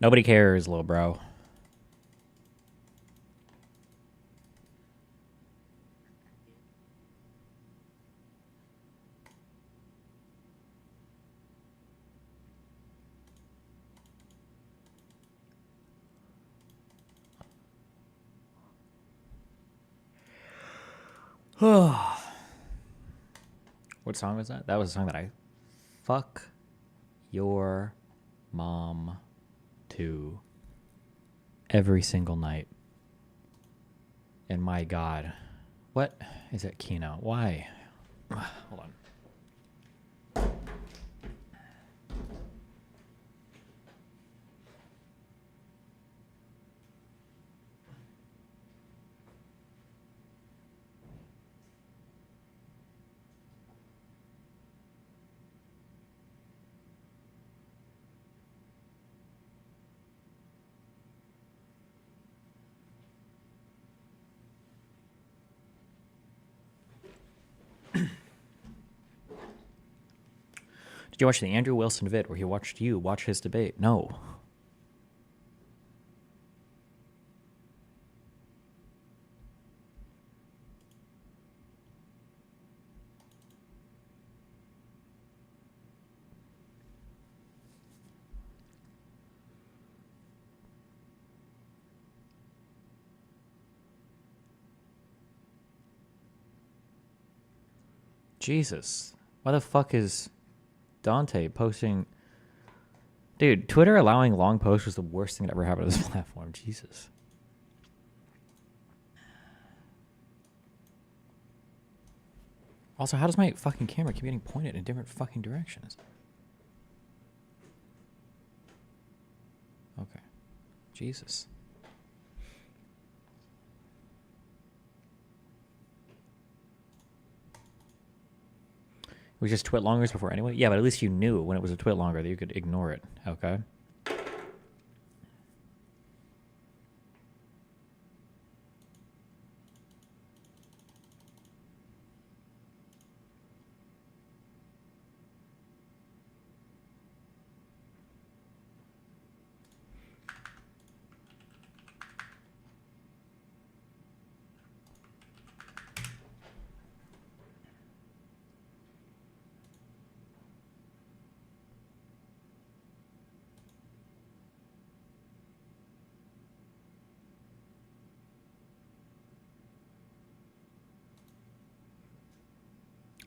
Nobody cares, little bro. What song was that? That was a song that I fuck your mom to every single night. And my God, what is it, Kino? Why? Hold on. Did you watch the Andrew Wilson vid where he watched you watch his debate? No. Jesus. Why the fuck is Dante posting? Dude, Twitter allowing long posts was the worst thing that ever happened to this platform. Jesus. Also, how does my fucking camera keep getting pointed in different fucking directions? Okay. Jesus. It was just twit longers before anyway? Yeah, but at least you knew when it was a twit longer that you could ignore it. Okay.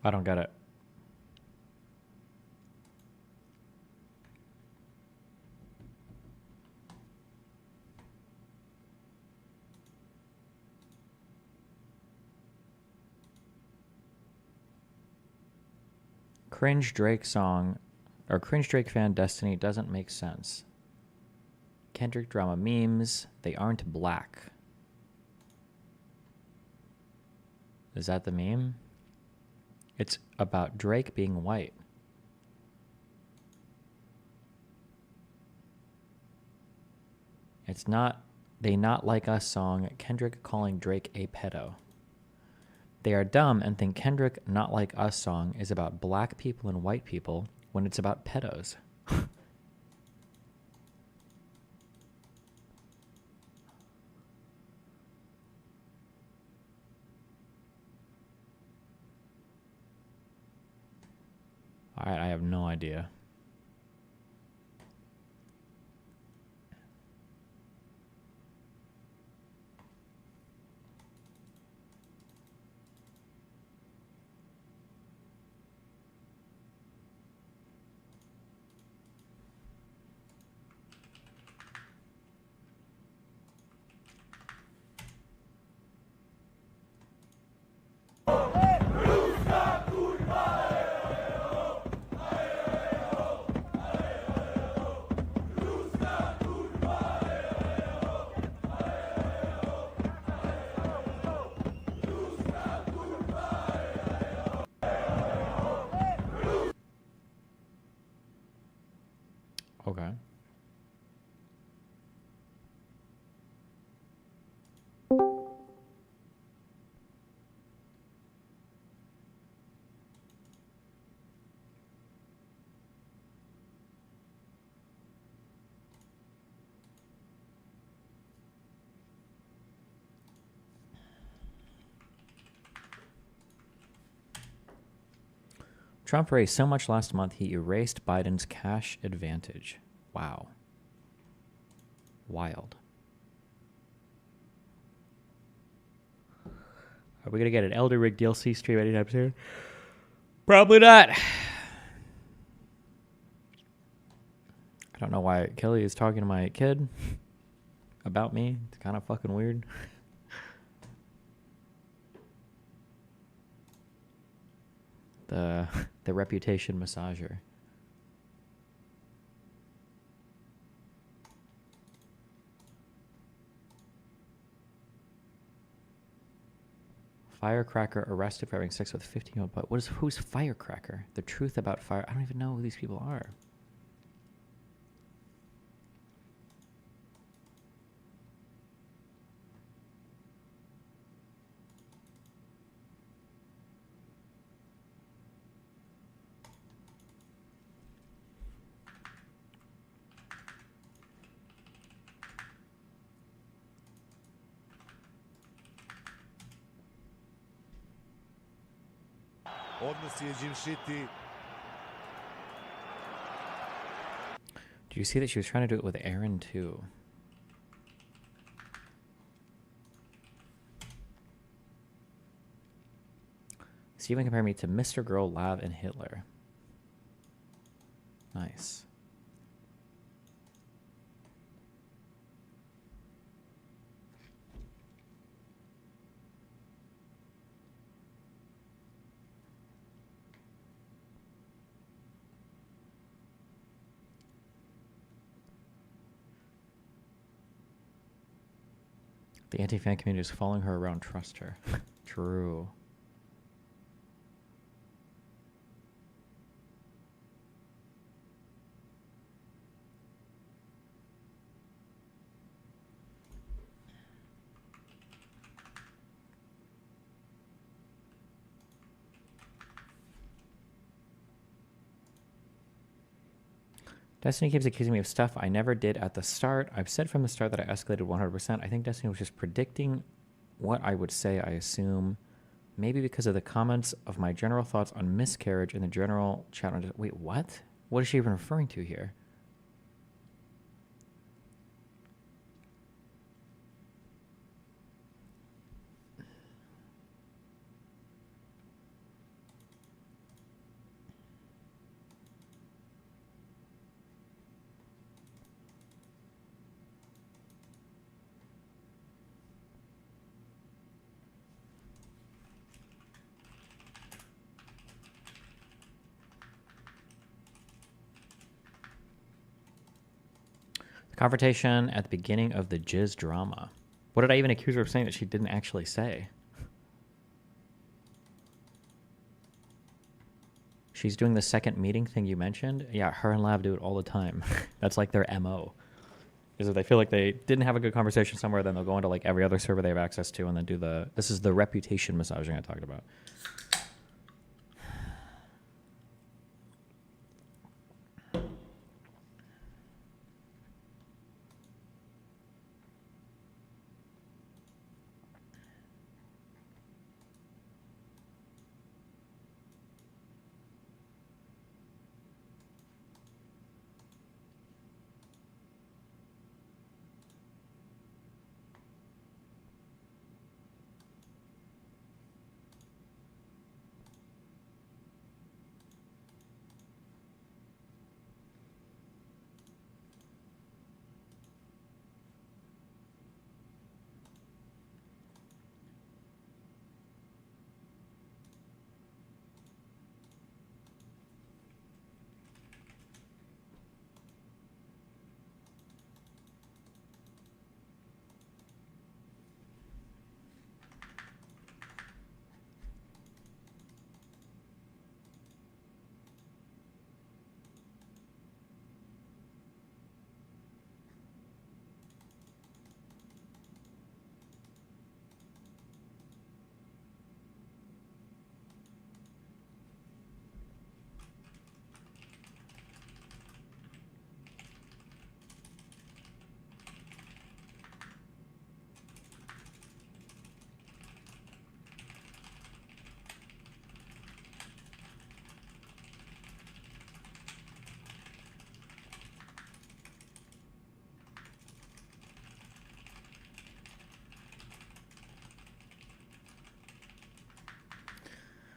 I don't get it. Cringe Drake song, or cringe Drake fan Destiny doesn't make sense. Kendrick drama memes, they aren't black. Is that the meme? It's about Drake being white. It's not They Not Like Us song, Kendrick calling Drake a pedo. They are dumb and think Kendrick Not Like Us song is about black people and white people when it's about pedos. I have no idea. Okay. Trump raised so much last month he erased Biden's cash advantage. Wow. Wild. Are we going to get an Elder Rig DLC stream anytime soon? Probably not. I don't know why Kelly is talking to my kid about me. It's kind of fucking weird. The reputation massager. Firecracker arrested for having sex with 15-year-old boy. Who's Firecracker? The truth about fire. I don't even know who these people are. Do you see that she was trying to do it with Aaron too? Steven compared me to Mr. Girl, Lav, and Hitler. Nice. The anti-fan community is following her around. Trust her. True. Destiny keeps accusing me of stuff I never did at the start. I've said from the start that I escalated 100%. I think Destiny was just predicting what I would say, I assume. Maybe because of the comments of my general thoughts on miscarriage in the general chat. Wait, what? What is she even referring to here? Confrontation at the beginning of the Jizz drama. What did I even accuse her of saying that she didn't actually say? She's doing the second meeting thing you mentioned. Yeah, her and Lav do it all the time. That's like their MO. Is that they feel like they didn't have a good conversation somewhere, then they'll go into like every other server they have access to and then do the... This is the reputation massaging I talked about.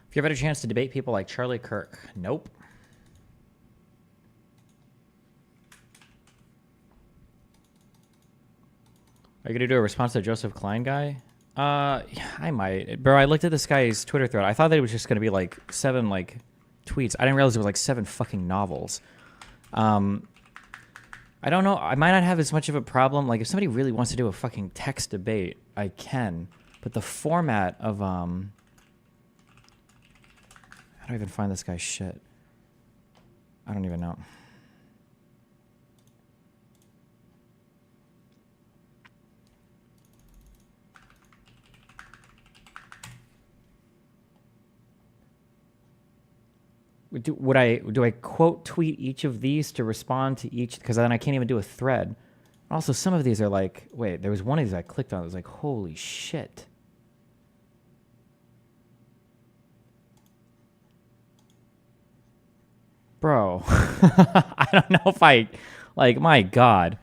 If you ever had a chance to debate people like Charlie Kirk, nope. Are you gonna do a response to the Joseph Klein guy? Yeah, I might. Bro, I looked at this guy's Twitter thread. I thought that it was just gonna be like 7 like tweets. I didn't realize it was like 7 fucking novels. I don't know. I might not have as much of a problem. Like if somebody really wants to do a fucking text debate, I can. But the format of how do I even find this guy's shit? I don't even know. Do I quote tweet each of these to respond to each? Because then I can't even do a thread. Also, some of these are like, wait, there was one of these I clicked on. It was like, holy shit. Bro, I don't know if I, like, my God.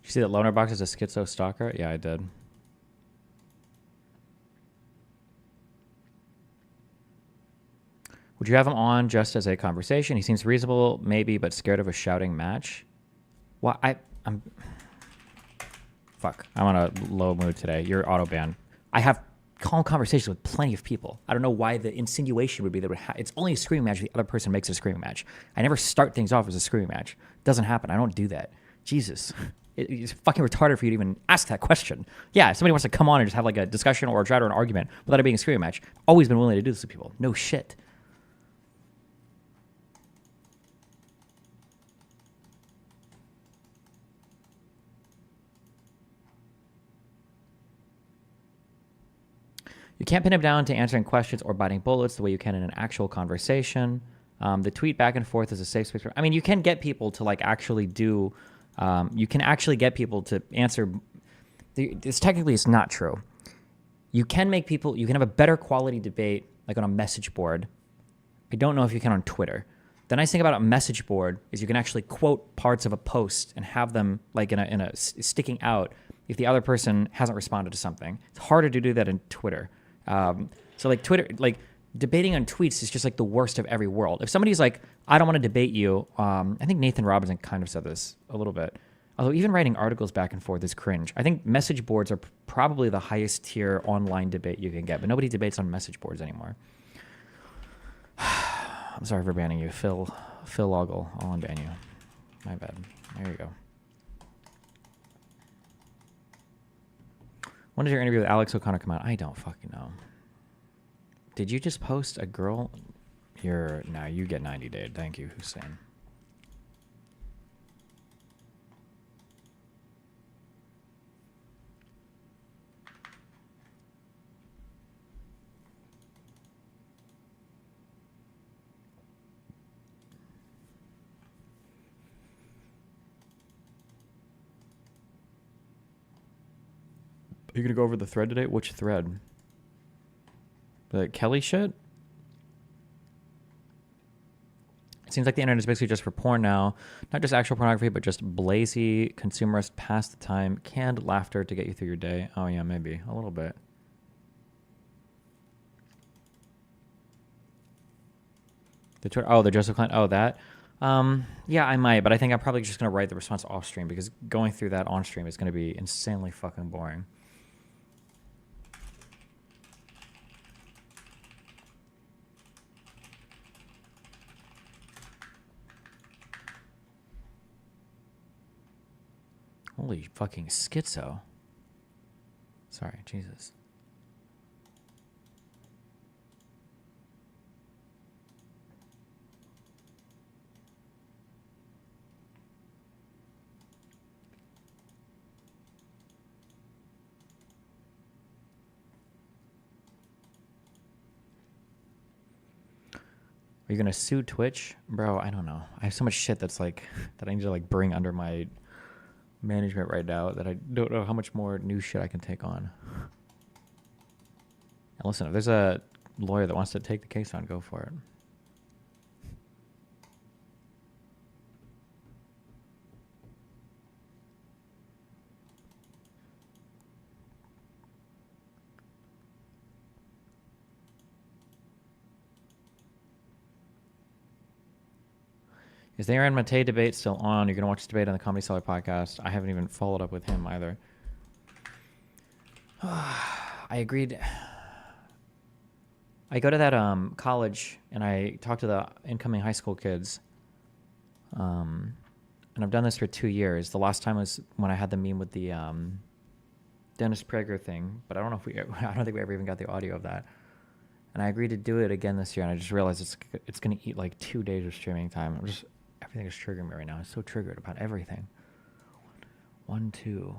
Did you see that Loner Box is a schizo stalker? Yeah, I did. Would you have him on just as a conversation? He seems reasonable, maybe, but scared of a shouting match. Well, I'm... Fuck. I'm on a low mood today. You're auto banned. I have calm conversations with plenty of people. I don't know why the insinuation would be that it's only a screaming match if the other person makes it a screaming match. I never start things off as a screaming match. It doesn't happen. I don't do that. Jesus. It's fucking retarded for you to even ask that question. Yeah, if somebody wants to come on and just have like a discussion or a chat or an argument without it being a screaming match, always been willing to do this with people. No shit. You can't pin him down to answering questions or biting bullets the way you can in an actual conversation. The tweet back and forth is a safe space. I mean, you can get people to like actually do. You can actually get people to answer. This technically is not true. You can make people. You can have a better quality debate like on a message board. I don't know if you can on Twitter. The nice thing about a message board is you can actually quote parts of a post and have them like in a sticking out if the other person hasn't responded to something. It's harder to do that in Twitter. So like Twitter, like debating on tweets is just like the worst of every world. If somebody's like, I don't want to debate you. I think Nathan Robinson kind of said this a little bit. Although even writing articles back and forth is cringe. I think message boards are probably the highest tier online debate you can get, but nobody debates on message boards anymore. I'm sorry for banning you, Phil Ogle. I'll unban you. My bad. There you go. When did your interview with Alex O'Connor come out? I don't fucking know. Did you just post a girl? Nah, you get 90 days. Thank you, Hussein. Are you going to go over the thread today? Which thread? The Kelly shit? It seems like the internet is basically just for porn now. Not just actual pornography, but just blazy, consumerist, pass the time, canned laughter to get you through your day. Oh, yeah, maybe. A little bit. The Joseph Klein. Oh, that? Yeah, I might, but I think I'm probably just going to write the response off stream because going through that on stream is going to be insanely fucking boring. Holy fucking schizo. Sorry, Jesus. Are you gonna sue Twitch? Bro, I don't know. I have so much shit that's like that I need to like bring under my management right now that I don't know how much more new shit I can take on. And listen, if there's a lawyer that wants to take the case on, go for it. Is the Aaron Matei debate still on? You're going to watch the debate on the Comedy Cellar podcast. I haven't even followed up with him either. I agreed. I go to that college and I talk to the incoming high school kids. And I've done this for 2 years. The last time was when I had the meme with the Dennis Prager thing, but I don't know if I don't think we ever even got the audio of that. And I agreed to do it again this year, and I just realized it's going to eat like 2 days of streaming time. Everything is triggering me right now. I'm so triggered about everything. 1, 2.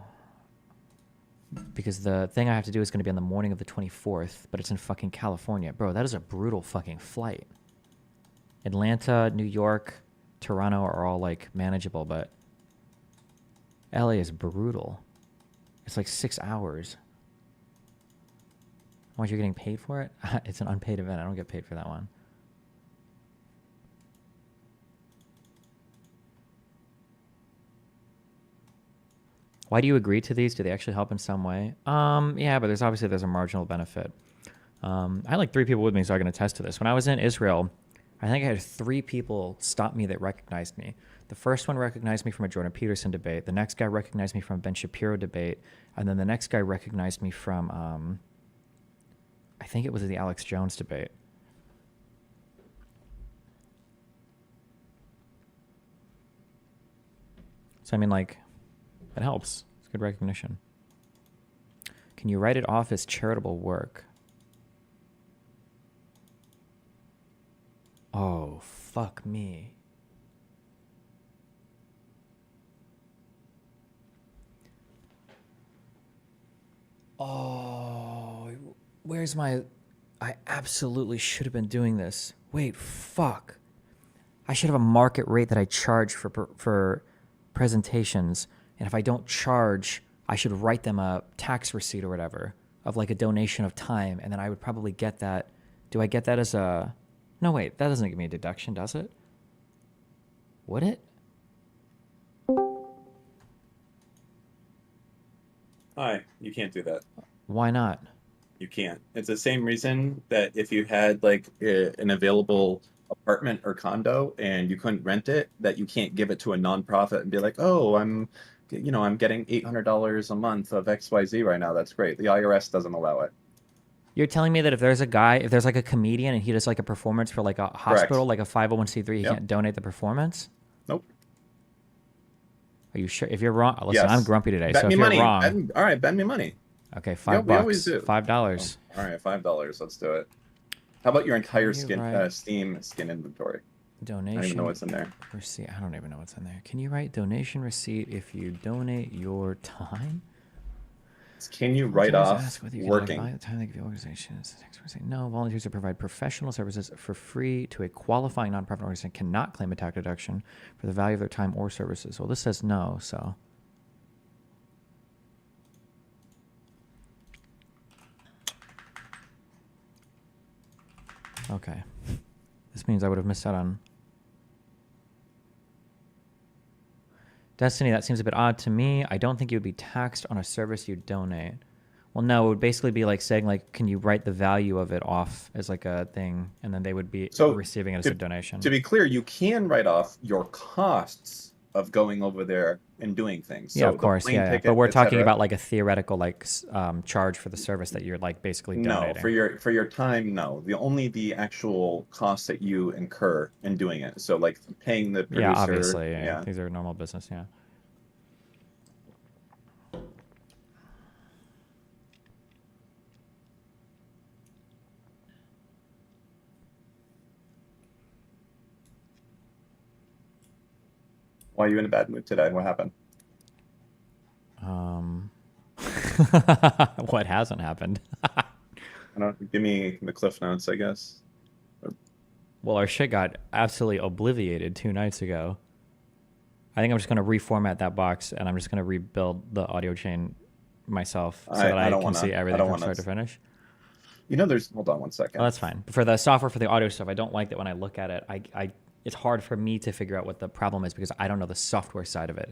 Because the thing I have to do is going to be on the morning of the 24th, but it's in fucking California. Bro, that is a brutal fucking flight. Atlanta, New York, Toronto are all like manageable, but LA is brutal. It's like 6 hours. What, you're getting paid for it? It's an unpaid event. I don't get paid for that one. Why do you agree to these? Do they actually help in some way? Yeah, but there's a marginal benefit. I had like 3 people with me, so I can attest to this. When I was in Israel, I think I had 3 people stop me that recognized me. The first one recognized me from a Jordan Peterson debate. The next guy recognized me from a Ben Shapiro debate. And then the next guy recognized me from, I think it was the Alex Jones debate. So, I mean, like, it helps. It's good recognition. Can you write it off as charitable work? Oh, fuck me. Oh, where's my... I absolutely should have been doing this. Wait, fuck. I should have a market rate that I charge for presentations. And if I don't charge, I should write them a tax receipt or whatever of like a donation of time. And then I would probably get that. Do I get that as a... No, wait, that doesn't give me a deduction, does it? Would it? Hi, you can't do that. Why not? You can't. It's the same reason that if you had like an available apartment or condo and you couldn't rent it, that you can't give it to a nonprofit and be like, "Oh, I'm getting $800 a month of XYZ right now. That's great." The IRS doesn't allow it. You're telling me that if there's like a comedian and he does like a performance for like a hospital, Correct. like a 501c3, he Yep. can't donate the performance? Nope. Are you sure? If you're wrong, listen, I'm Yes. grumpy today. Bet So me if you're money. wrong, All right, bet me money. okay, Yeah, we always $5, do. $5. Oh, all right, $5. Let's do it. How about your entire Can you write Steam skin inventory? I don't even know donation what's in there. receipt? I don't even know what's in there. Can you write donation receipt if you donate your time? Can you write Volunteers off ask whether you can working? value the time they give the organization. No, volunteers who provide professional services for free to a qualifying nonprofit organization cannot claim a tax deduction for the value of their time or services. Well, this says no, so. Okay. This means I would have missed out on... Destiny, that seems a bit odd to me. I don't think you would be taxed on a service you donate. Well, no, it would basically be like saying, like, can you write the value of it off as like a thing, and then they would be So receiving it as a to, donation. to be clear, you can write off your costs of going over there and doing things. Yeah, So of the course, plane yeah. But ticket, we're talking etc. about like a theoretical like charge for the service that you're like basically No, donating. for your time, no. The actual costs that you incur in doing it. So like paying the Yeah, producer, obviously, yeah. yeah. These are normal business, yeah. Why are you in a bad mood today? What happened? What hasn't happened? I don't give me the cliff notes, I guess. Well, our shit got absolutely obliviated 2 nights ago. I think I'm just going to reformat that box, and I'm just going to rebuild the audio chain myself so that I I don't can want see to. I everything don't from want start to to. finish. There's. Hold on one Well, second. that's fine. For the software for the audio stuff, I don't like that when I look at it. It's hard for me to figure out what the problem is because I don't know the software side of it.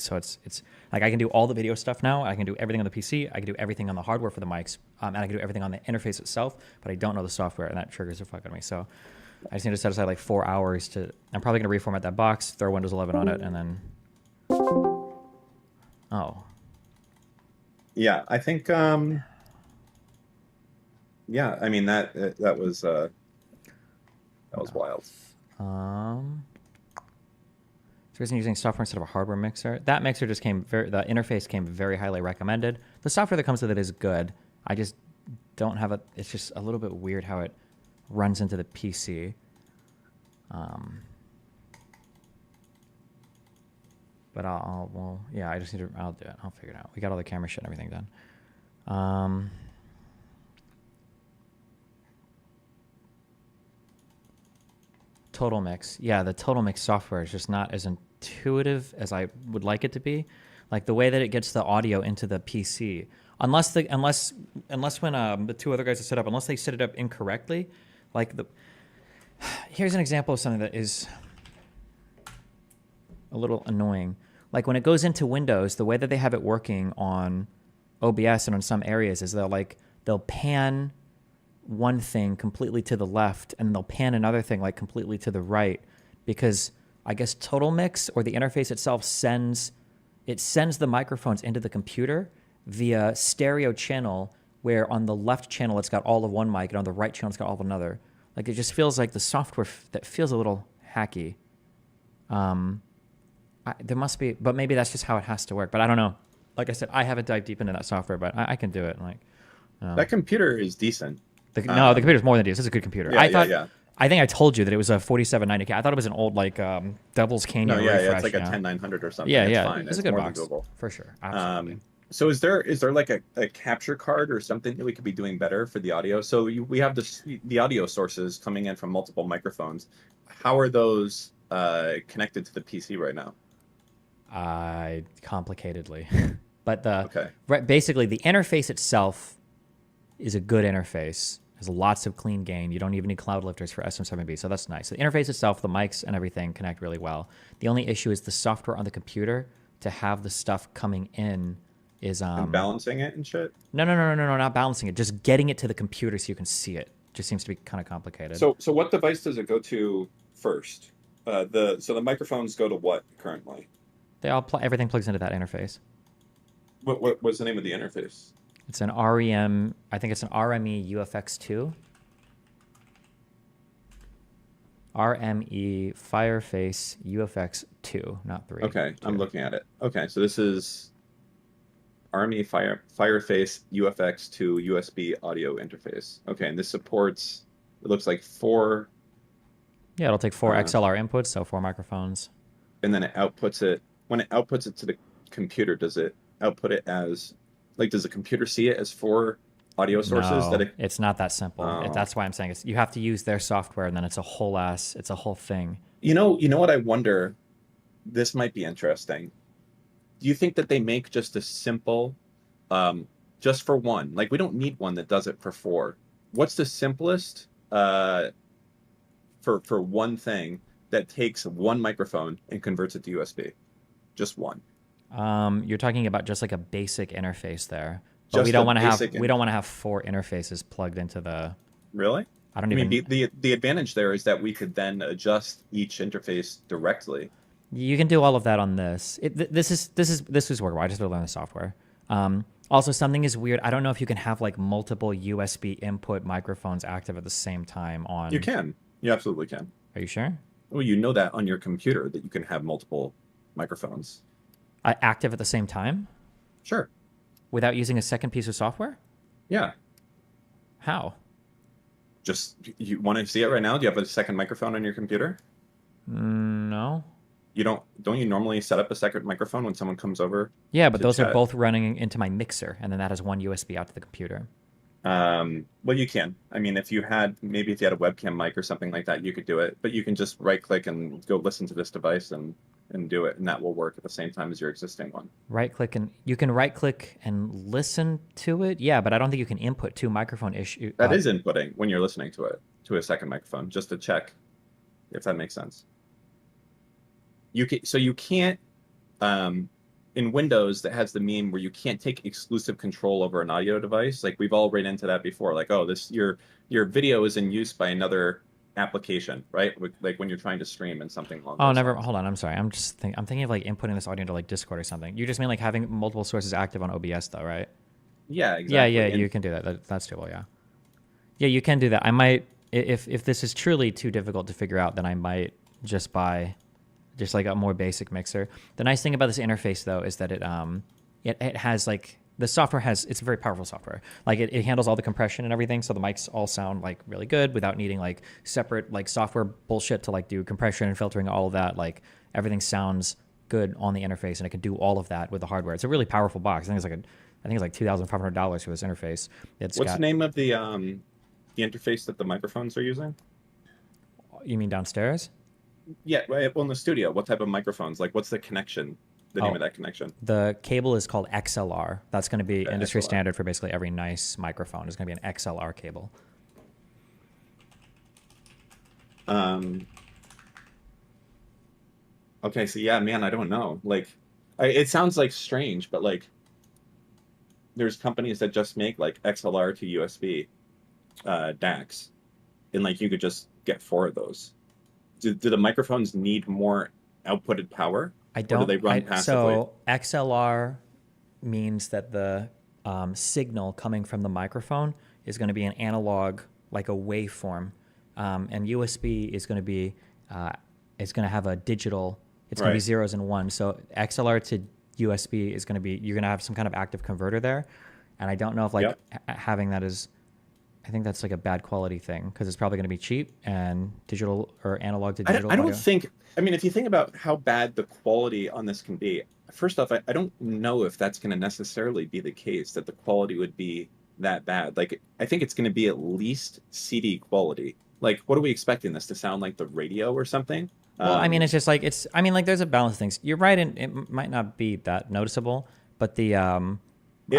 So it's like I can do all the video stuff now. I can do everything on the PC. I can do everything on the hardware for the mics, and I can do everything on the interface itself. But I don't know the software, and that triggers the fuck out of me. So I just need to set aside like 4 hours to. I'm probably gonna reformat that box, throw Windows 11 on it, and then. Oh. Yeah, I think. Yeah, I mean that was wild. Um. So reason using software instead of a hardware mixer. That mixer just the interface came very highly recommended. The software that comes with it is good. I just don't have it's just a little bit weird how it runs into the PC. But yeah, I just need to, I'll do it. I'll figure it out. We got all the camera shit and everything done. Total Mix. Yeah, the Total Mix software is just not as intuitive as I would like it to be. Like the way that it gets the audio into the PC, unless when the two other guys are set up, unless they set it up incorrectly, like here's an example of something that is a little annoying. Like when it goes into Windows, the way that they have it working on OBS and on some areas is they'll pan one thing completely to the left and they'll pan another thing like completely to the right because I guess Total Mix or the interface itself sends the microphones into the computer via stereo channel where on the left channel it's got all of one mic and on the right channel it's got all of another. Like it just feels like the software that feels a little hacky. There must be, but maybe that's just how it has to work. But I don't know. Like I said, I haven't dived deep into that software, but I can do it. Like that computer is decent. No, the computer's more than decent. It's a good computer. Yeah. I think I told you that it was a 4790K. I thought it was an old Devil's Canyon refresh. Yeah, it's like a 10900 or something. Yeah, fine. It's a good more box than doable. for sure. Absolutely. So is there like a capture card or something that we could be doing better for the audio? So we have the audio sources coming in from multiple microphones. How are those connected to the PC right now? Complicatedly, but Okay. basically the interface itself is a good interface. Has lots of clean gain. You don't even need cloud lifters for SM7B, so that's nice. The interface itself, the mics and everything connect really well. The only issue is the software on the computer to have the stuff coming in is And balancing it and shit. No, not balancing it. Just getting it to the computer so you can see it. Just seems to be kind of complicated. So what device does it go to first? So the microphones go to what currently? They all everything plugs into that interface. What's the name of the interface? It's an REM. I think it's an RME UFX2. RME Fireface UFX2, not 3. Okay, 2. I'm looking at it. Okay, so this is RME Fireface UFX2 USB audio interface. Okay, and this supports, it looks like 4. Yeah, it'll take 4 XLR inputs, so 4 microphones. And then it outputs it. When it outputs it to the computer, does it output it as, like, does the computer see it as 4 audio sources? No, it's not that simple. Oh. That's why I'm saying you have to use their software, and then it's a whole thing. You know what I wonder? This might be interesting. Do you think that they make just a simple, just for one? Like, we don't need one that does it for 4. What's the simplest for one thing that takes one microphone and converts it to USB? Just one. You're talking about just like a basic interface there. But Just we don't a want to have basic we don't want to have 4 interfaces plugged into the. Really? I don't I even. mean, the advantage there is that we could then adjust each interface directly. You can do all of that on this. This is workable. I just learned the software. Also, something is weird. I don't know if you can have like multiple USB input microphones active at the same time on. You can. You absolutely can. Are you sure? Well, you know that on your computer that you can have multiple microphones. Active at the same time? Sure. Without using a second piece of software? Yeah. How? Just, you want to see it right now? Do you have a second microphone on your computer? No. You don't you normally set up a second microphone when someone comes over? Yeah, but those chat? are both running into my mixer, and then that has one USB out to the computer. Well, you can. I mean, if you had maybe if you had a webcam mic or something like that, you could do it. But you can just right click and go listen to this device and do it, and that will work at the same time as your existing one. Right click and you can right click and listen to it. Yeah, but I don't think you can input two microphone issue. That is inputting when you're listening to it to a second microphone, just to check if that makes sense. You can't in Windows that has the meme where you can't take exclusive control over an audio device. Like we've all ran into that before. Like, oh, this your video is in use by another application, right? Like when you're trying to stream and something along Oh, those never. lines. Hold on. I'm sorry. I'm thinking of like inputting this audio into like Discord or something. You just mean like having multiple sources active on OBS though, right? Yeah, Yeah, yeah. exactly. You can do that. That's doable. Yeah. Yeah, you can do that. I might if this is truly too difficult to figure out, then I might just buy just like a more basic mixer. The nice thing about this interface though is that it has like the software has it's a very powerful software. Like it handles all the compression and everything, so the mics all sound like really good without needing like separate like software bullshit to like do compression and filtering, all of that. Like everything sounds good on the interface and it can do all of that with the hardware. It's a really powerful box. I think it's like $2,500 for this interface. It's What's the got name of the interface that the microphones are using? you mean downstairs? Yeah, right. Well, in the studio, what type of microphones? Like, what's the connection? The name Oh, of that connection? the cable is called XLR. That's going to be Okay, industry XLR. standard for basically every nice microphone. It's going to be an XLR cable. Um, okay, so yeah, man, I don't know. Like, it sounds like strange, but like, there's companies that just make like XLR to USB DACs, and like you could just get four of those. Do the microphones need more outputted power, I or do don't. they run I passively? so XLR means that the signal coming from the microphone is going to be an analog, like a waveform, and USB uh, is going to have a digital. It's going to be Right. zeros and ones. So XLR to USB is going to be you're going to have some kind of active converter there, and I don't know if like Yep. having that is. I think that's like a bad quality thing because it's probably going to be cheap and digital or analog to digital I don't audio. think, I mean, if you think about how bad the quality on this can be, first off, I don't know if that's going to necessarily be the case, that the quality would be that bad. Like, I think it's going to be at least CD quality. Like, what are we expecting this to sound like the radio or something? Well, I mean, Um, it's just like it's. I mean, like there's a balance of things. You're right, and it might not be that noticeable, but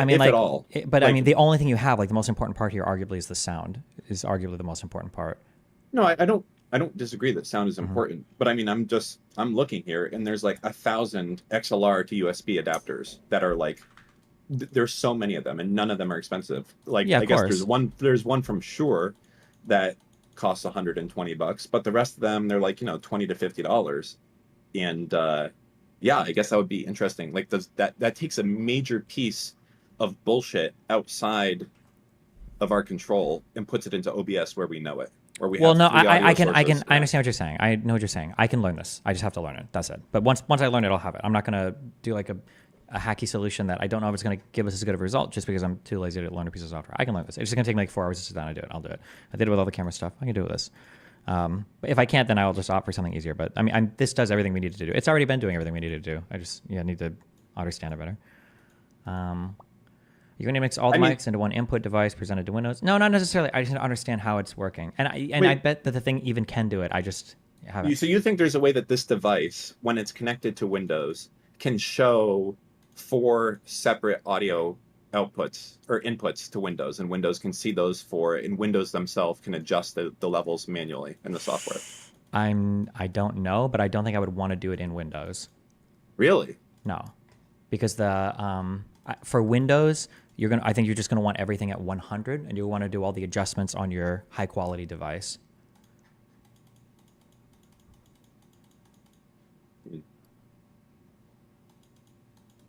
I mean, if at like, all. but I Like, mean, the only thing you have, like, the most important part here, arguably, is the sound. Is arguably the most important part. no, I don't disagree that sound is Hmm. important, but I mean, I'm looking here, and there's like 1,000 XLR to USB adapters that are like there's so many of them and none of them are expensive. Like Yeah, I of guess course. there's one from Shure that costs $120, but the rest of them they're like, you know, 20 to $50. And yeah, I guess that would be interesting. Like does that takes a major piece of bullshit outside of our control and puts it into OBS where we know it, where we Well, have no, three audio sources. I Yeah. understand what you're saying. I know what you're saying. I can learn this. I just have to learn it. That's it. But once I learn it, I'll have it. I'm not gonna do like a hacky solution that I don't know if it's gonna give us as good of a result just because I'm too lazy to learn a piece of software. I can learn this. It's just gonna take me like 4 hours to sit down and do it. I'll do it. I did it with all the camera stuff. I can do it with this. But if I can't, then I'll just opt for something easier. But I mean, this does everything we need to do. It's already been doing everything we needed to do. I just need to understand it better. Um, you're going to mix all the I mean, mics into one input device presented to Windows. No, not necessarily. I just need to understand how it's working, and I wait, bet that the thing even can do it. I just haven't. so you think there's a way that this device, when it's connected to Windows, can show four separate audio outputs or inputs to Windows, and Windows can see those four, and Windows themselves can adjust the levels manually in the software? I don't know, but I don't think I would want to do it in Windows. Really? No, because for Windows, I think you're just gonna want everything at 100, and you want to do all the adjustments on your high quality device.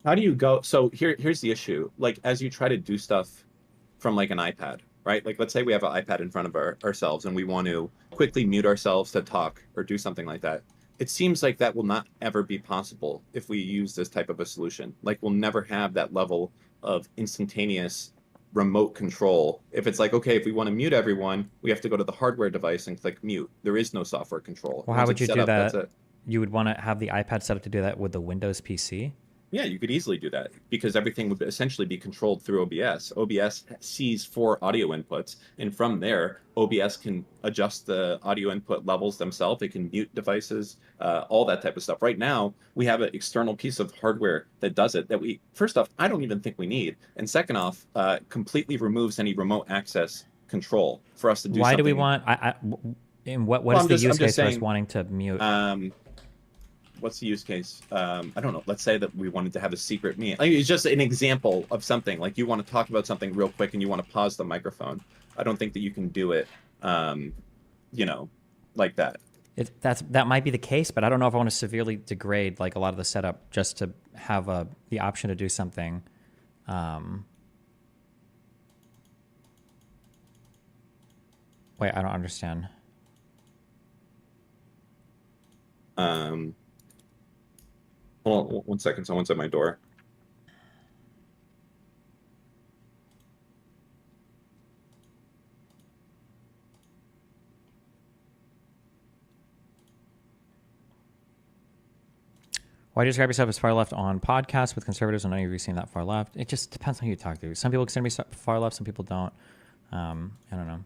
How do you go? So here's the issue. Like as you try to do stuff from like an iPad, right? Like let's say we have an iPad in front of ourselves and we want to quickly mute ourselves to talk or do something like that. It seems like that will not ever be possible if we use this type of a solution. Like we'll never have that level of instantaneous remote control. If it's like, okay, if we want to mute everyone, we have to go to the hardware device and click mute. There is no software control. Well, how Once would it's you set do up, that's that? it. You would want to have the iPad set up to do that with the Windows PC. Yeah, you could easily do that because everything would essentially be controlled through OBS. OBS sees 4 audio inputs, and from there, OBS can adjust the audio input levels themselves. It can mute devices, all that type of stuff. Right now, we have an external piece of hardware that does it that we, first off, I don't even think we need. And second off, completely removes any remote access control for us to do Why do we something. want? In what Well, is the use I'm just case for us saying, wanting to mute? um, what's the use case? I don't know. Let's say that we wanted to have a secret meeting. Like, it's just an example of something. Like you want to talk about something real quick and you want to pause the microphone. I don't think that you can do it, um, you know, like that. That might be the case, but I don't know if I want to severely degrade like a lot of the setup just to have the option to do something. Wait, I don't understand. Um, Hold on 1 second. Someone's at my door. Why do you describe yourself as far left on podcasts with conservatives? I know you've seen that far left. It just depends on who you talk to. Some people consider me far left, some people don't. I don't know.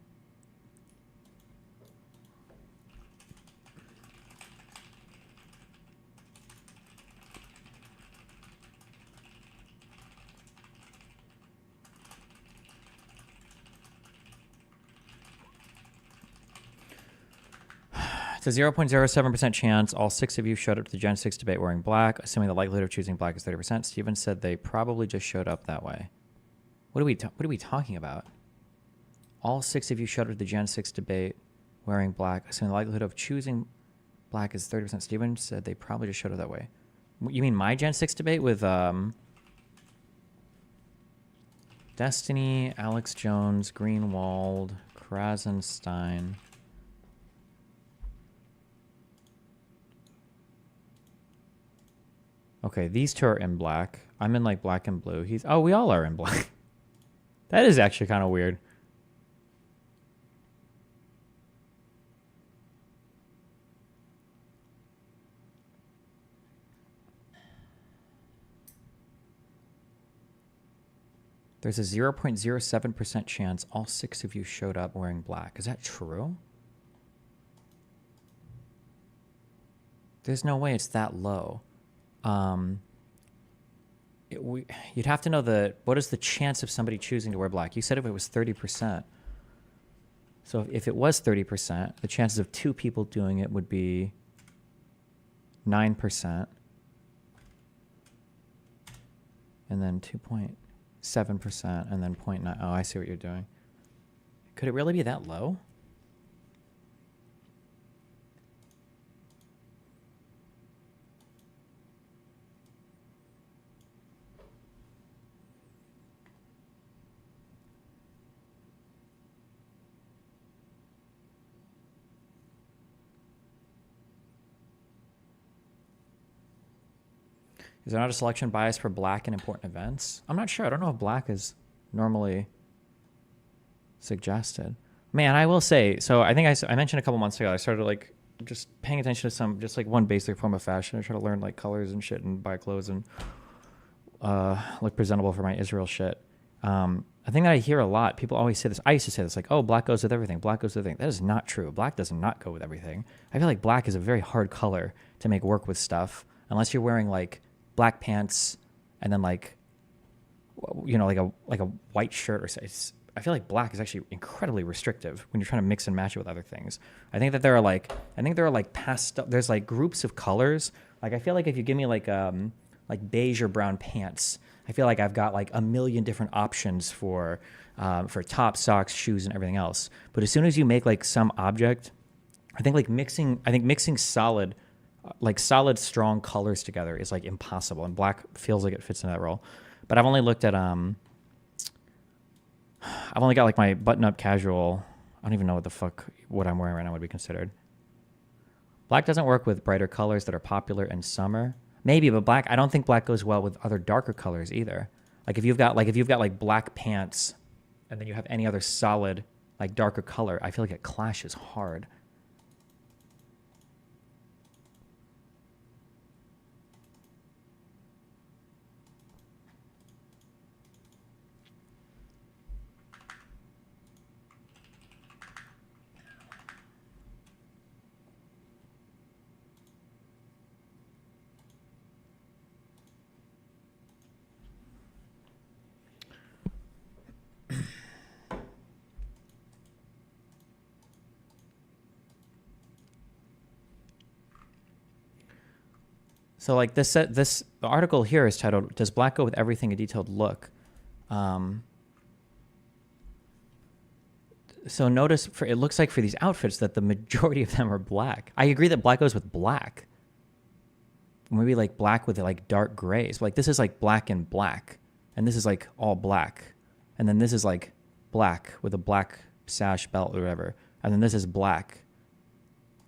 It's a 0.07% chance all 6 of you showed up to the Gen 6 debate wearing black, assuming the likelihood of choosing black is 30%. Steven said they probably just showed up that way. What are we talking about? All 6 of you showed up to the Gen 6 debate wearing black, assuming the likelihood of choosing black is 30%. Steven said they probably just showed up that way. You mean my Gen 6 debate with Destiny, Alex Jones, Greenwald, Krasenstein... Okay, these two are in black. I'm in like black and blue. We all are in black. That is actually kind of weird. There's a 0.07% chance all 6 of you showed up wearing black. Is that true? There's no way it's that low. You'd have to know what is the chance of somebody choosing to wear black? You said if it was 30%. So if it was 30%, the chances of 2 people doing it would be 9%. And then 2.7%, and then 0.9. Oh, I see what you're doing. Could it really be that low? Is there not a selection bias for black in important events? I'm not sure. I don't know if black is normally suggested. Man, I will say, so I think I mentioned a couple months ago, I started like just paying attention to just like one basic form of fashion. I try to learn like colors and shit and buy clothes and look presentable for my Israel shit. I think that I hear a lot. People always say this. I used to say this, like, oh, black goes with everything. Black goes with everything. That is not true. Black does not go with everything. I feel like black is a very hard color to make work with stuff, unless you're wearing like black pants and then like, you know, like a white shirt or something. I feel like black is actually incredibly restrictive when you're trying to mix and match it with other things. I think there are like pastel. There's like groups of colors. Like I feel like if you give me like beige or brown pants, I feel like I've got like a million different options for top, socks, shoes, and everything else. But as soon as you make like some object, I think mixing solid, strong colors together is like impossible. And black feels like it fits in that role. But I've only looked at I've only got like my button-up casual. I don't even know what I'm wearing right now would be considered. Black doesn't work with brighter colors that are popular in summer. Maybe, but black, I don't think black goes well with other darker colors either. Like if you've got like black pants and then you have any other solid like darker color, I feel like it clashes hard. So like the article here is titled "Does Black Go with Everything a Detailed Look?" So notice it looks like for these outfits that the majority of them are black. I agree that black goes with black. Maybe like black with like dark grays. Like this is like black and black, and this is like all black, and then this is like black with a black sash belt or whatever, and then this is black.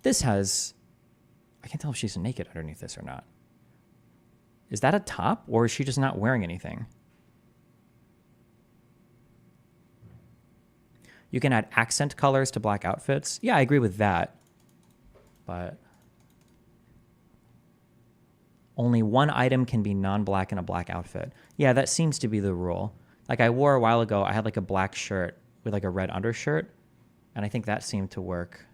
This has, I can't tell if she's naked underneath this or not. Is that a top, or is she just not wearing anything? You can add accent colors to black outfits. Yeah, I agree with that. But only one item can be non-black in a black outfit. Yeah, that seems to be the rule. Like I wore a while ago, I had like a black shirt with like a red undershirt, and I think that seemed to work.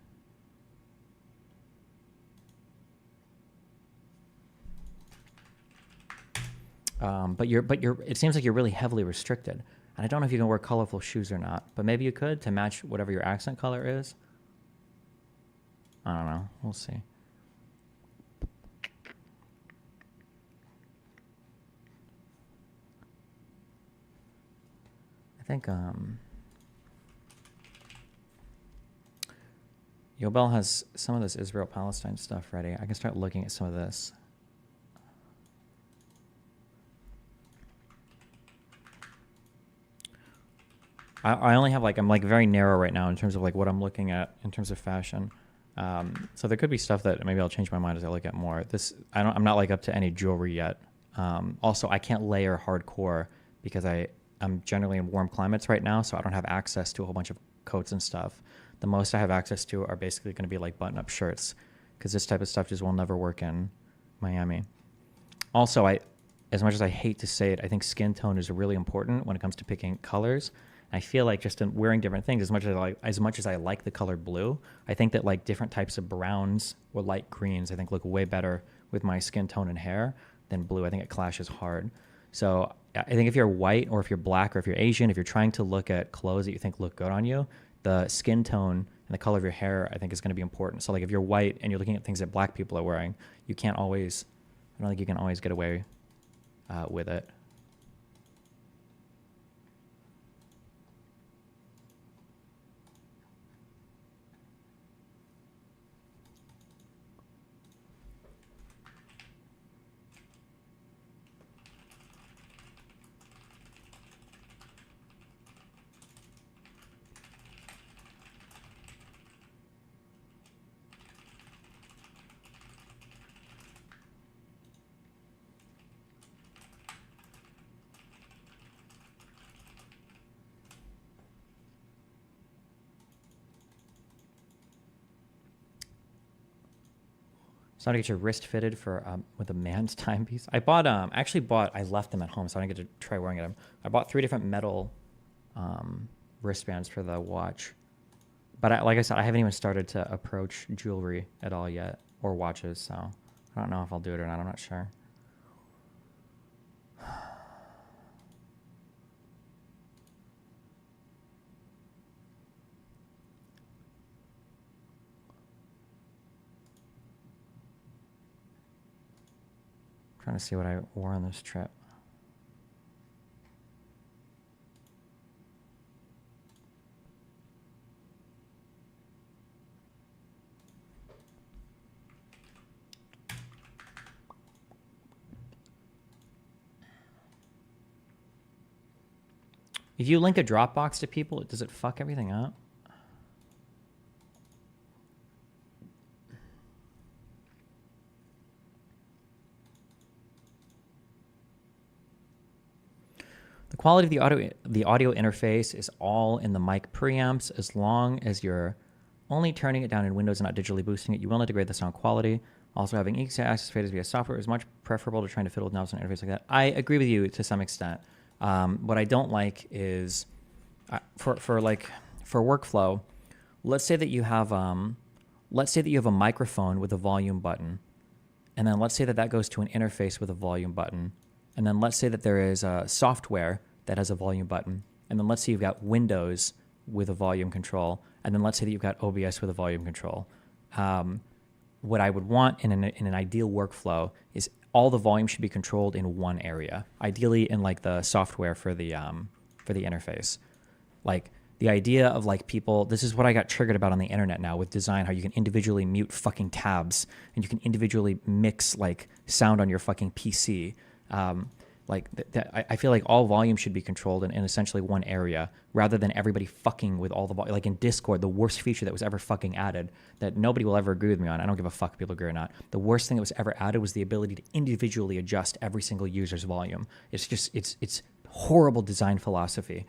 But it seems like you're really heavily restricted. And I don't know if you can wear colorful shoes or not, but maybe you could to match whatever your accent color is. I don't know. We'll see. I think Yobel has some of this Israel-Palestine stuff ready. I can start looking at some of this. I only have like, I'm like very narrow right now in terms of like what I'm looking at in terms of fashion. So there could be stuff that maybe I'll change my mind as I look at more. I'm not like up to any jewelry yet. Also, I can't layer hardcore because I'm generally in warm climates right now, so I don't have access to a whole bunch of coats and stuff. The most I have access to are basically going to be like button-up shirts because this type of stuff just will never work in Miami. Also, as much as I hate to say it, I think skin tone is really important when it comes to picking colors. I feel like just in wearing different things, as much as I like the color blue, I think that like different types of browns or light greens, I think look way better with my skin tone and hair than blue. I think it clashes hard. So I think if you're white or if you're black or if you're Asian, if you're trying to look at clothes that you think look good on you, the skin tone and the color of your hair, I think is going to be important. So like if you're white and you're looking at things that black people are wearing, I don't think you can always get away with it. So I get your wrist fitted for with a man's timepiece. I left them at home, so I didn't get to try wearing them. I bought 3 different metal wristbands for the watch. But like I said, I haven't even started to approach jewelry at all yet, or watches, so I don't know if I'll do it or not. I'm not sure. Trying to see what I wore on this trip. If you link a Dropbox to people, does it fuck everything up? The quality of the audio interface is all in the mic preamps. As long as you're only turning it down in Windows and not digitally boosting it, you will not degrade the sound quality. Also, having easy access faders via software is much preferable to trying to fiddle with knobs and interface like that. I agree with you to some extent. What I don't like is for workflow. Let's say that you have a microphone with a volume button, and then let's say that goes to an interface with a volume button. And then let's say that there is a software that has a volume button. And then let's say you've got Windows with a volume control. And then let's say that you've got OBS with a volume control. What I would want in an ideal workflow is all the volume should be controlled in one area, ideally in like the software for the interface. Like the idea of like people, this is what I got triggered about on the internet now with design, how you can individually mute fucking tabs and you can individually mix like sound on your fucking PC. I feel like all volume should be controlled in essentially one area rather than everybody fucking with all the volume. Like in Discord, the worst feature that was ever fucking added that nobody will ever agree with me on. I don't give a fuck if people agree or not. The worst thing that was ever added was the ability to individually adjust every single user's volume. It's just, it's horrible design philosophy.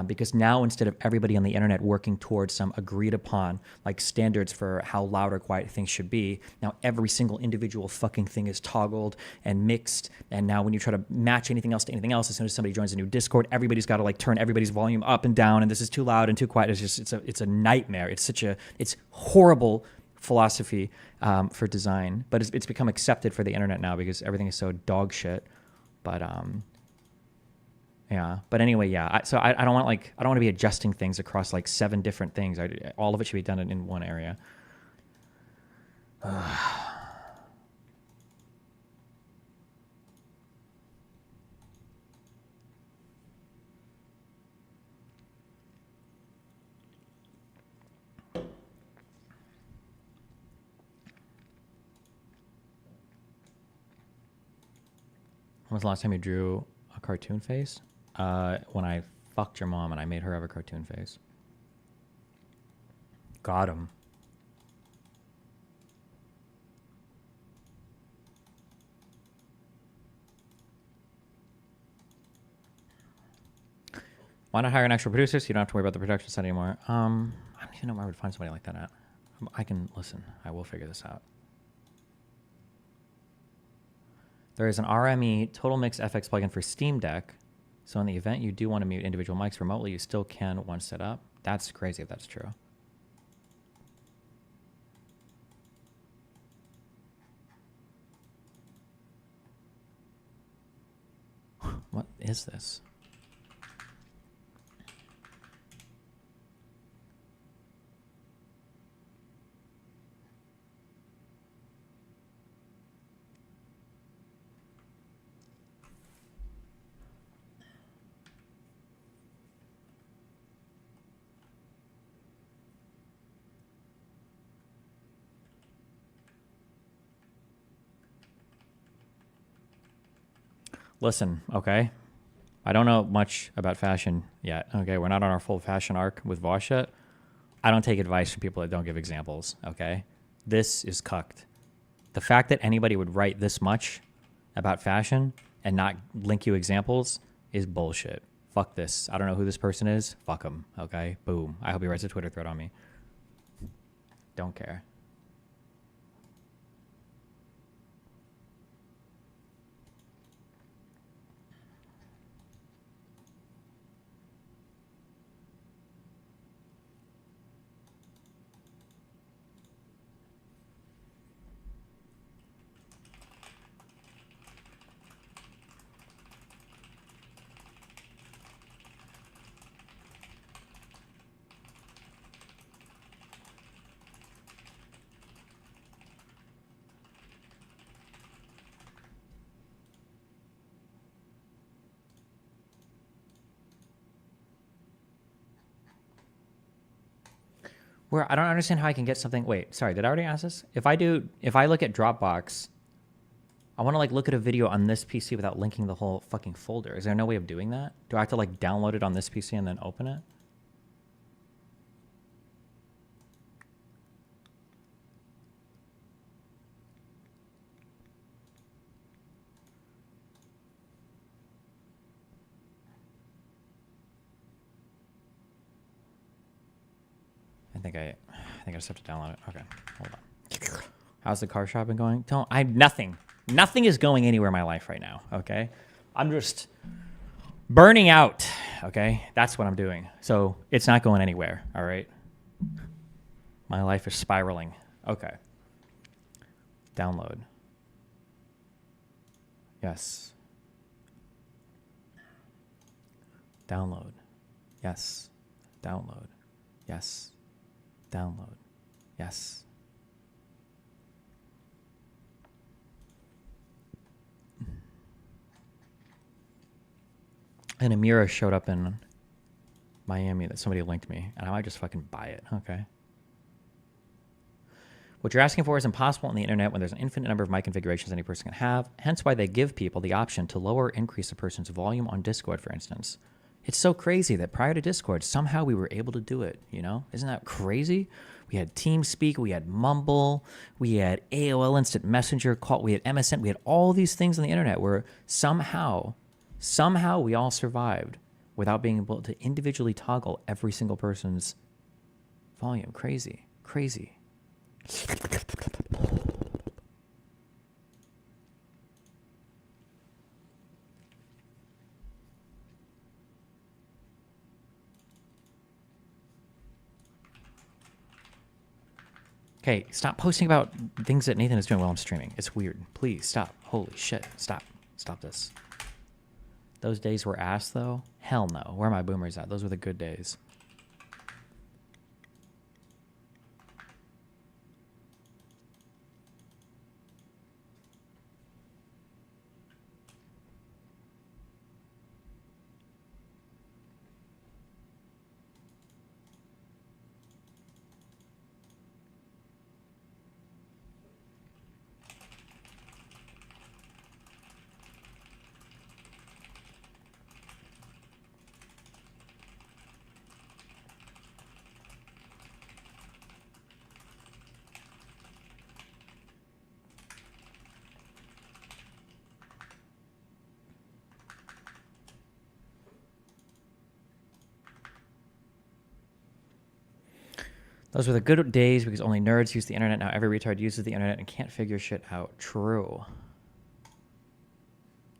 Because now instead of everybody on the internet working towards some agreed upon like standards for how loud or quiet things should be, now every single individual fucking thing is toggled and mixed. And now when you try to match anything else to anything else, as soon as somebody joins a new Discord, everybody's got to like turn everybody's volume up and down, and this is too loud and too quiet. It's a nightmare. It's horrible philosophy for design, but it's become accepted for the internet now because everything is so dog shit. But yeah, but anyway, yeah. So I don't want to be adjusting things across like 7 different things. All of it should be done in one area. When was the last time you drew a cartoon face? When I fucked your mom and I made her have a cartoon face. Got him. Why not hire an actual producer so you don't have to worry about the production side anymore? I don't even know where I would find somebody like that at. I can listen. I will figure this out. There is an RME Total Mix FX plugin for Steam Deck. So in the event you do want to mute individual mics remotely, you still can once set up. That's crazy if that's true. What is this? Listen, okay? I don't know much about fashion yet, okay? We're not on our full fashion arc with Vosh yet. I don't take advice from people that don't give examples, okay? This is cucked. The fact that anybody would write this much about fashion and not link you examples is bullshit. Fuck this. I don't know who this person is. Fuck him, okay? Boom. I hope he writes a Twitter thread on me. Don't care. Where I don't understand how I can get something. Wait, sorry, did I already ask this? If I look at Dropbox, I want to like look at a video on this PC without linking the whole fucking folder. Is there no way of doing that? Do I have to like download it on this PC and then open it? I think I just have to download it. Okay, hold on. How's the car shopping going? Nothing is going anywhere in my life right now, okay? I'm just burning out, okay? That's what I'm doing. So it's not going anywhere, all right? My life is spiraling. Okay. Download. Yes. Download. Yes. Download. Yes. Download. Yes. And a mirror showed up in Miami that somebody linked me, and I might just fucking buy it. Okay. What you're asking for is impossible on the internet when there's an infinite number of mic configurations any person can have, hence why they give people the option to lower or increase a person's volume on Discord, for instance. It's so crazy that prior to Discord, somehow we were able to do it, you know? Isn't that crazy? We had TeamSpeak, we had Mumble, we had AOL Instant Messenger, call, we had MSN, we had all these things on the internet where somehow we all survived without being able to individually toggle every single person's volume. Crazy, crazy. Okay, stop posting about things that Nathan is doing while I'm streaming. It's weird. Please stop. Holy shit. Stop. Stop this. Those days were ass, though? Hell no. Where are my boomers at? Those were the good days. Those were the good days because only nerds use the internet. Now every retard uses the internet and can't figure shit out. True.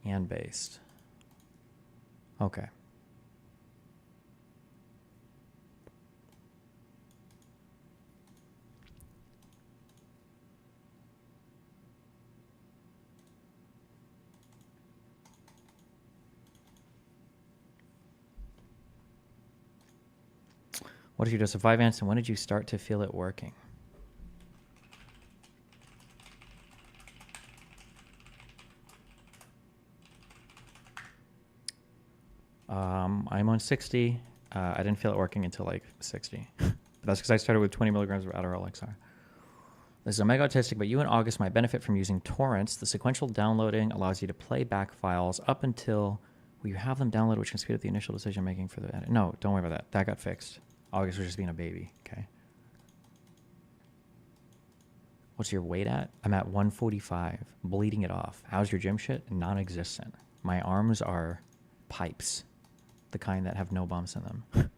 And based. Okay. What did you do? Survive Ants, and when did you start to feel it working? I'm on 60. I didn't feel it working until like 60. But that's because I started with 20 milligrams of Adderall XR. This is Omega Autistic, but you in August might benefit from using torrents. The sequential downloading allows you to play back files up until you have them downloaded, which can speed up the initial decision making for the edit. No, don't worry about that. That got fixed. August was just being a baby, okay? What's your weight at? I'm at 145, bleeding it off. How's your gym shit? Non-existent. My arms are pipes, the kind that have no bumps in them. I'm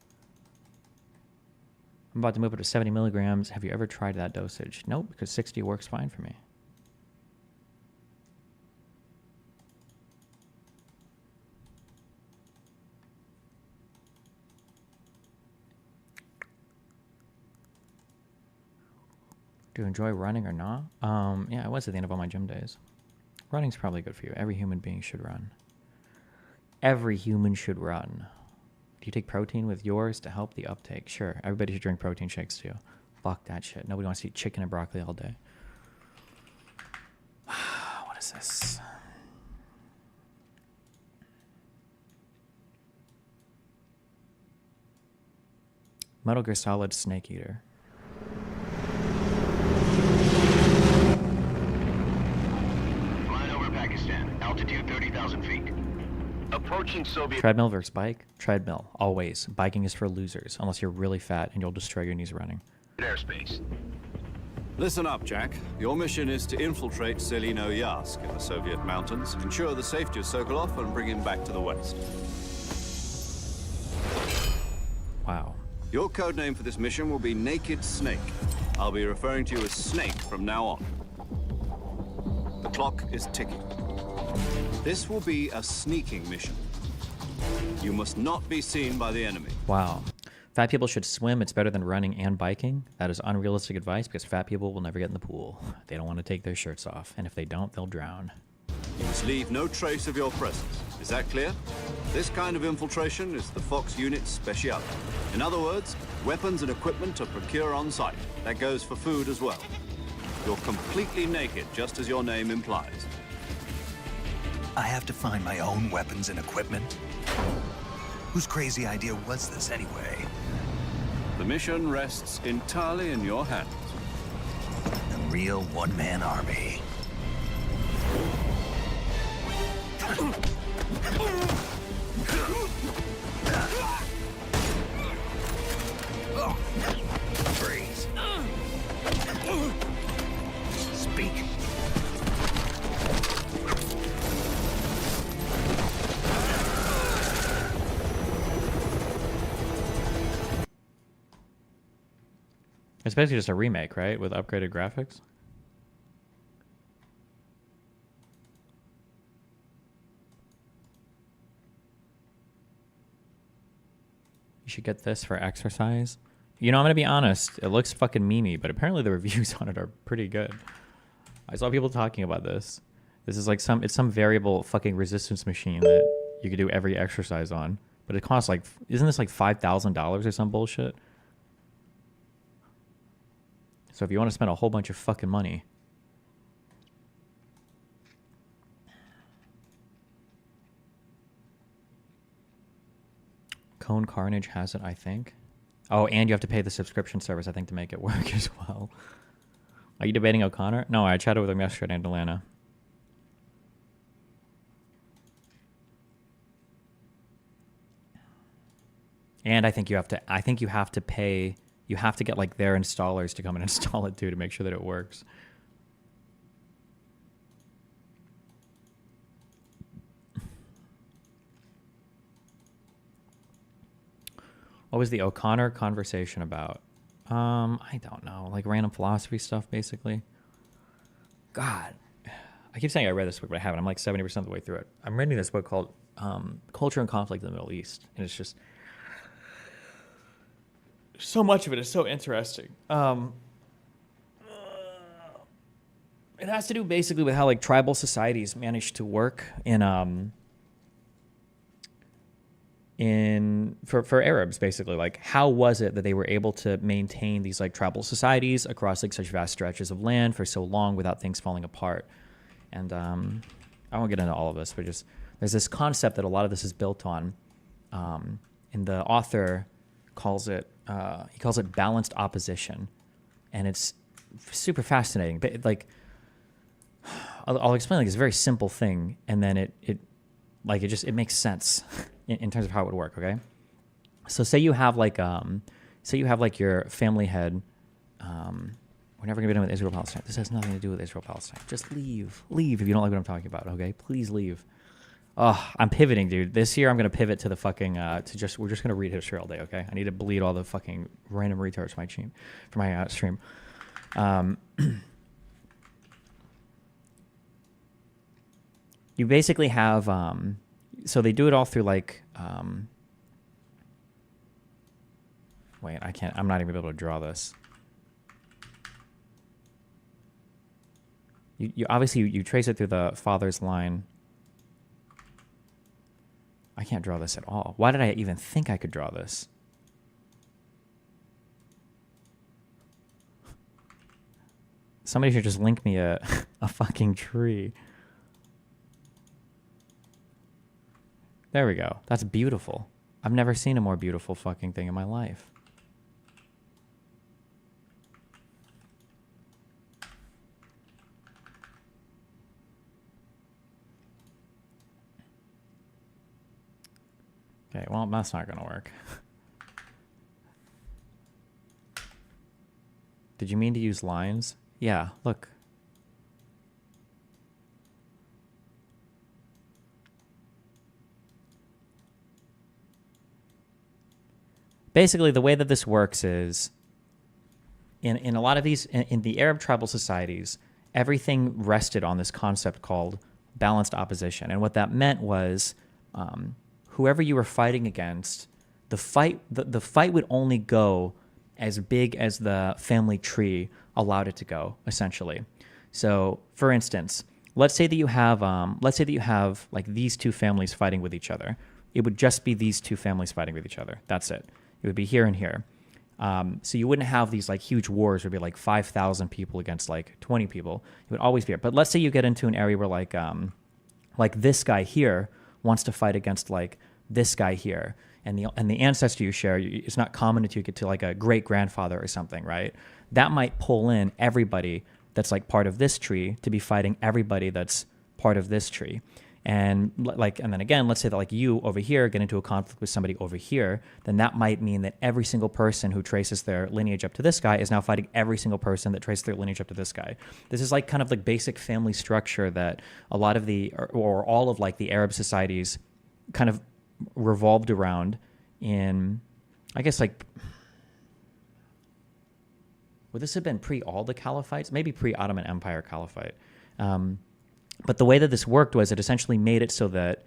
about to move up to 70 milligrams. Have you ever tried that dosage? Nope, because 60 works fine for me. Do you enjoy running or not? Yeah, I was at the end of all my gym days. Running's probably good for you. Every human being should run. Every human should run. Do you take protein with yours to help the uptake? Sure. Everybody should drink protein shakes too. Fuck that shit. Nobody wants to eat chicken and broccoli all day. What is this? Metal Gear Solid Snake Eater. Altitude 30,000 feet. Approaching Soviet... Treadmill versus bike? Treadmill, always. Biking is for losers, unless you're really fat and you'll destroy your knees running. airspace. Listen up, Jack. Your mission is to infiltrate Selino-Yask in the Soviet mountains, ensure the safety of Sokolov, and bring him back to the west. Wow. Your codename for this mission will be Naked Snake. I'll be referring to you as Snake from now on. The clock is ticking. This will be a sneaking mission. You must not be seen by the enemy. Wow. Fat people should swim. It's better than running and biking. That is unrealistic advice because fat people will never get in the pool. They don't want to take their shirts off. And if they don't, they'll drown. You must leave no trace of your presence. Is that clear? This kind of infiltration is the Fox unit's specialty. In other words, weapons and equipment are procured on site. That goes for food as well. You're completely naked, just as your name implies. I have to find my own weapons and equipment. Whose crazy idea was this anyway? The mission rests entirely in your hands. A real one-man army. Freeze. Speak. It's basically just a remake, right? With upgraded graphics? You should get this for exercise. You know, I'm going to be honest. It looks fucking memey, but apparently the reviews on it are pretty good. I saw people talking about this. This is like it's some variable fucking resistance machine that you could do every exercise on. But it costs like, isn't this like $5,000 or some bullshit? So if you want to spend a whole bunch of fucking money. Cone Carnage has it, I think. Oh, and you have to pay the subscription service, I think, to make it work as well. Are you debating O'Connor? No, I chatted with him yesterday in Atlanta. And I think you have to pay. You have to get like their installers to come and install it too to make sure that it works. What was the O'Connor conversation about? I don't know. Like random philosophy stuff, basically. God. I keep saying I read this book, but I haven't. I'm like 70% of the way through it. I'm reading this book called Culture and Conflict in the Middle East. And it's just... so much of it is so interesting. It has to do basically with how like tribal societies managed to work for Arabs, basically. Like, how was it that they were able to maintain these like tribal societies across like such vast stretches of land for so long without things falling apart? And I won't get into all of this, but just there's this concept that a lot of this is built on, and the author calls it balanced opposition, and it's super fascinating. But like, I'll explain like this very simple thing, and then it makes sense in terms of how it would work. Okay, so say you have like your family head. We're never gonna be done with Israel Palestine. This has nothing to do with Israel Palestine. Just leave if you don't like what I'm talking about. Okay, please leave. Oh, I'm pivoting, dude. This year I'm gonna pivot to the fucking we're just gonna read history all day. Okay, I need to bleed all the fucking random retards for my stream. You basically have so they do it all through like wait, I'm not even gonna be able to draw this. You obviously you trace it through the father's line. I can't draw this at all. Why did I even think I could draw this? Somebody should just link me a fucking tree. There we go. That's beautiful. I've never seen a more beautiful fucking thing in my life. Okay, well, that's not going to work. Did you mean to use lines? Yeah, look. Basically, the way that this works is, in a lot of these, in the Arab tribal societies, everything rested on this concept called balanced opposition. And what that meant was... whoever you were fighting against, the fight would only go as big as the family tree allowed it to go, essentially. So, for instance, let's say that you have like these two families fighting with each other. It would just be these two families fighting with each other. That's it. It would be here and here. So you wouldn't have these like huge wars where it'd be like 5,000 people against like 20 people. It would always be here. But let's say you get into an area where like this guy here wants to fight against like this guy here. and the ancestor you share, it's not common to get to like a great grandfather or something, right? That might pull in everybody that's like part of this tree to be fighting everybody that's part of this tree. And then again, let's say that like you over here get into a conflict with somebody over here, then that might mean that every single person who traces their lineage up to this guy is now fighting every single person that traces their lineage up to this guy. This is like kind of like basic family structure that a lot of or all of like the Arab societies kind of revolved around in, I guess like, would this have been pre all the caliphites? Maybe pre Ottoman Empire caliphate. But the way that this worked was it essentially made it so that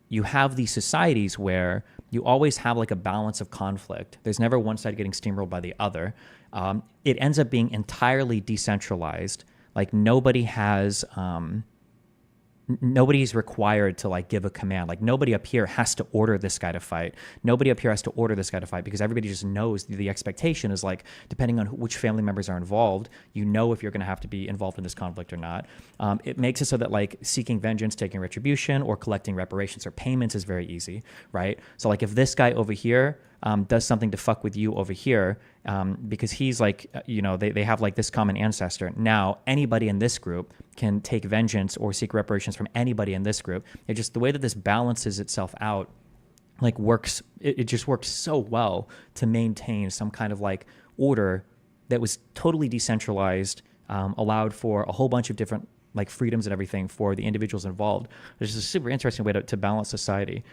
you have these societies where you always have like a balance of conflict. There's never one side getting steamrolled by the other. It ends up being entirely decentralized. Like nobody's required to like give a command. Like nobody up here has to order this guy to fight. Nobody up here has to order this guy to fight because everybody just knows the expectation is like, depending on which family members are involved, you know if you're going to have to be involved in this conflict or not. It makes it so that like seeking vengeance, taking retribution, or collecting reparations or payments is very easy, right? So like if this guy over here does something to fuck with you over here, because he's like, they have like this common ancestor. Now, anybody in this group can take vengeance or seek reparations from anybody in this group. It just, the way that this balances itself out, like works, it just works so well to maintain some kind of like order that was totally decentralized, allowed for a whole bunch of different like freedoms and everything for the individuals involved. It's just a super interesting way to balance society.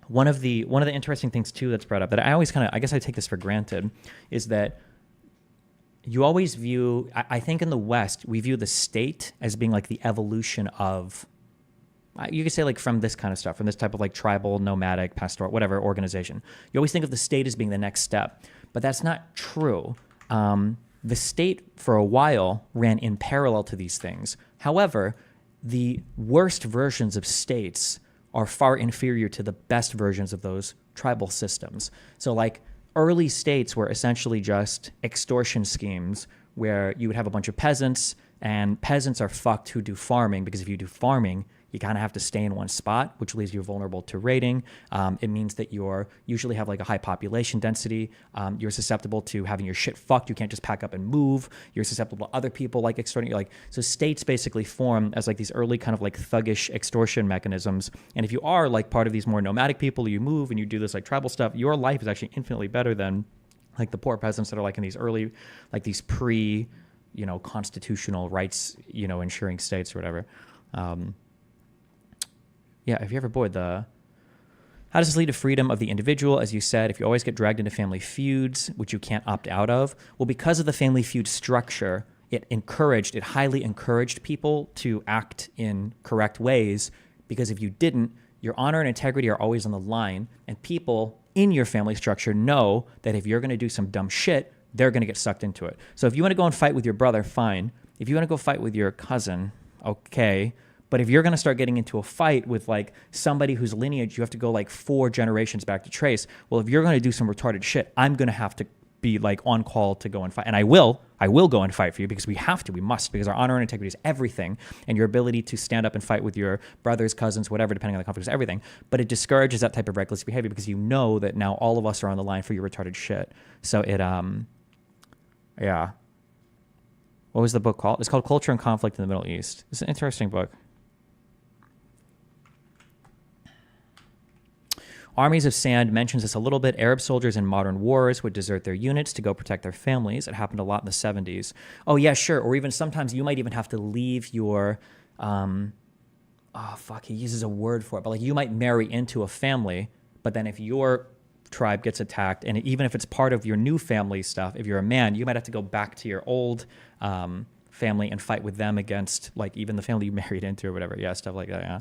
One of the interesting things too that's brought up that I always kind of, I guess I take this for granted, is that you always view, I think in the West, we view the state as being like the evolution of, you could say like from this kind of stuff, from this type of like tribal, nomadic, pastoral, whatever organization. You always think of the state as being the next step, but that's not true. The state for a while ran in parallel to these things. However, the worst versions of states are far inferior to the best versions of those tribal systems. So like early states were essentially just extortion schemes where you would have a bunch of peasants, and peasants are fucked who do farming, because if you do farming, you kind of have to stay in one spot, which leaves you vulnerable to raiding. It means that you're usually have like a high population density. You're susceptible to having your shit fucked. You can't just pack up and move. You're susceptible to other people like extorting you. Like, so states basically form as like these early kind of like thuggish extortion mechanisms. And if you are like part of these more nomadic people, you move and you do this like tribal stuff, your life is actually infinitely better than like the poor peasants that are like in these early, like these pre, constitutional rights, ensuring states or whatever. Yeah, if you ever bored how does this lead to freedom of the individual? As you said, if you always get dragged into family feuds, which you can't opt out of, well, because of the family feud structure, it highly encouraged people to act in correct ways, because if you didn't, your honor and integrity are always on the line, and people in your family structure know that if you're going to do some dumb shit, they're going to get sucked into it. So if you want to go and fight with your brother, fine. If you want to go fight with your cousin, okay. But if you're going to start getting into a fight with like somebody whose lineage you have to go like 4 generations back to trace, well, if you're going to do some retarded shit, I'm going to have to be like on call to go and fight. And I will go and fight for you, because we must, because our honor and integrity is everything. And your ability to stand up and fight with your brothers, cousins, whatever, depending on the conflict, is everything. But it discourages that type of reckless behavior, because you know that now all of us are on the line for your retarded shit. So it, yeah. What was the book called? It's called Culture and Conflict in the Middle East. It's an interesting book. Armies of Sand mentions this a little bit. Arab soldiers in modern wars would desert their units to go protect their families. It happened a lot in the 70s. Oh, yeah, sure. Or even sometimes you might even have to leave your, he uses a word for it, but like you might marry into a family, but then if your tribe gets attacked, and even if it's part of your new family stuff, if you're a man, you might have to go back to your old family and fight with them against like even the family you married into or whatever. Yeah, stuff like that, yeah.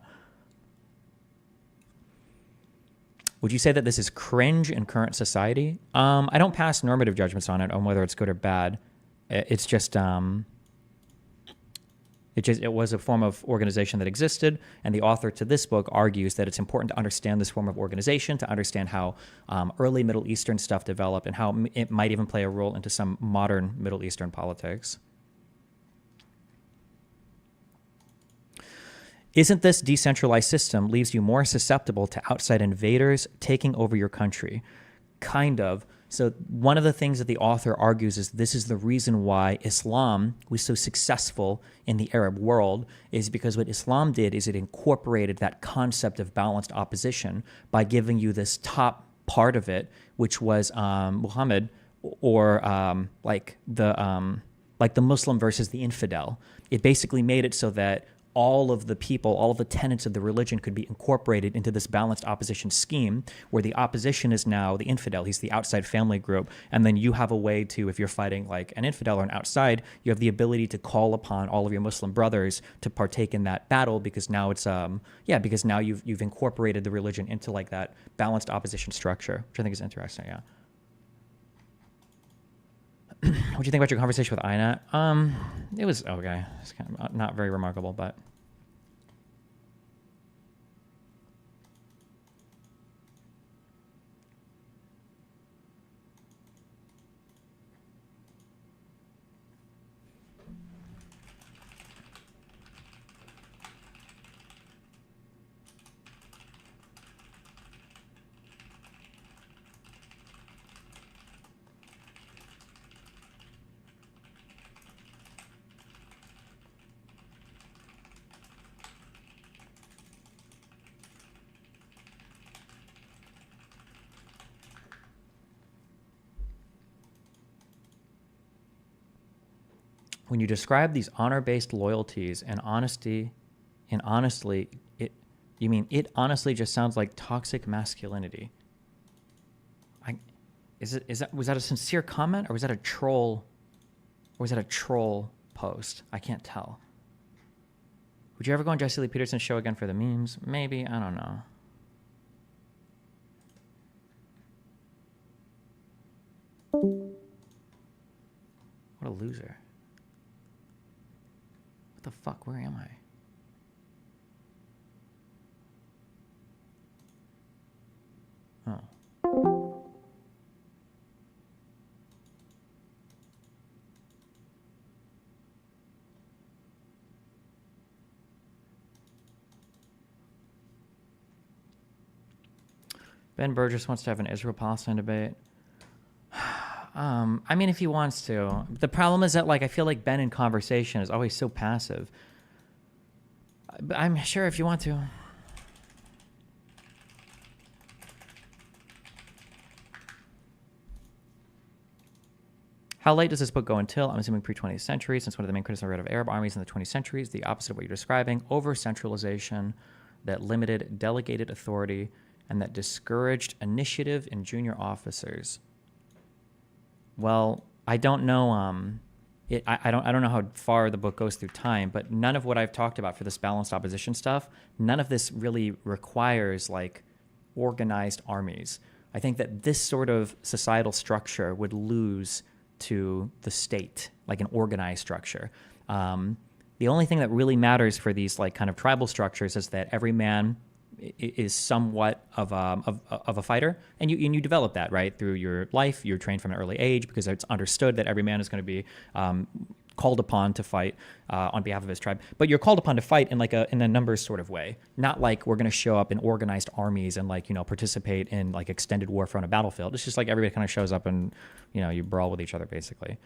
Would you say that this is cringe in current society? I don't pass normative judgments on it, on whether it's good or bad. It's just, it was a form of organization that existed, and the author to this book argues that it's important to understand this form of organization, to understand how early Middle Eastern stuff developed, and how it might even play a role into some modern Middle Eastern politics. Isn't this decentralized system leaves you more susceptible to outside invaders taking over your country? Kind of. So one of the things that the author argues is this is the reason why Islam was so successful in the Arab world, is because what Islam did is it incorporated that concept of balanced opposition by giving you this top part of it, which was Muhammad, or like the Muslim versus the infidel. It basically made it so that all of the people, all of the tenets of the religion could be incorporated into this balanced opposition scheme, where the opposition is now the infidel. He's the outside family group. And then you have a way to, if you're fighting like an infidel or an outside, you have the ability to call upon all of your Muslim brothers to partake in that battle, because now it's, because now you've incorporated the religion into like that balanced opposition structure, which I think is interesting, yeah. What do you think about your conversation with Einat? It was okay. It's kind of not very remarkable, but when you describe these honor-based loyalties and honesty, and honestly, it honestly just sounds like toxic masculinity. Was that a sincere comment, or was that a troll, post? I can't tell. Would you ever go on Jesse Lee Peterson's show again for the memes? Maybe, I don't know. What a loser. What the fuck? Where am I? Oh. Ben Burgess wants to have an Israel-Palestine debate. I mean, if he wants to. The problem is that, like, I feel like Ben in conversation is always so passive. But I'm sure if you want to. How late does this book go until? I'm assuming pre-20th century, since one of the main criticisms I read of Arab armies in the 20th century is the opposite of what you're describing: over-centralization that limited delegated authority and that discouraged initiative in junior officers. Well, I don't know. I don't know how far the book goes through time, but none of what I've talked about for this balanced opposition stuff, none of this really requires like organized armies. I think that this sort of societal structure would lose to the state, like an organized structure. The only thing that really matters for these like kind of tribal structures is that every man is somewhat of a fighter, and you develop that, right, through your life. You're trained from an early age because it's understood that every man is going to be called upon to fight on behalf of his tribe. But you're called upon to fight in like in a numbers sort of way, not like we're going to show up in organized armies and like, you know, participate in like extended warfare on a battlefield. It's just like everybody kind of shows up and, you know, you brawl with each other basically.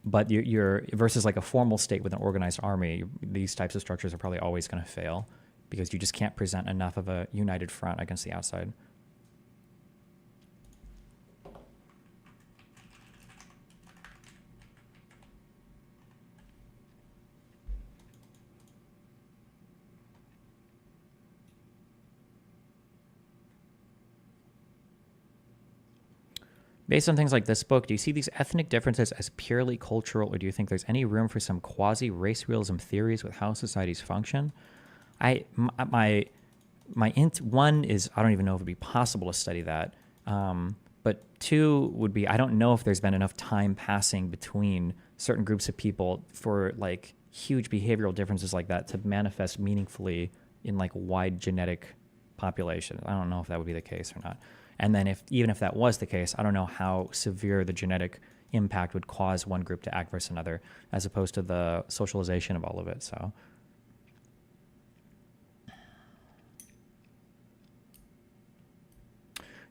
But you're versus like a formal state with an organized army, these types of structures are probably always going to fail, because you just can't present enough of a united front against the outside. Based on things like this book, do you see these ethnic differences as purely cultural, or do you think there's any room for some quasi-race realism theories with how societies function? My one is I don't even know if it would be possible to study that. But two would be I don't know if there's been enough time passing between certain groups of people for like huge behavioral differences like that to manifest meaningfully in like wide genetic population. I don't know if that would be the case or not. And then even if that was the case, I don't know how severe the genetic impact would cause one group to act versus another, as opposed to the socialization of all of it. So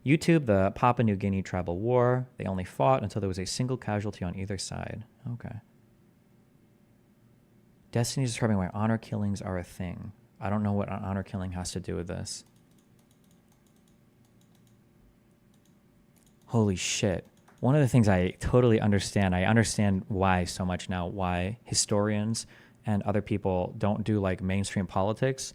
YouTube, the Papua New Guinea tribal war. They only fought until there was a single casualty on either side. Okay. Destiny is describing why honor killings are a thing. I don't know what an honor killing has to do with this. Holy shit. One of the things I totally understand, I understand why so much now, why historians and other people don't do like mainstream politics,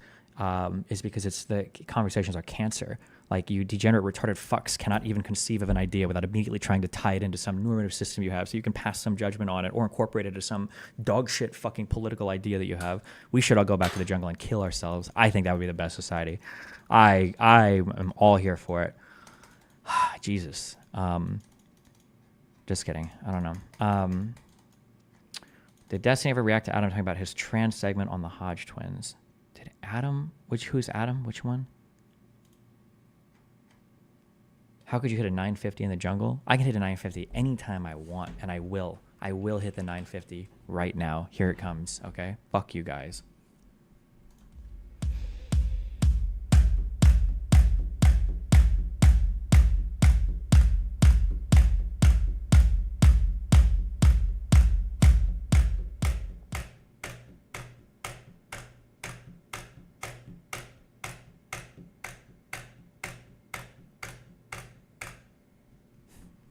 is because it's the conversations are cancer. Like, you degenerate, retarded fucks cannot even conceive of an idea without immediately trying to tie it into some normative system you have so you can pass some judgment on it or incorporate it into some dog shit fucking political idea that you have. We should all go back to the jungle and kill ourselves. I think that would be the best society. I am all here for it. Jesus. Just kidding. I don't know. Did Destiny ever react to Adam talking about his trans segment on the Hodge twins? Did Adam? Who's Adam? Which one? How could you hit a 950 in the jungle? I can hit a 950 anytime I want, and I will. I will hit the 950 right now. Here it comes, okay? Fuck you guys.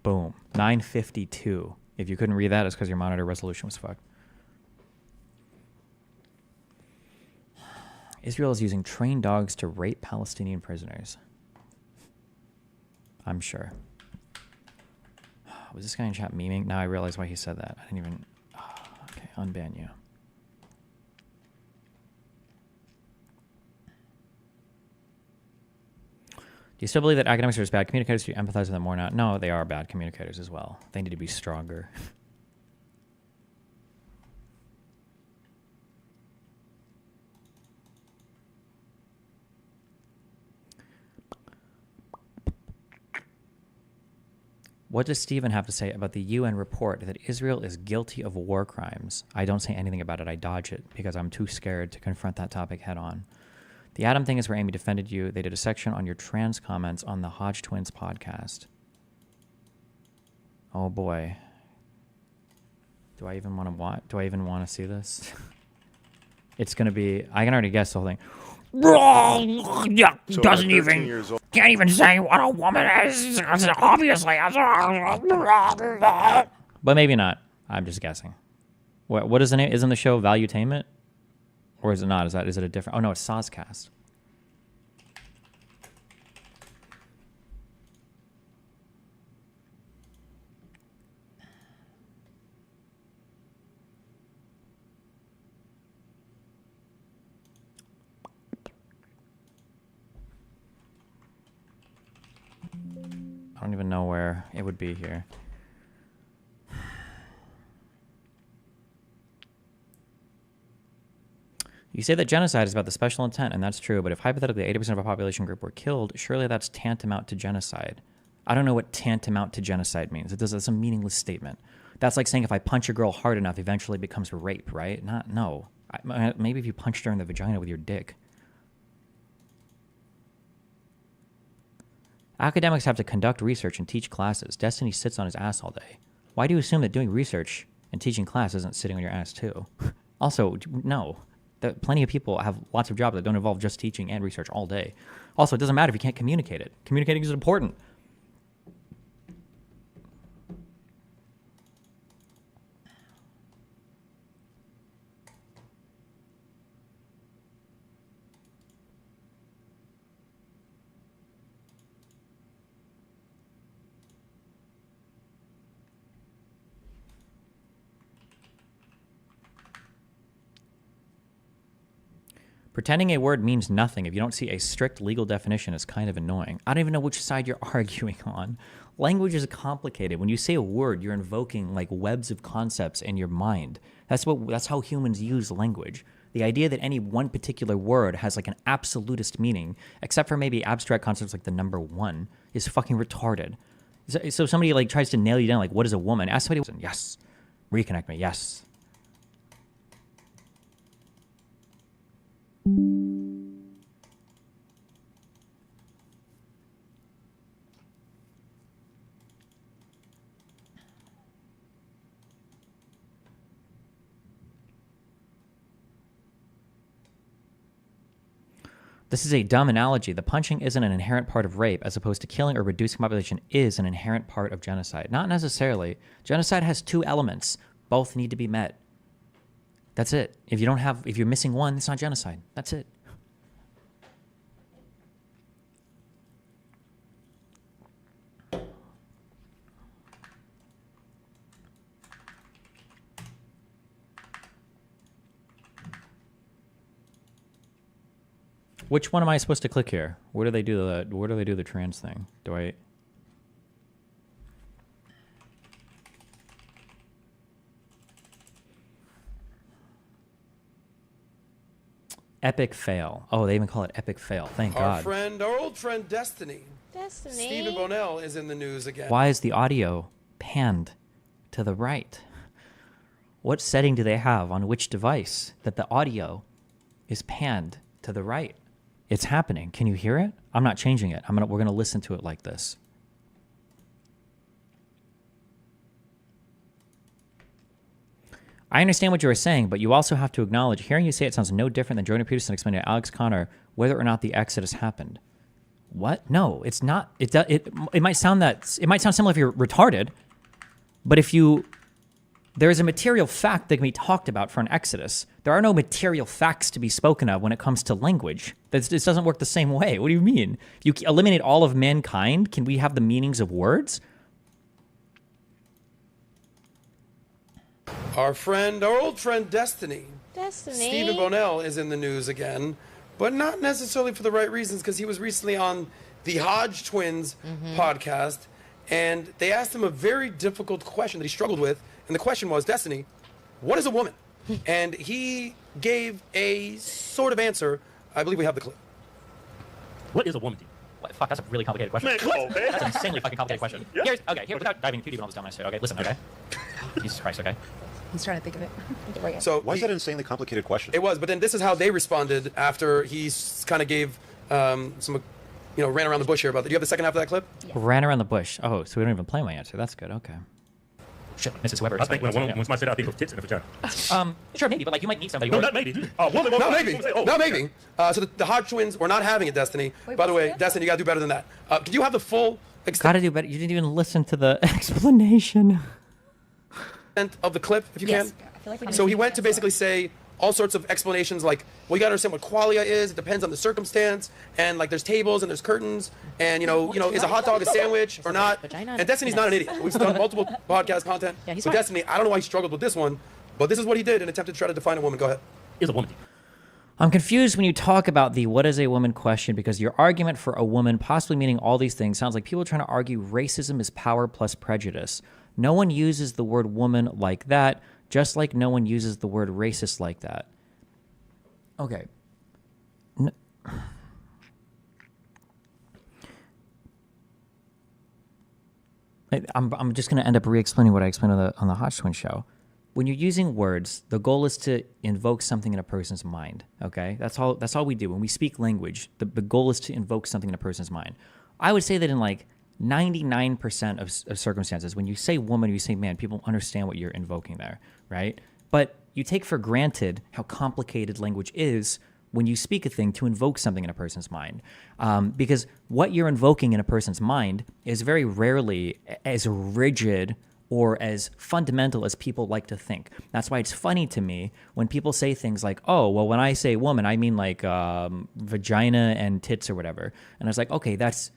Boom. 952. If you couldn't read that, it's because your monitor resolution was fucked. Israel is using trained dogs to rape Palestinian prisoners. I'm sure. Was this guy in chat memeing? Now I realize why he said that. I didn't even... Okay, unban you. Do you still believe that academics are just bad communicators? Do you empathize with them more now? No, they are bad communicators as well. They need to be stronger. What does Stephen have to say about the UN report that Israel is guilty of war crimes? I don't say anything about it. I dodge it because I'm too scared to confront that topic head on. The Adam thing is where Amy defended you. They did a section on your trans comments on the Hodge Twins podcast. Oh boy. Do I even want to watch? Do I even want to see this? It's going to be... I can already guess the whole thing. Yeah, So doesn't at 13 even... years old, Can't even say what a woman is. Obviously. But maybe not. I'm just guessing. What is the name? Isn't the show Valuetainment? Or is it not? Is it a different... Oh, no, it's Sozcast. I don't even know where it would be here. You say that genocide is about the special intent, and that's true, but if hypothetically 80% of a population group were killed, surely that's tantamount to genocide. I don't know what tantamount to genocide means. It's a meaningless statement. That's like saying if I punch a girl hard enough, eventually it becomes rape, right? No. Maybe if you punched her in the vagina with your dick. Academics have to conduct research and teach classes. Destiny sits on his ass all day. Why do you assume that doing research and teaching class isn't sitting on your ass too? Also, no. Plenty of people have lots of jobs that don't involve just teaching and research all day. Also, it doesn't matter if you can't communicate it. Communicating is important. Pretending a word means nothing if you don't see a strict legal definition is kind of annoying. I don't even know which side you're arguing on. Language is complicated. When you say a word, you're invoking like webs of concepts in your mind. That's how humans use language. The idea that any one particular word has like an absolutist meaning, except for maybe abstract concepts like the number one, is fucking retarded. So somebody like tries to nail you down like, what is a woman? Ask somebody, yes. Reconnect me, yes. This is a dumb analogy. The punching isn't an inherent part of rape, as opposed to killing or reducing population is an inherent part of genocide. Not necessarily. Genocide has two elements. Both need to be met. That's it. If you're missing one, it's not genocide. That's it. Which one am I supposed to click here? Where do they do the trans thing? Do I? Epic fail. Oh, they even call it epic fail. Thank God. Our old friend Destiny. Destiny. Stephen Bonnell is in the news again. Why is the audio panned to the right? What setting do they have on which device that the audio is panned to the right? It's happening. Can you hear it? I'm not changing it. We're gonna listen to it like this. I understand what you were saying, but you also have to acknowledge hearing you say it sounds no different than Jordan Peterson explaining to Alex Connor whether or not the exodus happened. What? No, it's not. It might sound similar if you're retarded, but there is a material fact that can be talked about for an exodus. There are no material facts to be spoken of when it comes to language. This doesn't work the same way. What do you mean? If you eliminate all of mankind, can we have the meanings of words? Our old friend Destiny. Stephen Bonnell is in the news again, but not necessarily for the right reasons, because he was recently on the Hodge Twins podcast, and they asked him a very difficult question that he struggled with, and the question was, Destiny, what is a woman? And he gave a sort of answer. I believe we have the clip. What is a woman to you? What? Fuck, that's a really complicated question. Man, come on, man. That's an insanely fucking complicated question. Yeah. Here, without diving too deep on all this dumb shit, okay? Listen, okay? Jesus Christ, okay? He's trying to think of it. So why is that an insanely complicated question? It was, but then this is how they responded after he kind of gave some, ran around the bush here about that. Do you have the second half of that clip? Yeah. Ran around the bush. Oh, so we don't even play my answer. That's good. Okay. Shit, Mrs. Weber. I think when somebody said I think of tits in the vagina. Sure, maybe, but like you might meet somebody. No, not maybe. Woman, Not maybe. Not maybe. So the Hodge Twins were not having it, Destiny. Wait, By the what's way, the Destiny, you gotta do better than that. Can you have the full Gotta do better. You didn't even listen to the explanation. extent of the clip, if you Yes. can? I feel like we So need he to went to do that. basically say all sorts of explanations like, well, you gotta understand what qualia is. It depends on the circumstance, and like there's tables and there's curtains, and is a hot dog a sandwich or not? Vagina. And Destiny's not an idiot. We've done multiple podcast content. Yeah, he's so smart. Destiny, I don't know why he struggled with this one, but this is what he did and attempted to try to define a woman. Go ahead. Is a woman to you? I'm confused when you talk about the what is a woman question because your argument for a woman possibly meaning all these things sounds like people trying to argue racism is power plus prejudice. No one uses the word woman like that, just like no one uses the word racist like that. Okay. I'm just going to end up re-explaining what I explained on the Hodge Twin show. When you're using words, the goal is to invoke something in a person's mind. Okay, that's all we do when we speak language. The goal is to invoke something in a person's mind. I would say that in like 99% of circumstances, when you say woman or you say man, people understand what you're invoking there, right? But you take for granted how complicated language is when you speak a thing to invoke something in a person's mind. Because what you're invoking in a person's mind is very rarely as rigid or as fundamental as people like to think. That's why it's funny to me when people say things like, oh, well, when I say woman, I mean like vagina and tits or whatever. And I was like, okay, that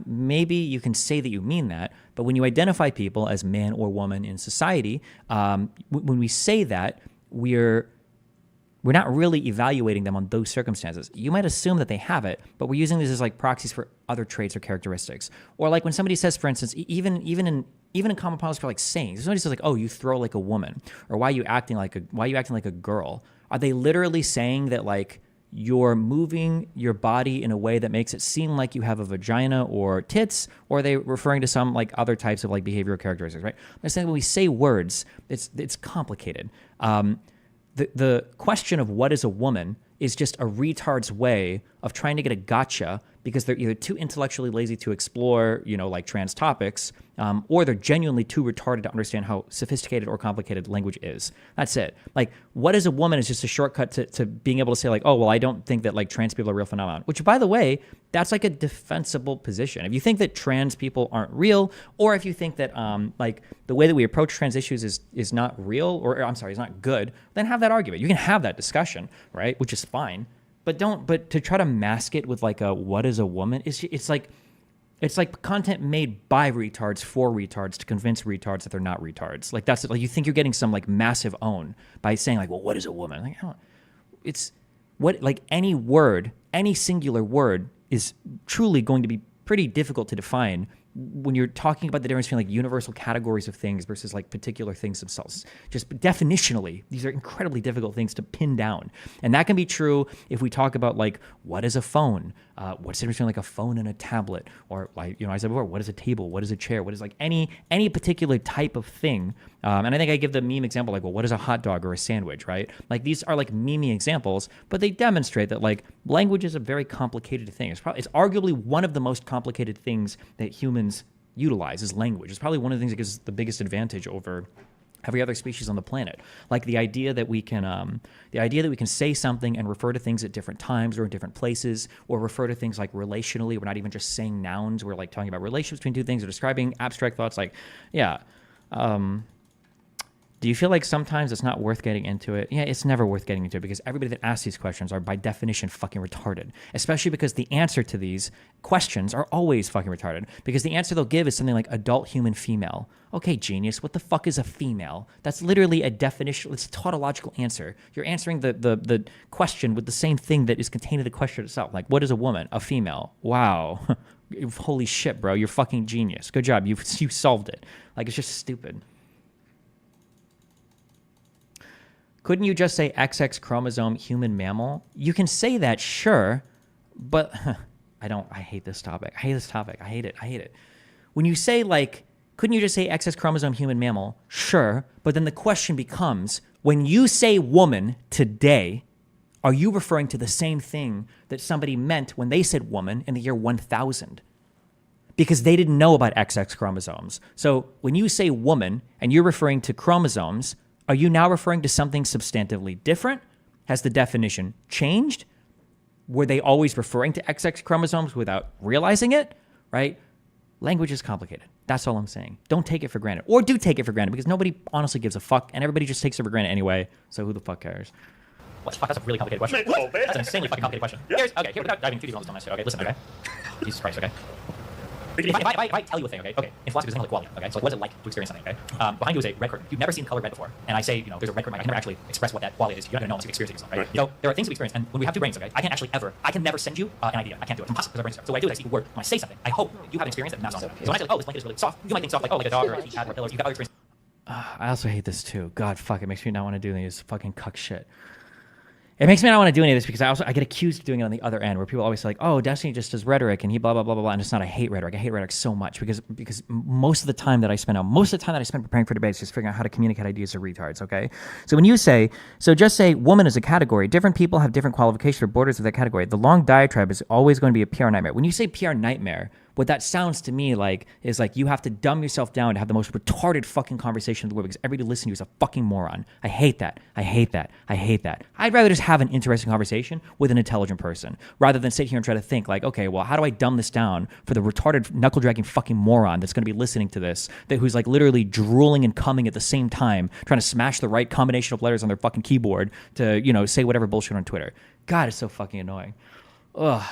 maybe you can say that you mean that, but when you identify people as man or woman in society, when we say that, we're not really evaluating them on those circumstances. You might assume that they have it, but we're using these as like proxies for other traits or characteristics. Or like when somebody says, for instance, even in common policy for like sayings, somebody says like, "Oh, you throw like a woman," or "Why are you acting like a girl?" Are they literally saying that like you're moving your body in a way that makes it seem like you have a vagina or tits, or are they referring to some like other types of like behavioral characteristics? Right? I'm saying when we say words, it's complicated. The question of what is a woman is just a retard's way of trying to get a gotcha because they're either too intellectually lazy to explore, like trans topics, or they're genuinely too retarded to understand how sophisticated or complicated language is. That's it. Like, what is a woman is just a shortcut to being able to say, like, oh, well, I don't think that, like, trans people are a real phenomenon, which, by the way, that's like a defensible position. If you think that trans people aren't real, or if you think that, like, the way that we approach trans issues is not real, or I'm sorry, is not good, then have that argument. You can have that discussion, right? Which is fine. But to try to mask it with like what is a woman? It's like content made by retards for retards to convince retards that they're not retards. Like that's like you think you're getting some like massive own by saying like, well, what is a woman? Like, it's what like any word, any singular word is truly going to be pretty difficult to define when you're talking about the difference between like universal categories of things versus like particular things themselves. Just definitionally, these are incredibly difficult things to pin down. And that can be true if we talk about like, what is a phone? What's the difference between like a phone and a tablet? Or like, I said before, what is a table? What is a chair? What is like any particular type of thing? And I think I give the meme example, like, well, what is a hot dog or a sandwich, right? Like these are like meme examples, but they demonstrate that like language is a very complicated thing. It's arguably one of the most complicated things that humans utilize is language. It's probably one of the things that gives us the biggest advantage over every other species on the planet. Like the idea that we can say something and refer to things at different times or in different places, or refer to things like relationally. We're not even just saying nouns. We're like talking about relationships between two things or describing abstract thoughts. Like, yeah. Do you feel like sometimes it's not worth getting into it? Yeah, it's never worth getting into it because everybody that asks these questions are by definition fucking retarded, especially because the answer to these questions are always fucking retarded because the answer they'll give is something like adult human female. Okay, genius, what the fuck is a female? That's literally a definition. It's a tautological answer. You're answering the question with the same thing that is contained in the question itself. Like, what is a woman? A female. Wow. Holy shit, bro. You're fucking genius. Good job. You solved it. Like, it's just stupid. Couldn't you just say XX chromosome human mammal? You can say that, sure, but I hate this topic. I hate it. When you say like, couldn't you just say XX chromosome human mammal? Sure, but then the question becomes, when you say woman today, are you referring to the same thing that somebody meant when they said woman in the year 1000? Because they didn't know about XX chromosomes. So when you say woman and you're referring to chromosomes, are you now referring to something substantively different? Has the definition changed? Were they always referring to XX chromosomes without realizing it? Right? Language is complicated. That's all I'm saying. Don't take it for granted. Or do take it for granted because nobody honestly gives a fuck and everybody just takes it for granted anyway. So who the fuck cares? What the fuck? That's a really complicated question. What? That's an insanely fucking complicated question. Yeah. Okay, here without diving too deep on this shit. Okay, listen, okay? Jesus Christ, okay? If I tell you a thing, okay? In philosophy, there's something like qualia, okay? So like, what is it like to experience something, okay? Behind you is a red curtain. You've never seen color red before. And I say, there's a red curtain. I can never actually express what that qualia is. You're not gonna know unless you experience it, right? There are things we experience, and when we have two brains, okay? I can never send you an idea. I can't do it. It's impossible because our brains are. So what I do is I speak a word. When I say something, I hope you have an experience that maps onto it. So when I say, oh, this blanket is really soft, you might think soft like, oh, like a dog or a cat or a pillow. You've got other experience. I also hate this too. God, fuck, it makes me not want to do any of this fucking cuck shit. It makes me not want to do any of this because I get accused of doing it on the other end where people always say like, oh, Destiny just does rhetoric and he blah, blah, blah, blah, blah. And it's not, I hate rhetoric. I hate rhetoric so much because most of the time that I spend preparing for debates is figuring out how to communicate ideas to retards, okay? So when you say, just say woman is a category, different people have different qualifications or borders of that category. The long diatribe is always going to be a PR nightmare. When you say PR nightmare, what that sounds to me like is like you have to dumb yourself down to have the most retarded fucking conversation in the world because everybody listening to you is a fucking moron. I hate that. I'd rather just have an interesting conversation with an intelligent person rather than sit here and try to think like, okay, well, how do I dumb this down for the retarded knuckle-dragging fucking moron that's going to be listening to this, who's like literally drooling and coming at the same time, trying to smash the right combination of letters on their fucking keyboard to, say whatever bullshit on Twitter. God, it's so fucking annoying. Ugh.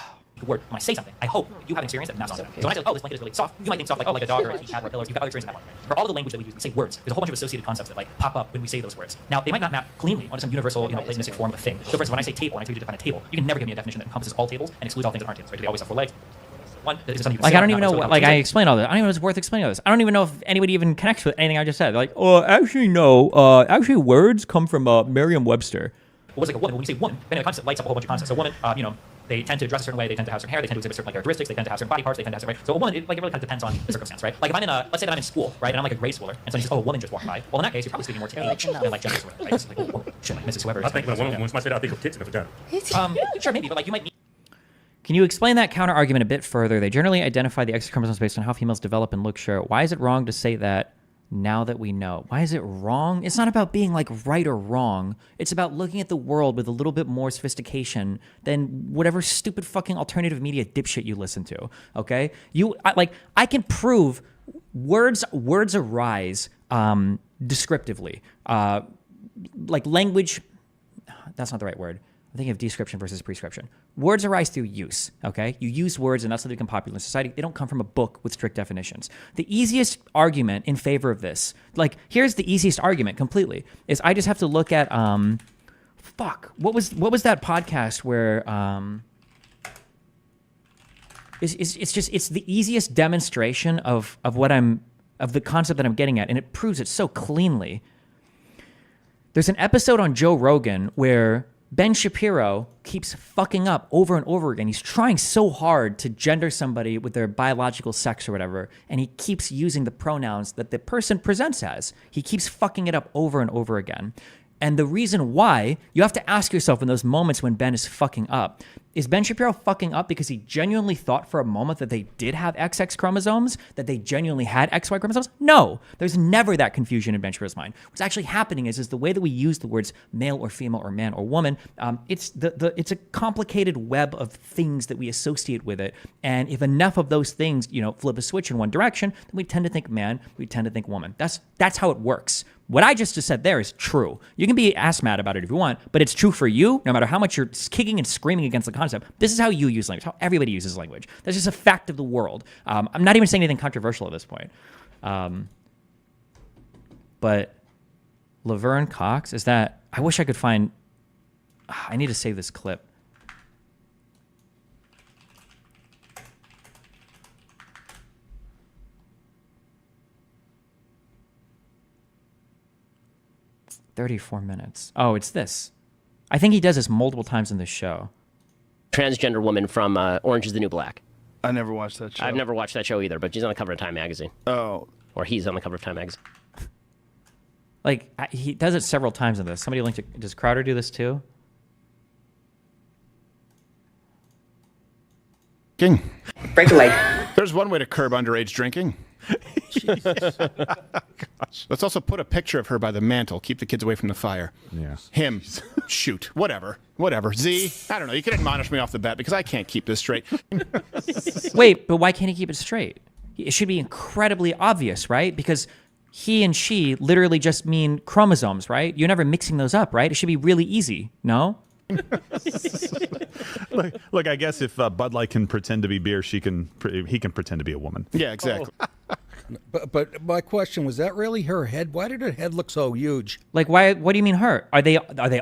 Word. When I say something, I hope you have an experience that maps onto it. So when I say, oh, this blanket is really soft, you might think soft like, oh, like a dog or a cat or a pillow. You've got other experience in that one. For all of the language that we use, we say words. There's a whole bunch of associated concepts that like pop up when we say those words. Now, they might not map cleanly onto some universal, Platonistic form of a thing. So for instance, when I say table, when I tell you to define a table, you can never give me a definition that encompasses all tables and excludes all things that aren't tables. Right? They always have 4 legs. One, is something you can I don't even know. I explained all this. I don't even know if it's worth explaining all this. I don't even know if anybody even connects with anything I just said. They're like, oh, actually, no. Actually, words come from Merriam-Webster. What was like a woman? When you say woman, then the concept lights up a whole bunch of concepts. So woman, they tend to dress a certain way, they tend to have certain hair, they tend to exhibit certain characteristics, they tend to have certain body parts, they tend to have certain, right? So a woman, it really kind of depends on the circumstance, right? Like if I'm in let's say that I'm in school, right, and I'm like a grade schooler, and somebody says, oh, a woman just walked by. Well, in that case, you're probably speaking more to age than like gender, right? It's like, oh, shit, like Mrs. Whoever. I think when somebody said, I think of tits in the vagina. Sure, maybe, but like you might mean. Can you explain that counter argument a bit further? They generally identify the X chromosomes based on how females develop and look. Sure. Why is it wrong to say that now that we know? Why is it wrong? It's not about being like right or wrong. It's about looking at the world with a little bit more sophistication than whatever stupid fucking alternative media dipshit you listen to. Okay? I can prove words arise descriptively. Like language, that's not the right word. I'm thinking of description versus prescription. Words arise through use, okay? You use words and that's how they become popular in society. They don't come from a book with strict definitions. The easiest argument in favor of this, like here's the easiest argument completely, is I just have to look at, what was that podcast where, it's the easiest demonstration of the concept that I'm getting at, and it proves it so cleanly. There's an episode on Joe Rogan where Ben Shapiro keeps fucking up over and over again. He's trying so hard to gender somebody with their biological sex or whatever, and he keeps using the pronouns that the person presents as. He keeps fucking it up over and over again. And the reason why, you have to ask yourself in those moments when Ben is fucking up, is Ben Shapiro fucking up because he genuinely thought for a moment that they did have XX chromosomes, that they genuinely had XY chromosomes? No, there's never that confusion in Ben Shapiro's mind. What's actually happening is the way that we use the words male or female or man or woman, it's a complicated web of things that we associate with it. And if enough of those things, flip a switch in one direction, then we tend to think man, we tend to think woman. That's how it works. What I just said there is true. You can be ass mad about it if you want, but it's true for you, no matter how much you're kicking and screaming against the concept. This is how you use language, how everybody uses language. That's just a fact of the world. I'm not even saying anything controversial at this point. But Laverne Cox, is that... I wish I could find... I need to save this clip. "34 minutes. Oh, it's this. I think he does this multiple times in this show. Transgender woman from Orange is the New Black. I never watched that show. I've never watched that show either, but she's on the cover of Time magazine. Oh. Or he's on the cover of Time magazine. Like, he does it several times in this. Somebody linked it. Does Crowder do this too? King. Break a leg. There's one way to curb underage drinking. Gosh. Let's also put a picture of her by the mantle. Keep the kids away from the fire. Yeah. Him. Shoot. Whatever. Z. I don't know. You can admonish me off the bat because I can't keep this straight. Wait, but why can't he keep it straight? It should be incredibly obvious, right? Because he and she literally just mean chromosomes, right? You're never mixing those up, right? It should be really easy, no? Look, I guess if Bud Light can pretend to be beer, he can pretend to be a woman. Yeah, exactly. But my question was, that really her head? Why did her head look so huge? Like, why? What do you mean her? Are they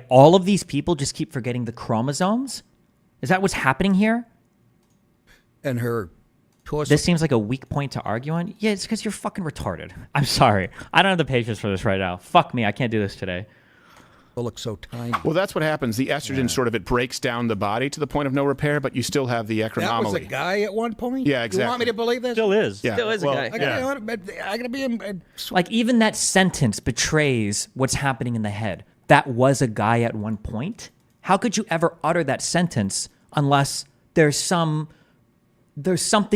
all of these people just keep forgetting the chromosomes? Is that what's happening here? And her torso. This seems like a weak point to argue on. Yeah, it's because you're fucking retarded. I'm sorry. I don't have the patience for this right now. Fuck me. I can't do this today. Look so tiny. Well, that's what happens. The estrogen it breaks down the body to the point of no repair, but you still have the acronomaly. That was a guy at one point? Yeah, exactly. You want me to believe this? Still is. Yeah. Still is a guy. I gotta be in. Like, even that sentence betrays what's happening in the head. That was a guy at one point. How could you ever utter that sentence unless there's something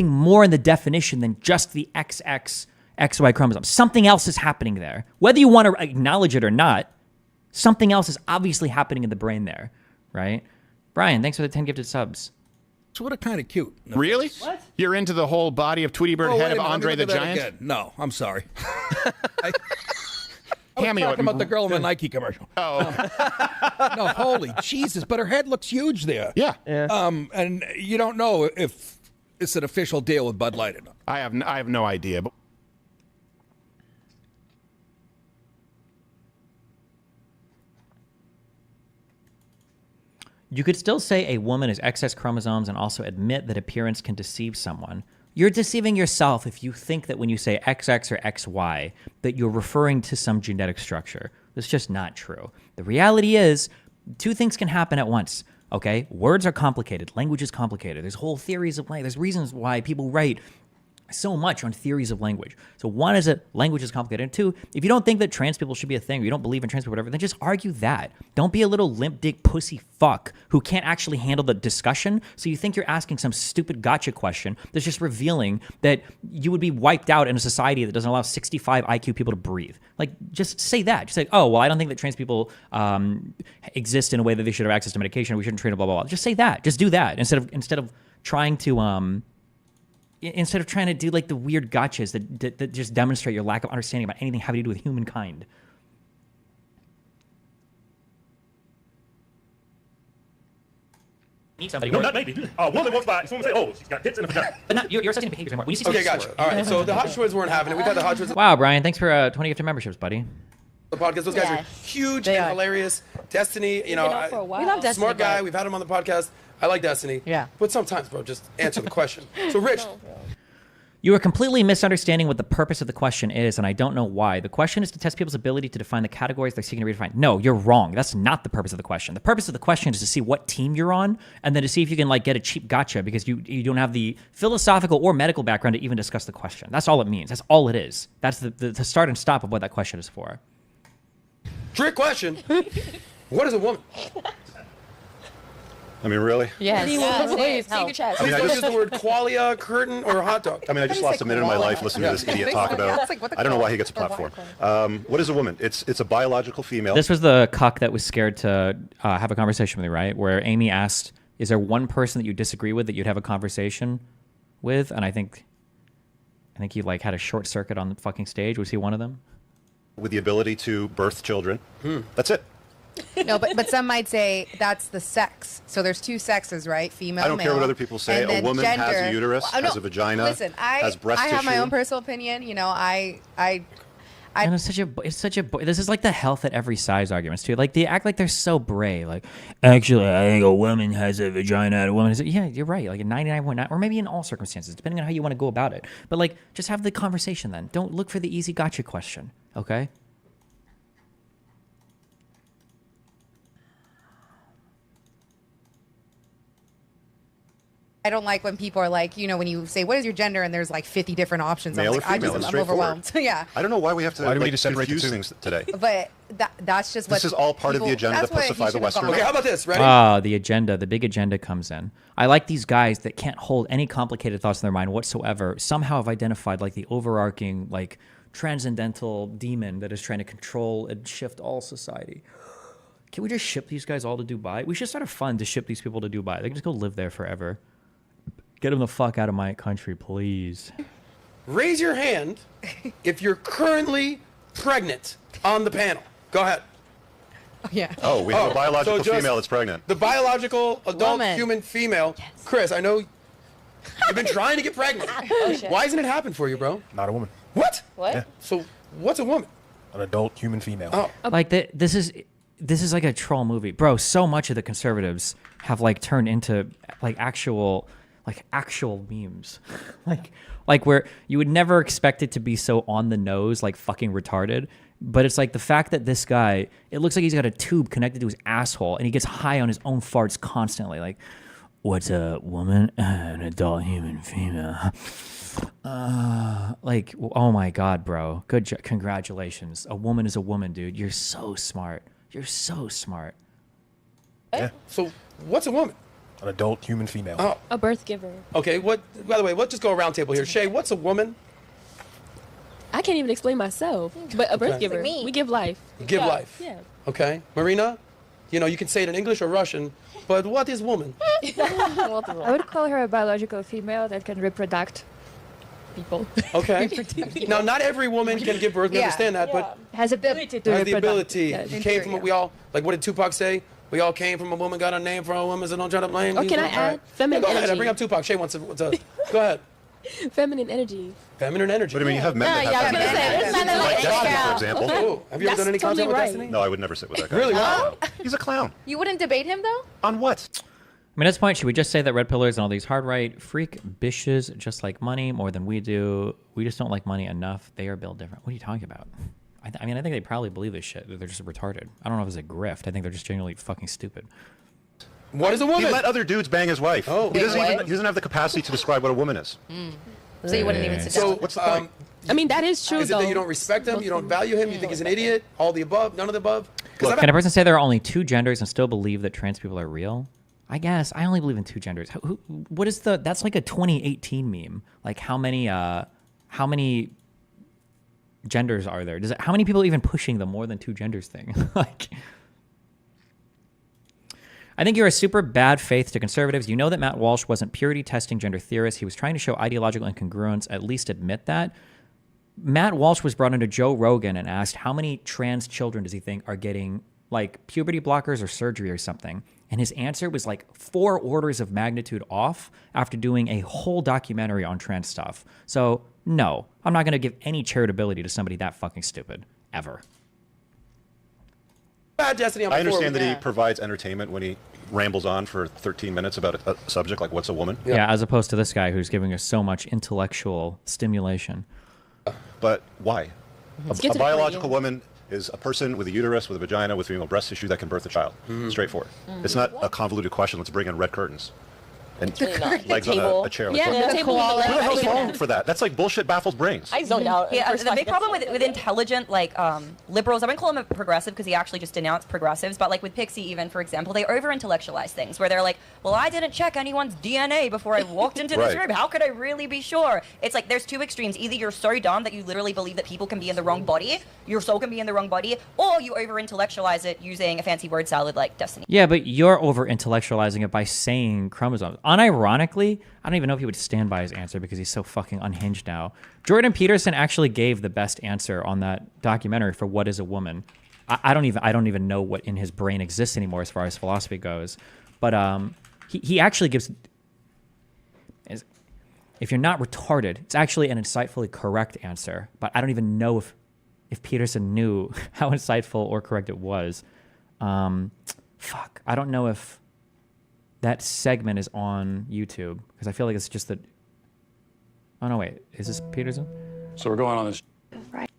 more in the definition than just the XY chromosome? Something else is happening there. Whether you want to acknowledge it or not, something else is obviously happening in the brain there, right? Brian, thanks for the 10 gifted subs. Sort of kind of cute. No, really? What? You're into the whole body of Tweety Bird head of Andre the Giant? Again. No, I'm sorry. I was Cameo talking about the girl in the Nike commercial. Oh. No, holy Jesus, but her head looks huge there. Yeah. And you don't know if it's an official deal with Bud Light or not. I have no idea, but You could still say a woman is XX chromosomes and also admit that appearance can deceive someone. You're deceiving yourself if you think that when you say XX or XY, that you're referring to some genetic structure. That's just not true. The reality is, two things can happen at once, okay? Words are complicated. Language is complicated. There's whole theories of language. There's reasons why people write so much on theories of language. So one is that language is complicated. And two, if you don't think that trans people should be a thing, or you don't believe in trans people, whatever, then just argue that. Don't be a little limp dick pussy fuck who can't actually handle the discussion. So you think you're asking some stupid gotcha question that's just revealing that you would be wiped out in a society that doesn't allow 65 IQ people to breathe. Like, just say that. Just like, oh, well, I don't think that trans people exist in a way that they should have access to medication. We shouldn't treat them, blah, blah, blah. Just say that. Just do that instead of trying to do like the weird gotchas that just demonstrate your lack of understanding about anything having to do with humankind. Need somebody. No, not maybe. A woman walks by, someone say, "Oh, she's got tits in the vagina." But not, you're assessing behaviors anymore. When you see Okay, something gotcha. All right, so the Hot Twins weren't having it. We've had the Hot Twins. Wow, Brian, thanks for 20 gifted memberships, buddy. The podcast. Those guys are huge and hilarious. Destiny, you know, We love Destiny, smart guy. but- We've had him on the podcast. I like Destiny. Yeah. But sometimes, bro, just answer the question. So, Rich, You are completely misunderstanding what the purpose of the question is, and I don't know why. The question is to test people's ability to define the categories they're seeking to redefine. No, you're wrong. That's not the purpose of the question. The purpose of the question is to see what team you're on, and then to see if you can like get a cheap gotcha because you don't have the philosophical or medical background to even discuss the question. That's all it means. That's all it is. That's the start and stop of what that question is for. trick question. What is a woman? I mean, really? Yes. Please, help. I mean, I Please just- use the word qualia, curtain, or hot dog. I mean, I just lost a minute of my life listening to this idiot talk about. I don't know why he gets a platform. What is a woman? It's a biological female. This was the cuck that was scared to have a conversation with me, right? Where Amy asked, "Is there one person that you disagree with that you'd have a conversation with?" And I think he like had a short circuit on the fucking stage. Was he one of them? With the ability to birth children. That's it. No, but some might say that's the sex. So there's two sexes, right? Female, I don't care male. what other people say. And A then woman has a gender. uterus, Well, no, has a vagina, listen, has breast I have my tissue. own personal opinion. You know, I And it's such a this is like the health at every size arguments too. Like they act like they're so brave. Like, actually, I think a woman has a vagina. A woman has yeah, you're right. Like in 99.9, or maybe in all circumstances, depending on how you want to go about it. But like, just have the conversation then. Don't look for the easy gotcha question. Okay. I don't like when people are like, you know, when you say, what is your gender? And there's like 50 different options. Male I'm or like, female, it's I'm straightforward. overwhelmed. Yeah. I don't know why we have to, Why do we need to separate the confuse two? things today. But that's just what This is all part of the agenda to pacify the Western. Okay, how about this? Ready? The agenda, the big agenda comes in. I like these guys that can't hold any complicated thoughts in their mind whatsoever. Somehow have identified like the overarching, like transcendental demon that is trying to control and shift all society. Can we just ship these guys all to Dubai? We should start a fund to ship these people to Dubai. They can just go live there forever. Get them the fuck out of my country, please. Raise your hand if you're currently pregnant on the panel. Go ahead. Yeah. Oh, we have a biological so just female that's pregnant. The biological adult Woman. human female. Chris, I know you've been trying to get pregnant. Why hasn't it happened for you, bro? Not a woman. What? What? Yeah. So what's a woman? An adult human female. Oh. Like this is like a troll movie, bro. So much of the conservatives have like turned into like actual memes, like where you would never expect it to be so on the nose, like fucking retarded. But it's like the fact that this guy, it looks like he's got a tube connected to his asshole, and he gets high on his own farts constantly. Like, what's a woman? An adult human female. Like, oh my god, bro. Congratulations. A woman is a woman, dude. You're so smart. You're so smart. Yeah. So what's a woman? An adult human female. Oh. A birth giver. Okay. What? By the way, let's just go around table here. Shay, what's a woman? I can't even explain myself, but a birth Okay. giver. We give life. Give life. Yeah. Okay. Marina, you know you can say it in English or Russian, but what is woman? I would call her a biological female that can reproduct people. Okay. Now, not every woman can give birth. We understand that, but has ability to has the reproduce. ability. Yeah, You came from we all like. What did Tupac say? We all came from a woman, got a name from a woman, so don't try to blame. Or these can I women. All right. add feminine Yeah, go ahead. I energy? bring up Tupac. Shay wants to. Go ahead. Feminine energy. Feminine energy. What do you mean? You have men that have feminine energy. Like Destiny, for example. Oh, have you ever done any content with Destiny? No, I would never sit with that guy. Really? Why? He's a clown. You wouldn't debate him though? On what? I mean, at this point, should we just say that red pillars and all these hard right freak bitches just like money more than we do? We just don't like money enough. They are built different. What are you talking about? I mean, I think they probably believe this shit. They're just retarded. I don't know if it's a grift. I think they're just genuinely fucking stupid. What is a woman? He let other dudes bang his wife. Oh. He doesn't have the capacity to describe what a woman is. So you wouldn't even sit So down. what's the point? I mean, that is true, Is it though. that you don't respect him? You don't value him? You think he's an idiot? All the above? None of the above? Can a person say there are only 2 genders and still believe that trans people are real? I guess I only believe in 2 genders. What is the? That's like a 2018 meme. Like how many genders are there? How many people are even pushing the more than 2 genders thing? Like, I think you're a super bad faith to conservatives. You know that Matt Walsh wasn't purity testing gender theorists. He was trying to show ideological incongruence. At least admit that. Matt Walsh was brought into Joe Rogan and asked how many trans children does he think are getting like puberty blockers or surgery or something. And his answer was like 4 orders of magnitude off after doing a whole documentary on trans stuff. So no, I'm not going to give any charitability to somebody that fucking stupid ever. Destiny, I understand that he provides entertainment when he rambles on for 13 minutes about a subject like what's a woman. Yeah, as opposed to this guy who's giving us so much intellectual stimulation. But why? Let's A get to the point, biological yeah. woman is a person with a uterus, with a vagina, with female breast tissue that can birth a child. Straightforward. It's not a convoluted question. Let's bring in red curtains. And legs on a chair. Yeah, the table with the Who the legs. hell's falling for that? That's like bullshit baffles brains. I zoned out. Yeah, the big problem with intelligent liberals, I wouldn't call him a progressive because he actually just denounced progressives, but like with Pixie even, for example, they over-intellectualize things where they're like, well, I didn't check anyone's DNA before I walked into this room. How could I really be sure? It's like there's 2 extremes. Either you're so dumb that you literally believe that people can be in the wrong body, your soul can be in the wrong body, or you over-intellectualize it using a fancy word salad like Destiny. Yeah, but you're over-intellectualizing it by saying chromosomes. Unironically, I don't even know if he would stand by his answer because he's so fucking unhinged now. Jordan Peterson actually gave the best answer on that documentary for what is a woman. I don't even know what in his brain exists anymore as far as philosophy goes. But he actually gives, if you're not retarded, it's actually an insightfully correct answer. But I don't even know if Peterson knew how insightful or correct it was. Fuck, I don't know if that segment is on YouTube because I feel like it's just that. Oh no, wait, is this Peterson? So we're going on this. Right.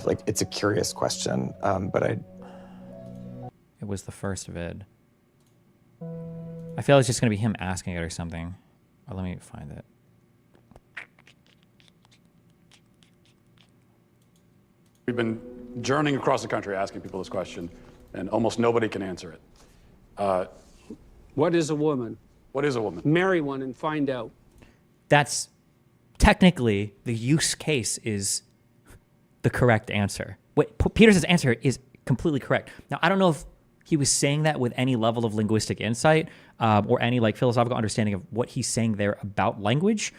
Like it's a curious question, but It was the first vid. I feel like it's just gonna be him asking it or something. Oh, let me find it. We've been journeying across the country asking people this question, and almost nobody can answer it. What is a woman? What is a woman? Marry one and find out. That's technically the use case is the correct answer. What Peterson's answer is completely correct. Now, I don't know if he was saying that with any level of linguistic insight or any like philosophical understanding of what he's saying there about language,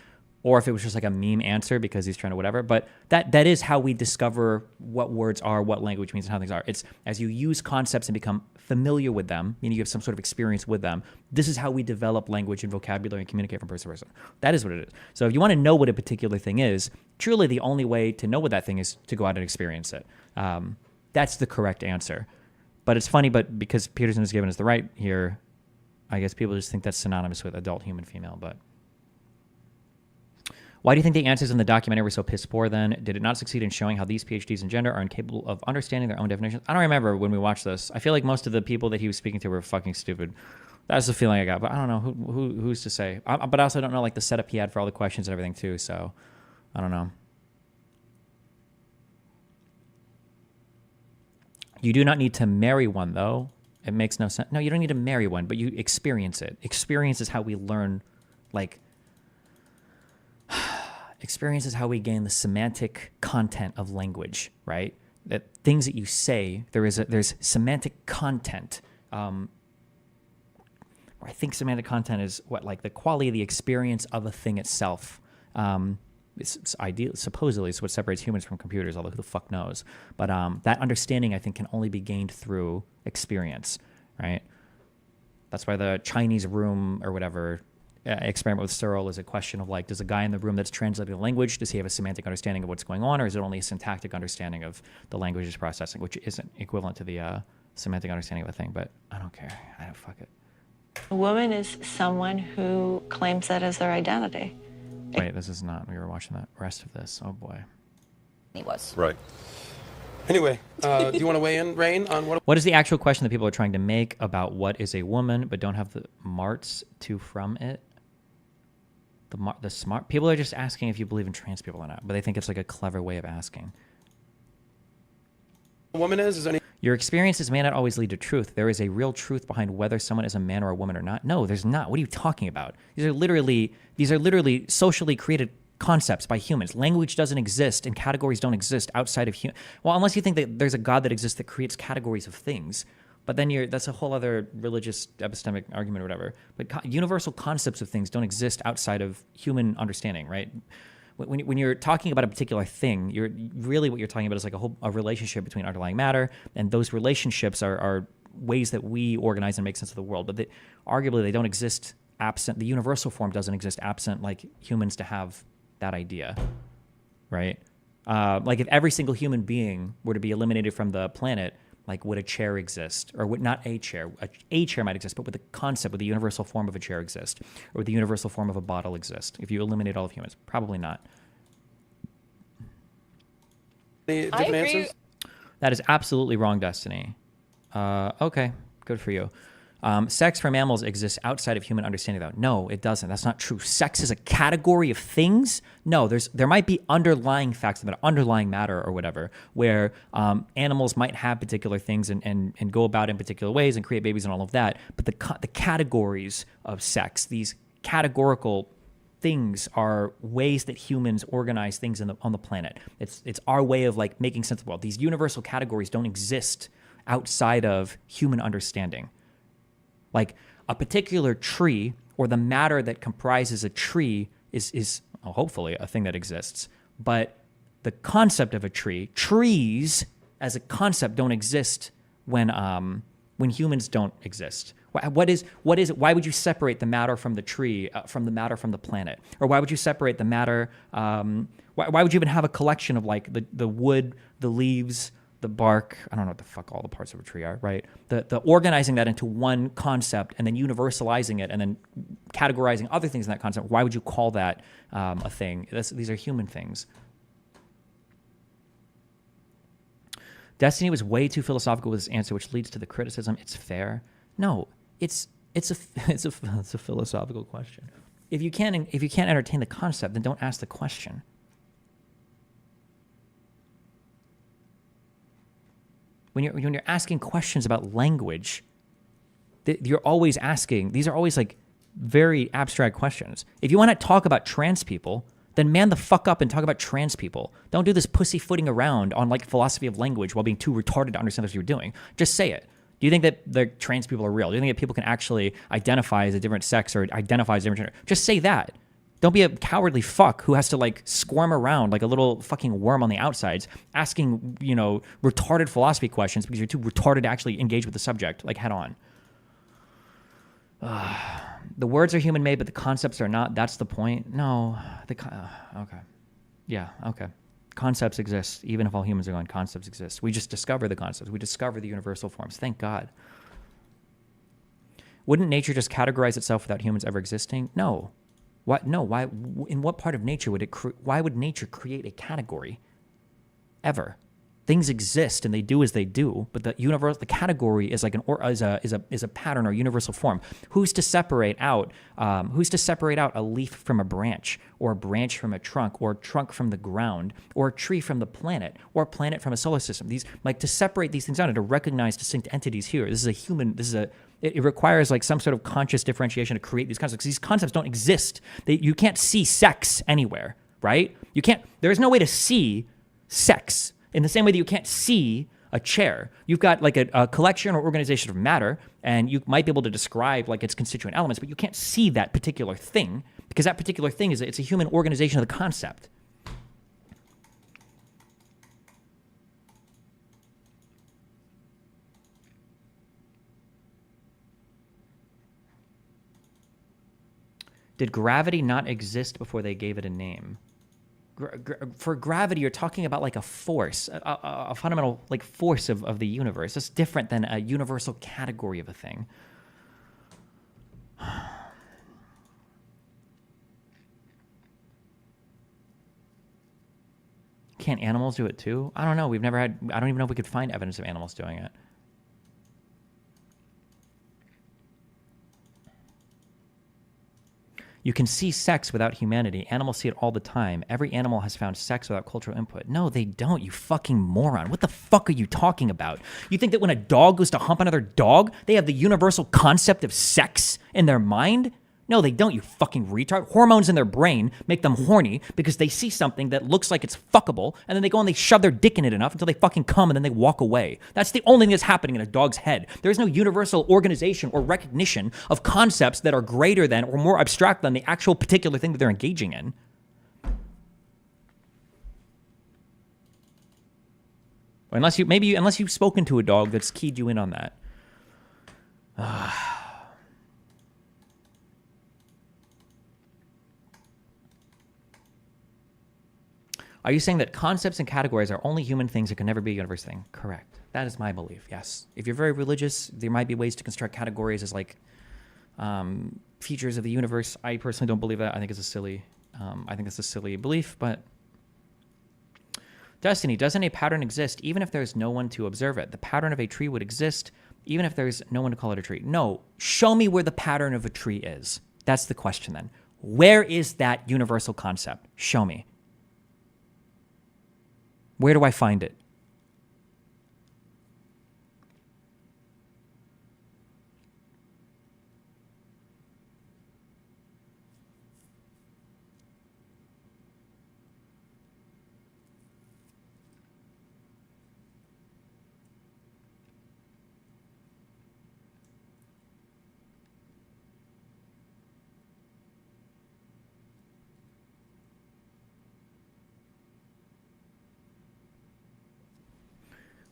or if it was just like a meme answer because he's trying to whatever. But that is how we discover what words are, what language means, and how things are. It's as you use concepts and become familiar with them, meaning you have some sort of experience with them. This is how we develop language and vocabulary and communicate from person to person. That is what it is. So if you want to know what a particular thing is, truly the only way to know what that thing is to go out and experience it. That's the correct answer. But it's funny, but because Peterson has given us the right here, I guess people just think that's synonymous with adult human female, but... Why do you think the answers in the documentary were so piss poor then? Did it not succeed in showing how these PhDs in gender are incapable of understanding their own definitions? I don't remember when we watched this. I feel like most of the people that he was speaking to were fucking stupid. That's the feeling I got, but I don't know who's to say. But I also don't know like the setup he had for all the questions and everything too, so I don't know. You do not need to marry one though. It makes no sense. No, you don't need to marry one, but you experience it. Experience is how we learn, like... Experience is how we gain the semantic content of language, right? That things that you say, there's semantic content. I think semantic content is what, like the quality of the experience of a thing itself. It's ideal, supposedly, it's what separates humans from computers, although who the fuck knows. But that understanding, I think, can only be gained through experience, right? That's why the Chinese room or whatever experiment with Searle is a question of like, does a guy in the room that's translating the language, does he have a semantic understanding of what's going on, or is it only a syntactic understanding of the language is processing, which isn't equivalent to the semantic understanding of a thing, but I don't care. I don't fuck it. A woman is someone who claims that as their identity. Wait, this is not, we were watching the rest of this. Oh boy. He was. Right. Anyway, do you want to weigh in, Rain, on What is the actual question that people are trying to make about what is a woman, but don't have the marts to from it? The smart people are just asking if you believe in trans people or not, but they think it's like a clever way of asking. a woman is? Is there any? Your experiences may not always lead to truth. There is a real truth behind whether someone is a man or a woman or not. No, there's not. What are you talking about? These are literally socially created concepts by humans. Language doesn't exist and categories don't exist outside of well, unless you think that there's a God that exists that creates categories of things. But then that's a whole other religious epistemic argument or whatever. But universal concepts of things don't exist outside of human understanding, right? When you're talking about a particular thing, what you're talking about is like a relationship between underlying matter, and those relationships are ways that we organize and make sense of the world. But arguably they don't exist absent, the universal form doesn't exist absent like humans to have that idea, right? Like if every single human being were to be eliminated from the planet, like would a chair exist? Or would not a chair? A chair might exist, but would the concept, would the universal form of a chair exist? Or would the universal form of a bottle exist if you eliminate all of humans? Probably not. Any different answers? That is absolutely wrong, Destiny. Okay, good for you. Sex for mammals exists outside of human understanding, though. No, it doesn't. That's not true. Sex is a category of things. No, there might be underlying facts about underlying matter or whatever, where animals might have particular things and go about in particular ways and create babies and all of that. But the categories of sex, these categorical things, are ways that humans organize things on the planet. It's our way of like making sense of the world. These universal categories don't exist outside of human understanding. Like a particular tree or the matter that comprises a tree is hopefully a thing that exists. But the concept of a tree, trees as a concept don't exist when humans don't exist. What is it? Why would you separate the matter from the tree from the matter from the planet? Or why would you separate the matter? Why would you even have a collection of like the wood, the leaves, the bark? I don't know what the fuck all the parts of a tree are, right? The organizing that into one concept and then universalizing it and then categorizing other things in that concept. Why would you call that a thing? These are human things. Destiny was way too philosophical with his answer, which leads to the criticism. It's fair. No, it's a philosophical question. If you can't entertain the concept, then don't ask the question. When you're asking questions about language, you're always asking, these are always like very abstract questions. If you want to talk about trans people, then man the fuck up and talk about trans people. Don't do this pussyfooting around on like philosophy of language while being too retarded to understand what you're doing. Just say it. Do you think that the trans people are real? Do you think that people can actually identify as a different sex or identify as a different gender? Just say that. Don't be a cowardly fuck who has to like squirm around like a little fucking worm on the outsides, asking, retarded philosophy questions because you're too retarded to actually engage with the subject, like head on. The words are human made, but the concepts are not. That's the point. No. Okay. Yeah, okay. Concepts exist. Even if all humans are gone, concepts exist. We just discover the concepts. We discover the universal forms. Thank God. Wouldn't nature just categorize itself without humans ever existing? No. What? No. Why? In what part of nature would it? Why would nature create a category? Ever? Things exist and they do as they do, but the category is like is a pattern or universal form. Who's to separate out? Who's to separate out a leaf from a branch, or a branch from a trunk, or a trunk from the ground, or a tree from the planet, or a planet from a solar system? To separate these things out and to recognize distinct entities here. This is a human. It requires like some sort of conscious differentiation to create these concepts. These concepts don't exist. You can't see sex anywhere, right? You can't. There is no way to see sex. In the same way that you can't see a chair, you've got like a collection or organization of matter, and you might be able to describe like its constituent elements, but you can't see that particular thing because that particular thing it's a human organization of the concept. Did gravity not exist before they gave it a name? For gravity, you're talking about like a force, a fundamental like force of the universe. It's different than a universal category of a thing. Can't animals do it too? I don't know. We've never had. I don't even know if we could find evidence of animals doing it. You can see sex without humanity. Animals see it all the time. Every animal has found sex without cultural input. No, they don't, you fucking moron. What the fuck are you talking about? You think that when a dog goes to hump another dog, they have the universal concept of sex in their mind? No, they don't, you fucking retard. Hormones in their brain make them horny because they see something that looks like it's fuckable, and then they go and they shove their dick in it enough until they fucking come, and then they walk away. That's the only thing that's happening in a dog's head. There is no universal organization or recognition of concepts that are greater than or more abstract than the actual particular thing that they're engaging in. Unless you've spoken to a dog that's keyed you in on that. Are you saying that concepts and categories are only human things that can never be a universe thing? Correct. That is my belief, yes. If you're very religious, there might be ways to construct categories as like features of the universe. I personally don't believe that. I think it's a silly belief, but Destiny, doesn't a pattern exist even if there's no one to observe it? The pattern of a tree would exist even if there's no one to call it a tree. No, show me where the pattern of a tree is. That's the question then. Where is that universal concept? Show me. Where do I find it?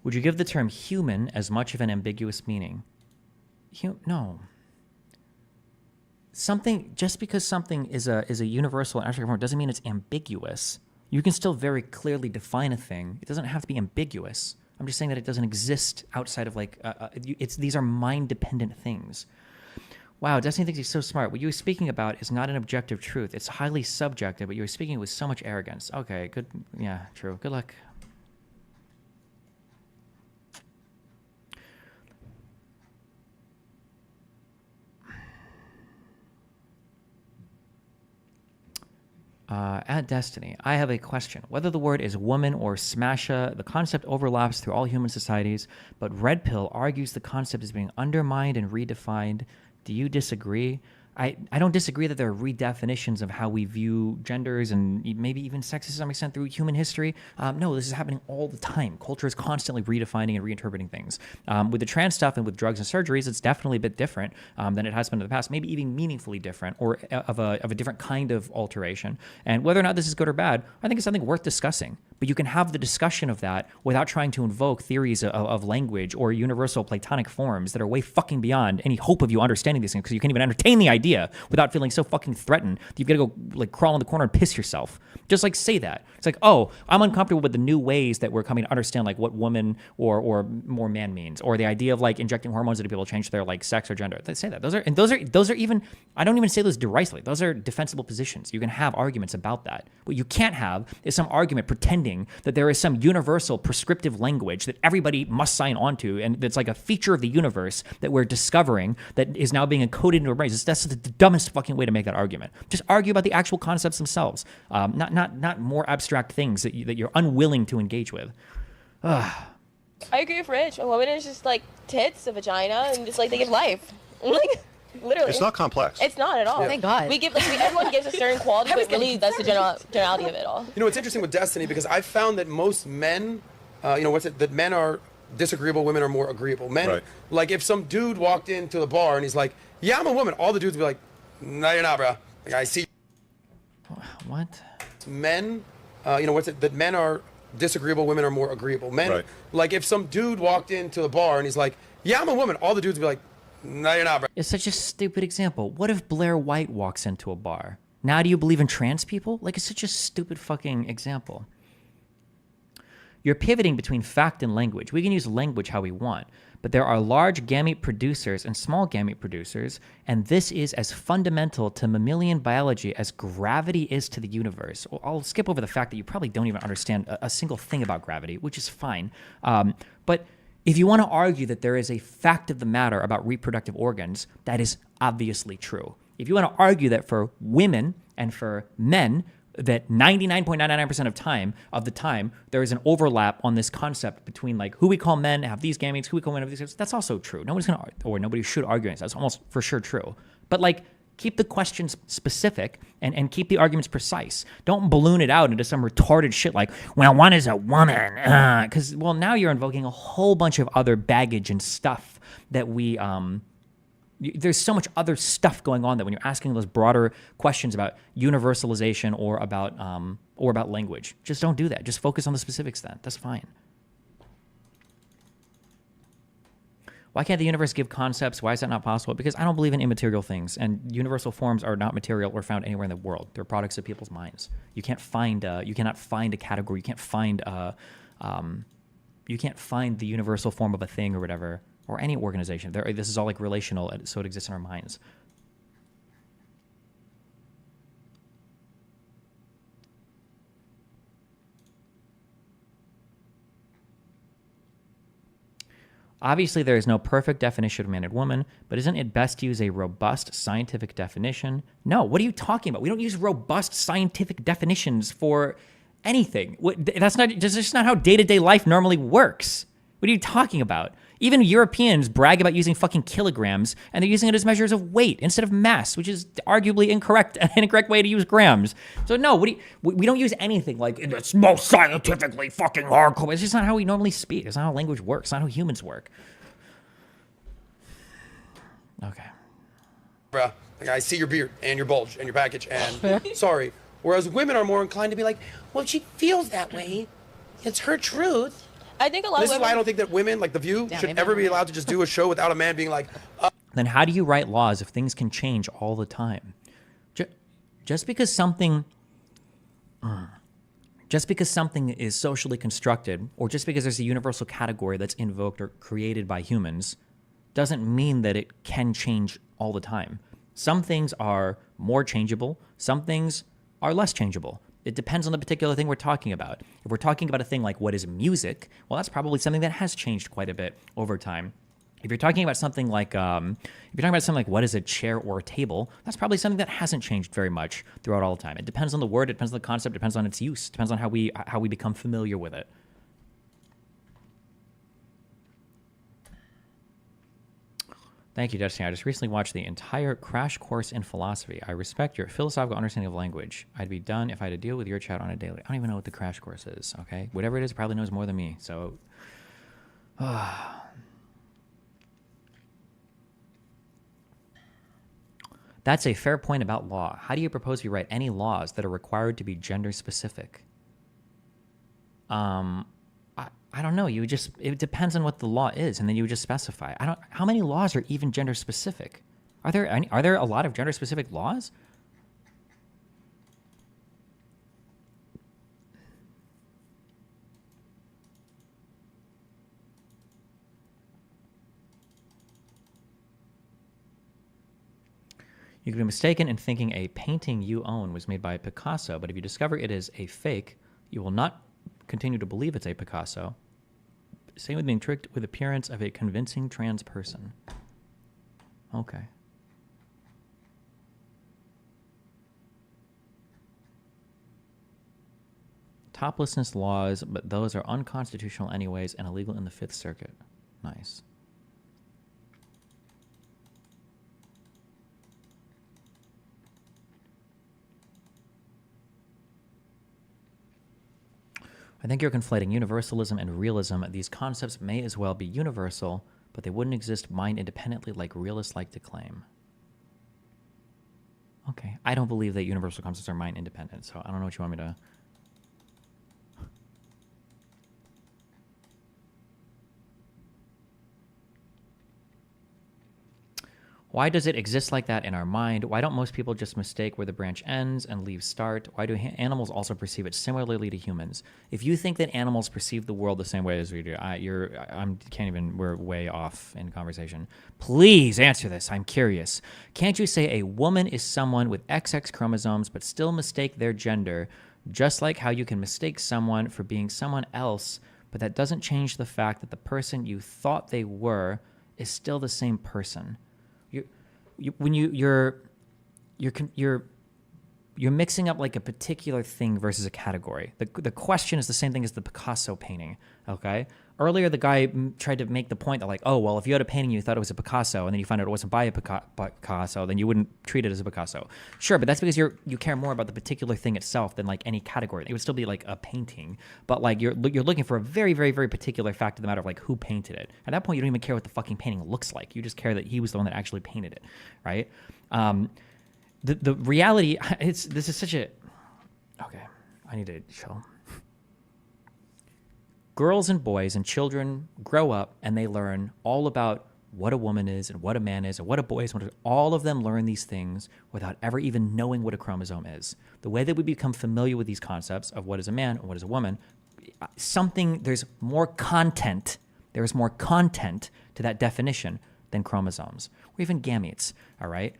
Would you give the term human as much of an ambiguous meaning? No. Something, just because something is a universal and abstract form doesn't mean it's ambiguous. You can still very clearly define a thing. It doesn't have to be ambiguous. I'm just saying that it doesn't exist outside of like, these are mind-dependent things. Wow, Destiny thinks he's so smart. What you were speaking about is not an objective truth. It's highly subjective, but you were speaking with so much arrogance. Okay, good. Yeah, true. Good luck. At Destiny, I have a question. Whether the word is woman or smasha, the concept overlaps through all human societies, but Red Pill argues the concept is being undermined and redefined. Do you disagree? I don't disagree that there are redefinitions of how we view genders and maybe even sex to some extent through human history. No, this is happening all the time. Culture is constantly redefining and reinterpreting things. With the trans stuff and with drugs and surgeries, it's definitely a bit different than it has been in the past, maybe even meaningfully different or of a different kind of alteration. And whether or not this is good or bad, I think it's something worth discussing. But you can have the discussion of that without trying to invoke theories of language or universal Platonic forms that are way fucking beyond any hope of you understanding these things, because you can't even entertain the idea without feeling so fucking threatened that you've got to go like crawl in the corner and piss yourself. Just like say that. It's like, oh, I'm uncomfortable with the new ways that we're coming to understand like what woman or more man means, or the idea of like injecting hormones into people to change their like sex or gender. They say that. Those are even, I don't even say those derisively. Those are defensible positions. You can have arguments about that. What you can't have is some argument pretending that there is some universal prescriptive language that everybody must sign on to, and that's like a feature of the universe that we're discovering that is now being encoded into our brains. That's the dumbest fucking way to make that argument. Just argue about the actual concepts themselves, not more abstract things that you're unwilling to engage with. I agree with Rich. A woman is just like tits, a vagina, and just like they give life. Like literally. It's not complex. It's not at all. Yeah. Thank God. Everyone gives a certain quality, but really that's the generality of it all. You know, it's interesting with Destiny because I found that most men, that men are disagreeable, women are more agreeable. Men, right. Like if some dude walked into the bar and he's like, yeah, I'm a woman, all the dudes would be like, no, you're not, bro. Like, I see. What? Men, that men are disagreeable, women are more agreeable. Men, right. Like if some dude walked into the bar and he's like, yeah, I'm a woman, all the dudes would be like, no, you're not, bro. It's such a stupid example. What if Blair White walks into a bar? Now do you believe in trans people? Like, it's such a stupid fucking example. You're pivoting between fact and language. We can use language how we want, but there are large gamete producers and small gamete producers, and this is as fundamental to mammalian biology as gravity is to the universe. I'll skip over the fact that you probably don't even understand a single thing about gravity, which is fine. But if you want to argue that there is a fact of the matter about reproductive organs, that is obviously true. If you want to argue that for women and for men, that 99.99% of the time, there is an overlap on this concept between like who we call men have these gametes, who we call women have these gametes. That's also true. Nobody should argue against that. That's almost for sure true. But like, keep the questions specific and keep the arguments precise. Don't balloon it out into some retarded shit like, well, one is a woman. Because, well, now you're invoking a whole bunch of other baggage and stuff that we, there's so much other stuff going on that when you're asking those broader questions about universalization or about language, just don't do that. Just focus on the specifics then. That's fine. Why can't the universe give concepts? Why is that not possible? Because I don't believe in immaterial things, and universal forms are not material or found anywhere in the world. They're products of people's minds. You cannot find a category. You can't find the universal form of a thing or whatever, or any organization. This is all like relational, so it exists in our minds. Obviously, there is no perfect definition of man and woman, but isn't it best to use a robust scientific definition? No, what are you talking about? We don't use robust scientific definitions for anything. That's just not how day-to-day life normally works. What are you talking about? Even Europeans brag about using fucking kilograms, and they're using it as measures of weight instead of mass, which is arguably an incorrect way to use grams. So no, we don't use anything like, it's most scientifically fucking hardcore. It's just not how we normally speak. It's not how language works. It's not how humans work. Okay. Bruh, like I see your beard and your bulge and your package and sorry. Whereas women are more inclined to be like, well, she feels that way. It's her truth. I think a lot of This is why I don't think that women, like The View, should ever be allowed to just do a show without a man being like, Then how do you write laws if things can change all the time? Just because something is socially constructed, or just because there's a universal category that's invoked or created by humans, doesn't mean that it can change all the time. Some things are more changeable, some things are less changeable. It depends on the particular thing we're talking about. If we're talking about a thing like what is music, well, that's probably something that has changed quite a bit over time. If you're talking about something like what is a chair or a table, that's probably something that hasn't changed very much throughout all the time. It depends on the word, it depends on the concept, it depends on its use, it depends on how we become familiar with it. Thank you, Destiny. I just recently watched the entire Crash Course in Philosophy. I respect your philosophical understanding of language. I'd be done if I had to deal with your chat on a daily. I don't even know what the Crash Course is, okay? Whatever it is, it probably knows more than me, so... That's a fair point about law. How do you propose we write any laws that are required to be gender specific? I don't know. It depends on what the law is, and then you would just specify. How many laws are even gender specific? Are there a lot of gender specific laws? You could be mistaken in thinking a painting you own was made by Picasso, but if you discover it is a fake, you will not continue to believe it's a Picasso. Same with being tricked with appearance of a convincing trans person. Okay. Toplessness laws, but those are unconstitutional anyways and illegal in the Fifth Circuit. Nice. I think you're conflating universalism and realism. These concepts may as well be universal, but they wouldn't exist mind independently like realists like to claim. Okay. I don't believe that universal concepts are mind independent, so I don't know what you want me to... Why does it exist like that in our mind? Why don't most people just mistake where the branch ends and leaves start? Why do animals also perceive it similarly to humans? If you think that animals perceive the world the same way as we do, we're way off in conversation. Please answer this. I'm curious. Can't you say a woman is someone with XX chromosomes but still mistake their gender, just like how you can mistake someone for being someone else, but that doesn't change the fact that the person you thought they were is still the same person? You're mixing up like a particular thing versus a category. The question is the same thing as the Picasso painting. Okay. Earlier, the guy tried to make the point that like, oh well, if you had a painting you thought it was a Picasso and then you found out it wasn't by a Picasso, then you wouldn't treat it as a Picasso. Sure, but that's because you care more about the particular thing itself than like any category. It would still be like a painting, but like you're looking for a very, very, very particular fact of the matter of like who painted it. At that point, you don't even care what the fucking painting looks like. You just care that he was the one that actually painted it, right? The reality, this is such a... Okay, I need to chill. Girls and boys and children grow up and they learn all about what a woman is and what a man is and what a boy is. All of them learn these things without ever even knowing what a chromosome is. The way that we become familiar with these concepts of what is a man and what is a woman, there's more content. There is more content to that definition than chromosomes or even gametes, all right?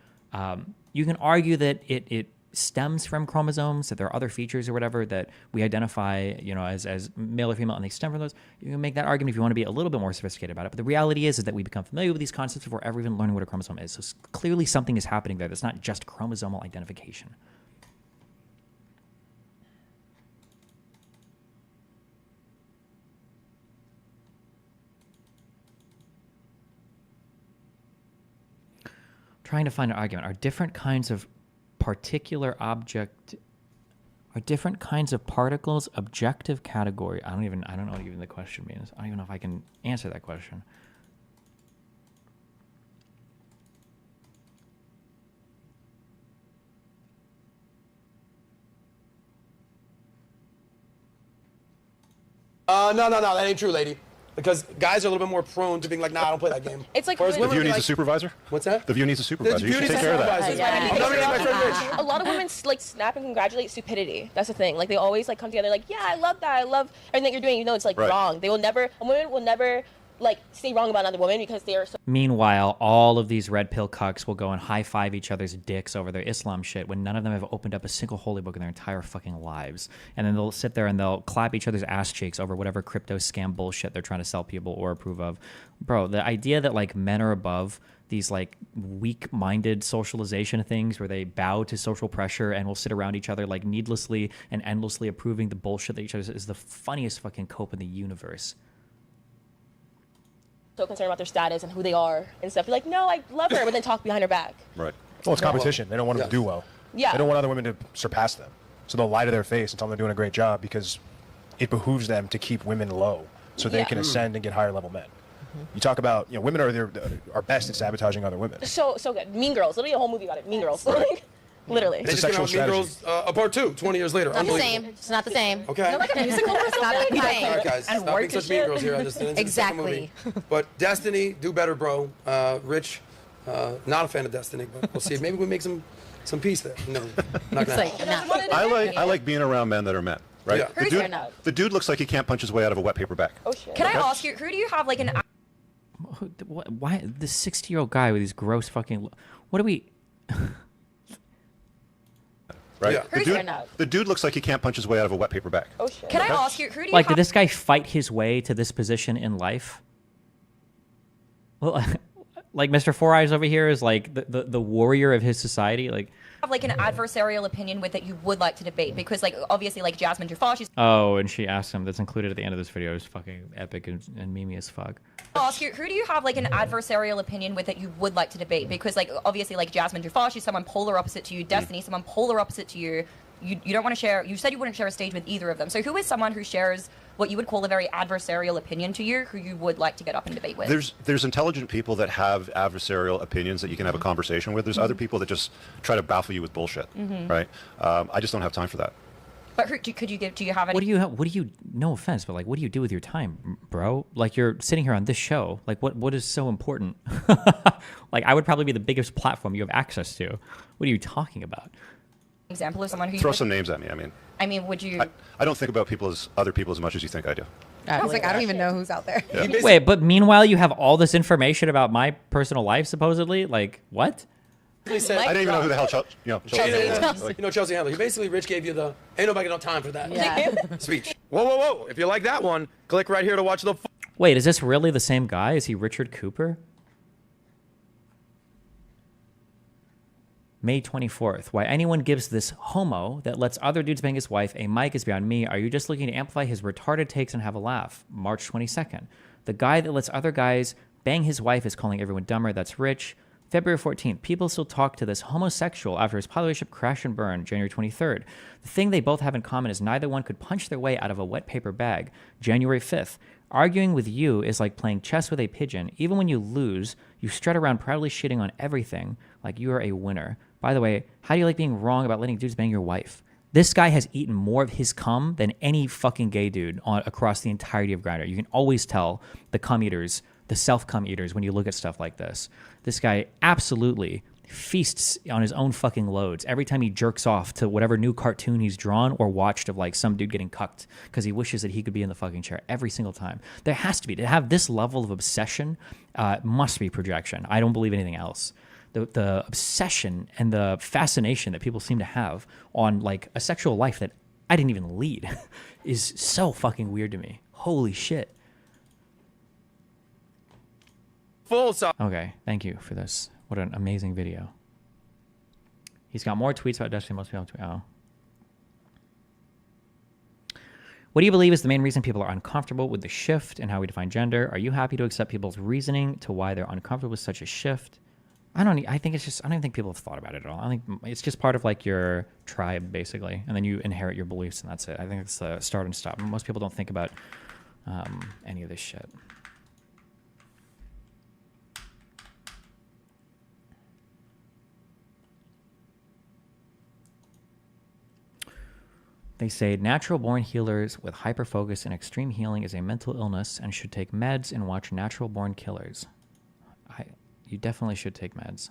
You can argue that it stems from chromosomes, that there are other features or whatever that we identify, as male or female, and they stem from those. You can make that argument if you want to be a little bit more sophisticated about it. But the reality is that we become familiar with these concepts before ever even learning what a chromosome is. So clearly something is happening there that's not just chromosomal identification. Trying to find an argument. Are different kinds of particles objective category? I don't know what even the question means. I don't even know if I can answer that question. No, that ain't true, lady. Because guys are a little bit more prone to being like, nah, I don't play that game. It's like whereas The View needs a supervisor? What's that? The View needs a supervisor. You should take care of that. A lot of women like snap and congratulate stupidity. That's the thing. Like they always like come together like, yeah, I love that. I love everything that you're doing. You know, it's like wrong. A woman will never like say wrong about another woman because they are so. Meanwhile, all of these red pill cucks will go and high five each other's dicks over their Islam shit when none of them have opened up a single holy book in their entire fucking lives. And then they'll sit there and they'll clap each other's ass cheeks over whatever crypto scam bullshit they're trying to sell people or approve of. Bro, the idea that like men are above these like weak-minded socialization things where they bow to social pressure and will sit around each other like needlessly and endlessly approving the bullshit that each other is the funniest fucking cope in the universe. So concerned about their status and who they are and stuff. You're like, no, I love her, but then talk behind her back. Right. Well, it's competition. They don't want them to do well. Yeah. They don't want other women to surpass them. So they'll lie to their face and tell them they're doing a great job because it behooves them to keep women low so they can ascend and get higher level men. You talk about, women are best at sabotaging other women. So good. Mean Girls. Literally a whole movie about it. Mean Girls. Like, literally. They just came out Mean Girls, a part 2, 20 years later. Not the same. It's not the same. Okay. Like a musical or something? Not the All same. right, guys. Stop being such Mean Girls here. I just didn't see the second movie. But Destiny, do better, bro. Rich, not a fan of Destiny, but we'll see. Maybe we make some peace there. No, not gonna happen. I like being around men that are men. Right? Yeah. The dude looks like he can't punch his way out of a wet paper bag. Oh shit. Can I ask you, who do you have like an... Why this 60-year-old guy with these gross fucking... What are we... Right? Yeah. The dude looks like he can't punch his way out of a wet paper bag. Oh shit. Can I ask you, who do you Like, have... did this guy fight his way to this position in life? Well, like Mr. Four Eyes over here is like the warrior of his society. Like, have like an adversarial opinion with that you would like to debate? Because like obviously like Jasmine Jafar, she's... oh, and she asked him, that's included at the end of this video, is fucking epic and memey as fuck. I'll ask you, who do you have like an adversarial opinion with that you would like to debate? Because like obviously like Jasmine Jafar, she's someone polar opposite to you. Destiny, someone polar opposite to you. You don't want to share... You said you wouldn't share a stage with either of them. So who is someone who shares what you would call a very adversarial opinion to you, who you would like to get up and debate with? There's intelligent people that have adversarial opinions that you can have a conversation with. There's other people that just try to baffle you with bullshit, right? I just don't have time for that. But could you give? Do you have any? What do you? No offense, but like, what do you do with your time, bro? Like, you're sitting here on this show. Like, what is so important? Like, I would probably be the biggest platform you have access to. What are you talking about? Example of someone who you Throw would- some names at me. I mean, would you? I don't think about other people as much as you think I do. I was like, I don't even know who's out there. Yeah. Wait, but meanwhile, you have all this information about my personal life, supposedly. Like, what? He said, I didn't even know who the hell Chelsea was. Like, You know, Chelsea Handler. He basically, Rich gave you the "ain't nobody got no time for that" Yeah. speech. Whoa! If you like that one, click right here to watch the. Wait, is this really the same guy? Is he Richard Cooper? May 24th. Why anyone gives this homo that lets other dudes bang his wife a mic is beyond me. Are you just looking to amplify his retarded takes and have a laugh? March 22nd. The guy that lets other guys bang his wife is calling everyone dumber. That's Rich. February 14th. People still talk to this homosexual after his pilot ship crash and burn. January 23rd. The thing they both have in common is neither one could punch their way out of a wet paper bag. January 5th. Arguing with you is like playing chess with a pigeon. Even when you lose, you strut around proudly shitting on everything like you are a winner. By the way, how do you like being wrong about letting dudes bang your wife? This guy has eaten more of his cum than any fucking gay dude across the entirety of Grindr. You can always tell the cum eaters, the self-cum eaters, when you look at stuff like this. This guy absolutely feasts on his own fucking loads every time he jerks off to whatever new cartoon he's drawn or watched of like some dude getting cucked because he wishes that he could be in the fucking chair every single time. There has to be. To have this level of obsession must be projection. I don't believe anything else. The obsession and the fascination that people seem to have on like a sexual life that I didn't even lead is so fucking weird to me. Holy shit. Okay, thank you for this. What an amazing video. He's got more tweets about Destiny. Most people tweet. Oh. What do you believe is the main reason people are uncomfortable with the shift and how we define gender? Are you happy to accept people's reasoning to why they're uncomfortable with such a shift? I don't even think people have thought about it at all. I think it's just part of like your tribe basically, and then you inherit your beliefs and that's it. I think it's the start and stop. Most people don't think about any of this shit. They say natural-born healers with hyperfocus and extreme healing is a mental illness and should take meds and watch natural-born killers. You definitely should take meds.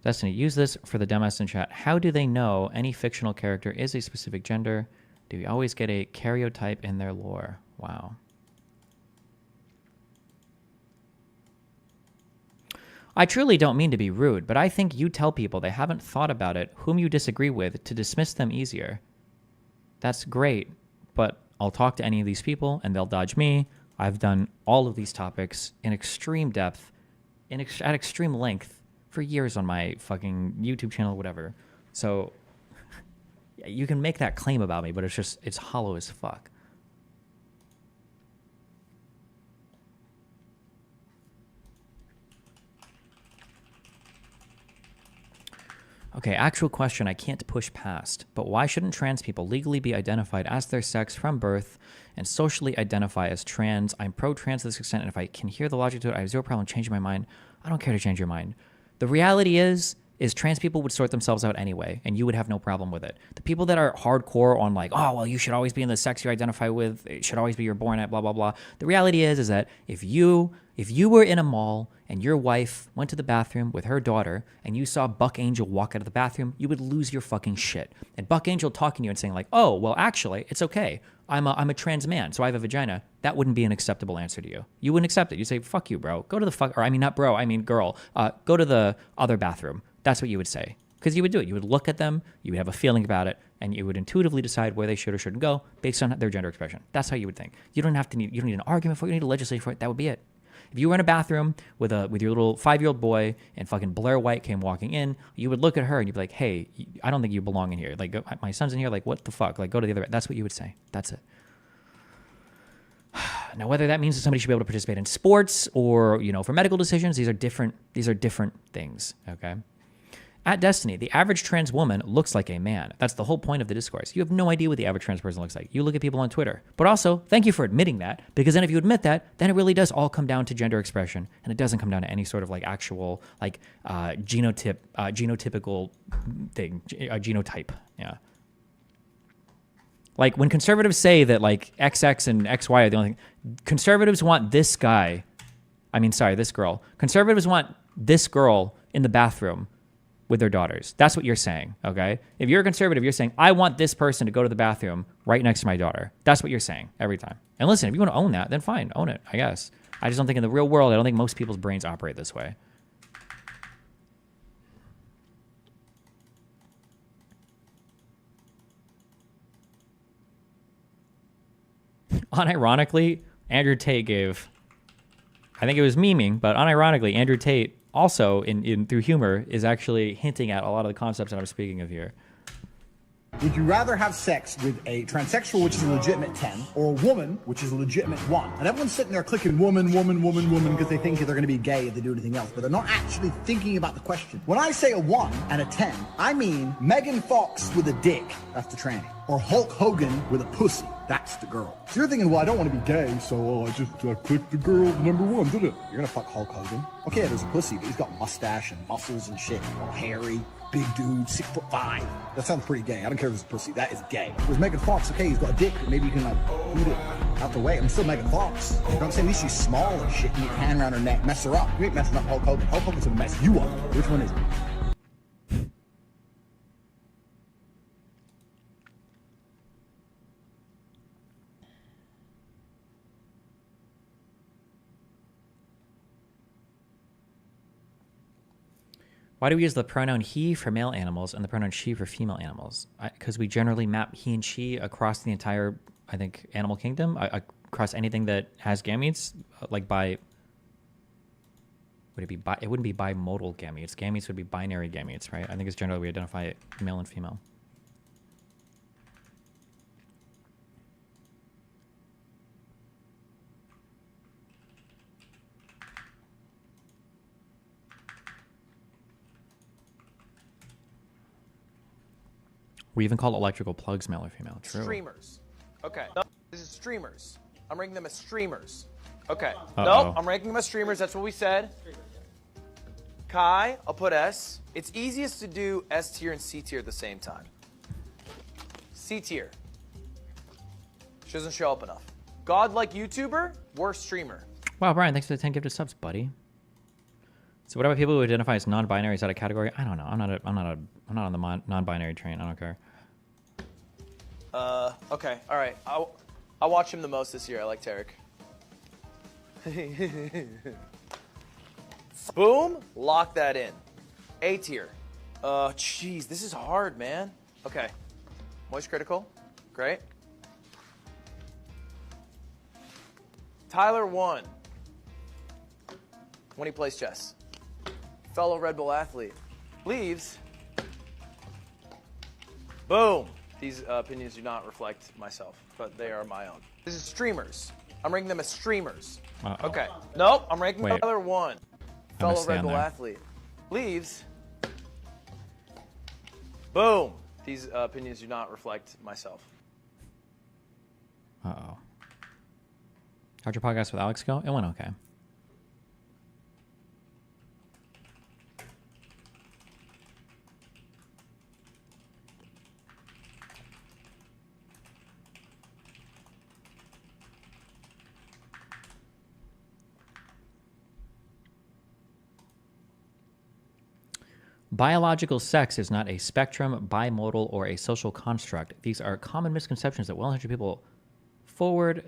Destiny, use this for the dumbass in chat. How do they know any fictional character is a specific gender? Do we always get a karyotype in their lore? Wow. I truly don't mean to be rude, but I think you tell people they haven't thought about it, whom you disagree with, to dismiss them easier. That's great, but I'll talk to any of these people and they'll dodge me. I've done all of these topics in extreme depth, at extreme length for years on my fucking YouTube channel, whatever. So you can make that claim about me, but it's hollow as fuck. Okay, actual question I can't push past, but why shouldn't trans people legally be identified as their sex from birth and socially identify as trans? I'm pro-trans to this extent, and if I can hear the logic to it, I have zero problem changing my mind. I don't care to change your mind. The reality is trans people would sort themselves out anyway, and you would have no problem with it. The people that are hardcore on like, oh, well, you should always be in the sex you identify with, it should always be you're born at, blah, blah, blah. The reality is that if you were in a mall and your wife went to the bathroom with her daughter and you saw Buck Angel walk out of the bathroom, you would lose your fucking shit. And Buck Angel talking to you and saying like, oh, well, actually, it's okay. I'm a trans man, so I have a vagina. That wouldn't be an acceptable answer to you. You wouldn't accept it. You'd say, fuck you, bro. Go to the fuck, or I mean, not bro, I mean girl. Go to the other bathroom. That's what you would say. Because you would do it. You would look at them, you would have a feeling about it, and you would intuitively decide where they should or shouldn't go based on their gender expression. That's how you would think. You don't need an argument for it. You don't need to legislate for it. That would be it. If you were in a bathroom with your little 5-year-old boy and fucking Blair White came walking in, you would look at her and you'd be like, hey, I don't think you belong in here. Like, my son's in here. Like, what the fuck? Like, go to the other. That's what you would say. That's it. Now, whether that means that somebody should be able to participate in sports or, for medical decisions, these are different things, okay? At Destiny, the average trans woman looks like a man. That's the whole point of the discourse. You have no idea what the average trans person looks like. You look at people on Twitter. But also, thank you for admitting that, because then if you admit that, then it really does all come down to gender expression, and it doesn't come down to any sort of like actual like genotypical thing, genotype. Yeah. Like when conservatives say that like XX and XY are the only thing, conservatives want this guy. I mean, sorry, this girl. Conservatives want this girl in the bathroom with their daughters. That's what you're saying, okay? If you're a conservative, you're saying, I want this person to go to the bathroom right next to my daughter. That's what you're saying every time. And listen, if you want to own that, then fine, own it, I guess. I just don't think in the real world, I don't think most people's brains operate this way. Unironically, Andrew Tate gave, I think it was memeing, but unironically, Andrew Tate also, through humor, is actually hinting at a lot of the concepts that I'm speaking of here. Would you rather have sex with a transsexual, which is a legitimate 10, or a woman, which is a legitimate 1? And everyone's sitting there clicking woman, woman, woman, woman, because they think they're going to be gay if they do anything else, but they're not actually thinking about the question. When I say a 1 and a 10, I mean Megan Fox with a dick, that's the tranny, or Hulk Hogan with a pussy, that's the girl. So you're thinking, well, I don't want to be gay, so I just clicked the girl number 1, did it? You're going to fuck Hulk Hogan? Okay, there's a pussy, but he's got mustache and muscles and shit, all hairy. Big dude, 6'5". That sounds pretty gay. I don't care if it's pussy. That is gay. Whereas Megan Fox, okay, he's got a dick, but maybe you can like boot it out the way. I'm still Megan Fox. You know what I'm saying? At least she's small and shit. And you can hand around her neck, mess her up. You ain't messing up Hulk Hogan. Hulk Hogan's gonna mess you up. Which one is it? Why do we use the pronoun he for male animals and the pronoun she for female animals? Because we generally map he and she across the entire, I think, animal kingdom, across anything that has gametes, like by, would it be bi, it wouldn't be bimodal gametes. Gametes would be binary gametes, right? I think it's generally we identify male and female. We even call electrical plugs male or female. True. Streamers. Okay. No, this is streamers. I'm ranking them as streamers. Okay. Uh-oh. Nope, I'm ranking them as streamers. That's what we said. Kai, I'll put S. It's easiest to do S tier and C tier at the same time. C tier. She doesn't show up enough. Godlike YouTuber, worst streamer. Wow, Brian, thanks for the 10 gifted subs, buddy. So what about people who identify as non-binary? Is that a category? I don't know. I'm not on the non-binary train. I don't care. Okay, all right. I watch him the most this year. I like Tarek. Boom, lock that in. A tier. Jeez, this is hard, man. Okay, Moist Critical, great. Tyler 1. When he plays chess. Fellow Red Bull athlete. Leaves. Boom. These opinions do not reflect myself, but they are my own. This is streamers. I'm ranking them as streamers. Okay. Nope, I'm ranking Tyler 1. Fellow Red Bull athlete. Leaves. Boom. These opinions do not reflect myself. Uh-oh. How'd your podcast with Alex go? It went okay. Biological sex is not a spectrum, bimodal, or a social construct. These are common misconceptions that well-intentioned people forward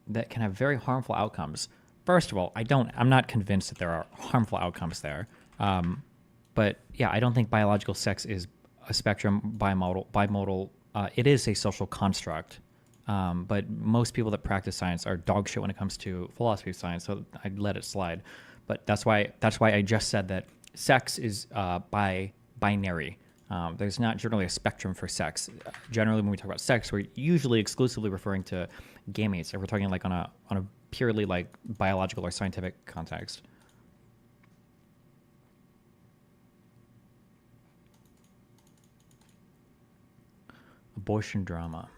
that can have very harmful outcomes. First of all, I'm not convinced that there are harmful outcomes there. But yeah, I don't think biological sex is a spectrum, bimodal. It is a social construct. But most people that practice science are dog shit when it comes to philosophy of science, so I'd let it slide. But that's why I just said that sex is binary. There's not generally a spectrum for sex. Generally, when we talk about sex, we're usually exclusively referring to gametes. If we're talking like on a purely like biological or scientific context. Abortion drama.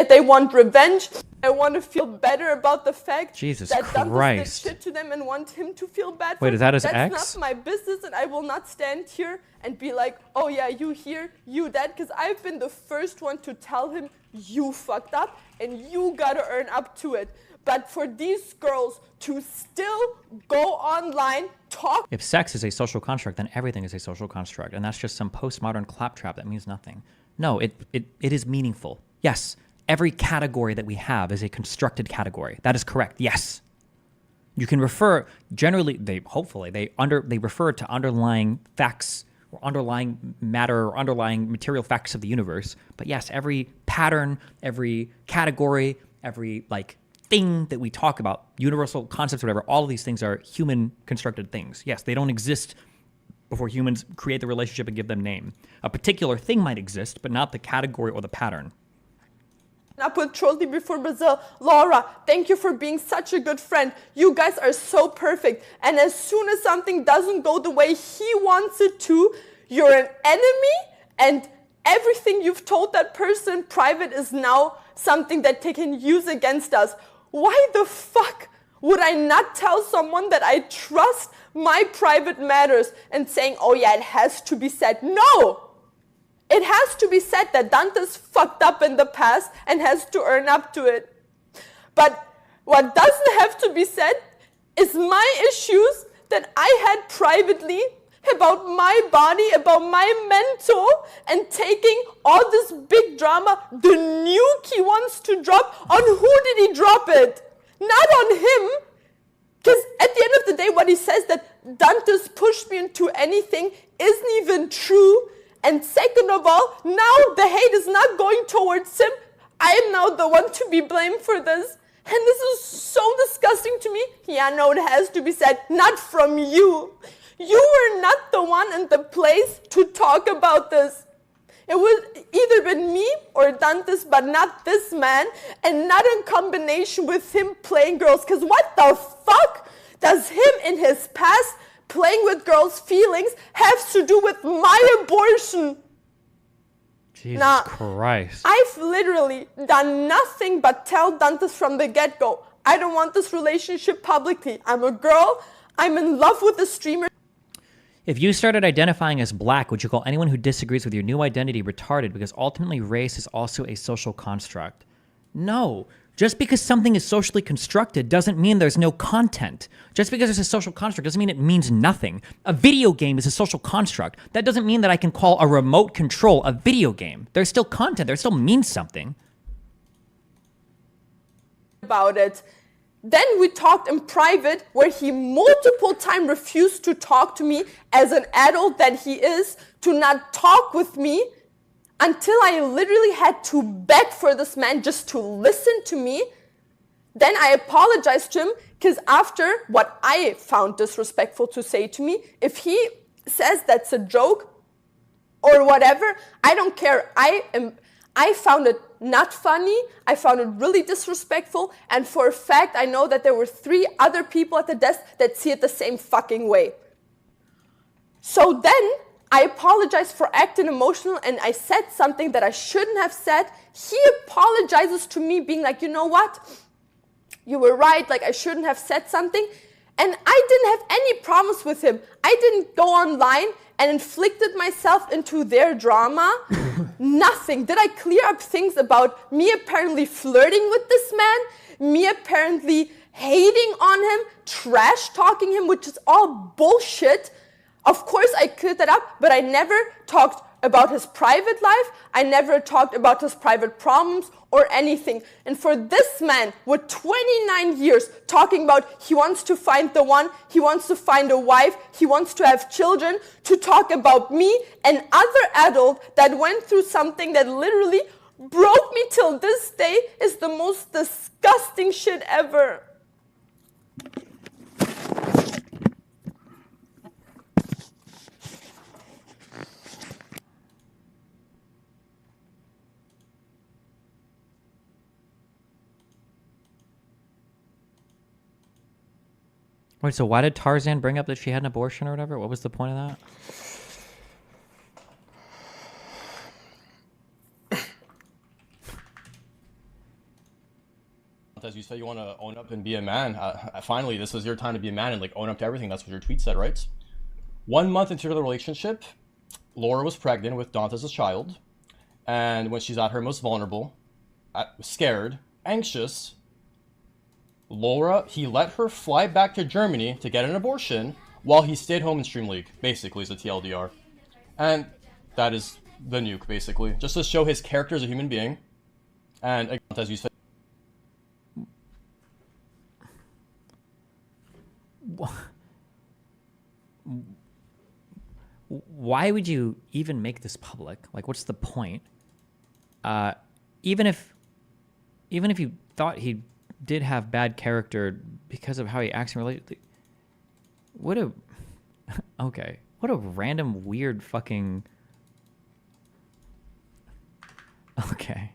They want revenge. I want to feel better about the fact Jesus that Dantas Christ. did shit to them and want him to feel bad. Wait, for is that his That's ex? not my business, and I will not stand here and be like, oh yeah, you here, you that, because I've been the first one to tell him you fucked up and you gotta earn up to it. But for these girls to still go online, talk. If sex is a social construct, then everything is a social construct, and that's just some postmodern claptrap that means nothing. No, it is meaningful. Yes, every category that we have is a constructed category. That is correct. Yes. You can refer, generally, they refer to underlying facts or underlying matter or underlying material facts of the universe. But yes, every pattern, every category, every thing that we talk about, universal concepts, whatever, all of these things are human constructed things. Yes, they don't exist before humans create the relationship and give them name. A particular thing might exist, but not the category or the pattern. Up with Trolley before Brazil. Laura, thank you for being such a good friend. You guys are so perfect. And as soon as something doesn't go the way he wants it to, you're an enemy, and everything you've told that person in private is now something that they can use against us. Why the fuck would I not tell someone that I trust my private matters and saying, oh yeah, it has to be said? No! It has to be said that Dantas fucked up in the past and has to earn up to it. But what doesn't have to be said is my issues that I had privately about my body, about my mental, and taking all this big drama, the nuke he wants to drop, on who did he drop it? Not on him. Because at the end of the day, what he says that Dantas pushed me into anything isn't even true. And second of all, now the hate is not going towards him. I am now the one to be blamed for this. And this is so disgusting to me. Yeah, no, it has to be said. Not from you. You were not the one in the place to talk about this. It would either been me or Dantas, but not this man. And not in combination with him playing girls. Because what the fuck does him in his past playing with girls' feelings has to do with my abortion? Jesus Christ. I've literally done nothing but tell Dantas from the get-go, I don't want this relationship publicly. I'm a girl. I'm in love with the streamer. If you started identifying as black, would you call anyone who disagrees with your new identity retarded? Because ultimately race is also a social construct. No. Just because something is socially constructed doesn't mean there's no content. Just because it's a social construct doesn't mean it means nothing. A video game is a social construct. That doesn't mean that I can call a remote control a video game. There's still content. There still means something. About it. Then we talked in private where he multiple times refused to talk to me as an adult that he is, to not talk with me, until I literally had to beg for this man just to listen to me. Then I apologized to him, because after what I found disrespectful to say to me, if he says that's a joke or whatever, I don't care. I found it not funny. I found it really disrespectful. And for a fact, I know that there were 3 other people at the desk that see it the same fucking way. So then I apologized for acting emotional, and I said something that I shouldn't have said. He apologizes to me, being like, you know what? You were right, I shouldn't have said something. And I didn't have any problems with him. I didn't go online and inflicted myself into their drama. Nothing. Did I clear up things about me apparently flirting with this man? Me apparently hating on him, trash talking him, which is all bullshit. Of course I cleared that up, but I never talked about his private life. I never talked about his private problems or anything. And for this man with 29 years talking about he wants to find the one, he wants to find a wife, he wants to have children, to talk about me, an other adult that went through something that literally broke me till this day, is the most disgusting shit ever. Wait, so why did Tarzan bring up that she had an abortion or whatever? What was the point of that? As you say, you want to own up and be a man. Finally, this is your time to be a man and like own up to everything. That's what your tweet said, right? 1 month into the relationship, Laura was pregnant with Dante's child, and when she's at her most vulnerable, scared, anxious, he let her fly back to Germany to get an abortion while he stayed home in Stream League, basically, is the TLDR. And that is the nuke, basically. Just to show his character as a human being. And again, as you said... Why would you even make this public? Like, what's the point? Even if you thought he did have bad character because of how he acts in relation, what a random weird fucking okay.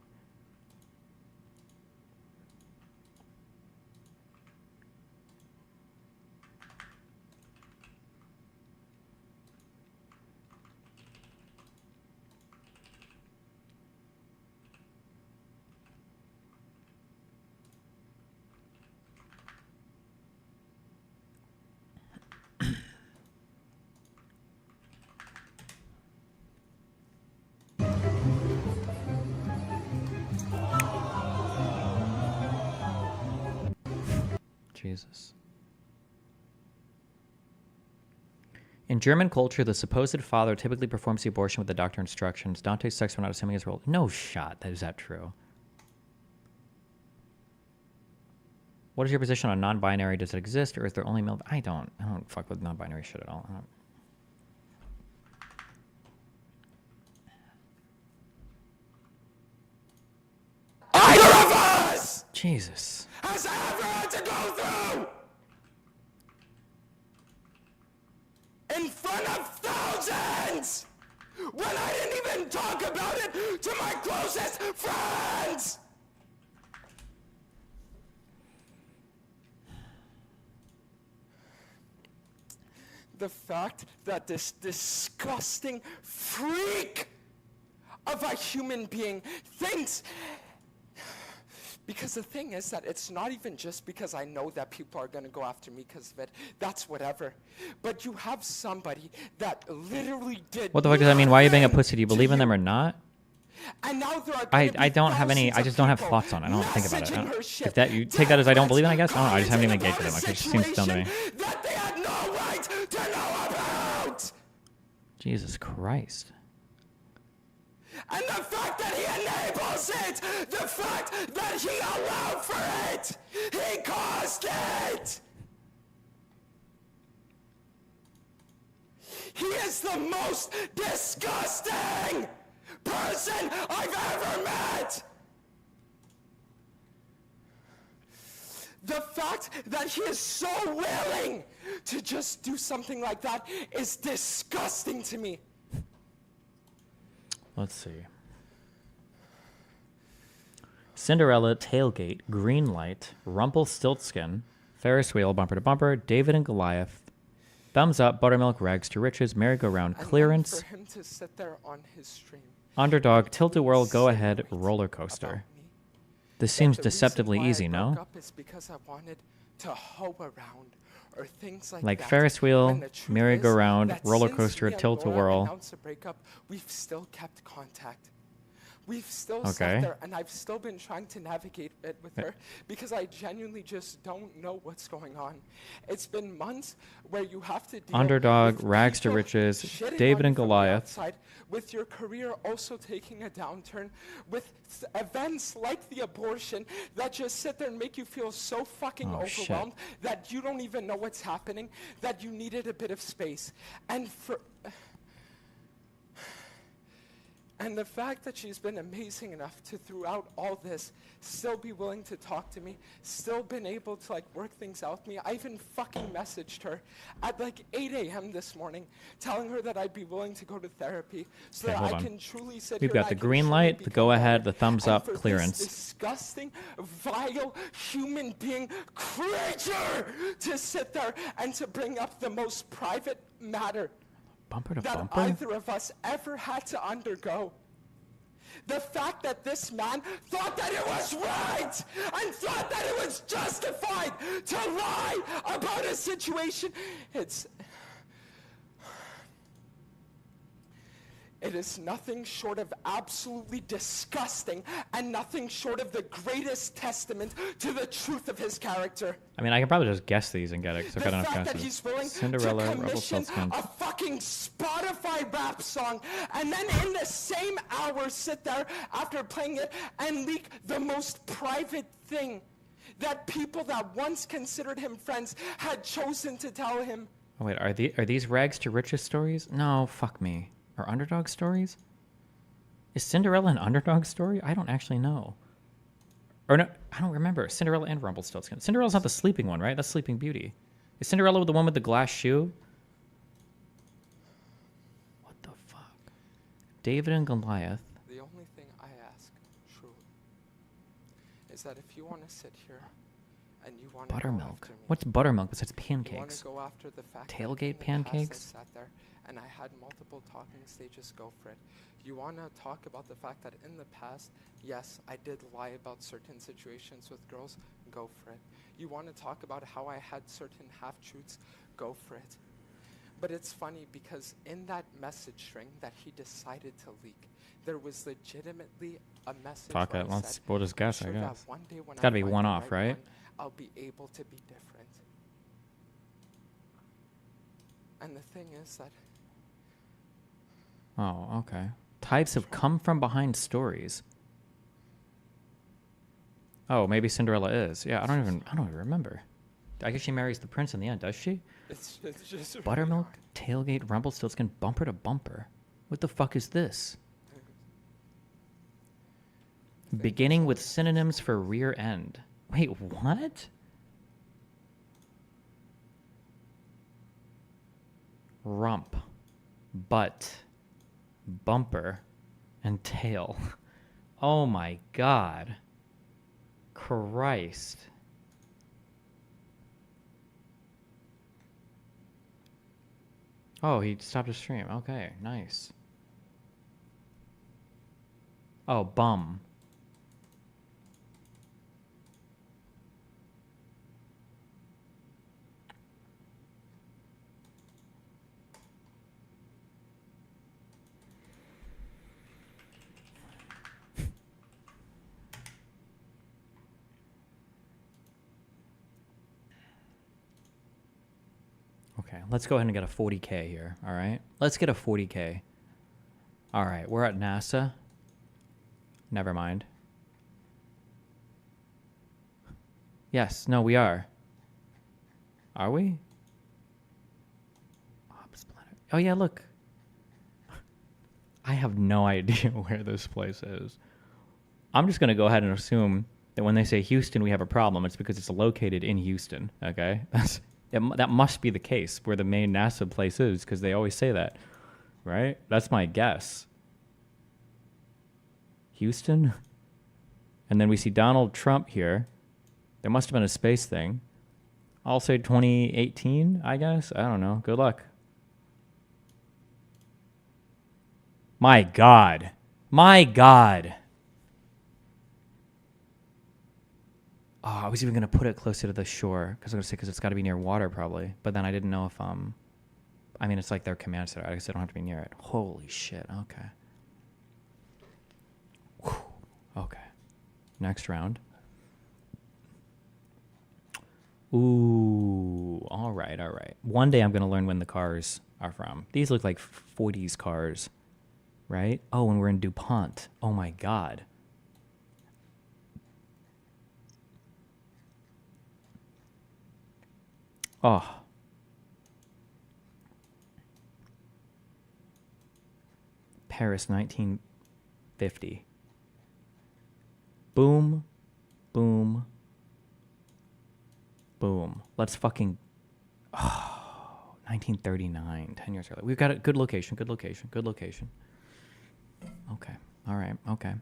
Jesus. In German culture, the supposed father typically performs the abortion with the doctor instructions. Dante's sex, we're not assuming his role. No shot. Is that true? What is your position on non-binary? Does it exist, or is there only male? I don't fuck with non-binary shit at all. Either of us Jesus. has ever had to go through in front of thousands when I didn't even talk about it to my closest friends. The fact that this disgusting freak of a human being thinks. Because the thing is that it's not even just because I know that people are going to go after me because of it. That's whatever. But you have somebody that literally did. What the fuck does that mean? Why are you being a pussy? Do you believe in them or not? And now there are I don't have any. I just don't have thoughts on it. I don't think about it. If that you take that as I don't believe in, I guess. I don't know. I just haven't even engaged with them. Like, it just seems dumb to me. That they had no right to know about. Jesus Christ. And the fact that he enables it, the fact that he allowed for it, he caused it. He is the most disgusting person I've ever met. The fact that he is so willing to just do something like that is disgusting to me. Let's see. Cinderella, Tailgate, Green Light, Rumpelstiltskin, Ferris Wheel, Bumper to Bumper, David and Goliath, Thumbs Up, Buttermilk, Rags to Riches, Merry-Go-Round, Clearance, For him to sit there on his stream, Underdog, Tilt-A-Whirl, Go Ahead, Roller Coaster. This seems deceptively easy, no? up is because I wanted to hoe around or things like Like that. Ferris When Wheel, the truth Merry-Go-Round, is that Roller since Coaster, me and Tilt-A-Whirl. Laura announced a breakup, we've still kept contact. We've still Okay. sat there, and I've still been trying to navigate it with her because I genuinely just don't know what's going on. It's been months where you have to deal Underdog, with Rags to people Riches, shitting David on and you from the Goliath. outside, with your career also taking a downturn, with events like the abortion that just sit there and make you feel so fucking shit. overwhelmed that you don't even know what's happening, that you needed a bit of space. And the fact that she's been amazing enough to, throughout all this, still be willing to talk to me, still been able to like work things out with me. I even fucking messaged her at like 8 a.m. this morning, telling her that I'd be willing to go to therapy so Okay, that hold I on. can truly sit We've here got and the I can green truly light, the become go ahead, the better. thumbs And up, for this clearance. disgusting, vile human being creature to sit there and to bring up the most private matter Bumper to that bumper? either of us ever had to undergo. The fact that this man thought that it was right and thought that it was justified to lie about a situation, it is nothing short of absolutely disgusting and nothing short of the greatest testament to the truth of his character. I mean, I can probably just guess these and get it because I've The got enough fact that guesses. he's willing Cinderella, to commission Rumpelstiltskin. a fucking Spotify rap song and then in the same hour sit there after playing it and leak the most private thing that people that once considered him friends had chosen to tell him. Oh, wait, are these rags to riches stories? No, fuck me. Or underdog stories? Is Cinderella an underdog story? I don't actually know. Or no, I don't remember. Cinderella and Rumpelstiltskin. Cinderella's not the sleeping one, right? That's Sleeping Beauty. Is Cinderella the one with the glass shoe? What the fuck? David and Goliath. The only thing I ask, truly, is that if you want to sit here and you want to Buttermilk. What's buttermilk besides You want pancakes? to go after the fact that Tailgate in the past pancakes? I sat there and I had multiple talking stages, go for it. You want to talk about the fact that in the past, yes, I did lie about certain situations with girls, go for it. You want to talk about how I had certain half-truths, go for it. But it's funny because in that message string that he decided to leak, there was legitimately a message. Fuck where it, I let's- said, we'll just guess, "I'm I sure that guess. one day when It's gotta I be find one the off, right? one, I'll be able to be different." And the thing is that Oh, okay. Types of come from behind stories. Oh, maybe Cinderella is. Yeah, I don't even remember. I guess she marries the prince in the end, does she? it's just Buttermilk, tailgate, Rumpelstiltskin, bumper to bumper. What the fuck is this? Beginning with synonyms for rear end. Wait, what? Rump, butt, bumper, and tail. Oh my god. Christ. Oh, he stopped his stream. Okay, nice. Oh, bum. Okay, let's go ahead and get a 40K here, all right? Let's get a 40K. All right, we're at NASA. Never mind. Yes, no, we are. Are we? Hobbs Planet. Oh, yeah, look. I have no idea where this place is. I'm just going to go ahead and assume that when they say Houston, we have a problem, it's because it's located in Houston, okay? That must be the case where the main NASA place is, because they always say that, right? That's my guess. Houston? And then we see Donald Trump here. There must have been a space thing. I'll say 2018, I guess. I don't know. Good luck. My God. My God. Oh, I was even going to put it closer to the shore because I was going to say because it's got to be near water probably. But then I didn't know if, I mean, it's like their command center. I guess they don't have to be near it. Holy shit. Okay. Whew. Okay. Next round. Ooh. All right. All right. One day I'm going to learn when the cars are from. These look like 40s cars, right? Oh, and we're in DuPont. Oh my God. Oh. Paris, 1950. Boom, boom, boom. Let's fucking... Oh, 1939, 10 years earlier. We've got a good location, good location, good location. Okay, all right, okay.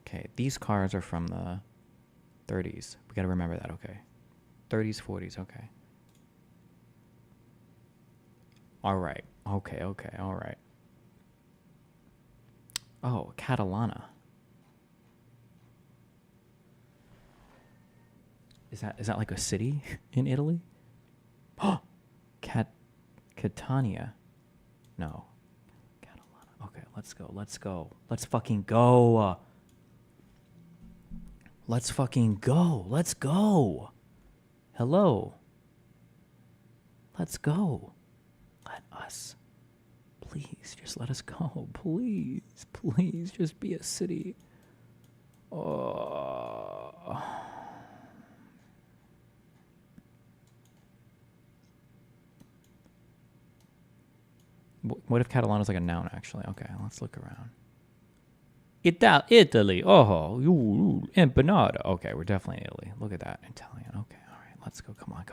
Okay, these cars are from the 30s. We gotta remember that, okay. 30s, 40s, okay. All right, okay, okay, all right. Oh, Catalana. Is that like a city in Italy? Oh, Catania. No. Catalana. Okay, let's go. Let's go. Let's fucking go. Let's fucking go. Let's go. Hello. Let's go. Let us. Please, just let us go. Please, please, just be a city. Oh. What if Catalana's like a noun, actually? Okay, let's look around. Italy. Oh, empanada. Okay, we're definitely in Italy. Look at that. Italian. Okay, all right. Let's go. Come on.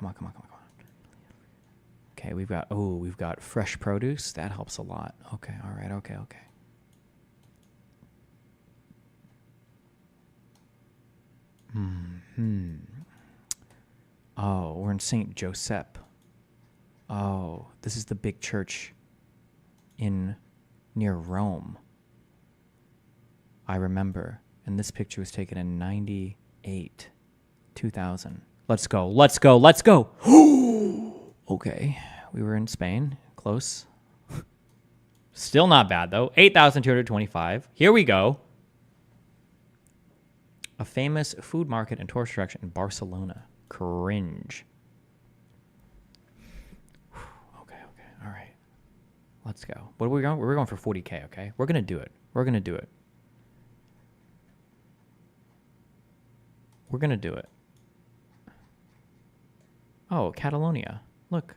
Okay, we've got fresh produce. That helps a lot. Okay, all right. Okay. Oh, we're in St. Joseph. Oh, this is the big church near Rome. I remember. And this picture was taken in 98, 2000. Let's go. Okay, we were in Spain. Close. Still not bad, though. 8,225. Here we go. A famous food market and tourist attraction in Barcelona. Cringe. Okay. All right. Let's go. What are we going? We're going for 40K, okay? We're going to do it. We're going to do it. Oh, Catalonia. Look.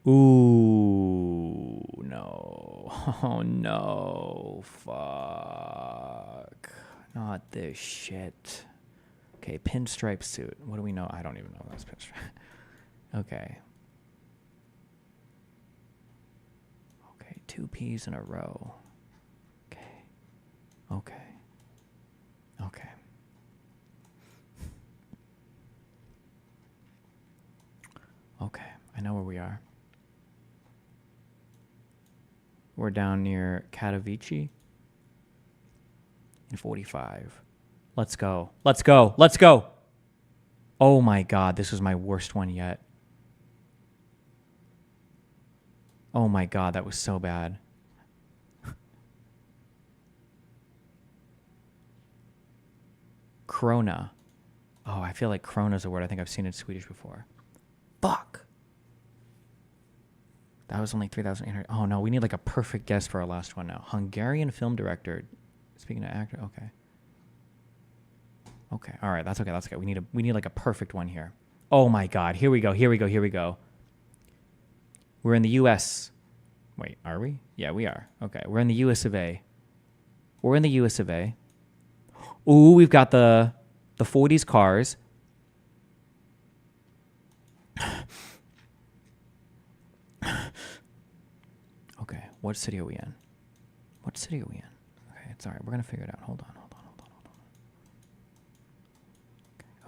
Ooh, no. Oh, no. Fuck. Not this shit. Okay, pinstripe suit. What do we know? I don't even know that's pinstripe. Okay. Okay, 2 P's in a row. Okay. Okay, I know where we are. We're down near Katowice in 45. Let's go. Oh my God, this was my worst one yet. Oh my God, that was so bad. Krona. Oh, I feel like Krona is a word I think I've seen in Swedish before. Fuck. That was only 3,800. Oh no, we need like a perfect guess for our last one now. Hungarian film director. Speaking of actor, okay. Okay, all right, that's okay. We need like a perfect one here. Oh my God, here we go. We're in the U.S. Wait, are we? Yeah, we are. Okay, we're in the U.S. of A. Ooh, we've got the 40s cars. Okay, what city are we in? Okay, it's all right. We're going to figure it out. Hold on.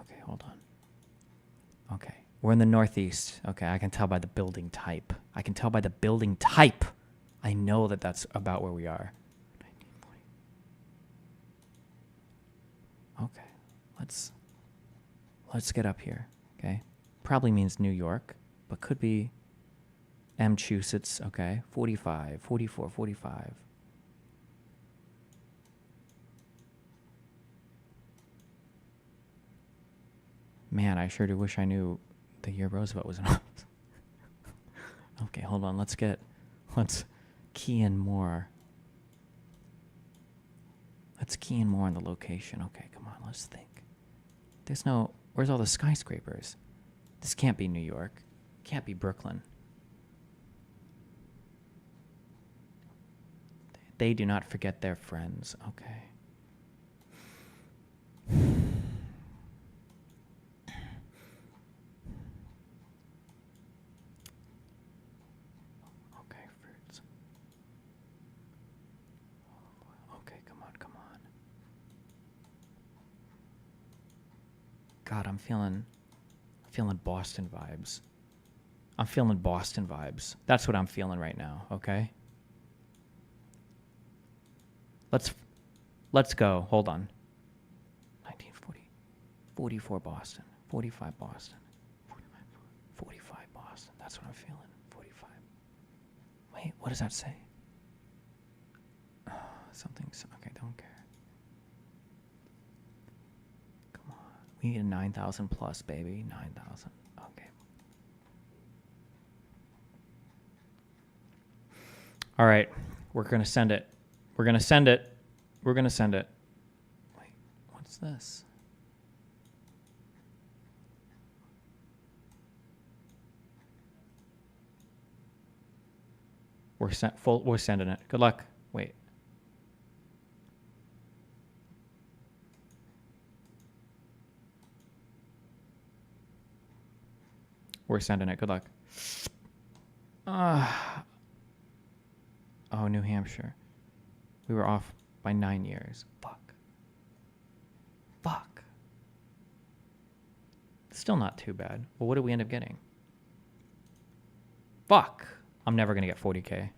Okay, hold on. Okay, we're in the Northeast. Okay, I can tell by the building type. I know that that's about where we are. Okay, let's get up here, okay? Probably means New York, but could be Massachusetts, okay? 45, 44, 45. Man, I sure do wish I knew the year Roosevelt was in office. Okay, hold on, let's key in more. Let's key in more on the location. Okay, come on, let's think. Where's all the skyscrapers? This can't be New York. Can't be Brooklyn. They do not forget their friends. Okay. Okay, fruits. Okay, come on. God, I'm feeling Boston vibes. I'm feeling Boston vibes. That's what I'm feeling right now, okay? Let's go. Hold on. 1940. 44 Boston. 45 Boston. 45 Boston. That's what I'm feeling. 45. Wait, what does that say? Something's... Okay, don't care. Come on. We need a 9,000 plus, baby. 9,000. Okay. All right. We're going to send it. We're going to send it. We're going to send it. Wait, what's this? We're sending it. Good luck. Wait. We're sending it. Good luck. Oh, New Hampshire. We were off by 9 years. Fuck. Still not too bad. Well, what did we end up getting? Fuck. I'm never going to get 40K.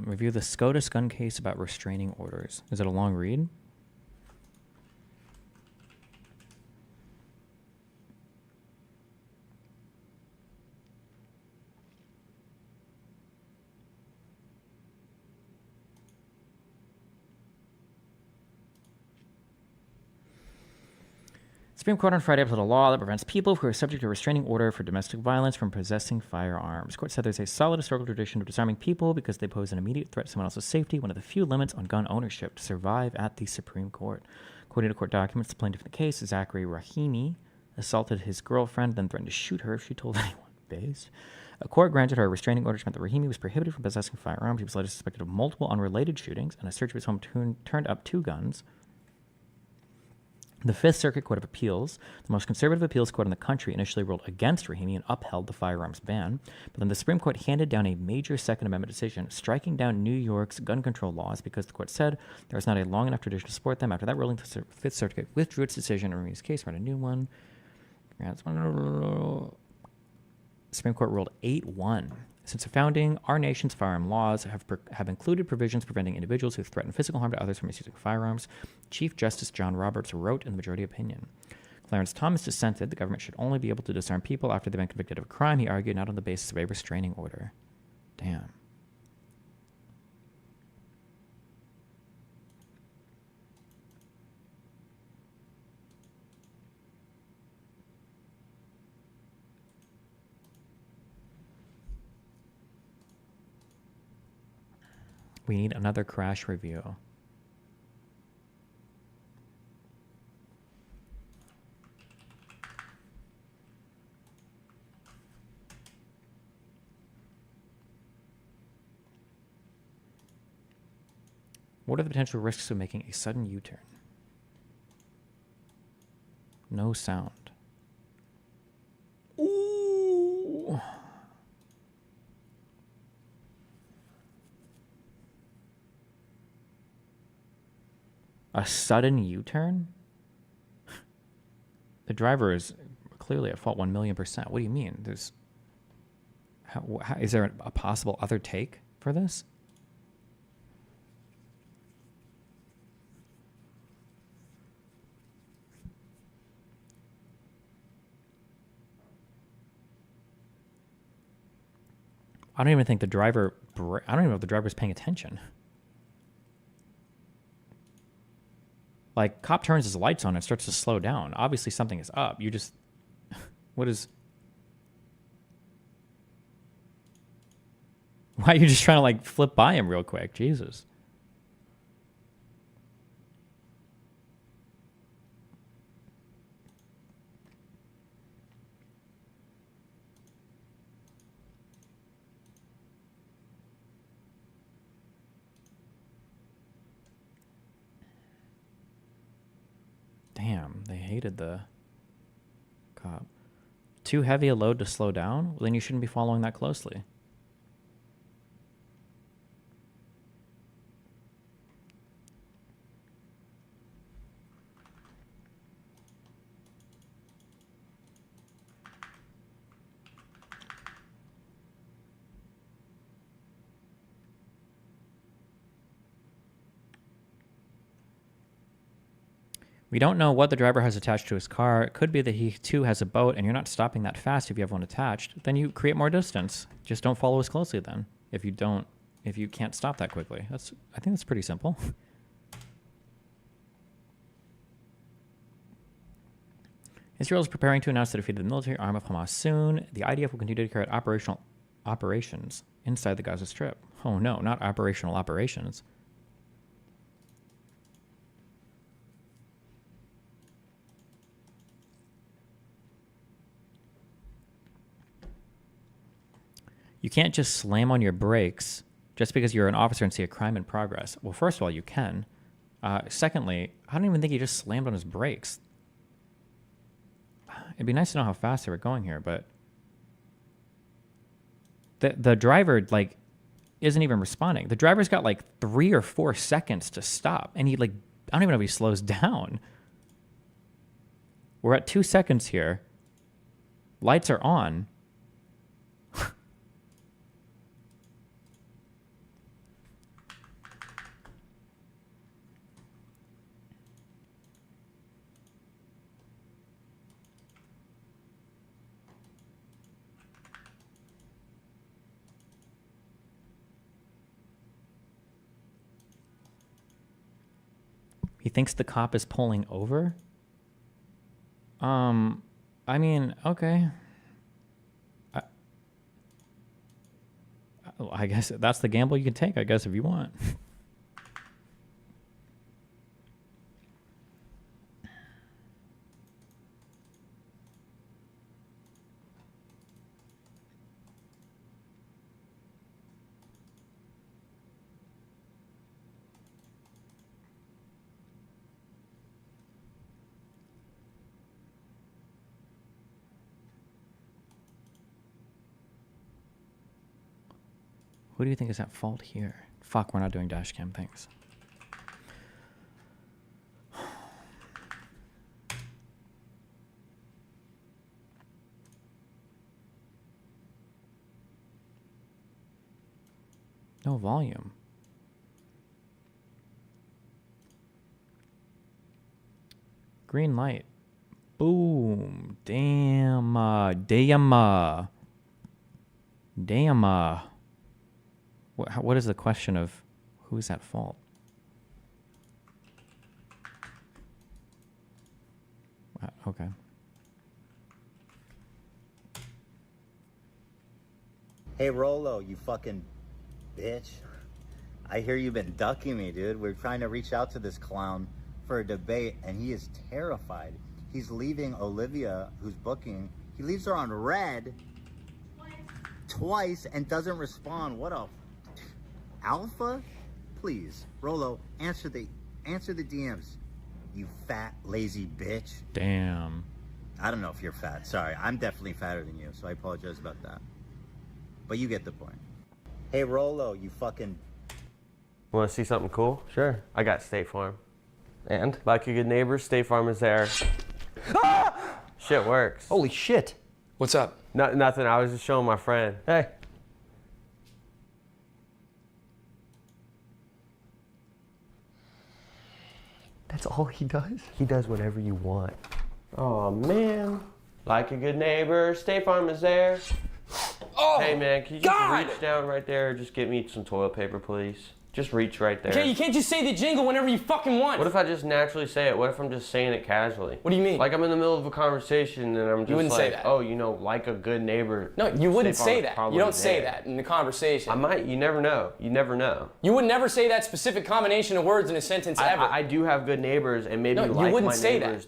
Review the SCOTUS gun case about restraining orders. Is it a long read? Supreme Court on Friday upheld a law that prevents people who are subject to a restraining order for domestic violence from possessing firearms. Court said there's a solid historical tradition of disarming people because they pose an immediate threat to someone else's safety, one of the few limits on gun ownership to survive at the Supreme Court. According to court documents, the plaintiff in the case, Zachary Rahimi, assaulted his girlfriend, then threatened to shoot her if she told anyone. Based. A court granted her a restraining order, which meant that Rahimi was prohibited from possessing firearms. He was later suspected of multiple unrelated shootings, and a search of his home turned up 2 guns. The Fifth Circuit Court of Appeals, the most conservative appeals court in the country, initially ruled against Rahimi and upheld the firearms ban. But then the Supreme Court handed down a major Second Amendment decision, striking down New York's gun control laws because the court said there was not a long enough tradition to support them. After that ruling, the Fifth Circuit withdrew its decision in Rahimi's case, ran a new one. Supreme Court ruled 8-1. Since the founding, our nation's firearm laws have included provisions preventing individuals who threaten physical harm to others from misusing firearms. Chief Justice John Roberts wrote in the majority opinion. Clarence Thomas dissented. The government should only be able to disarm people after they've been convicted of a crime, he argued, not on the basis of a restraining order. Damn. We need another crash review. What are the potential risks of making a sudden U-turn? No sound. Ooh. A sudden U-turn? The driver is clearly at fault 1,000,000%. What do you mean? There's is there a possible other take for this? I don't even think the driver... I don't even know if the driver's paying attention. Like, cop turns his lights on and starts to slow down. Obviously, something is up. You just... What is... Why are you just trying to, like, flip by him real quick? Jesus. Damn, they hated the cop. Too heavy a load to slow down? Well, then you shouldn't be following that closely. We don't know what the driver has attached to his car. It could be that he too has a boat and you're not stopping that fast if you have one attached. Then you create more distance. Just don't follow as closely then. If you can't stop that quickly. I think that's pretty simple. Israel is preparing to announce the defeat of the military arm of Hamas soon. The IDF will continue to carry out operational operations inside the Gaza Strip. Oh no, not operational operations. You can't just slam on your brakes just because you're an officer and see a crime in progress. Well, first of all, you can. Secondly, I don't even think he just slammed on his brakes. It'd be nice to know how fast they were going here, but the driver, like, isn't even responding. The driver's got, like, 3 or 4 seconds to stop, and he, like, I don't even know if he slows down. We're at 2 seconds here. Lights are on. He thinks the cop is pulling over? I mean, okay. I guess that's the gamble you can take, I guess, if you want. Who do you think is at fault here? Fuck, we're not doing dash cam things. No volume. Green light. Boom. Damn. Damn. Damn. What is the question of who's at fault? Okay. Hey, Rolo, you fucking bitch. I hear you've been ducking me, dude. We're trying to reach out to this clown for a debate, and he is terrified. He's leaving Olivia, who's booking. He leaves her on red twice and doesn't respond. What a alpha? Please, Rolo, answer the DMs. You fat, lazy bitch. Damn. I don't know if you're fat. Sorry, I'm definitely fatter than you, so I apologize about that. But you get the point. Hey, Rolo, you fucking... Want to see something cool? Sure. I got State Farm. And? Like a good neighbor, State Farm is there. Ah! Shit works. Holy shit. What's up? Nothing. I was just showing my friend. Hey. That's all he does? He does whatever you want. Oh, man. Like a good neighbor, State Farm is there. Oh, hey, man, can you just reach down right there and just get me some toilet paper, please? Just reach right there. Okay, you can't just say the jingle whenever you fucking want. What if I just naturally say it? What if I'm just saying it casually? What do you mean? Like I'm in the middle of a conversation and I'm just wouldn't like, say that. oh, you know, like a good neighbor. No, you wouldn't State Farm say is that. probably You don't say there. that in the conversation. I might. You never know. You never know. You would never say that specific combination of words in a sentence ever. I do have good neighbors, and maybe No, you like wouldn't my say neighbors,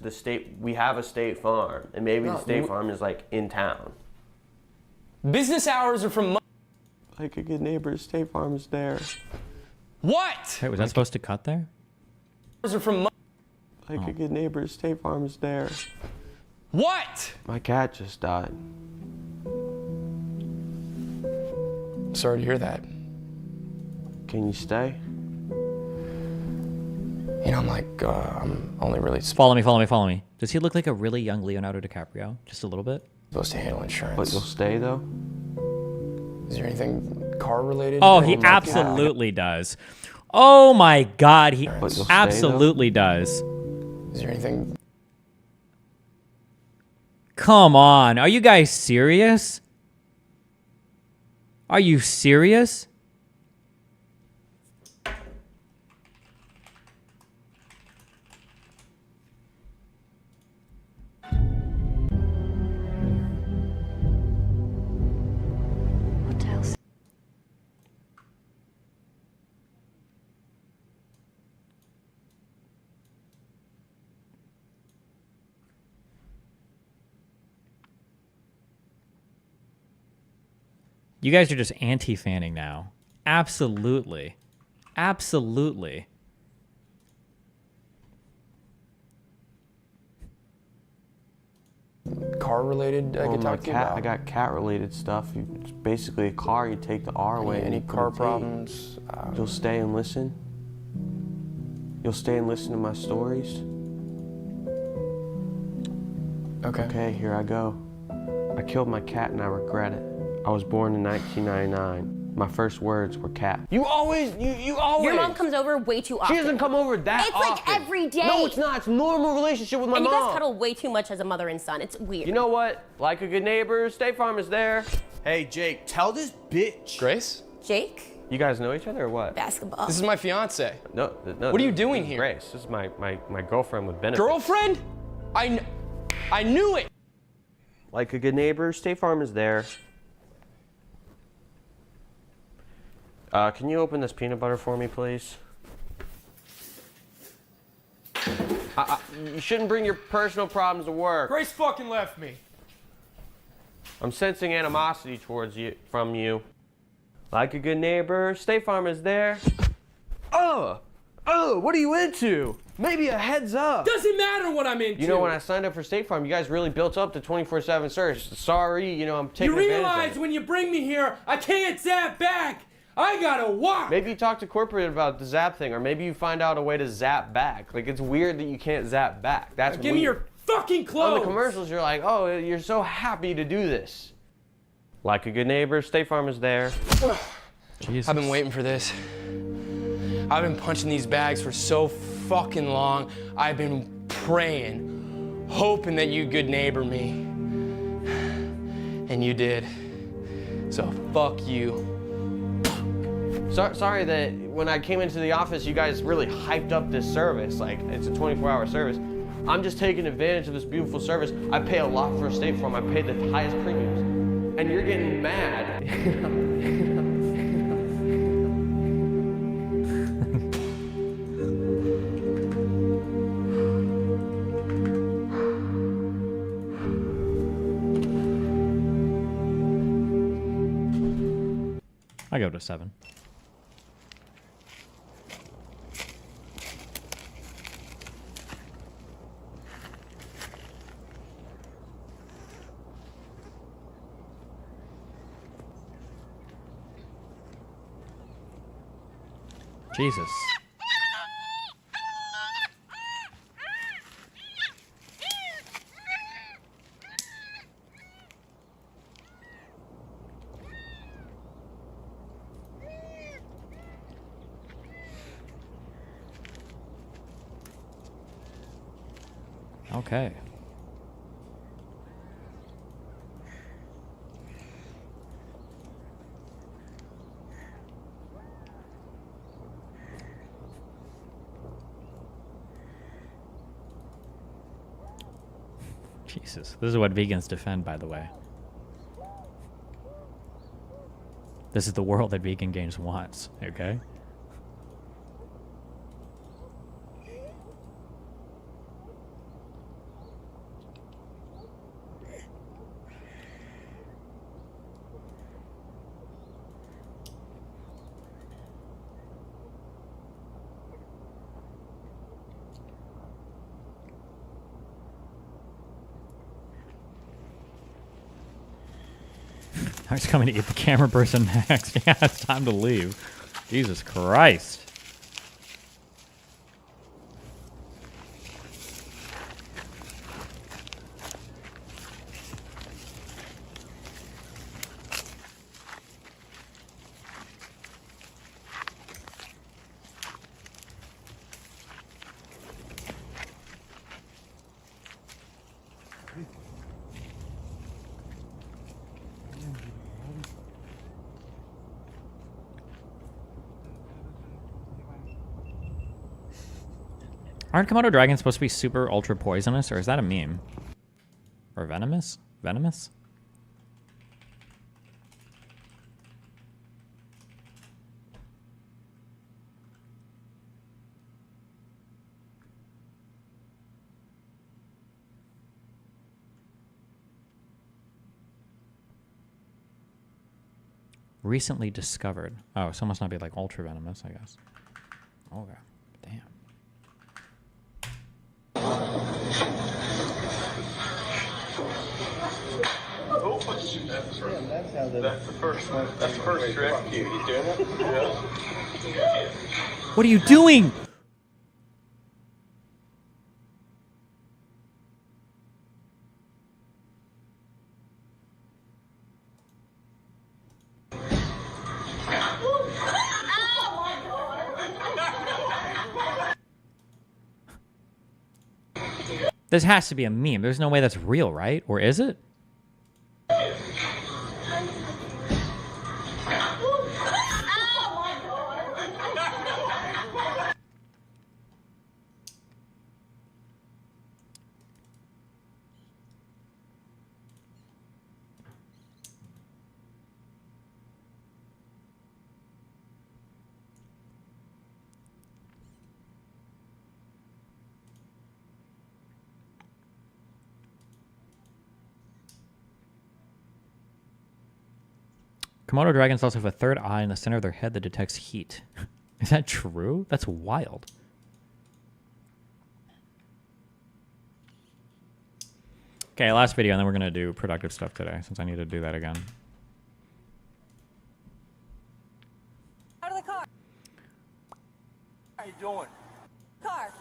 we have a State Farm, and maybe No, the State Farm is like in town. Business hours are from... Like a good neighbor, State Farm is there. What? Hey, was that supposed to cut there? Are from... Like a good neighbor, State Farm is there. What? My cat just died. Sorry to hear that. Can you stay? You know, I'm only really Follow me. Does he look like a really young Leonardo DiCaprio? Just a little bit? supposed to handle insurance. But you'll stay though? Is there anything car related? Oh, he absolutely does. Oh my God, he But you'll stay, absolutely does. Is there anything? Come on, are you guys serious? Are you serious? What else? You guys are just anti-fanning now. Absolutely. Absolutely. Car related I could talk to you about? I got cat related stuff. It's basically a car, you take the R away. Any and you car put a T. problems? You'll stay and listen? You'll stay and listen to my stories? Okay. Okay, here I go. I killed my cat and I regret it. I was born in 1999. My first words were cat. You always. Your mom comes over way too often. She doesn't come over that It's often. like every day. No, it's not. It's a normal relationship with my and mom. you guys cuddle way too much as a mother and son. It's weird. You know what? Like a good neighbor, State Farm is there. Hey, Jake, tell this bitch. Grace? Jake? You guys know each other or what? Basketball. This is my fiance. No. What are you doing here? Grace, this is my girlfriend with benefits. Girlfriend? I knew it. Like a good neighbor, State Farm is there. Can you open this peanut butter for me, please? You shouldn't bring your personal problems to work. Grace fucking left me. I'm sensing animosity towards you from you. Like a good neighbor, State Farm is there. Oh, what are you into? Maybe a heads up. Doesn't matter what I'm into. You know, when I signed up for State Farm, you guys really built up to 24/7 service. Sorry, I'm taking You advantage realize of it. when you bring me here, I can't zap back. I gotta walk. Maybe you talk to corporate about the zap thing, or maybe you find out a way to zap back. Like, it's weird that you can't zap back. That's Give me your fucking clothes. On the commercials, you're like, oh, you're so happy to do this. Like a good neighbor, State Farm is there. Jesus. I've been waiting for this. I've been punching these bags for so fucking long. I've been praying, hoping that you good neighbor me. And you did. So fuck you. Sorry that when I came into the office, you guys really hyped up this service. Like, it's a 24-hour service. I'm just taking advantage of this beautiful service. I pay a lot for a State Farm. I pay the highest premiums. And you're getting mad. I go to 7. Jesus. Okay. Jesus. This is what vegans defend, by the way. This is the world that Vegan Games wants, okay? I was coming to eat the camera person next. Yeah, it's time to leave. Jesus Christ. Aren't Komodo dragons supposed to be super ultra poisonous, or is that a meme? Or venomous? Venomous? Recently discovered. Oh, so it must not be like ultra venomous, I guess. Okay. Damn. That's the first trick. You doing it? Yeah. What are you doing? This has to be a meme. There's no way that's real, right? Or is it? Komodo dragons also have a third eye in the center of their head that detects heat. Is that true? That's wild. Okay, last video, and then we're going to do productive stuff today, since I need to do that again. Out of the car. What are you doing? Car.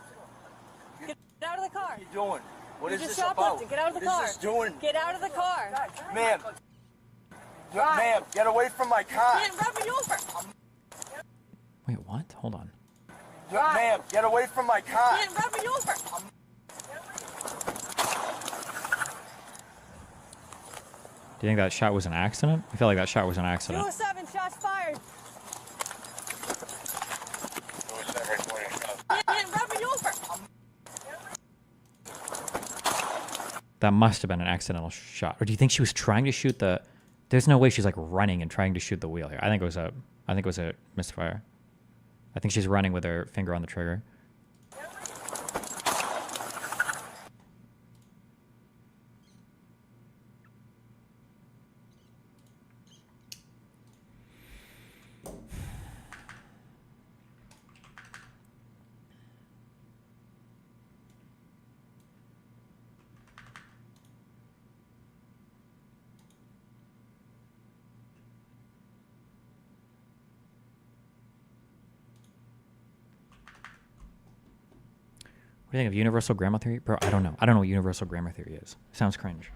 Get out of the car. What are you doing? What is this about? Get out of the car. What is this doing? Get out of the car. Ma'am. Ma'am, get away from my car. Can't run me over. Wait, what? Hold on. Ma'am, get away from my car. Can't run me over. Do you think that shot was an accident? I feel like that shot was an accident. 207, shots fired. Can't run me over. That must have been an accidental shot. Or do you think she was trying to shoot the... There's no way she's like running and trying to shoot the wheel here. I think it was a misfire. I think she's running with her finger on the trigger. What do you think of universal grammar theory? Bro, I don't know. I don't know what universal grammar theory is. Sounds cringe.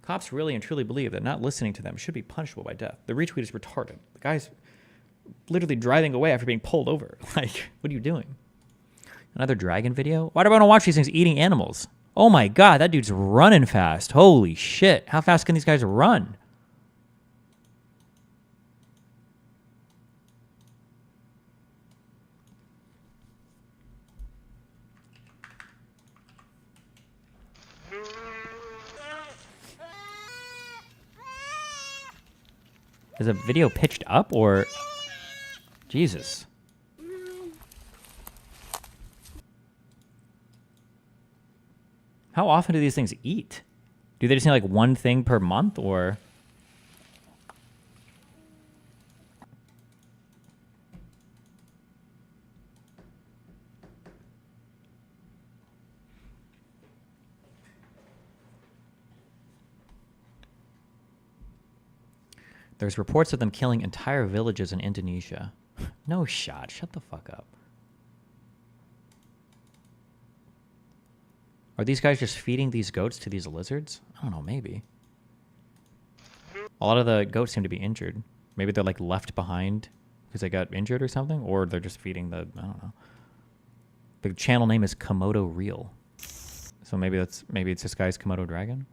Cops really and truly believe that not listening to them should be punishable by death. The retweet is retarded. The guy's literally driving away after being pulled over. Like, what are you doing? Another dragon video? Why do I want to watch these things eating animals? Oh my god, that dude's running fast. Holy shit. How fast can these guys run? Is a video pitched up or... Jesus. How often do these things eat? Do they just need like one thing per month or... There's reports of them killing entire villages in Indonesia. No shot. Shut the fuck up. Are these guys just feeding these goats to these lizards? I don't know, maybe. A lot of the goats seem to be injured. Maybe they're like left behind because they got injured or something, or they're just feeding the, I don't know. The channel name is Komodo Real. So maybe it's this guy's Komodo dragon.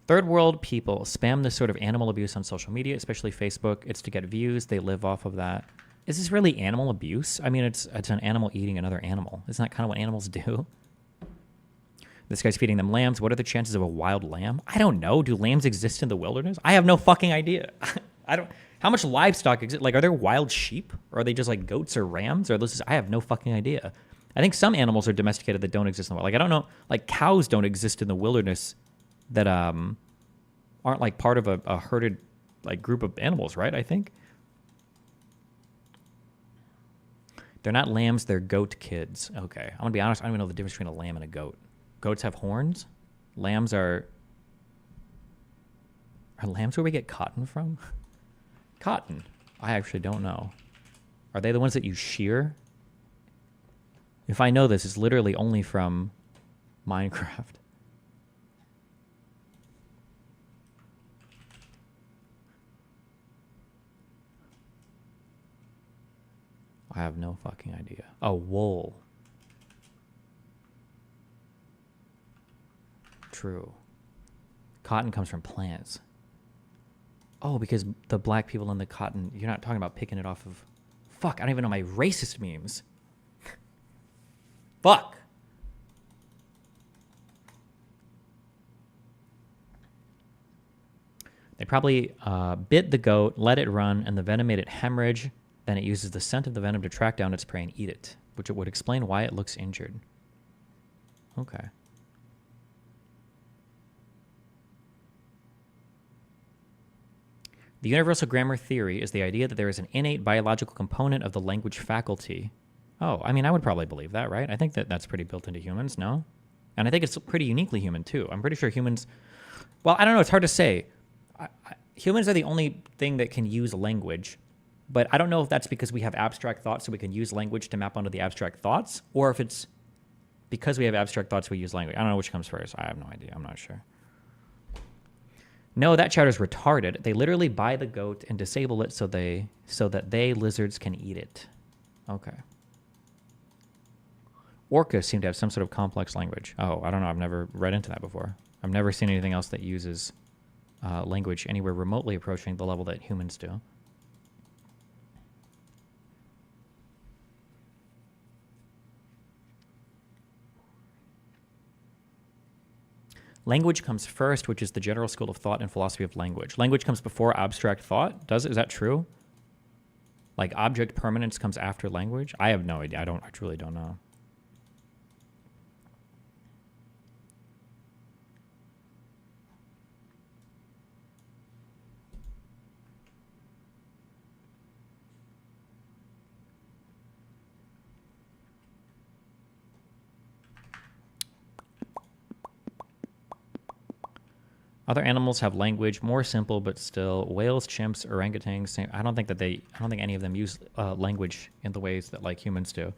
Third world people spam this sort of animal abuse on social media, especially Facebook. It's to get views. They live off of that. Is this really animal abuse? I mean, it's an animal eating another animal. Isn't that kind of what animals do? This guy's feeding them lambs. What are the chances of a wild lamb? I don't know. Do lambs exist in the wilderness? I have no fucking idea. I don't. How much livestock exists? Like, are there wild sheep? Or are they just like goats or rams? Or I have no fucking idea. I think some animals are domesticated that don't exist in the wild. Like, I don't know. Like, cows don't exist in the wilderness that aren't like part of a herded like group of animals, right? I think they're not lambs, they're goat kids. Okay, I'm gonna be honest, I don't even know the difference between a lamb and a goat. Goats have horns. Lambs are lambs where we get cotton from? Cotton, I actually don't know. Are they the ones that you shear? If I know this, it's literally only from Minecraft. I have no fucking idea. Oh, wool. True. Cotton comes from plants. Oh, because the black people in the cotton, you're not talking about picking it off of... Fuck, I don't even know my racist memes. Fuck. They probably bit the goat, let it run, and the venom made it hemorrhage. Then it uses the scent of the venom to track down its prey and eat it, which it would explain why it looks injured. Okay. The universal grammar theory is the idea that there is an innate biological component of the language faculty. Oh, I mean, I would probably believe that, right? I think that that's pretty built into humans, no? And I think it's pretty uniquely human, too. I'm pretty sure humans... Well, I don't know. It's hard to say. Humans are the only thing that can use language. But I don't know if that's because we have abstract thoughts so we can use language to map onto the abstract thoughts, or if it's because we have abstract thoughts we use language. I don't know which comes first. I have no idea. I'm not sure. No, that chowder's retarded. They literally buy the goat and disable it so that they lizards can eat it. Okay. Orcas seem to have some sort of complex language. Oh, I don't know. I've never read into that before. I've never seen anything else that uses language anywhere remotely approaching the level that humans do. Language comes first, which is the general school of thought and philosophy of language. Language comes before abstract thought. Is that true? Like object permanence comes after language? I have no idea. I truly don't know. Other animals have language, more simple, but still. Whales, chimps, orangutans. Same. I don't think any of them use language in the ways that like humans do.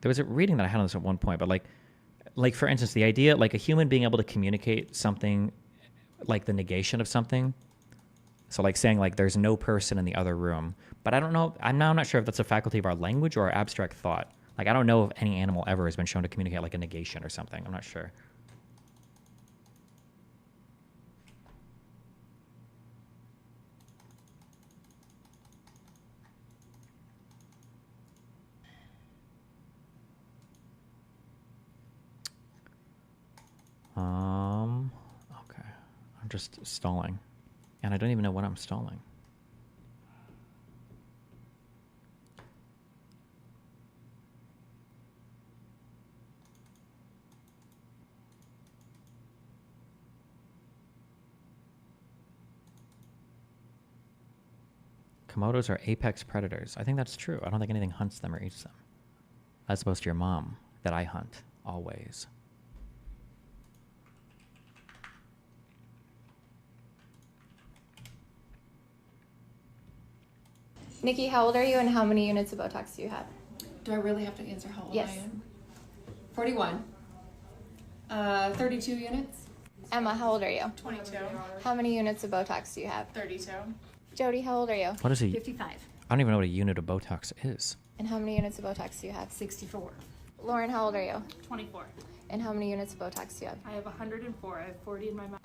There was a reading that I had on this at one point, but like for instance, the idea like a human being able to communicate something, like the negation of something. So like saying like there's no person in the other room. But I don't know. I'm not sure if that's a faculty of our language or our abstract thought. Like I don't know if any animal ever has been shown to communicate like a negation or something. I'm not sure. Okay. I'm just stalling. And I don't even know what I'm stalling. Komodos are apex predators. I think that's true. I don't think anything hunts them or eats them. As opposed to your mom, that I hunt, always. Nikki, how old are you and how many units of Botox do you have? Do I really have to answer how old Yes. I am? 41. 32 units. Emma, how old are you? 22. How many units of Botox do you have? 32. Jody, how old are you? What is he? 55. I don't even know what a unit of Botox is. And how many units of Botox do you have? 64. Lauren, how old are you? 24. And how many units of Botox do you have? I have 104. I have 40 in my mouth.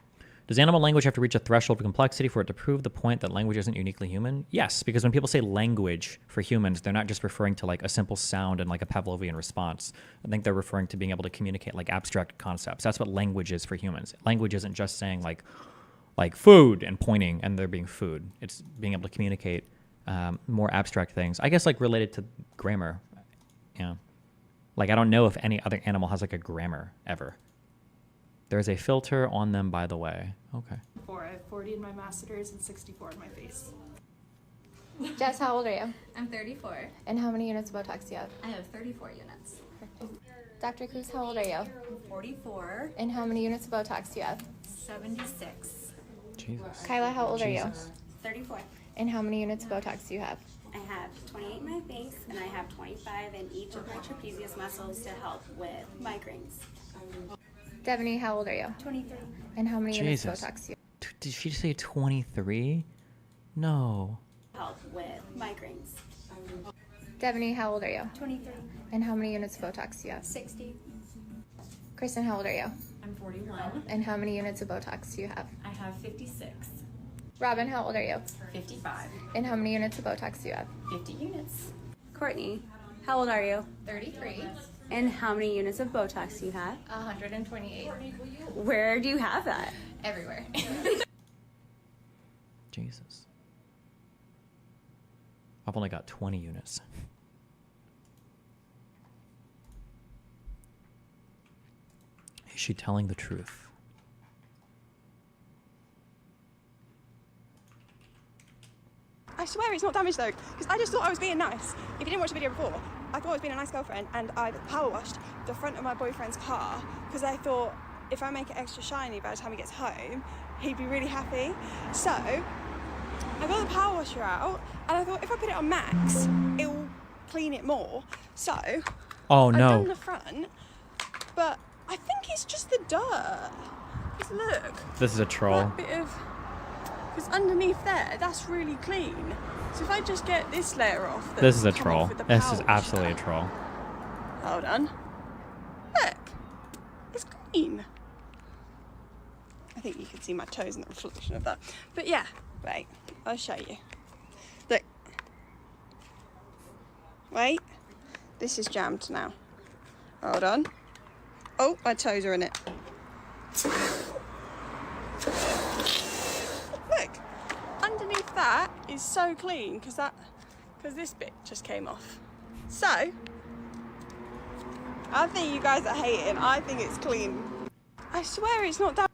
Does animal language have to reach a threshold of complexity for it to prove the point that language isn't uniquely human? Yes, because when people say language for humans, they're not just referring to like a simple sound and like a Pavlovian response. I think they're referring to being able to communicate like abstract concepts. That's what language is for humans. Language isn't just saying like food and pointing and there being food. It's being able to communicate more abstract things. I guess like related to grammar. Yeah. Like I don't know if any other animal has like a grammar ever. There's a filter on them, by the way. Okay. I have 40 in my masseters and 64 in my face. Jess, how old are you? I'm 34. And how many units of Botox do you have? I have 34 units. Dr. Coos, how old are you? I'm 44. And how many units of Botox do you have? 76. Jesus. Kyla, how old are you? 34. And how many units of Botox do you have? I have 28 in my face and I have 25 in each of my trapezius muscles to help with migraines. Devaney, how old are you? 23. And how many units Jesus. of Botox do you Did she say 23? No. Help with migraines. have? Devaney, how old are you? 23. And how many units of Botox do you have? 60. Kristen, how old are you? I'm 41. And how many units of Botox do you have? I have 56. Robin, how old are you? 55. And how many units of Botox do you have? 50 units. Courtney, how old are you? 33. And how many units of Botox do you have? 128. Where do you have that? Everywhere. Jesus. I've only got 20 units. Is she telling the truth? I swear it's not damaged though, because I just thought I was being nice. If you didn't watch the video before, I thought I was being a nice girlfriend and I power washed the front of my boyfriend's car because I thought if I make it extra shiny by the time he gets home, he'd be really happy. So I got the power washer out and I thought if I put it on max, it'll clean it more. So Oh, I've no. done the front, but I think it's just the dirt. Just look. This is a troll. That bit of, because underneath there, that's really clean. So if I just get this layer off, that's This is a come troll. off with the This is power absolutely a washer. troll. Hold on. Look, it's clean. I think you can see my toes in the reflection of that. But yeah, wait, I'll show you. Look. Wait, this is jammed now. Hold on. Oh, my toes are in it. Look, underneath that is so clean because this bit just came off. So, I think you guys are hating. I think it's clean. I swear it's not that.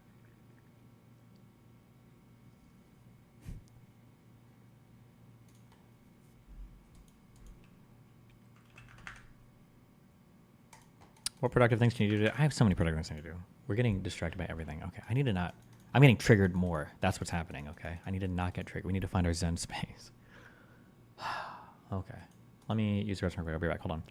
What productive things can you do today? I have so many productive things to do. We're getting distracted by everything. Okay, I need to not. I'm getting triggered more. That's what's happening. Okay, I need to not get triggered. We need to find our Zen space. Okay, let me use the restroom. I'll be back. Hold on.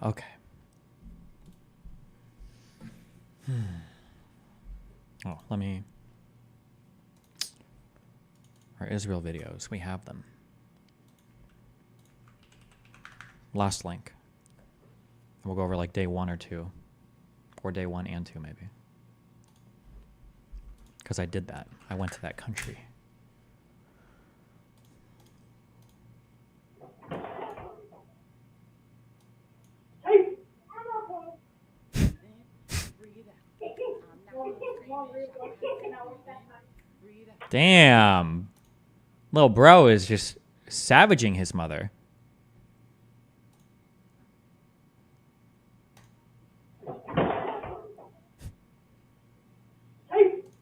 Okay. Oh, let me... Our Israel videos, we have them. Last link. We'll go over like day 1 or 2. Or day 1 and 2, maybe. Because I did that. I went to that country. Damn. Little bro is just savaging his mother.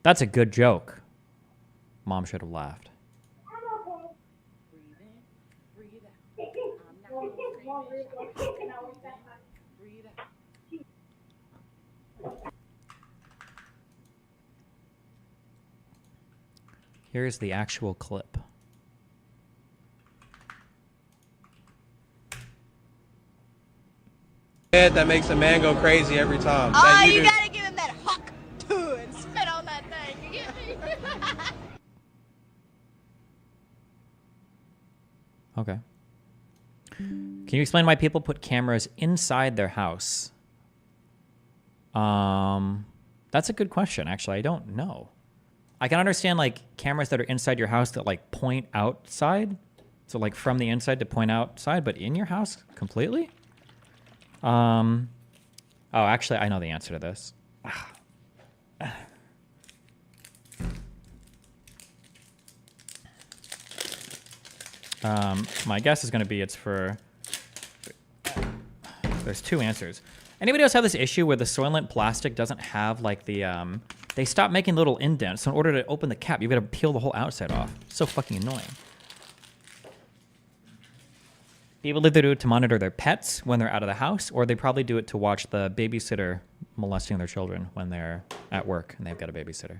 That's a good joke. Mom should have laughed. Here's the actual clip. That makes a man go crazy every time. Oh, That you do. gotta give him that huck too and spit on that thing. You get me? Okay. Can you explain why people put cameras inside their house? That's a good question, actually. I don't know. I can understand like cameras that are inside your house that like point outside. So like from the inside to point outside, but in your house completely? Oh, actually, I know the answer to this. My guess is going to be it's for... There's 2 answers. Anybody else have this issue where the Soylent plastic doesn't have like the... They stopped making little indents, so in order to open the cap, you've got to peel the whole outside off. It's so fucking annoying. People either do it to monitor their pets when they're out of the house, or they probably do it to watch the babysitter molesting their children when they're at work and they've got a babysitter.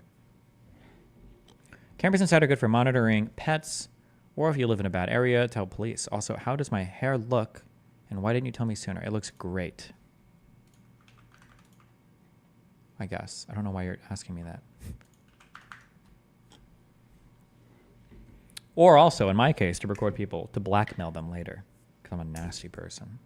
Cameras inside are good for monitoring pets, or if you live in a bad area, tell police. Also, how does my hair look, and why didn't you tell me sooner? It looks great. I guess. I don't know why you're asking me that. Or also, in my case, to record people, to blackmail them later. Because I'm a nasty person.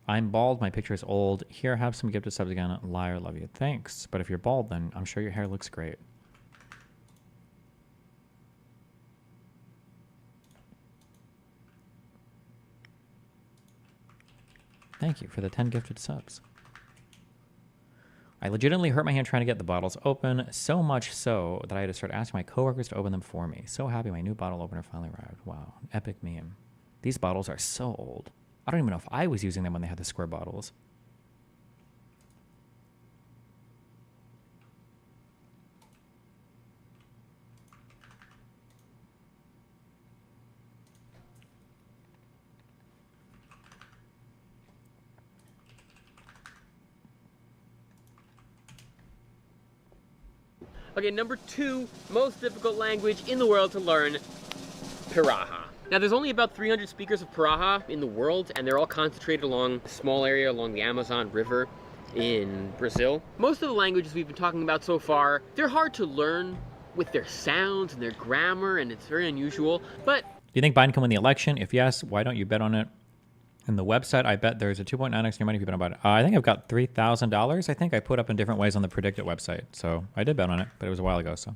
I'm bald. My picture is old. Here, have some gifted subs again. Liar, love you. Thanks. But if you're bald, then I'm sure your hair looks great. Thank you for the 10 gifted subs. I legitimately hurt my hand trying to get the bottles open, so much so that I had to start asking my coworkers to open them for me. So happy my new bottle opener finally arrived. Wow, epic meme. These bottles are so old. I don't even know if I was using them when they had the square bottles. Okay, number 2 most difficult language in the world to learn, Piraha. Now, there's only about 300 speakers of Piraha in the world, and they're all concentrated along a small area along the Amazon River in Brazil. Most of the languages we've been talking about so far, they're hard to learn with their sounds and their grammar, and it's very unusual, but... Do you think Biden can win the election? If yes, why don't you bet on it? In the website, I bet there's a 2.9x your money if you bet on it. I think I've got $3,000. I think I put up in different ways on the Predict It website. So I did bet on it, but it was a while ago, so...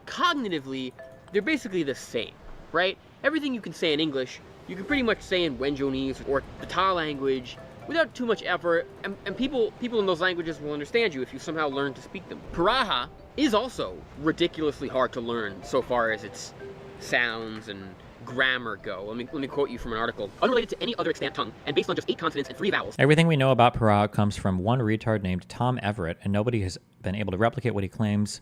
Cognitively, they're basically the same, right? Everything you can say in English, you can pretty much say in Wenjonese or the Ta language without too much effort, and people in those languages will understand you if you somehow learn to speak them. Piraha is also ridiculously hard to learn so far as its sounds and grammar go. Let me quote you from an article. Unrelated to any other extant tongue, and based on just 8 consonants and 3 vowels. Everything we know about Piraha comes from one retard named Tom Everett, and nobody has been able to replicate what he claims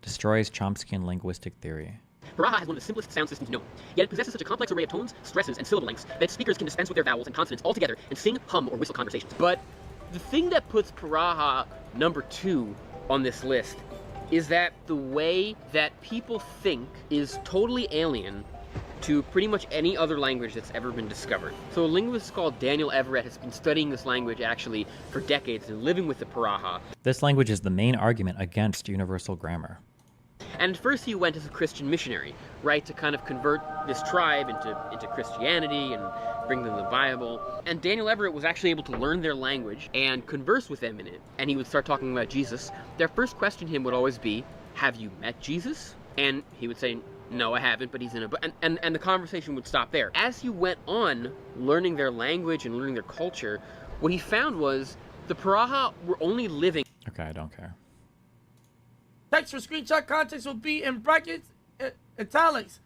destroys Chomskyan linguistic theory. Piraha has one of the simplest sound systems known, yet it possesses such a complex array of tones, stresses, and syllable lengths that speakers can dispense with their vowels and consonants altogether and sing, hum, or whistle conversations. But the thing that puts Piraha number 2 on this list is that the way that people think is totally alien to pretty much any other language that's ever been discovered. So a linguist called Daniel Everett has been studying this language actually for decades and living with the Piraha. This language is the main argument against universal grammar. And at first he went as a Christian missionary, right, to kind of convert this tribe into Christianity and bring them the Bible. And Daniel Everett was actually able to learn their language and converse with them in it. And he would start talking about Jesus. Their first question to him would always be, have you met Jesus? And he would say, no, I haven't, but he's in a book. And the conversation would stop there. As he went on learning their language and learning their culture, what he found was the Piraha were only living. Okay, I don't care. Text for screenshot context will be in brackets, italics.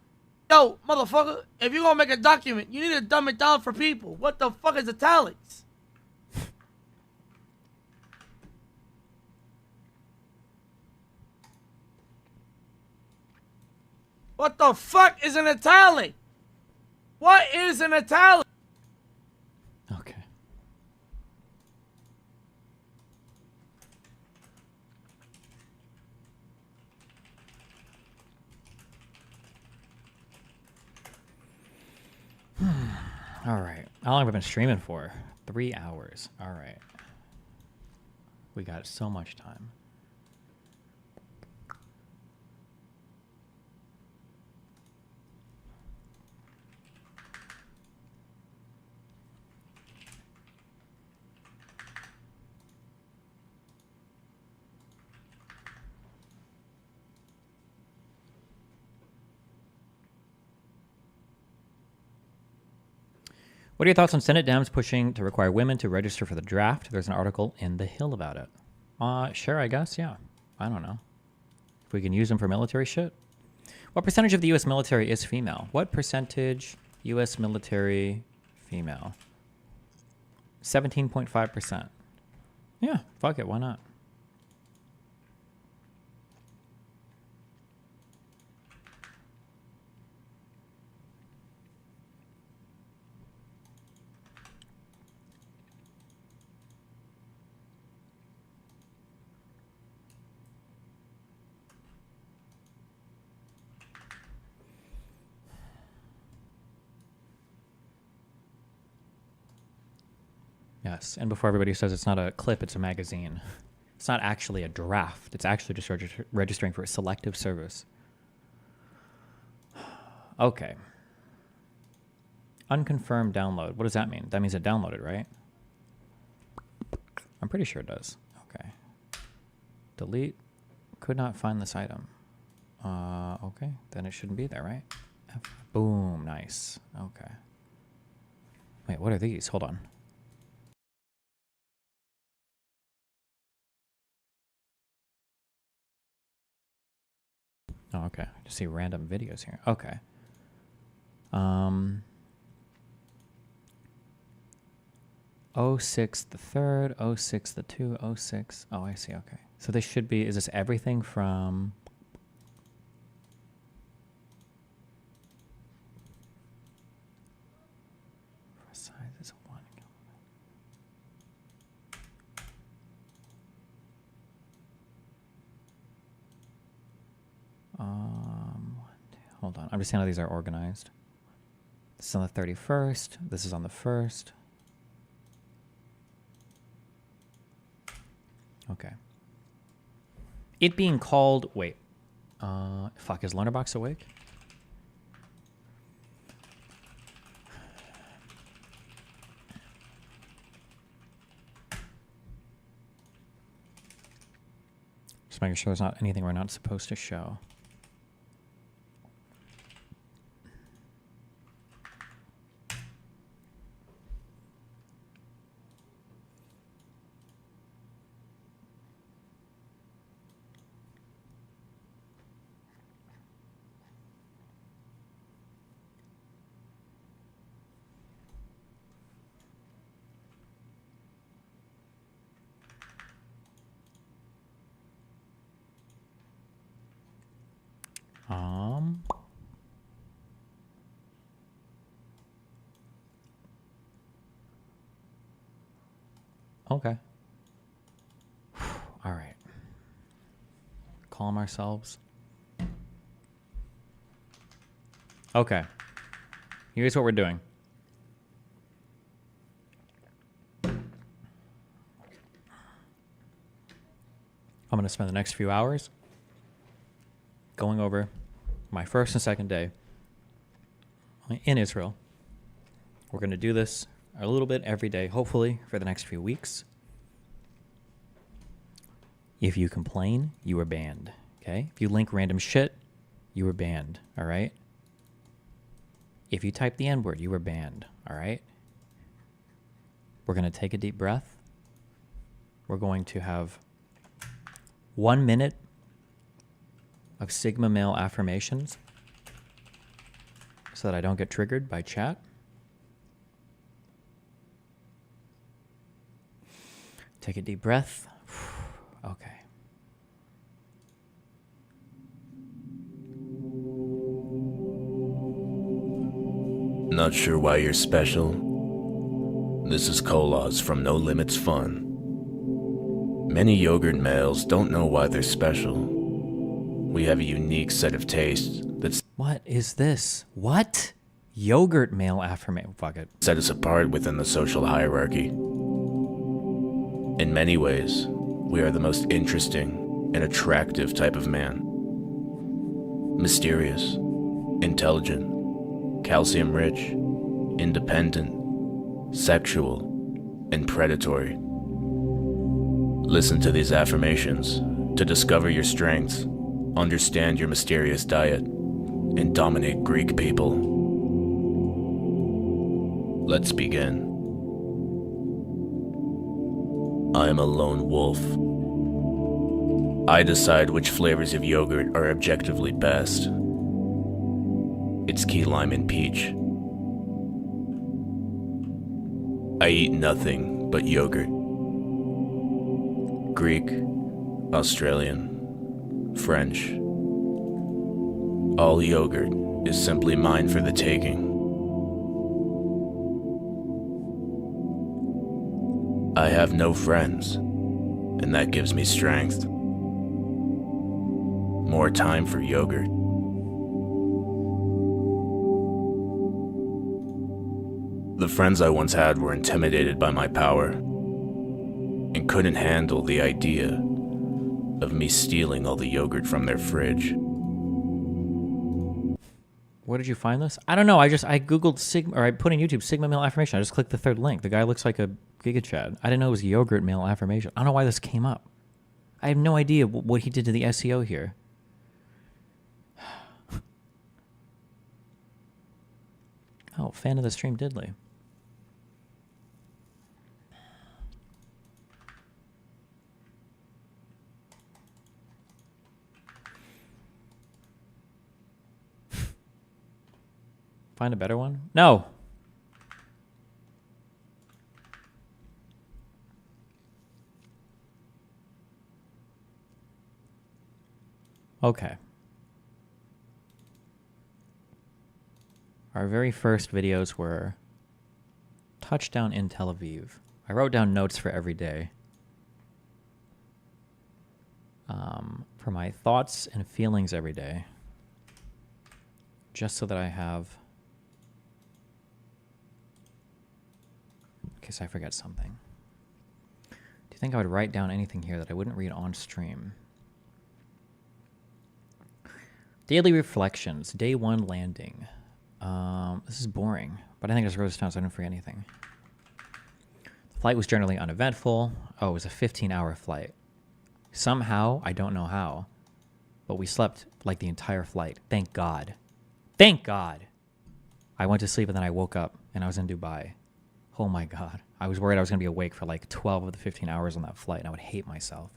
Yo, motherfucker, if you're gonna make a document, you need to dumb it down for people. What the fuck is italics? What the fuck is an italic? What is an italic? Okay. All right. How long have I been streaming for? 3 hours. All right. We got so much time. What are your thoughts on Senate Dems pushing to require women to register for the draft? There's an article in The Hill about it. Sure, I guess, yeah. I don't know. If we can use them for military shit. What percentage of the U.S. military is female? What percentage U.S. military female? 17.5%. Yeah, fuck it, why not? Yes, and before everybody says it's not a clip, it's a magazine. It's not actually a draft. It's actually just registering for a selective service. Okay. Unconfirmed download. What does that mean? That means it downloaded, right? I'm pretty sure it does. Okay. Delete. Could not find this item. Okay. Then it shouldn't be there, right? Boom. Nice. Okay. Wait, what are these? Hold on. Oh, okay. Just see random videos here. Okay. 06 the 3rd, 06 the 2, 06. Oh, I see. Okay. So this should be, is this everything from... For size is 1 hold on. I'm just seeing how these are organized. This is on the 31st. This is on the 1st. Okay. It being called... Wait. Fuck, is Learnerbox awake? Just making sure there's not anything we're not supposed to show. Okay. All right. Calm ourselves. Okay. Here's what we're doing. I'm going to spend the next few hours going over my first and second day in Israel. We're going to do this a little bit every day, hopefully, for the next few weeks. If you complain, you are banned, okay? If you link random shit, you are banned, all right? If you type the N-word, you are banned, all right? We're going to take a deep breath. We're going to have 1 minute of Sigma male affirmations so that I don't get triggered by chat. Take a deep breath. Okay. Not sure why you're special? This is Kolas from No Limits Fun. Many yogurt males don't know why they're special. We have a unique set of tastes that's... What is this? What? Yogurt male affirmation. Fuck it. ...set us apart within the social hierarchy. In many ways, we are the most interesting and attractive type of man. Mysterious, intelligent, calcium-rich, independent, sexual, and predatory. Listen to these affirmations to discover your strengths, understand your mysterious diet, and dominate Greek people. Let's begin. I am a lone wolf. I decide which flavors of yogurt are objectively best. It's key lime and peach. I eat nothing but yogurt. Greek, Australian, French. All yogurt is simply mine for the taking. I have no friends, and that gives me strength. More time for yogurt. The friends I once had were intimidated by my power and couldn't handle the idea of me stealing all the yogurt from their fridge. Where did you find this? I don't know. I Googled Sigma, or I put in YouTube Sigma male affirmation. I just clicked the third link. The guy looks like a Giga Chad. I didn't know it was yogurt male affirmation. I don't know why this came up. I have no idea what he did to the SEO here. Oh, fan of the stream, Diddley. Find a better one? No. Okay. Our very first videos were touchdown in Tel Aviv. I wrote down notes for every day. For my thoughts and feelings every day. Just so that I have... in case I forget something. Do you think I would write down anything here that I wouldn't read on stream? Daily reflections. Day 1 landing. This is boring, but I think I just wrote this down so I don't forget anything. The flight was generally uneventful. Oh, it was a 15-hour flight. Somehow, I don't know how, but we slept like the entire flight. Thank God. Thank God. I went to sleep and then I woke up and I was in Dubai. Oh my God. I was worried I was going to be awake for like 12 of the 15 hours on that flight and I would hate myself.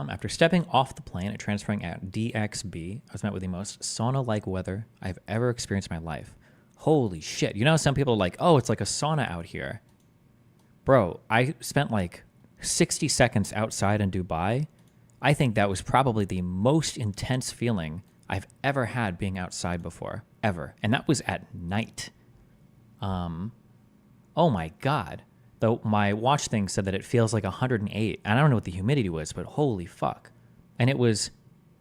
After stepping off the plane and transferring at DXB, I was met with the most sauna-like weather I've ever experienced in my life. Holy shit. You know, some people are like, oh, it's like a sauna out here. Bro, I spent like 60 seconds outside in Dubai. I think that was probably the most intense feeling I've ever had being outside before. Ever. And that was at night. Oh my God. Though my watch thing said that it feels like 108. And I don't know what the humidity was, but holy fuck. And it was,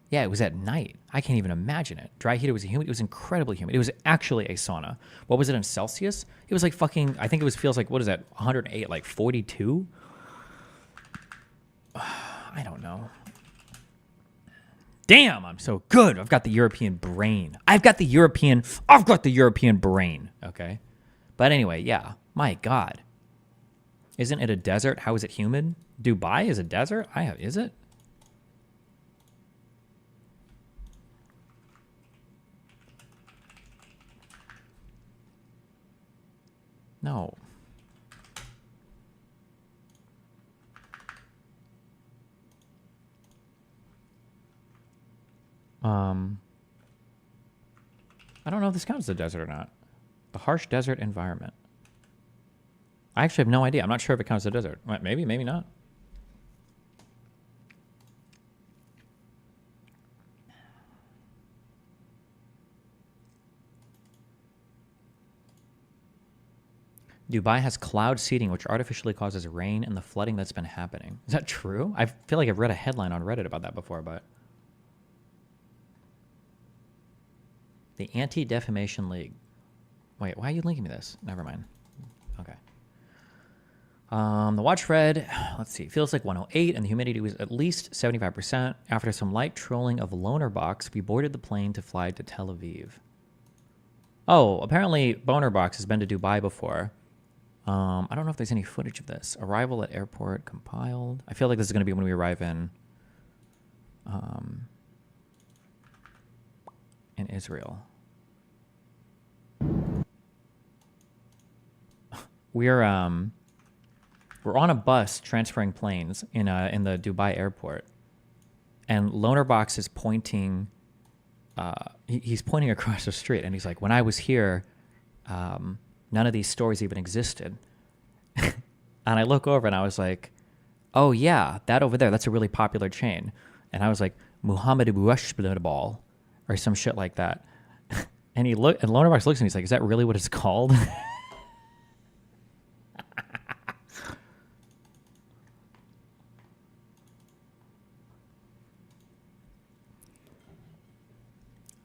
yeah, it was at night. I can't even imagine it. Dry heat, it was humid. It was incredibly humid. It was actually a sauna. What was it in Celsius? It was like fucking, I think it was, feels like, what is that, 108, like 42? I don't know. Damn, I'm so good. I've got the European brain. I've got the European brain. Okay. But anyway, yeah. My God. Isn't it a desert? How is it humid? Dubai is a desert? Is it? No. I don't know if this counts as a desert or not. The harsh desert environment. I actually have no idea. I'm not sure if it counts as a desert. Maybe, maybe not. Dubai has cloud seeding, which artificially causes rain and the flooding that's been happening. Is that true? I feel like I've read a headline on Reddit about that before, but... The Anti-Defamation League. Wait, why are you linking me this? Never mind. Okay. The watch read, let's see, feels like 108 and the humidity was at least 75%. After some light trolling of Loner Box, we boarded the plane to fly to Tel Aviv. Oh, apparently Boner Box has been to Dubai before. I don't know if there's any footage of this. Arrival at airport compiled. I feel like this is going to be when we arrive in Israel. We're on a bus transferring planes in the Dubai airport, and Loner Box is pointing. He's pointing across the street, and he's like, "When I was here, none of these stores even existed." And I look over, and I was like, "Oh yeah, that over there, that's a really popular chain." And I was like, "Muhammad Ball," or some shit like that. And Loner Box looks at me, he's like, "Is that really what it's called?"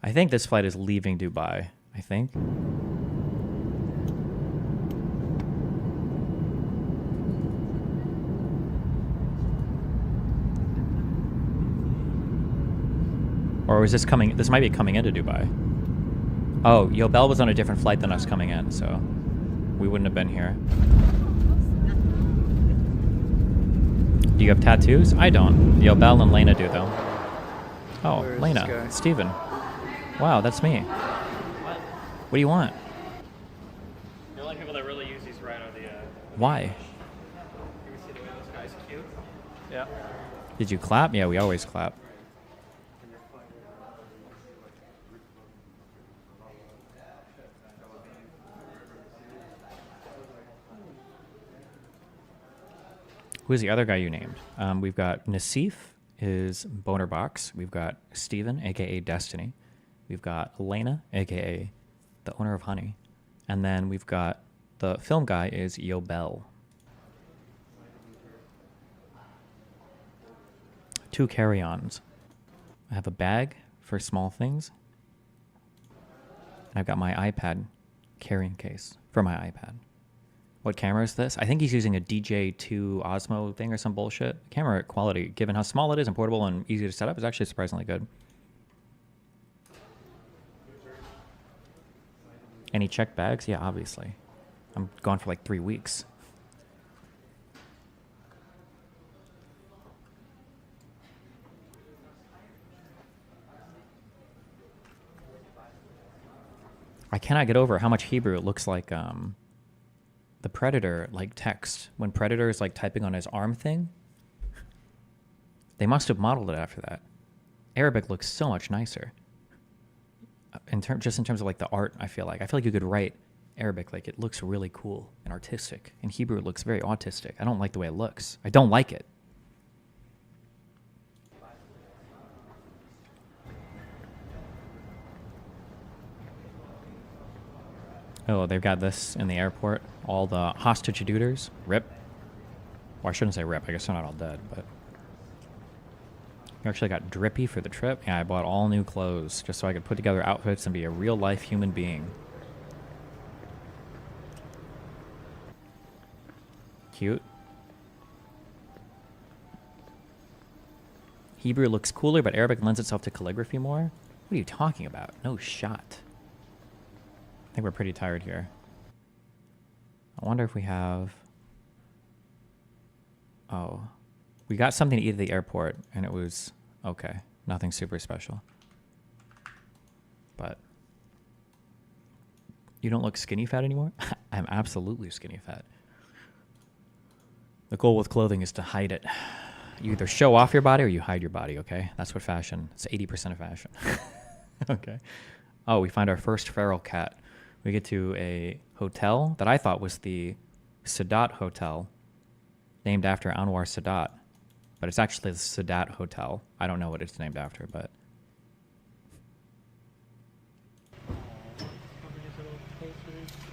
I think this flight is leaving Dubai. I think. Or is this coming? This might be coming into Dubai. Oh, Yobel was on a different flight than us coming in, so we wouldn't have been here. Do you have tattoos? I don't. Yobel and Lena do, though. Oh, Lena. Steven. Wow, that's me. What do you want? The only people that really use these right are the... Why? You see the way this guy's cute? Yeah. Did you clap? Yeah, we always clap. Who's the other guy you named? We've got Nassif, is Boner Box. We've got Steven, a.k.a. Destiny. We've got Elena, a.k.a. the owner of Honey. And then we've got the film guy is Yobel. 2 carry-ons. I have a bag for small things. And I've got my iPad carrying case for my iPad. What camera is this? I think he's using a DJ2 Osmo thing or some bullshit. Camera quality, given how small it is and portable and easy to set up, is actually surprisingly good. Any checked bags? Yeah, obviously. I'm gone for like 3 weeks. I cannot get over how much Hebrew it looks like the Predator like text. When Predator is like typing on his arm thing, they must have modeled it after that. Arabic looks so much nicer. Just in terms of like the art, I feel like you could write Arabic like it looks really cool and artistic. And Hebrew it looks very autistic. I don't like the way it looks. I don't like it. Oh, they've got this in the airport. All the hostage duties. RIP. Well, I shouldn't say RIP. I guess they're not all dead, but... You actually got drippy for the trip? Yeah, I bought all new clothes just so I could put together outfits and be a real-life human being. Cute. Hebrew looks cooler, but Arabic lends itself to calligraphy more? What are you talking about? No shot. I think we're pretty tired here. I wonder if we have... Oh. We got something to eat at the airport, and it was okay. Nothing super special. But... You don't look skinny fat anymore? I'm absolutely skinny fat. The goal with clothing is to hide it. You either show off your body or you hide your body, okay? That's what fashion... It's 80% of fashion. Okay. Oh, we find our first feral cat. We get to a hotel that I thought was the Sadat Hotel, named after Anwar Sadat. But it's actually the Sadat Hotel. I don't know what it's named after, but...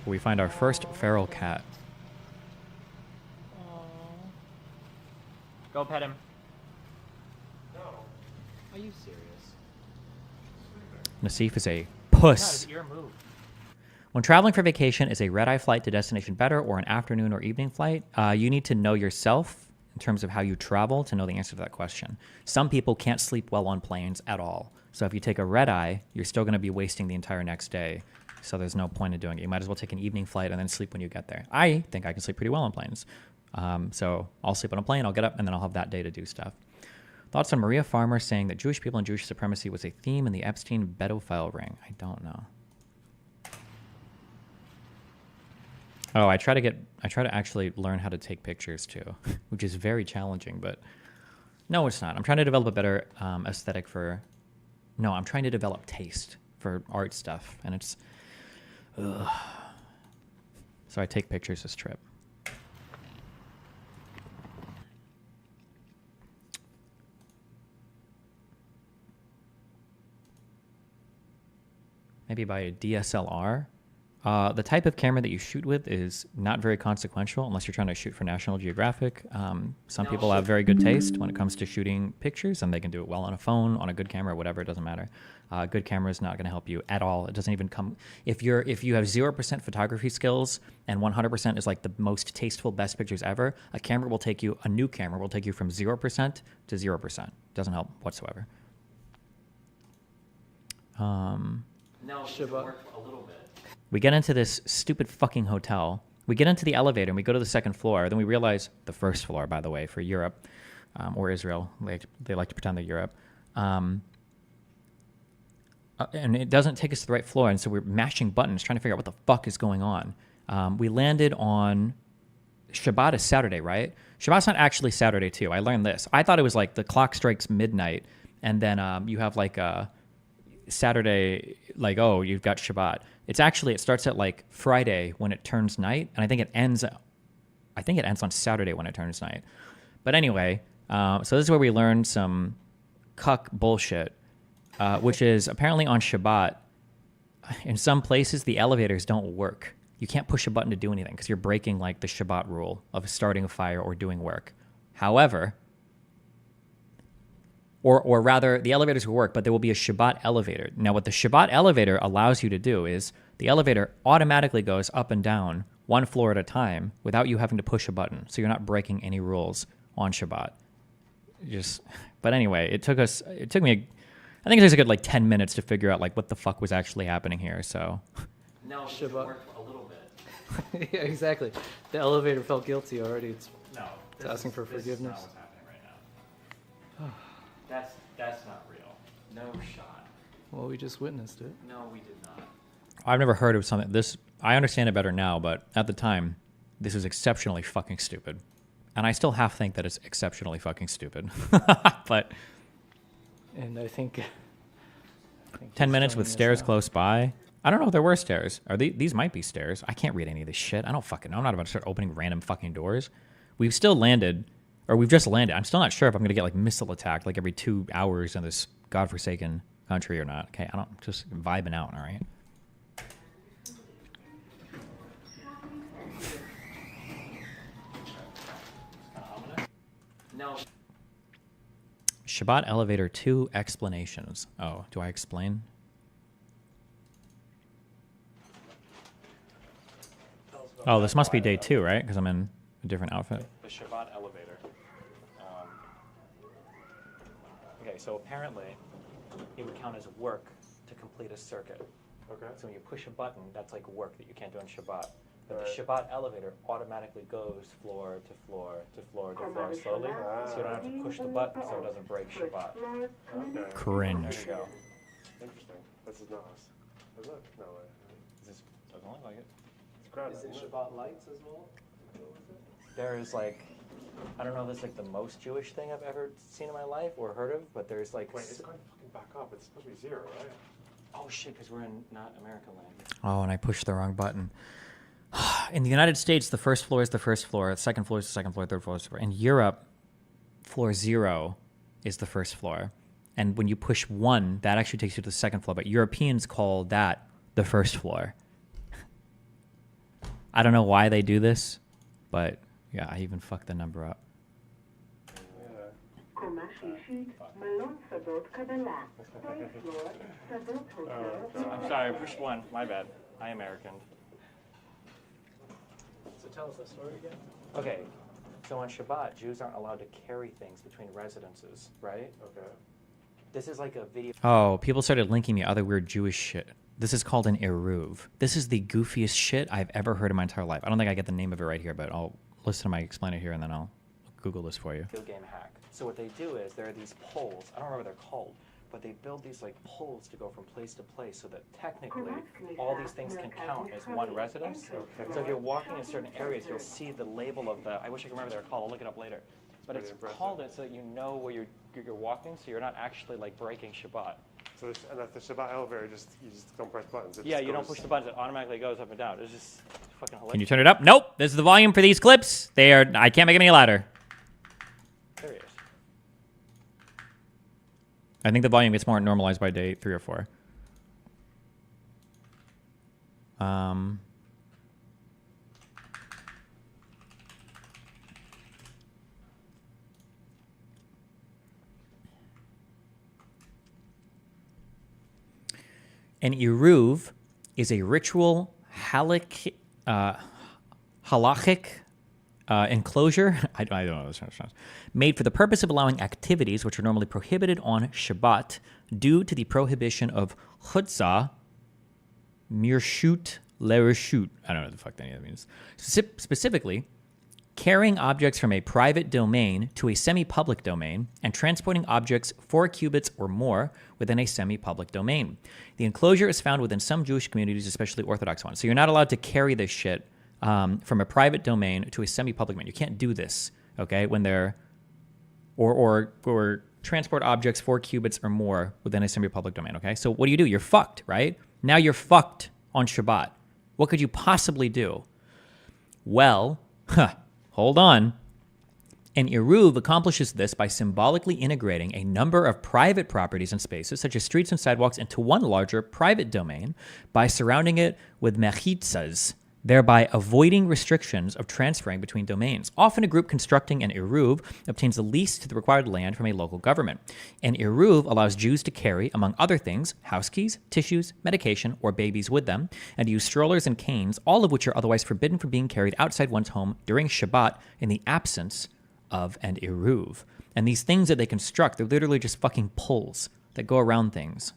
We find our first feral cat. Go pet him. No. Are you serious? Nassif is a puss. God, your move. When traveling for vacation, is a red-eye flight to destination better or an afternoon or evening flight? You need to know yourself in terms of how you travel to know the answer to that question. Some people can't sleep well on planes at all. So if you take a red-eye, you're still going to be wasting the entire next day. So there's no point in doing it. You might as well take an evening flight and then sleep when you get there. I think I can sleep pretty well on planes. So I'll sleep on a plane, I'll get up, and then I'll have that day to do stuff. Thoughts on Maria Farmer saying that Jewish people and Jewish supremacy was a theme in the Epstein pedophile ring? I don't know. Oh, I try to actually learn how to take pictures too, which is very challenging, but no, it's not. I'm trying to develop a better aesthetic for, no, I'm trying to develop taste for art stuff, and it's, ugh. So I take pictures this trip. Maybe buy a DSLR. The type of camera that you shoot with is not very consequential unless you're trying to shoot for National Geographic. Some people have very good taste when it comes to shooting pictures, and they can do it well on a phone, on a good camera, whatever, it doesn't matter. Good camera is not going to help you at all. It doesn't even come... If you have 0% photography skills and 100% is like the most tasteful, best pictures ever, a new camera will take you from 0% to 0%. Doesn't help whatsoever. No, it should work a little bit. We get into this stupid fucking hotel. We get into the elevator and we go to the second floor. Then we realize the first floor, by the way, for Europe or Israel. They like to pretend they're Europe. And it doesn't take us to the right floor. And so we're mashing buttons trying to figure out what the fuck is going on. We landed on... Shabbat is Saturday, right? Shabbat's not actually Saturday, too. I learned this. I thought it was like the clock strikes midnight. And then you have like a... Saturday, like, oh, you've got Shabbat. It starts at like Friday when it turns night, and I think it ends on Saturday when it turns night. But anyway, so this is where we learn some cuck bullshit, which is apparently on Shabbat, in some places the elevators don't work. You can't push a button to do anything because you're breaking like the Shabbat rule of starting a fire or doing work. However, or rather, the elevators will work, but there will be a Shabbat elevator. Now, what the Shabbat elevator allows you to do is the elevator automatically goes up and down one floor at a time without you having to push a button. So you're not breaking any rules on Shabbat. But anyway, it took me, I think it took a good like 10 minutes to figure out like what the fuck was actually happening here. So No, it should work a little bit. Yeah, exactly. The elevator felt guilty already. It's asking for this forgiveness. Is not what's happening right now. That's not real. No shot. Well, we just witnessed it. No, we did not. I've never heard of something this. I understand it better now, but at the time, this was exceptionally fucking stupid, and I still half think that it's exceptionally fucking stupid. But And I think 10 minutes with stairs close by. I don't know if there were stairs. These might be stairs. I can't read any of this shit. I don't fucking know. I'm not about to start opening random fucking doors. We've just landed. I'm still not sure if I'm going to get like missile attacked like every 2 hours in this godforsaken country or not. Okay, just vibing out, all right? No. Shabbat elevator 2 explanations. Oh, do I explain? Oh, this must be day 2, right? Because I'm in a different outfit. The Shabbat elevator. Okay, so apparently it would count as work to complete a circuit. Okay. So when you push a button, that's like work that you can't do on Shabbat. But the Shabbat elevator automatically goes floor to floor to floor to floor slowly, so you don't have to push the button so it doesn't break Shabbat. Okay. Cringe. There you go. Interesting. This is nice. Is it? No way. This doesn't look like it. It's crowded, Is it isn't it? Shabbat lights as well? There's like, I don't know if this is like the most Jewish thing I've ever seen in my life or heard of, but there's like... Wait, it's going to fucking back up. It's supposed to be 0, right? Oh shit, because we're in not American land. Oh, and I pushed the wrong button. In the United States, the first floor is the first floor, the second floor is the second floor, third floor is the first floor. In Europe, floor 0 is the first floor. And when you push 1, that actually takes you to the second floor. But Europeans call that the first floor. I don't know why they do this, but yeah, I even fucked the number up. I'm sorry, I pushed 1. My bad. I American. So tell us that story again. Okay, so on Shabbat, Jews aren't allowed to carry things between residences, right? Okay. This is like a video. Oh, people started linking me other weird Jewish shit. This is called an eruv. This is the goofiest shit I've ever heard in my entire life. I don't think I get the name of it right here, but I'll listen to my explain it here and then I'll Google this for you. Video game hack. So what they do is there are these poles. I don't remember what they're called, but they build these like poles to go from place to place so that technically all these things can count as one residence. So if you're walking in certain areas, you'll see the label of the, I wish I could remember what they're called, I'll look it up later. But it's called it so that you know where you're walking, so you're not actually like breaking Shabbat. So and at the Shabbat elevator, you just don't press buttons. Yeah, you don't push the buttons, it automatically goes up and down. It's just fucking hilarious. Can you turn it up? Nope. This is the volume for these clips. I can't make it any louder. There he is. I think the volume gets more normalized by day 3 or 4. An eruv is a ritual halachic enclosure, I don't know this sounds, made for the purpose of allowing activities which are normally prohibited on Shabbat due to the prohibition of chutzah, mirshut, lereshut. I don't know what the fuck any of that means. Specifically, carrying objects from a private domain to a semi-public domain and transporting objects 4 cubits or more within a semi-public domain. The enclosure is found within some Jewish communities, especially Orthodox ones. So you're not allowed to carry this shit from a private domain to a semi-public domain. You can't do this, okay, when they're, or transport objects 4 cubits or more within a semi-public domain, okay? So what do? You're fucked, right? Now you're fucked on Shabbat. What could you possibly do? Well, hold on. An eruv accomplishes this by symbolically integrating a number of private properties and spaces, such as streets and sidewalks, into one larger private domain by surrounding it with mechitzas, thereby avoiding restrictions of transferring between domains. Often a group constructing an eruv obtains a lease to the required land from a local government. An eruv allows Jews to carry, among other things, house keys, tissues, medication, or babies with them, and to use strollers and canes, all of which are otherwise forbidden from being carried outside one's home during Shabbat in the absence of an eruv. And these things that they construct, they're literally just fucking poles that go around things.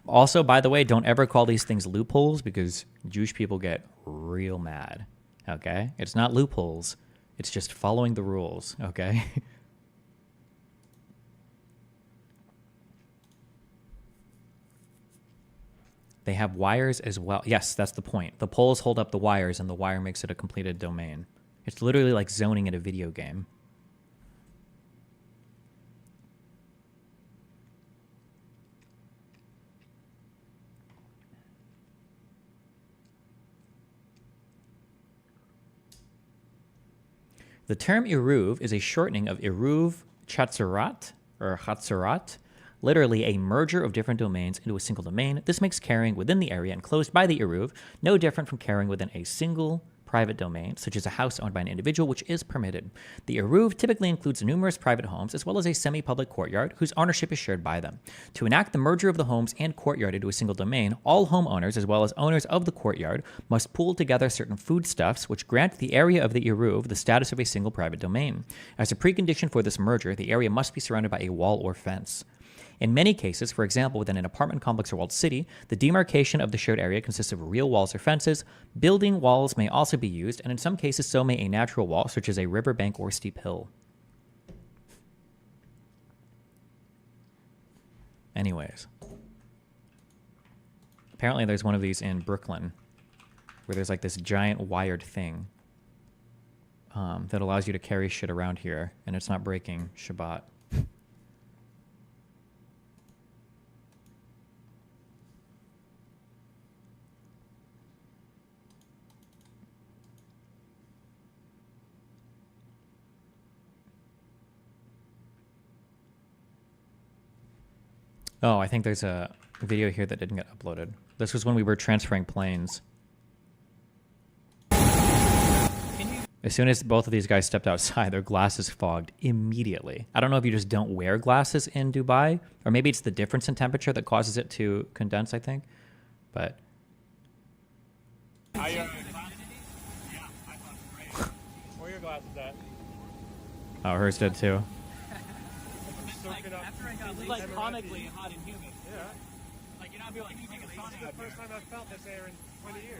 Also, by the way, don't ever call these things loopholes because Jewish people get real mad, okay? It's not loopholes. It's just following the rules, okay? They have wires as well. Yes, that's the point. The poles hold up the wires and the wire makes it a completed domain. It's literally like zoning in a video game. The term eruv is a shortening of eruv chatzerat, or chatzerat, literally a merger of different domains into a single domain. This makes carrying within the area enclosed by the eruv no different from carrying within a single private domain, such as a house owned by an individual, which is permitted. The eruv typically includes numerous private homes as well as a semi-public courtyard whose ownership is shared by them. To enact the merger of the homes and courtyard into a single domain, all homeowners as well as owners of the courtyard must pool together certain foodstuffs which grant the area of the eruv the status of a single private domain. As a precondition for this merger, the area must be surrounded by a wall or fence. In many cases, for example, within an apartment complex or walled city, the demarcation of the shared area consists of real walls or fences. Building walls may also be used, and in some cases so may a natural wall, such as a riverbank or steep hill. Anyways. Apparently there's one of these in Brooklyn, where there's like this giant wired thing that allows you to carry shit around here, and it's not breaking Shabbat. Oh, I think there's a video here that didn't get uploaded. This was when we were transferring planes. As soon as both of these guys stepped outside, their glasses fogged immediately. I don't know if you just don't wear glasses in Dubai, or maybe it's the difference in temperature that causes it to condense, I think. But... Where are your glasses at? Oh, hers did too. It's like chronically hot and humid. Yeah. Like, you know, I'd be like, you take a sauna. It's the first time I've felt this air in 20 years.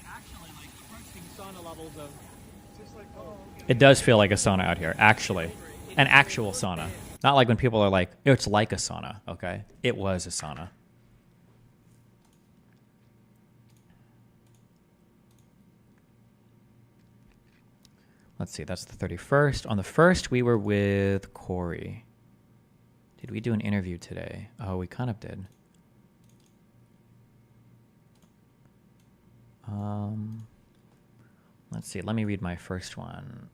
Actually, like, approaching sauna levels of... Just like, oh, okay. It does feel like a sauna out here, actually. An actual sauna. Not like when people are like, it's like a sauna, okay? It was a sauna. Let's see, that's the 31st. On the 1st, we were with Corey. Did we do an interview today? Oh, we kind of did. Let's see. Let me read my first one.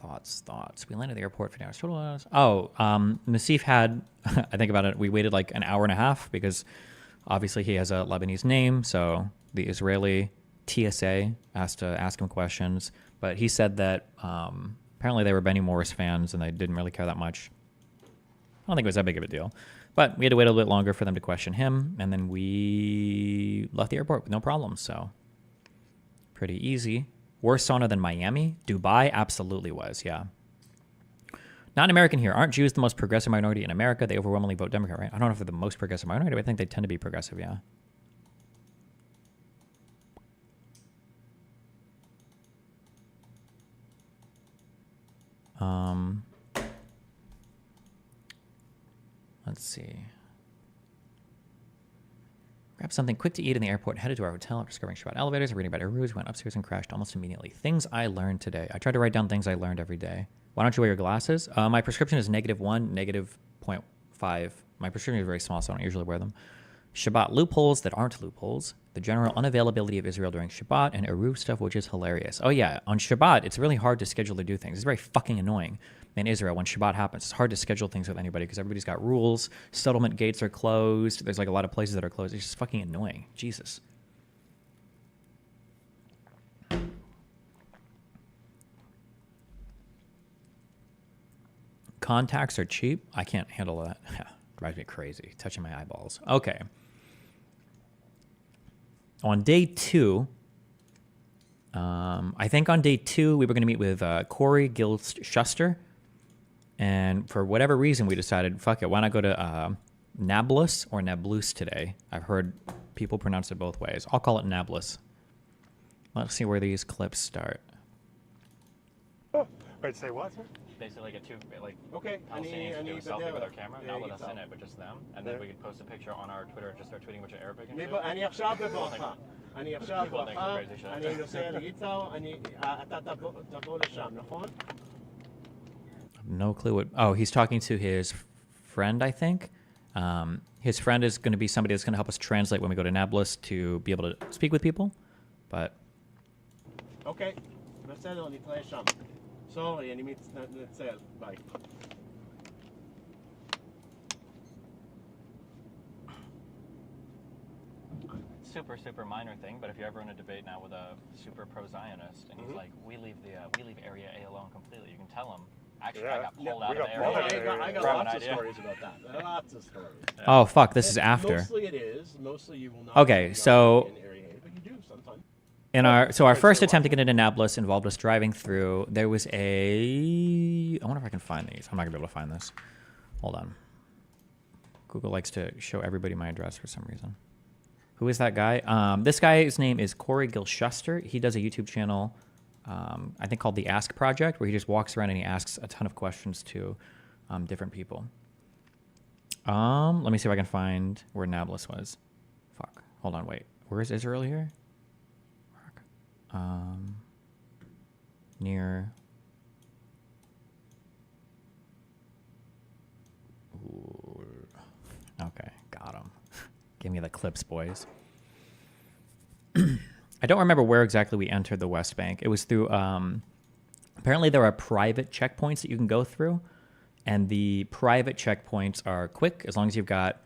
Thoughts. We landed at the airport for an hour. Oh, Nassif had, I think about it, we waited like an hour and a half because obviously he has a Lebanese name. So the Israeli TSA asked to ask him questions. But he said that apparently they were Benny Morris fans and they didn't really care that much. I don't think it was that big of a deal. But we had to wait a little bit longer for them to question him, and then we left the airport with no problems, so pretty easy. Worse sauna than Miami? Dubai absolutely was, yeah. Not an American here. Aren't Jews the most progressive minority in America? They overwhelmingly vote Democrat, right? I don't know if they're the most progressive minority, but I think they tend to be progressive, yeah. Let's see. Grabbed something quick to eat in the airport and headed to our hotel after discovering Shabbat elevators and reading about Uruz. Went upstairs and crashed almost immediately. Things I learned today. I tried to write down things I learned every day. Why don't you wear your glasses? My prescription is -1, -0.5. My prescription is very small, so I don't usually wear them. Shabbat loopholes that aren't loopholes. The general unavailability of Israel during Shabbat and Eruv stuff, which is hilarious. Oh yeah, on Shabbat, it's really hard to schedule to do things. It's very fucking annoying in Israel when Shabbat happens. It's hard to schedule things with anybody because everybody's got rules. Settlement gates are closed. There's like a lot of places that are closed. It's just fucking annoying. Jesus. Contacts are cheap. I can't handle that. Drives me crazy. Touching my eyeballs. Okay. On day 2, I think on day 2, we were going to meet with Corey Gilst-Schuster. And for whatever reason, we decided, fuck it, why not go to Nablus or Nablus today? I've heard people pronounce it both ways. I'll call it Nablus. Let's see where these clips start. Oh, wait, say what, sir? Basically, get two, like, okay. Palestinians do a selfie with our camera, not with us in it, but just them. And then we could post a picture on our Twitter and just start tweeting a bunch of Arabic. אני עכשיו בברכה. אני עכשיו בברכה. אני נוסע ליצהר, אתה תבוא לשם, נכון? No clue what... Oh, he's talking to his friend, I think. His friend is going to be somebody that's going to help us translate when we go to Nablus to be able to speak with people. But... Okay. בסדר, נתראה שם. סורי, אני מתנצל. ביי. super minor thing, but if you're ever in a debate now with a super pro-Zionist, and he's like, we leave Area A alone completely, you can tell him, actually, I got pulled out of Area A. I got lots of stories about that. Lots of stories. Oh fuck, this is after. Mostly it is. Mostly you will not. Okay, so in Area A, but you do sometimes. our first attempt to get into Annapolis involved us driving through. There was I wonder if I can find these. I'm not gonna be able to find this. Hold on. Google likes to show everybody my address for some reason. Who is that guy? This guy's name is Corey Gilshuster. He does a YouTube channel, I think called The Ask Project, where he just walks around and he asks a ton of questions to different people. Let me see if I can find where Nablus was. Fuck. Hold on, wait. Where is Israel here? Near. Ooh. Okay, got him. Give me the clips, boys. I don't remember where exactly we entered the West Bank. It was through, apparently there are private checkpoints that you can go through, and the private checkpoints are quick as long as you've got,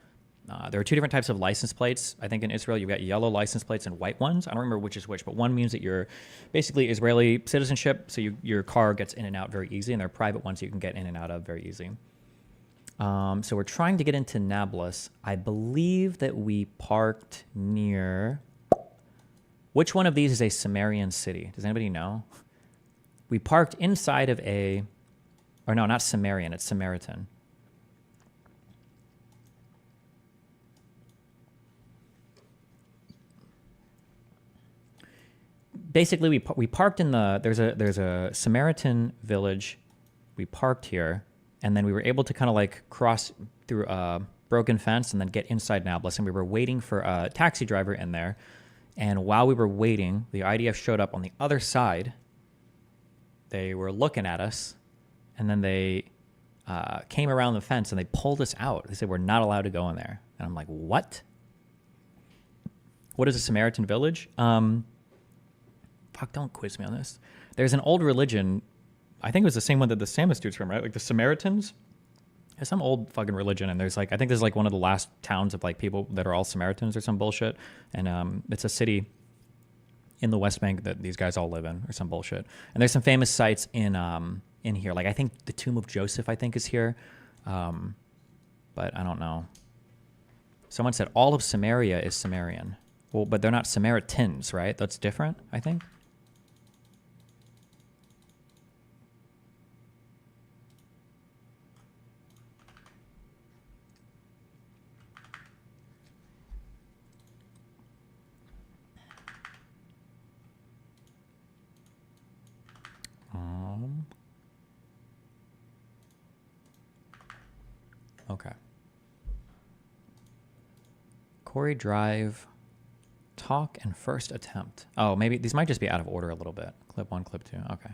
there are two different types of license plates. I think in Israel you've got yellow license plates and white ones. I don't remember which is which, but one means that you're basically Israeli citizenship, so your car gets in and out very easy, and there are private ones you can get in and out of very easy. So we're trying to get into Nablus. I believe that we parked near... Which one of these is a Sumerian city? Does anybody know? We parked inside of a... Or no, not Sumerian. It's Samaritan. Basically, we parked in the... There's a Samaritan village. We parked here. And then we were able to kind of like cross through a broken fence and then get inside Nablus. And we were waiting for a taxi driver in there. And while we were waiting, the IDF showed up on the other side. They were looking at us. And then they came around the fence and they pulled us out. They said, we're not allowed to go in there. And I'm like, what? What is a Samaritan village? Fuck, don't quiz me on this. There's an old religion. I think it was the same one that the Samus dude's from, right? Like the Samaritans. There's some old fucking religion, and there's like, I think there's like one of the last towns of like people that are all Samaritans or some bullshit. And it's a city in the West Bank that these guys all live in or some bullshit. And there's some famous sites in here. Like I think the tomb of Joseph, I think, is here. But I don't know. Someone said all of Samaria is Sumerian. Well, but they're not Samaritans, right? That's different, I think. Okay. Corey Drive, talk and first attempt. Oh, maybe these might just be out of order a little bit. Clip 1, clip 2. Okay.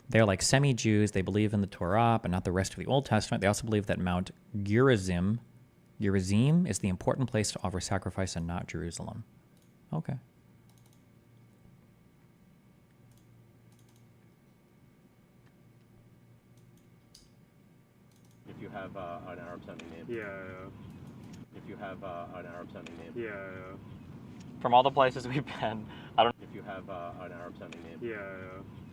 They're like semi-Jews. They believe in the Torah, but not the rest of the Old Testament. They also believe that Mount Gerizim is the important place to offer sacrifice and not Jerusalem. Okay. If you have an Arab-sounding name. Yeah. If you have an Arab-sounding name. Yeah. From all the places we've been, I don't... If you have an Arab-sounding name. Yeah.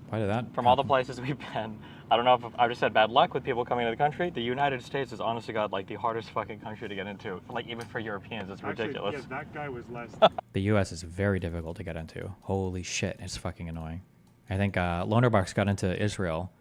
Why did that? From all the places we've been, I don't know if I've just had bad luck with people coming to the country. The United States has honestly got like the hardest fucking country to get into. Like even for Europeans, it's ridiculous. Actually, yeah, that guy was less... The U.S. is very difficult to get into. Holy shit, it's fucking annoying. I think Lonerbox got into Israel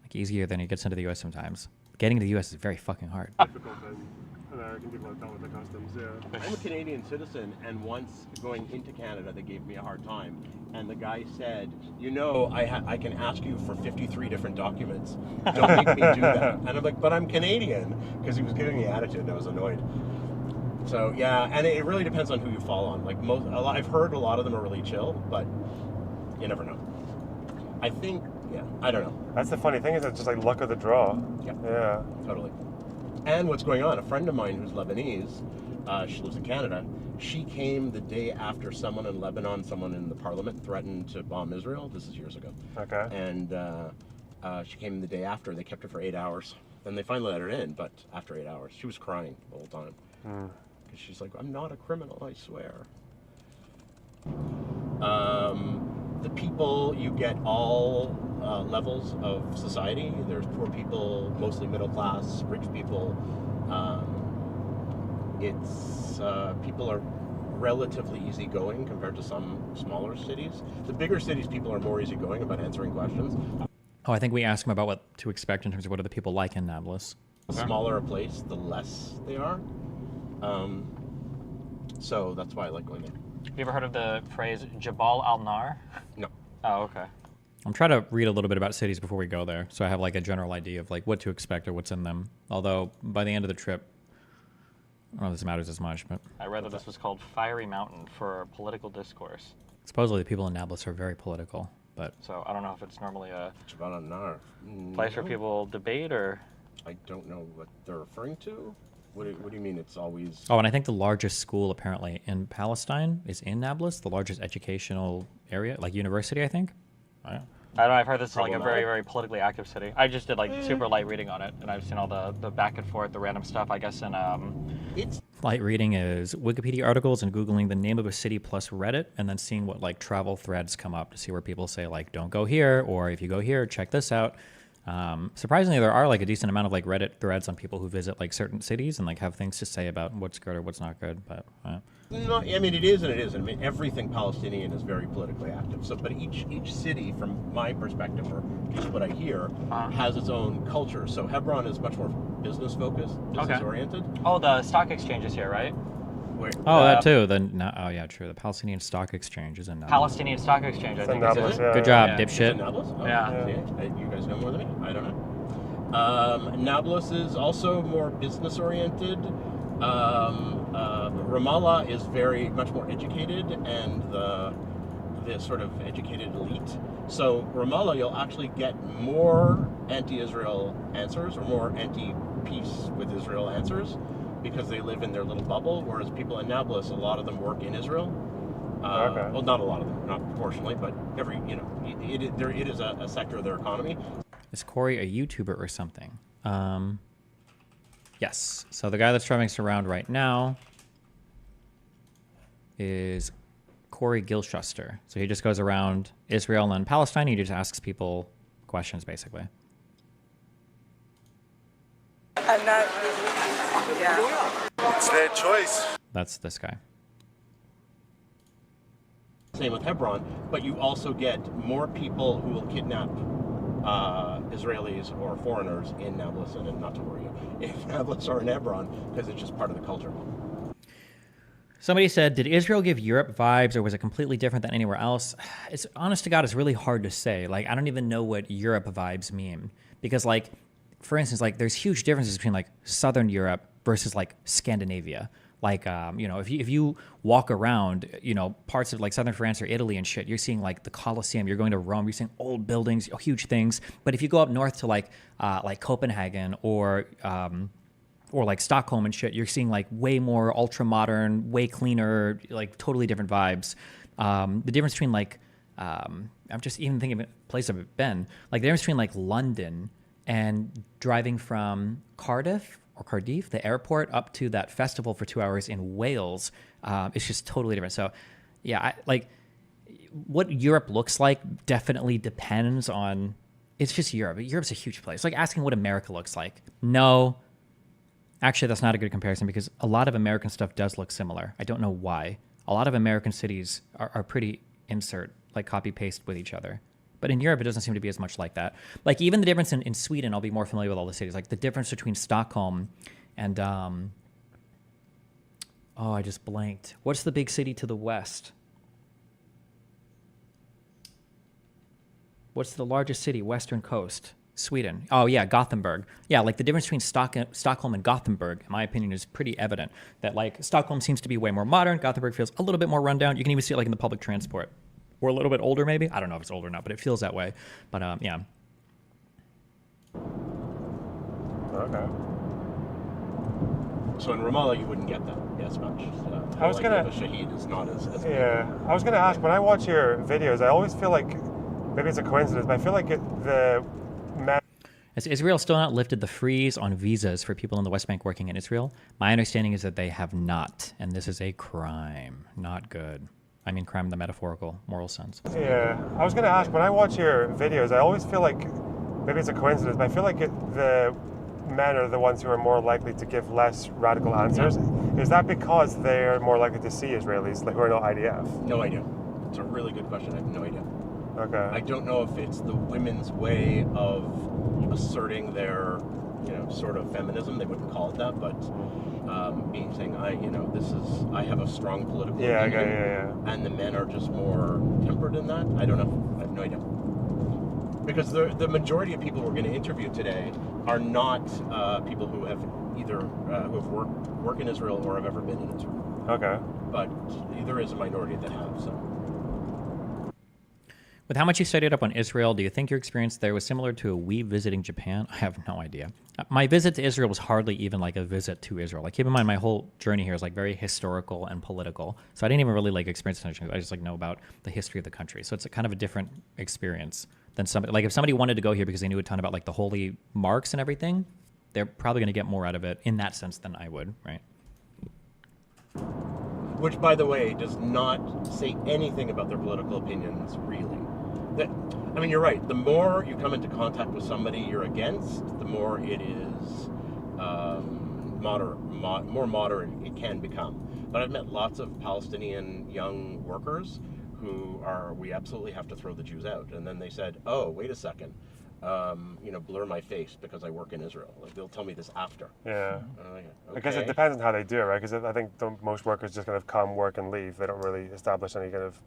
like easier than he gets into the U.S. sometimes. Getting to the U.S. is very fucking hard. difficult than American people have dealt with the customs, yeah. I'm a Canadian citizen, and once going into Canada, they gave me a hard time. And the guy said, you know, I can ask you for 53 different documents. Don't make me do that. And I'm like, but I'm Canadian, because he was giving me attitude, and I was annoyed. So, yeah, and it really depends on who you fall on. Like, I've heard a lot of them are really chill, but you never know. I think, yeah, I don't know. That's the funny thing, is it's just like luck of the draw. Yeah. Totally. And what's going on, a friend of mine who's Lebanese, she lives in Canada, she came the day after someone in Lebanon, someone in the parliament threatened to bomb Israel. This is years ago. Okay. And she came the day after. They kept her for 8 hours. Then they finally let her in, but after 8 hours. She was crying the whole time. Because she's like, I'm not a criminal, I swear. The people, you get all levels of society. There's poor people, mostly middle class, rich people. People are relatively easygoing compared to some smaller cities. The bigger cities, people are more easygoing about answering questions. Oh, I think we asked him about what to expect in terms of what are the people like in Nablus. The smaller a place, the less they are. So that's why I like going there. Have you ever heard of the phrase Jabal al-Nar? No. Oh, okay. I'm trying to read a little bit about cities before we go there, so I have like a general idea of like what to expect or what's in them. Although by the end of the trip, I don't know if this matters as much, but I read that this was called Fiery Mountain for political discourse. supposedly the people in Nablus are very political. But so I don't know if it's normally a Jabal al-Nar place where people debate or. I don't know what they're referring to. What do you mean it's always... Oh, and I think the largest school apparently in Palestine is in Nablus, the largest educational area, like university, I think. I don't know, I've heard this is like a very, very politically active city. I just did like super light reading on it, and I've seen all the back and forth, the random stuff, I guess, in... Light reading is Wikipedia articles and Googling the name of a city plus Reddit, and then seeing what like travel threads come up to see where people say like, don't go here, or if you go here, check this out. Surprisingly, there are like a decent amount of like Reddit threads on people who visit like certain cities and like have things to say about what's good or what's not good. But No, I mean it is and it isn't. I mean everything Palestinian is very politically active. So, but each city, from my perspective, or just what I hear, has its own culture. So Hebron is much more business focused, business oriented. Oh, the stock exchange is here, right? Where? oh, that too. Oh yeah, true. The Palestinian Stock Exchange is in Nablus. Palestinian Stock Exchange, I think. Is it? Good job, Yeah. dipshit. Nablus? Oh, Yeah. See, you guys know more than me. I don't know. Nablus is also more business oriented. Ramallah is very much more educated, and the sort of educated elite. So Ramallah, you'll actually get more anti-Israel answers or more anti-peace with Israel answers because they live in their little bubble. Whereas people in Nablus, a lot of them work in Israel. Well, not a lot of them, not proportionally, but it is a sector of their economy. Is Corey a YouTuber or something? Yes. So the guy that's driving us around right now is Corey Gilshuster. So he just goes around Israel and Palestine. He just asks people questions, basically. And that, yeah. It's their choice. That's this guy. Same with Hebron, but you also get more people who will kidnap Israelis or foreigners in Nablus, and not to worry if Nablus or in Hebron, because it's just part of the culture. Somebody said, did Israel give Europe vibes, or was it completely different than anywhere else? It's honest to God, it's really hard to say. Like, I don't even know what Europe vibes mean. Because, like, for instance, like, there's huge differences between, like, Southern Europe versus, like, Scandinavia. Like, if you walk around, parts of, like, Southern France or Italy and shit, you're seeing, like, the Colosseum. You're going to Rome. You're seeing old buildings, huge things. But if you go up north to, like Copenhagen or like Stockholm and shit, you're seeing like way more ultra modern, way cleaner, like totally different vibes. The difference between like, I'm just even thinking of a place I've been, like the difference between like London and driving from Cardiff, the airport, up to that festival for 2 hours in Wales, it's just totally different. So yeah, what Europe looks like definitely depends on, it's just Europe. Europe's a huge place. Like asking what America looks like. No. Actually, that's not a good comparison because a lot of American stuff does look similar. I don't know why. A lot of American cities are pretty like copy-paste with each other. But in Europe, it doesn't seem to be as much like that. Like even the difference in Sweden, I'll be more familiar with all the cities. Like the difference between Stockholm and, I just blanked. What's the big city to the west? What's the largest city, western coast? Sweden. Oh, yeah, Gothenburg. Yeah, like the difference between Stockholm and Gothenburg, in my opinion, is pretty evident. That like Stockholm seems to be way more modern. Gothenburg feels a little bit more rundown. You can even see it like in the public transport. Or a little bit older, maybe. I don't know if it's older or not, but it feels that way. But yeah. Okay. So in Ramallah, you wouldn't get that as much. I was gonna. The Shaheed is not as yeah, I was gonna ask. When I watch your videos, I always feel like maybe it's a coincidence, but I feel like Has Israel still not lifted the freeze on visas for people in the West Bank working in Israel? My understanding is that they have not, and this is a crime. Not good. I mean crime in the metaphorical, moral sense. Yeah, I was going to ask, when I watch your videos, I always feel like, maybe it's a coincidence, but I feel like the men are the ones who are more likely to give less radical answers. Is that because they're more likely to see Israelis who are not IDF? No idea. It's a really good question. I have no idea. Okay. I don't know if it's the women's way of asserting their, sort of feminism. They wouldn't call it that, but saying, I have a strong political opinion, and the men are just more tempered in that. I don't know. I have no idea. Because the majority of people we're going to interview today are not people who have either who have worked in Israel or have ever been in Israel. Okay. But there is a minority that have. So. With how much you studied up on Israel, do you think your experience there was similar to a we visiting Japan? I have no idea. My visit to Israel was hardly even like a visit to Israel. Like, keep in mind, my whole journey here is like very historical and political. So I didn't even really like experience anything. I just like know about the history of the country. So it's a kind of a different experience than somebody. Like if somebody wanted to go here because they knew a ton about like the holy marks and everything, they're probably going to get more out of it in that sense than I would, right? Which, by the way, does not say anything about their political opinions, really. You're right. The more you come into contact with somebody you're against, the more it is more moderate it can become. But I've met lots of Palestinian young workers who we absolutely have to throw the Jews out. And then they said, oh, wait a second, blur my face because I work in Israel. Like, they'll tell me this after. Yeah. Okay. I guess it depends on how they do it, right? Because I think most workers just kind of come, work, and leave. They don't really establish any kind of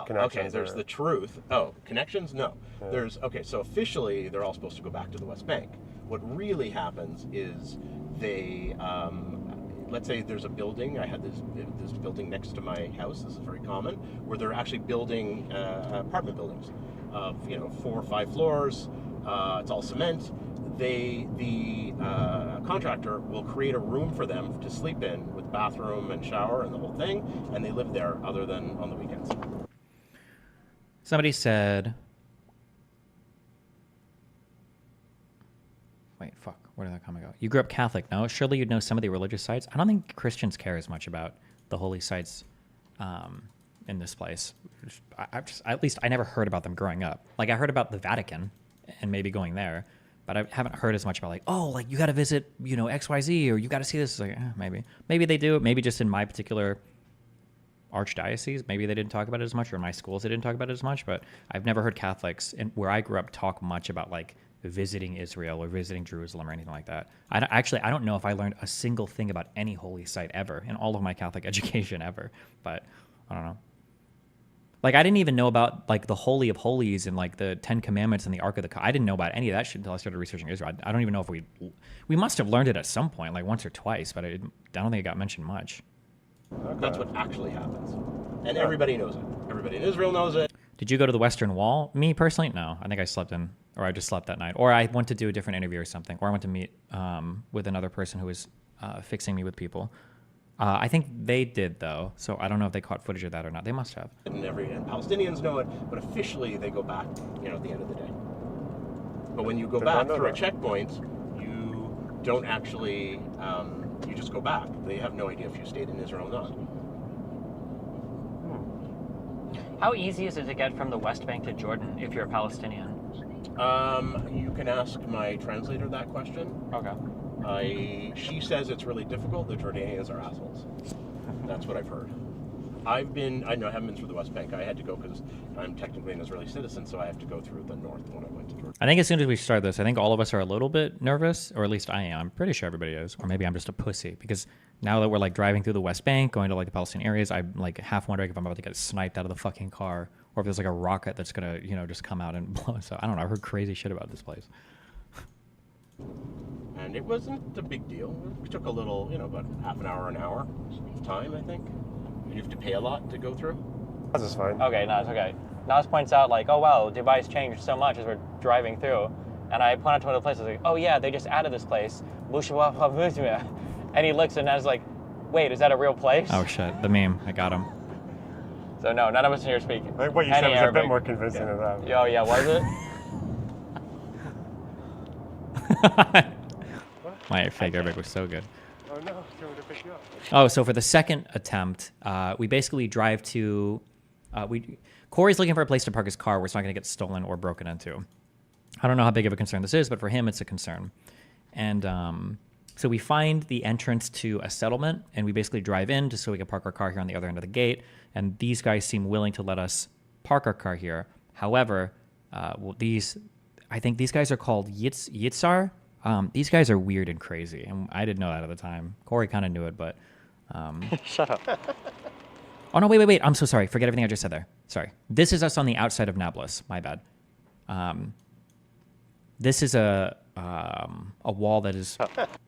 connections. Okay, there's the truth. Oh, connections? No. Yeah. So officially, they're all supposed to go back to the West Bank. What really happens is they, let's say there's a building. I had this building next to my house. This is very common, where they're actually building apartment buildings of 4 or 5 floors. It's all cement. The contractor will create a room for them to sleep in with bathroom and shower and the whole thing, and they live there other than on the weekends. Somebody said, where did that comment go? You grew up Catholic, no? Surely you'd know some of the religious sites. I don't think Christians care as much about the holy sites in this place. At least I never heard about them growing up. Like, I heard about the Vatican and maybe going there, but I haven't heard as much about you got to visit, XYZ, or you got to see this. It's like, maybe they do. Maybe just in my particular archdiocese, maybe they didn't talk about it as much, or in my schools they didn't talk about it as much. But I've never heard Catholics where I grew up talk much about visiting Israel or visiting Jerusalem or anything like that. I don't know if I learned a single thing about any holy site ever in all of my Catholic education ever. But I don't know. I didn't even know about the Holy of Holies and the 10 Commandments and the Ark of the Covenant. I didn't know about any of that shit until I started researching Israel. I don't even know if we must have learned it at some point, once or twice, but I don't think it got mentioned much. Okay. That's what actually happens, and everybody knows it. Everybody in Israel knows it. Did you go to the Western Wall? Me personally, no. I think I slept in, or I just slept that night, or I went to do a different interview or something, or I went to meet with another person who was fixing me with people. I think they did, though, so I don't know if they caught footage of that or not. They must have. And Palestinians know it, but officially they go back, at the end of the day. But when you go back through a checkpoint, you don't actually, you just go back. They have no idea if you stayed in Israel or not. How easy is it to get from the West Bank to Jordan if you're a Palestinian? You can ask my translator that question. Okay. She says it's really difficult. The Jordanians are assholes. That's what I've heard. I haven't been through the West Bank. I had to go because I'm technically an Israeli citizen, so I have to go through the north when I went to Jordan. I think as soon as we start this, I think all of us are a little bit nervous, or at least I am. I'm pretty sure everybody is, or maybe I'm just a pussy, because now that we're driving through the West Bank, going to the Palestinian areas, I'm half wondering if I'm about to get sniped out of the fucking car, or if there's a rocket that's gonna just come out and blow us up. I don't know. I heard crazy shit about this place. And it wasn't a big deal. It took a little, about half an hour time, I think. And you have to pay a lot to go through. That's just fine. Okay, no, it's okay. Nas points out, oh, wow, Dubai's changed so much as we're driving through. And I point out to one of the places, oh, yeah, they just added this place. And he looks and Nas wait, is that a real place? Oh, shit, the meme. I got him. So, no, none of us here speak I think what you said was Arabic. A bit more convincing than that. Oh, yeah, was it? My fake Arabic was so good. Oh no, someone to pick you up. Oh, so for the second attempt, we basically drive to. Corey's looking for a place to park his car where it's not going to get stolen or broken into. I don't know how big of a concern this is, but for him, it's a concern. And so we find the entrance to a settlement, and we basically drive in just so we can park our car here on the other end of the gate. And these guys seem willing to let us park our car here. However, I think these guys are called Yitzhar. These guys are weird and crazy, and I didn't know that at the time. Corey kind of knew it, but... Shut up. Oh, no, wait. I'm so sorry. Forget everything I just said there. Sorry. This is us on the outside of Nablus. My bad. This is a wall that is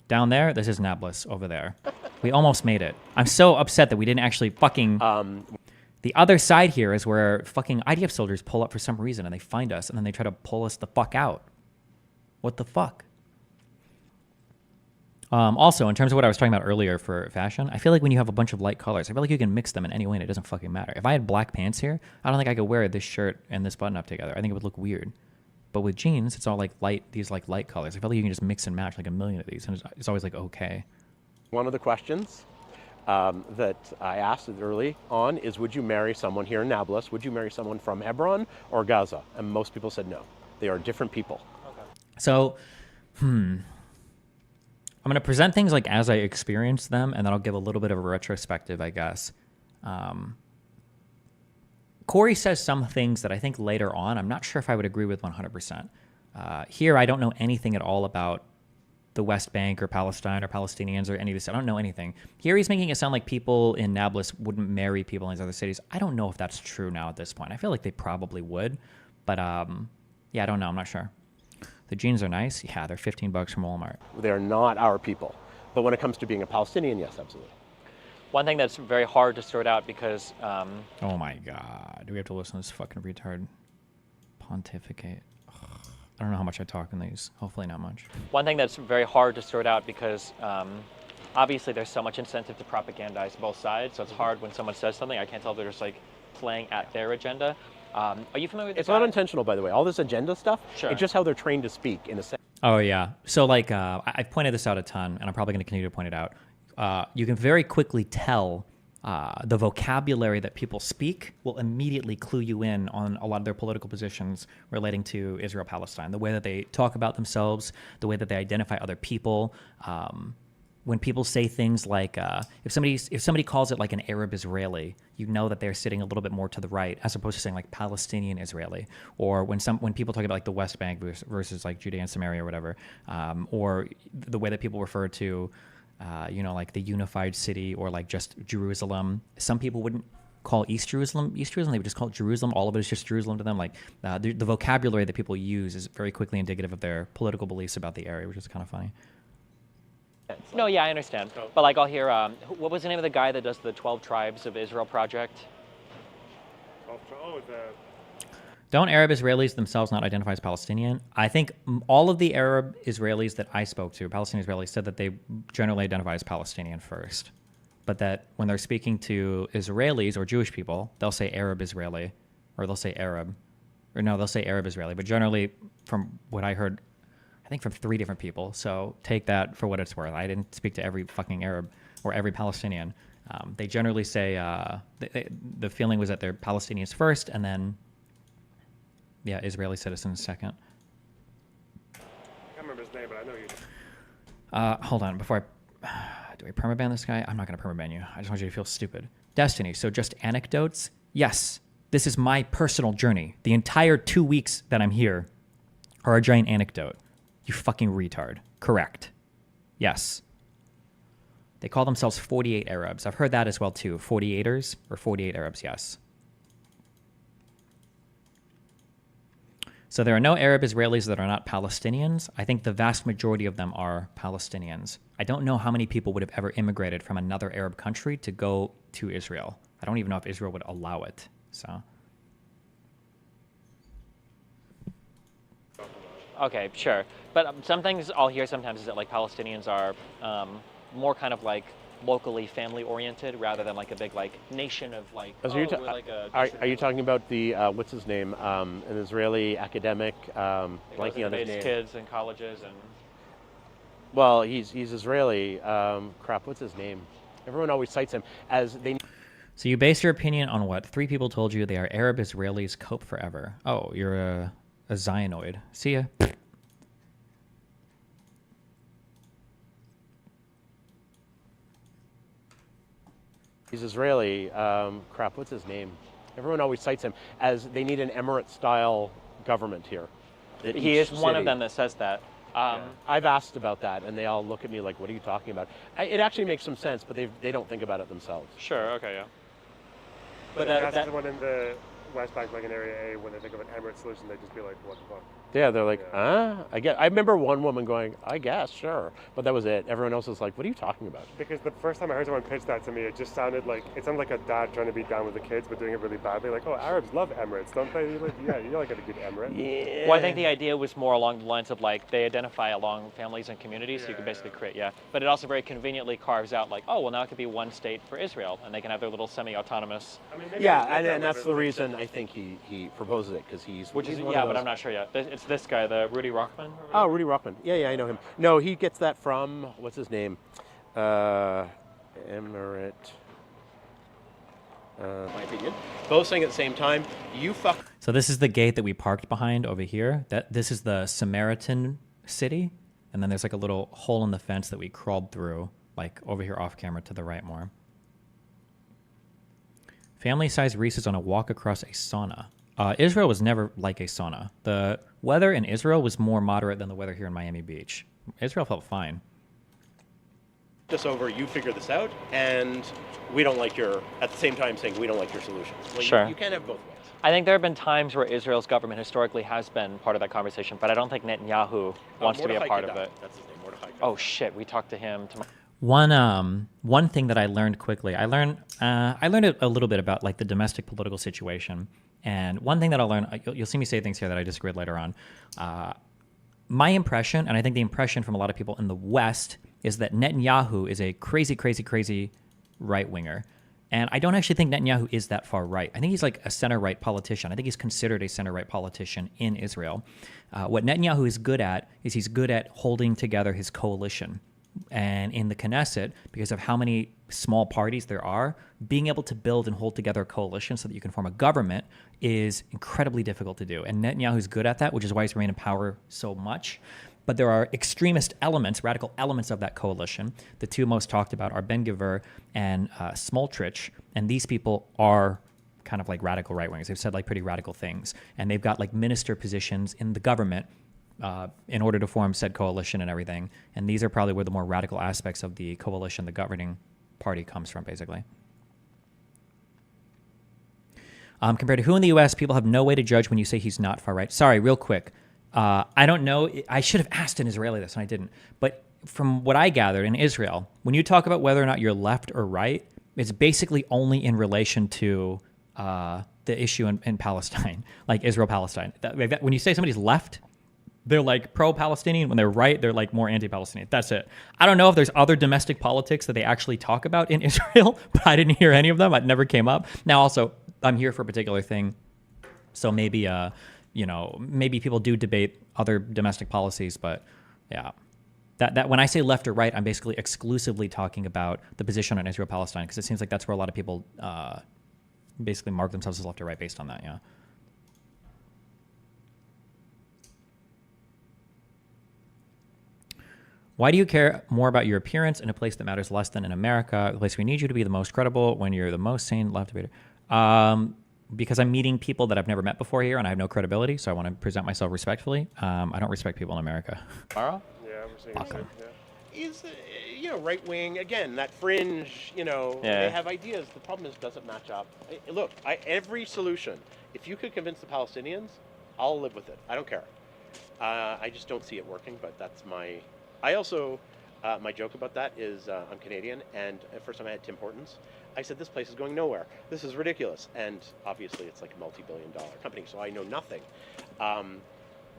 down there. This is Nablus over there. We almost made it. I'm so upset that we didn't actually fucking... The other side here is where fucking IDF soldiers pull up for some reason, and they find us, and then they try to pull us the fuck out. What the fuck? Also, in terms of what I was talking about earlier for fashion, I feel like when you have a bunch of light colors, I feel like you can mix them in any way and it doesn't fucking matter. If I had black pants here, I don't think I could wear this shirt and this button up together. I think it would look weird. But with jeans, it's all like these light colors. I feel like you can just mix and match like a million of these, and it's always like okay. One of the questions that I asked early on is, would you marry someone here in Nablus? Would you marry someone from Hebron or Gaza? And most people said no. They are different people. Okay. So, I'm going to present things like as I experienced them, and then I'll give a little bit of a retrospective, I guess. Corey says some things that I think later on, I'm not sure if I would agree with 100%. Here, I don't know anything at all about the West Bank or Palestine or Palestinians or any of this. I don't know anything. Here, he's making it sound like people in Nablus wouldn't marry people in these other cities. I don't know if that's true now at this point. I feel like they probably would, but yeah, I don't know. I'm not sure. The jeans are nice. Yeah, they're $15 from Walmart. They're not our people. But when it comes to being a Palestinian, yes, absolutely. One thing that's very hard to sort out because... Oh my god. Do we have to listen to this fucking retard pontificate? Ugh. I don't know how much I talk in these. Hopefully not much. One thing that's very hard to sort out because obviously there's so much incentive to propagandize both sides, so it's hard when someone says something. I can't tell if they're just like playing at their agenda. Are you familiar with It's not intentional, by the way. All this agenda stuff, Sure. It's just how they're trained to speak, in a sense. Oh, yeah. So, like, I've pointed this out a ton, and I'm probably going to continue to point it out. You can very quickly tell the vocabulary that people speak will immediately clue you in on a lot of their political positions relating to Israel-Palestine. The way that they talk about themselves, the way that they identify other people. When people say things like, if somebody calls it like an Arab Israeli, you know that they're sitting a little bit more to the right, as opposed to saying like Palestinian Israeli. Or when people talk about like the West Bank versus like Judea and Samaria or whatever, or the way that people refer to, like the unified city or like just Jerusalem. Some people wouldn't call East Jerusalem. They would just call it Jerusalem. All of it is just Jerusalem to them. Like the vocabulary that people use is very quickly indicative of their political beliefs about the area, which is kind of funny. No, yeah, I understand. But like I'll hear, what was the name of the guy that does the 12 Tribes of Israel project? Don't Arab Israelis themselves not identify as Palestinian? I think all of the Arab Israelis that I spoke to, Palestinian Israelis, said that they generally identify as Palestinian first. But that when they're speaking to Israelis or Jewish people, they'll say Arab Israeli, or they'll say Arab. Or no, they'll say Arab Israeli. But generally, from what I heard, I think from 3 different people. So take that for what it's worth. I didn't speak to every fucking Arab or every Palestinian. They generally say the feeling was that they're Palestinians first, and then Israeli citizens second. I can't remember his name, but I know you. Hold on, before do I permaban this guy? I'm not going to permaban you. I just want you to feel stupid. Destiny. So just anecdotes. Yes, this is my personal journey. The entire 2 weeks that I'm here are a giant anecdote. You fucking retard. Correct. Yes. They call themselves 48 Arabs. I've heard that as well, too. 48ers or 48 Arabs, yes. So there are no Arab Israelis that are not Palestinians. I think the vast majority of them are Palestinians. I don't know how many people would have ever immigrated from another Arab country to go to Israel. I don't even know if Israel would allow it. So... Okay, sure. But some things I'll hear sometimes is that like Palestinians are more kind of like locally family oriented rather than like a big like nation of like. Are you talking about the what's his name? An Israeli academic, blanking on his name. Kids in colleges and. Well, he's Israeli. Crap, what's his name? Everyone always cites him as they. So you base your opinion on what? 3 people told you they are Arab Israelis, cope forever. Oh, you're a Zionoid. See ya. He's Israeli. Crap, what's his name? Everyone always cites him as they need an Emirate-style government here. He is one of them that says that. I've asked about that, and they all look at me like, "What are you talking about?" It actually makes some sense, but they don't think about it themselves. Sure. Okay. Yeah. But that's the one in the West Bank, like in Area A, when they think of an Emirate solution, they just be like, "What the fuck?" Yeah, they're like, I remember one woman going, "I guess, sure," but that was it. Everyone else was like, "What are you talking about?" Because the first time I heard someone pitch that to me, it sounded like a dad trying to be down with the kids, but doing it really badly. Like, "Oh, Arabs love Emirates, don't they?" Yeah, you like a good Emirate. Yeah. Well, I think the idea was more along the lines of like they identify along families and communities, so you can basically create, But it also very conveniently carves out like, oh, well, now it could be one state for Israel, and they can have their little semi-autonomous. And that's the reason I think he proposes it, because he's. Which is one yeah, of but those- I'm not sure yet. It's this guy, the Rudy Rockman. Oh, Rudy Rockman. Yeah, I know him. No, he gets that from, what's his name? Emirate. My opinion. Both saying at the same time, you fuck. So this is the gate that we parked behind over here. This is the Samaritan city. And then there's like a little hole in the fence that we crawled through, like over here off camera to the right more. Family-sized Reese's on a walk across a sauna. Israel was never like a sauna. The weather in Israel was more moderate than the weather here in Miami Beach. Israel felt fine. This over, you figure this out, and we don't like your, at the same time saying we don't like your solutions. Well, Sure. You can't have both ways. I think there have been times where Israel's government historically has been part of that conversation, but I don't think Netanyahu wants to be a part of it. That's his name, Mordechai. Oh shit, we talked to him. One thing that I learned quickly, I learned a little bit about like the domestic political situation, and one thing that I'll learn, you'll see me say things here that I disagree with later on. My impression, and I think the impression from a lot of people in the West, is that Netanyahu is a crazy right winger, and I don't actually think Netanyahu is that far right. I think he's like a center right politician. I think he's considered a center right politician in Israel. What Netanyahu is good at is he's good at holding together his coalition. And in the Knesset, because of how many small parties there are, being able to build and hold together a coalition so that you can form a government is incredibly difficult to do. And Netanyahu's good at that, which is why he's remained in power so much. But there are extremist elements, radical elements of that coalition. The two most talked about are Ben-Gvir and Smotrich. And these people are kind of like radical right-wingers. They've said like pretty radical things. And they've got like minister positions in the government in order to form said coalition and everything. And these are probably where the more radical aspects of the coalition, the governing party, comes from, basically. Compared to who in the U.S., people have no way to judge when you say he's not far right. Sorry, real quick. I don't know. I should have asked an Israeli this, and I didn't. But from what I gathered in Israel, when you talk about whether or not you're left or right, it's basically only in relation to the issue in Palestine, like Israel-Palestine. When you say somebody's left, they're like pro-Palestinian. When they're right, they're like more anti-Palestinian. That's it. I don't know if there's other domestic politics that they actually talk about in Israel, but I didn't hear any of them. It never came up. Now, also, I'm here for a particular thing, so maybe, maybe people do debate other domestic policies, but yeah. That when I say left or right, I'm basically exclusively talking about the position on Israel-Palestine, because it seems like that's where a lot of people basically mark themselves as left or right based on that, yeah. Why do you care more about your appearance in a place that matters less than in America, the place we need you to be the most credible when you're the most sane left debater? Because I'm meeting people that I've never met before here, and I have no credibility, so I want to present myself respectfully. I don't respect people in America. Mara? Yeah, we're seeing Awesome. He's, right wing, again, that fringe, they have ideas. The problem is it doesn't match up. Look, every solution, if you could convince the Palestinians, I'll live with it. I don't care. I just don't see it working, but that's my... I also, my joke about that is I'm Canadian, and the first time I had Tim Hortons, I said, this place is going nowhere. This is ridiculous. And obviously it's like a multi-billion-dollar company, so I know nothing.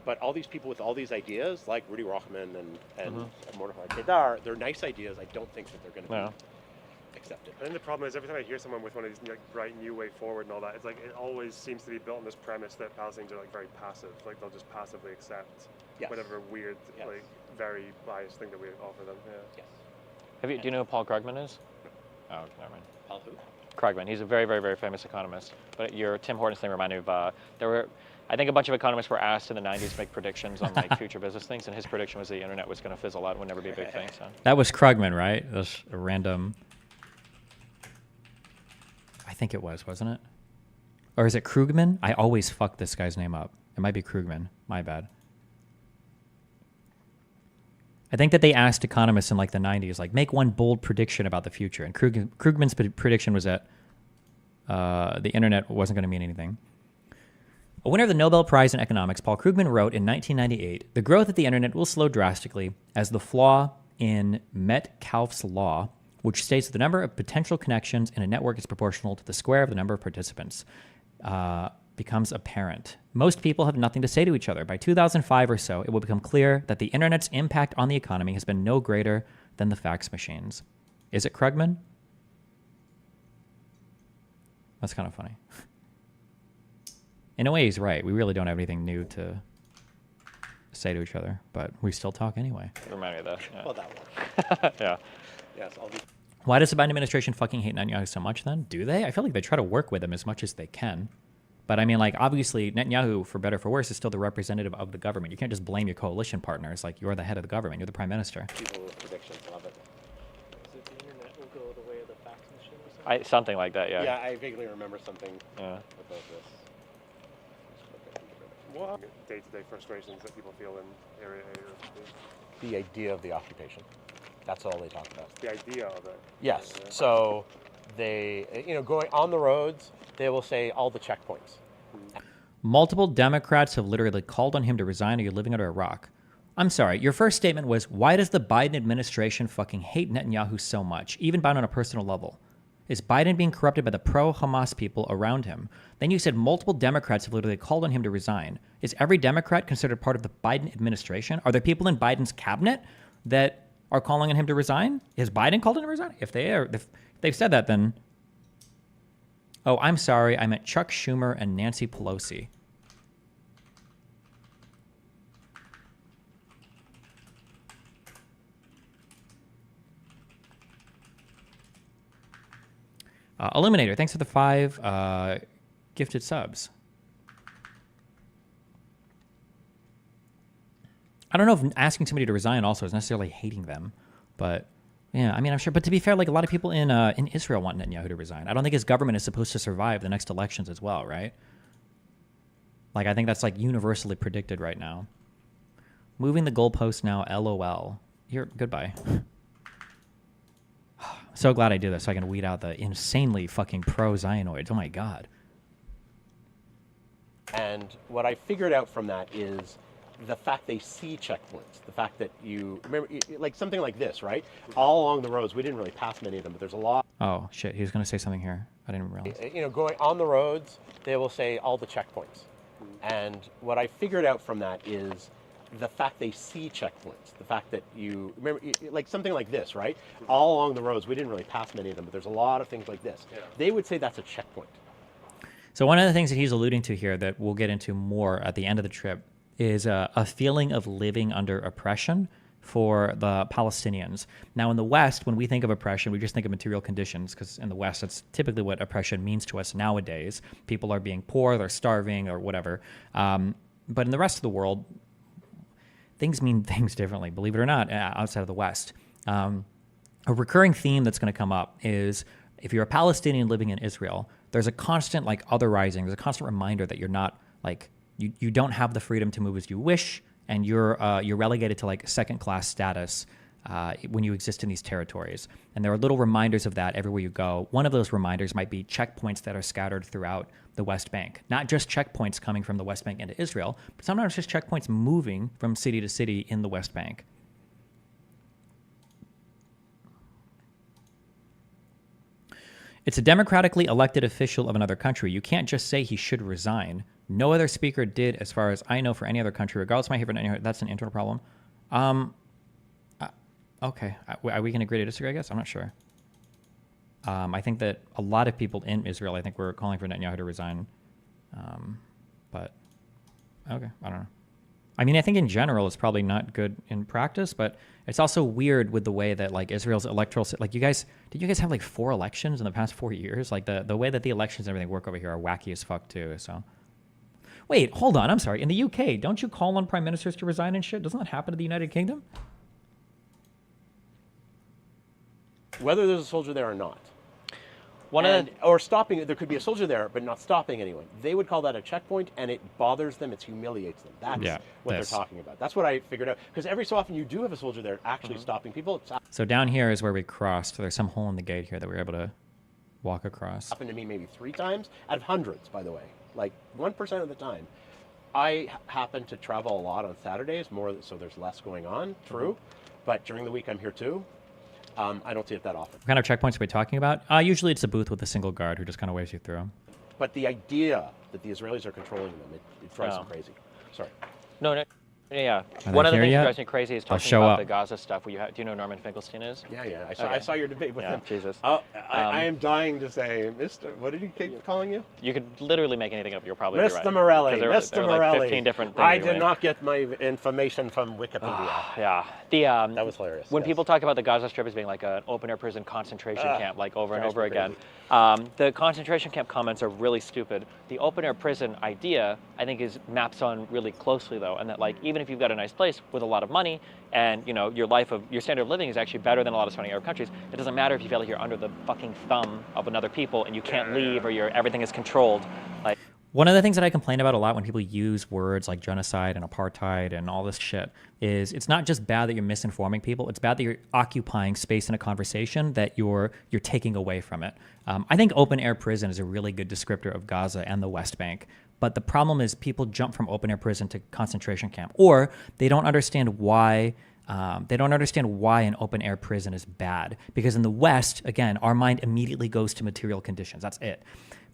But all these people with all these ideas, like Rudy Rochman and Mordechai Kedar, they're nice ideas. I don't think that they're going to be accepted. I think the problem is every time I hear someone with one of these bright new way forward and all that, it's like it always seems to be built on this premise that Palestinians are like very passive. Like they'll just passively accept whatever weird very biased thing that we offer them. Yeah. Yes. Do you know who Paul Krugman is? Oh, okay, never mind. Paul who? Krugman. He's a very, very, very famous economist. But your Tim Hortons thing reminded me of I think a bunch of economists were asked in the 90s to make predictions on like future business things, and his prediction was the internet was going to fizzle out and would never be a big thing. So that was Krugman, right? That was a random. I think it was, wasn't it? Or is it Krugman? I always fuck this guy's name up. It might be Krugman. My bad. I think that they asked economists in like the 90s, like, make one bold prediction about the future. And Krugman's prediction was that the internet wasn't going to mean anything. A winner of the Nobel Prize in Economics, Paul Krugman wrote in 1998, the growth of the internet will slow drastically as the flaw in Metcalfe's law, which states that the number of potential connections in a network is proportional to the square of the number of participants, becomes apparent. Most people have nothing to say to each other. By 2005 or so, it will become clear that the internet's impact on the economy has been no greater than the fax machines. Is it Krugman? That's kind of funny. In a way, he's right. We really don't have anything new to say to each other, but we still talk anyway. Remind me of that. Yeah. Well, that one. Yeah. Yes, I'll be. Why does the Biden administration fucking hate Netanyahu so much then? Do they? I feel like they try to work with him as much as they can. But I mean, like, obviously, Netanyahu, for better or for worse, is still the representative of the government. You can't just blame your coalition partners. Like, you're the head of the government. You're the prime minister. People with predictions love it. So the internet will go the way of the fax machine or something? Something like that, yeah. Yeah, I vaguely remember something about this. What day-to-day frustrations that people feel in area A? The idea of the occupation. That's all they talk about. The idea of it. Yes. So they, going on the roads, they will say all the checkpoints. Multiple Democrats have literally called on him to resign, or you're living under a rock. I'm sorry, your first statement was, why does the Biden administration fucking hate Netanyahu so much, even Biden on a personal level? Is Biden being corrupted by the pro-Hamas people around him? Then you said multiple Democrats have literally called on him to resign. Is every Democrat considered part of the Biden administration? Are there people in Biden's cabinet that are calling on him to resign? Is Biden called on him to resign? If they've said that, then... Oh, I'm sorry, I meant Chuck Schumer and Nancy Pelosi. Illuminator, thanks for the 5 gifted subs. I don't know if asking somebody to resign also is necessarily hating them, but yeah, I mean, I'm sure. But to be fair, like a lot of people in Israel want Netanyahu to resign. I don't think his government is supposed to survive the next elections as well, right? Like, I think that's like universally predicted right now. Moving the goalpost now, LOL. Goodbye. So glad I did this so I can weed out the insanely fucking pro-Zionoids. Oh my God. And what I figured out from that is the fact they see checkpoints, the fact that you remember, like something like this, right? All along the roads, we didn't really pass many of them, but there's a lot. Oh shit, he was going to say something here. I didn't realize. Going on the roads, they will say all the checkpoints. And what I figured out from that is the fact they see checkpoints, the fact that you remember, like something like this, right? All along the roads, we didn't really pass many of them, but there's a lot of things like this. Yeah. They would say that's a checkpoint. So one of the things that he's alluding to here that we'll get into more at the end of the trip is a feeling of living under oppression for the Palestinians. Now in the West, when we think of oppression, we just think of material conditions, because in the West, that's typically what oppression means to us nowadays. People are being poor, they're starving, or whatever. But in the rest of the world, things mean things differently, believe it or not, outside of the West. A recurring theme that's going to come up is if you're a Palestinian living in Israel, there's a constant like otherizing, there's a constant reminder that you're not like, you don't have the freedom to move as you wish, and you're relegated to like second-class status when you exist in these territories. And there are little reminders of that everywhere you go. One of those reminders might be checkpoints that are scattered throughout the West Bank. Not just checkpoints coming from the West Bank into Israel, but sometimes just checkpoints moving from city to city in the West Bank. It's a democratically elected official of another country. You can't just say he should resign. No other speaker did, as far as I know, for any other country, regardless of my favorite. That's an internal problem. Okay. Are we going to agree to disagree, I guess? I'm not sure. I think that a lot of people in Israel, I think, were calling for Netanyahu to resign. But, okay, I don't know. I mean, I think in general it's probably not good in practice, but it's also weird with the way that like Israel's electoral, like did you guys have like 4 elections in the past 4 years? Like the way that the elections and everything work over here are wacky as fuck too. So, wait, hold on. I'm sorry. In the UK, don't you call on prime ministers to resign and shit? Doesn't that happen to the United Kingdom? Whether there's a soldier there or not. Or stopping, there could be a soldier there, but not stopping anyone. They would call that a checkpoint, and it bothers them, it humiliates them. That's what they're talking about. That's what I figured out. Because every so often you do have a soldier there actually stopping people. So down here is where we crossed. There's some hole in the gate here that we were able to walk across. Happened to me maybe 3 times, out of hundreds, by the way. Like 1% of the time. I happen to travel a lot on Saturdays, more so there's less going on, true. But during the week I'm here too. I don't see it that often. What kind of checkpoints are we talking about? Usually it's a booth with a single guard who just kind of waves you through. But the idea that the Israelis are controlling them, it drives them crazy. Sorry. No, yeah. Are One they of the here things that yet? drives me crazy is I'll talking show about up. the Gaza stuff. Do you know who Norman Finkelstein is? Yeah. I saw your debate with him. Jesus. I am dying to say, Mr. What did he keep calling you? You could literally make anything up. You'll probably be right. Mr. Morelli. There Mr. are Morelli. like 15 different things. I did not get my information from Wikipedia. Yeah. That was hilarious. When people talk about the Gaza Strip as being like an open-air prison concentration camp, like over and over again, the concentration camp comments are really stupid. The open-air prison idea, I think, maps on really closely though, and that like even if you've got a nice place with a lot of money, and your standard of living is actually better than a lot of surrounding Arab countries, it doesn't matter if you feel like you're under the fucking thumb of another people and you can't leave or everything is controlled. Like, one of the things that I complain about a lot when people use words like genocide and apartheid and all this shit is it's not just bad that you're misinforming people, it's bad that you're occupying space in a conversation that you're taking away from it. I think open air prison is a really good descriptor of Gaza and the West Bank. But the problem is people jump from open air prison to concentration camp, or they don't understand why an open air prison is bad. Because in the West, again, our mind immediately goes to material conditions. That's it.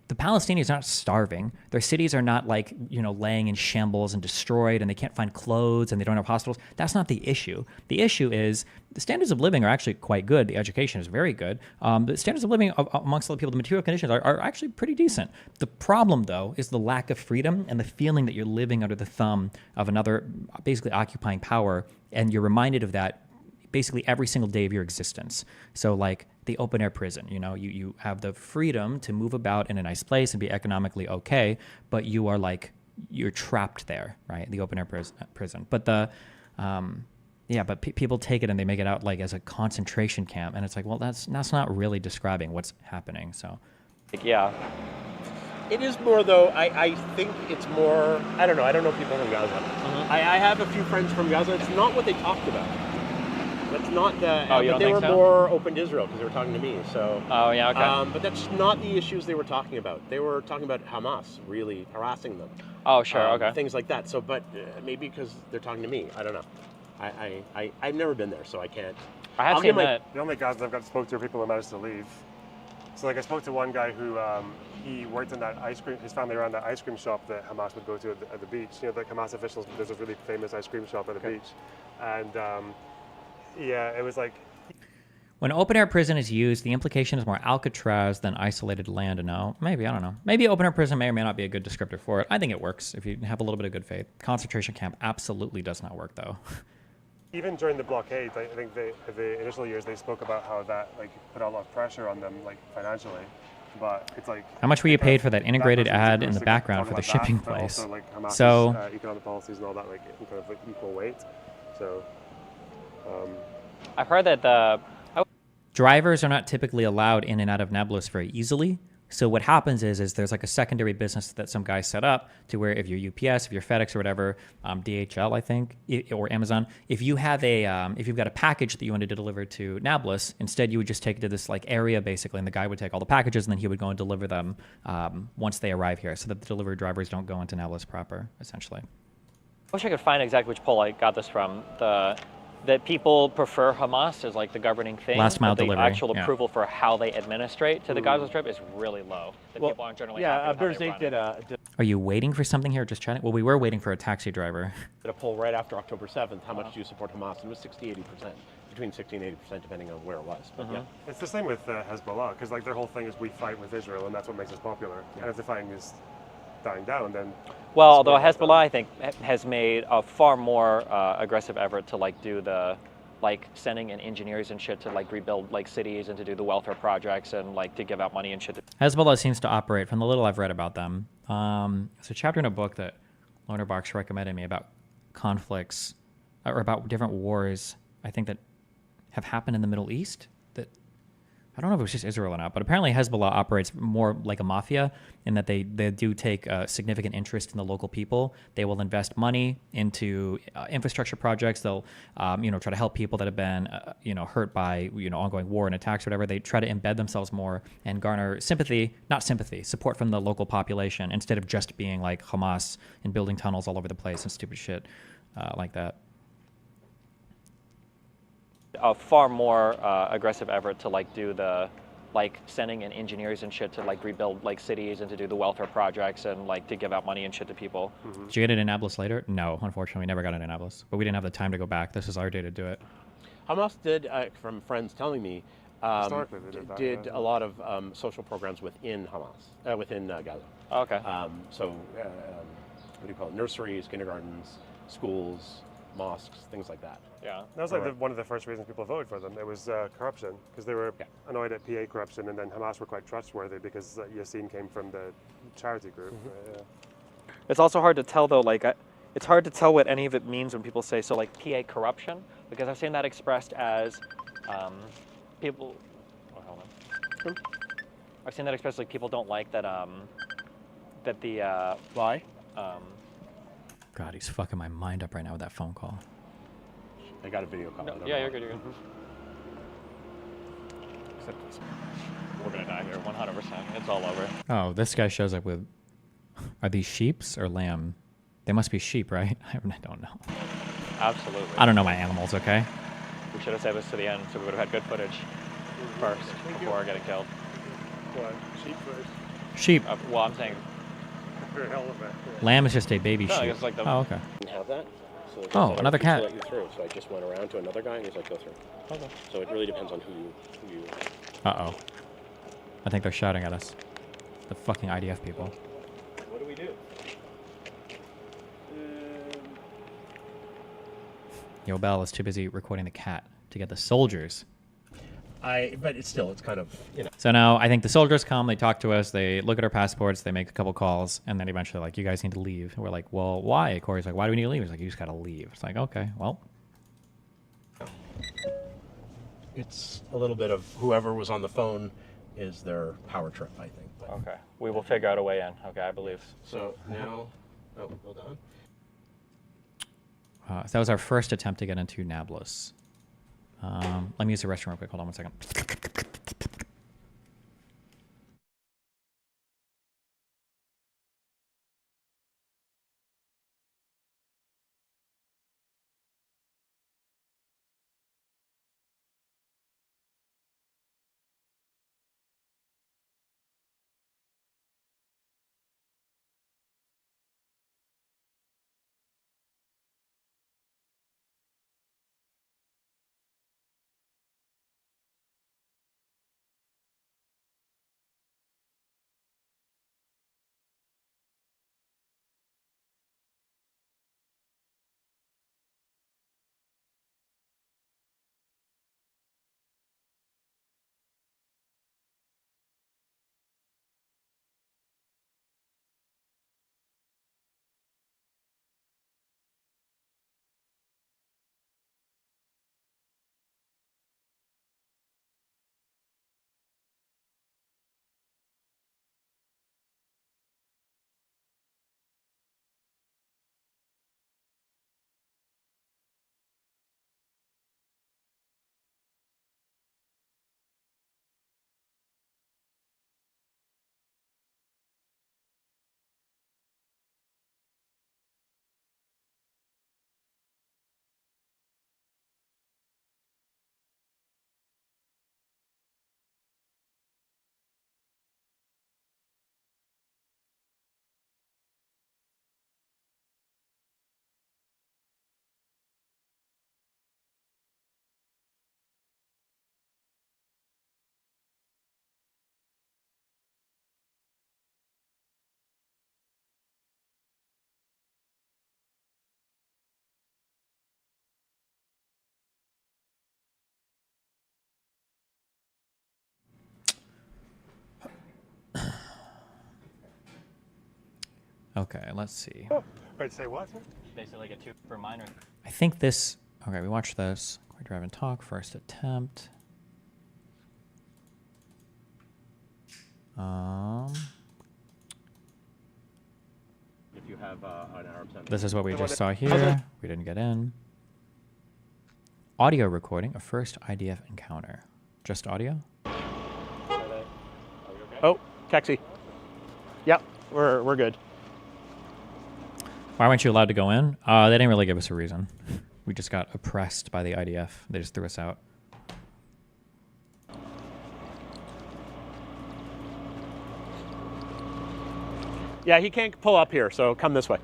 The Palestinians aren't starving. Their cities are not like, laying in shambles and destroyed, and they can't find clothes and they don't have hospitals. That's not the issue. The issue is the standards of living are actually quite good. The education is very good. The standards of living amongst other people, the material conditions are actually pretty decent. The problem, though, is the lack of freedom and the feeling that you're living under the thumb of another basically occupying power, and you're reminded of that basically every single day of your existence. So like the open air prison, you have the freedom to move about in a nice place and be economically okay, but you're trapped there, right? The open air prison. But people take it and they make it out like as a concentration camp, and it's like, well, that's not really describing what's happening. So, yeah. It is more though. I think it's more. I don't know. I don't know people from Gaza. I have a few friends from Gaza. It's not what they talked about. That's not. But they were more open to Israel because they were talking to me. So. Oh yeah. Okay. But that's not the issues they were talking about. They were talking about Hamas really harassing them. Oh sure. Okay. Things like that. So, but maybe because they're talking to me. I don't know. I've never been there, so I can't. I have seen that. The only guys I've got spoke to are people who managed to leave. So like I spoke to one guy who he worked in that ice cream. His family ran that ice cream shop that Hamas would go to at the beach. Like Hamas officials, there's a really famous ice cream shop at the beach, and it was like. When open air prison is used, the implication is more Alcatraz than isolated land. No, maybe, I don't know. Maybe open air prison may or may not be a good descriptor for it. I think it works if you have a little bit of good faith. Concentration camp absolutely does not work though. Even during the blockade, I think the initial years they spoke about how that put a lot of pressure on them financially, but it's like how much were you paid for that integrated ad in the background for the shipping place? Also, Hamas's, so economic policies and all that kind of equal weight. So I've heard that drivers are not typically allowed in and out of Nablus very easily. So what happens is there's like a secondary business that some guy set up to where if you're UPS, if you're FedEx or whatever, DHL I think, or Amazon, if you have if you've got a package that you wanted to deliver to Nablus, instead you would just take it to this area basically, and the guy would take all the packages and then he would go and deliver them once they arrive here, so that the delivery drivers don't go into Nablus proper, essentially. I wish I could find exactly which poll I got this from. That people prefer Hamas as the gogoverning thing. Last mile but delivery. The actual approval for how they administrate to the Gaza Strip is really low. That people aren't generally happy with how they run it. Are you waiting for something here or just chatting? Well, we were waiting for a taxi driver. Did a poll right after October 7th. How much do you support Hamas? And it was 60-80%. Between 60 and 80% depending on where it was. But yeah. It's the same with Hezbollah, because their whole thing is we fight with Israel and that's what makes us popular. And if the fighting is dying down, then. Well, although Hezbollah, I think, has made a far more aggressive effort to like do the, like sending in engineers and shit to like rebuild like cities and to do the welfare projects and like to give out money and shit. Hezbollah seems to operate, from the little I've read about them. It's a chapter in a book that Loner Box recommended me about conflicts, or about different wars, I think, that have happened in the Middle East. That I don't know if it was just Israel or not, but apparently Hezbollah operates more like a mafia in that they do take a significant interest in the local people. They will invest money into infrastructure projects. They'll, try to help people that have been, hurt by, ongoing war and attacks or whatever. They try to embed themselves more and garner support from the local population instead of just being like Hamas and building tunnels all over the place and stupid shit like that. A far more aggressive effort to like do the, like sending in engineers and shit to like rebuild like cities and to do the welfare projects and like to give out money and shit to people. Did you get it in Nablus later? No, unfortunately, we never got it in Nablus, but we didn't have the time to go back. This was our day to do it. Hamas did, from friends telling me, Historically they did that, a lot of social programs within Hamas, within Gaza. Okay. What do you call it? Nurseries, kindergartens, schools, mosques, things like that. Yeah. That was like one of the first reasons people voted for them. It was corruption, because they were annoyed at PA corruption, and then Hamas were quite trustworthy because Yassin came from the charity group. Yeah. It's also hard to tell though, like it's hard to tell what any of it means when people say so like PA corruption, because I've seen that expressed as people. Oh, hold on. I've seen that expressed like people don't like that that the why. God, he's fucking my mind up right now with that phone call. I got a video call. No, yeah, you're good. You're good. Except we're gonna die here, 100%. It's all over. Oh, this guy shows up with. Are these sheeps or lamb? They must be sheep, right? I don't know. Absolutely. I don't know my animals. Okay. We should have saved this to the end, so we would have had good footage first before getting killed. What? Sheep first? Sheep. Well, I'm saying. Lamb is just a baby No, sheep. it's like the. Oh, okay. Didn't have that. So they Oh, said, another "We cat. should let you through." So I just went around to another guy and he's like, "Go through." Okay. So it really depends on who you. Uh oh. I think they're shouting at us. The fucking IDF people. What do we do? Yo, Bell is too busy recording the cat to get the soldiers. But it's kind of, So now I think the soldiers come, they talk to us, they look at our passports, they make a couple calls, and then eventually like, you guys need to leave. And we're like, well, why? Corey's like, why do we need to leave? He's like, you just gotta leave. It's like, okay, well. It's a little bit of whoever was on the phone is their power trip, I think. But Okay. We will figure out a way in. Okay, I believe. So now, well done. So that was our first attempt to get into Nablus. Let me use the restroom real quick. Hold on one second. Okay, let's see. Oh, wait, say what? Basically like a 2 for minor. I think this. Okay, we watched this. Quick drive and talk. First attempt. If you have an Arab sentence. This is what we just saw here. We didn't get in. Audio recording, a first IDF encounter. Just audio? Oh, taxi. Yep, we're good. Why weren't you allowed to go in? They didn't really give us a reason. We just got oppressed by the IDF. They just threw us out. Yeah, he can't pull up here, so come this way.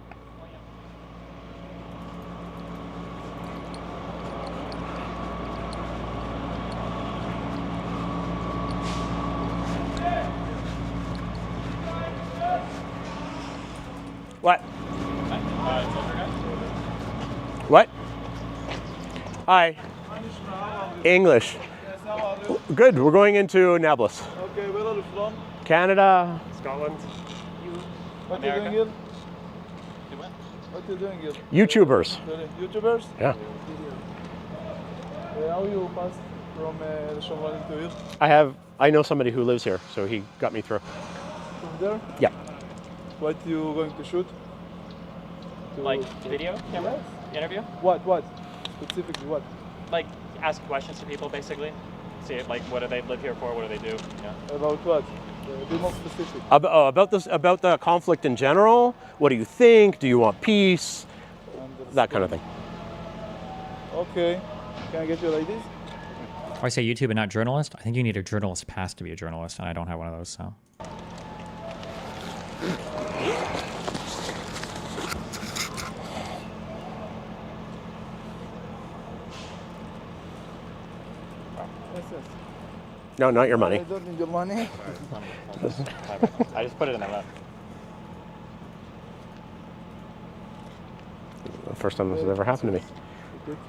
What? What? Hi. English. Good. We're going into Nablus. Okay, where are you from? Canada. Scotland. What are you doing here? What are you doing here? YouTubers. YouTubers? Yeah. How you passed from Shomron to here? I know somebody who lives here, so he got me through. From there? Yeah. What you going to shoot? Like video camera? Interview? What? Specifically what? Like ask questions to people basically. See like what do they live here for? What do they do? Yeah. About what? Be more specific. About the conflict in general. What do you think? Do you want peace? That kind of thing. Okay. Can I get your IDs? I say YouTube and not journalist. I think you need a journalist pass to be a journalist, and I don't have one of those, so. Yes. No, not your money. I don't need your money. I just put it in my lap. The first time this has ever happened to me. Thank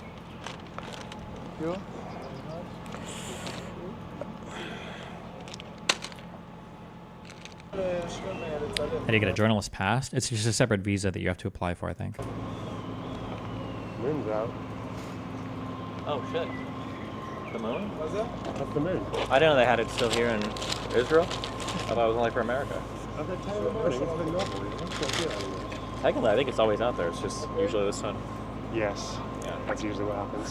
you. How do you get a journalist pass? It's just a separate visa that you have to apply for, I think. Moon's out. Oh shit. The moon? What's that? That's the moon. I didn't know they had it still here in Israel. I thought it was only for America. Technically, I think it's always out there. It's just usually the sun. Yes. Yeah. That's usually what happens.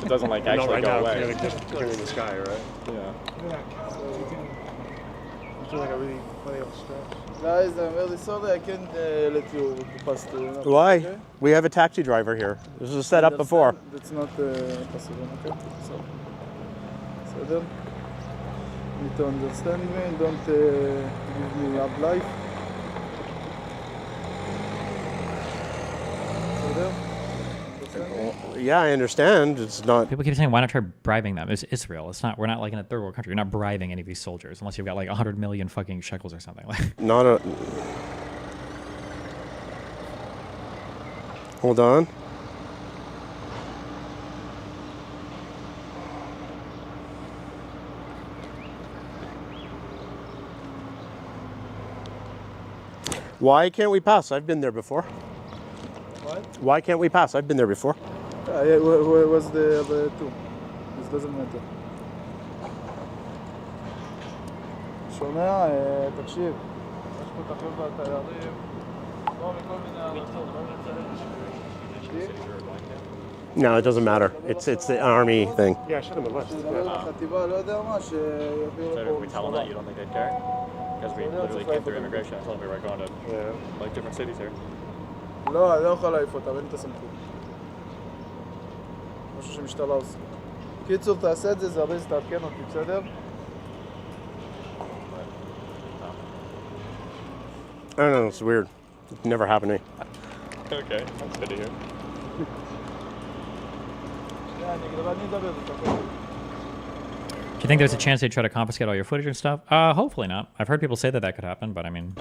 It doesn't like Not actually right go now, away. it's really just clearing the sky, right? Yeah. So you can. I feel like I really play off stretch. Guys, I'm really sorry I can't let you pass through. Why? Okay? We have a taxi driver here. This was set up before. That's not possible, okay? So then, you need to understand me, don't give me up life. So then, Yeah, I understand. It's not. People keep saying, why not try bribing them? It's Israel. It's not. We're not like in a third world country. You're not bribing any of these soldiers unless you've got like 100 million fucking shekels or something. Not a. Hold on. Why can't we pass? I've been there before. What? Why can't we pass? I've been there before. Yeah, where was the other two? This doesn't matter. שומע, תקשיב, יש פה את החבר'ה התיירים, באו מכל מיני ארצות. No, it doesn't matter. It's the army thing. Yeah, I should have list. החטיבה, לא יודע מה, שיביאו So לפה if we tell them that, you don't think they'd care? Because we literally came through immigration. I told them we were going to like different cities here. לא, אני לא יכול להעיף אותם, אין את הסמכות. משהו שמשטרה עושה. קיצור, תעשה את זה, זה הרבה תעדכן אותי, בסדר? I don't know. It's weird. It never happened to me. Okay, that's good to hear. אני אדבר איתך. Do you think there's a chance they'd try to confiscate all your footage and stuff? Hopefully not. I've heard people say that that could happen, but I mean...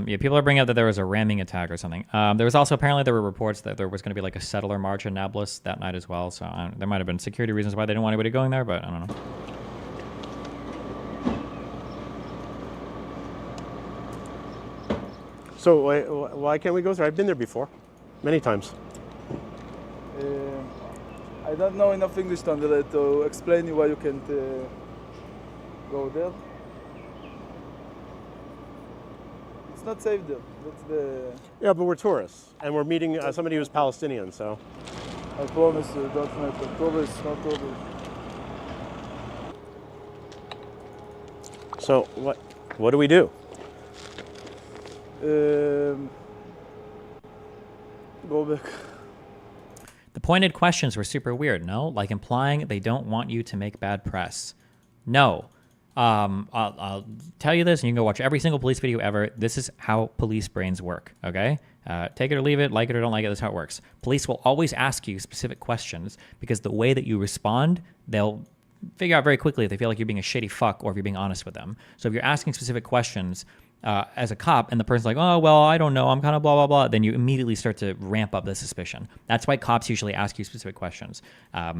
yeah, people are bringing up that there was a ramming attack or something. There was also, apparently there were reports that there was going to be like a settler march in Nablus that night as well, so there might have been security reasons why they didn't want anybody going there, but I don't know. So why can't we go there? I've been there before, many times. I don't know enough English to explain you why you can't go there. It's not safe there. That's the. Yeah, but we're tourists, and we're meeting somebody who's Palestinian, so. I promise you, don't matter. Tourists, not tourists. So what do we do? Go back. The pointed questions were super weird, no? Like implying they don't want you to make bad press. No. I'll tell you this, and you can go watch every single police video ever. This is how police brains work, okay? Take it or leave it, like it or don't like it, that's how it works. Police will always ask you specific questions because the way that you respond, they'll figure out very quickly if they feel like you're being a shitty fuck or if you're being honest with them. So if you're asking specific questions as a cop and the person's like, oh, well, I don't know, I'm kind of blah, blah, blah, then you immediately start to ramp up the suspicion. That's why cops usually ask you specific questions. I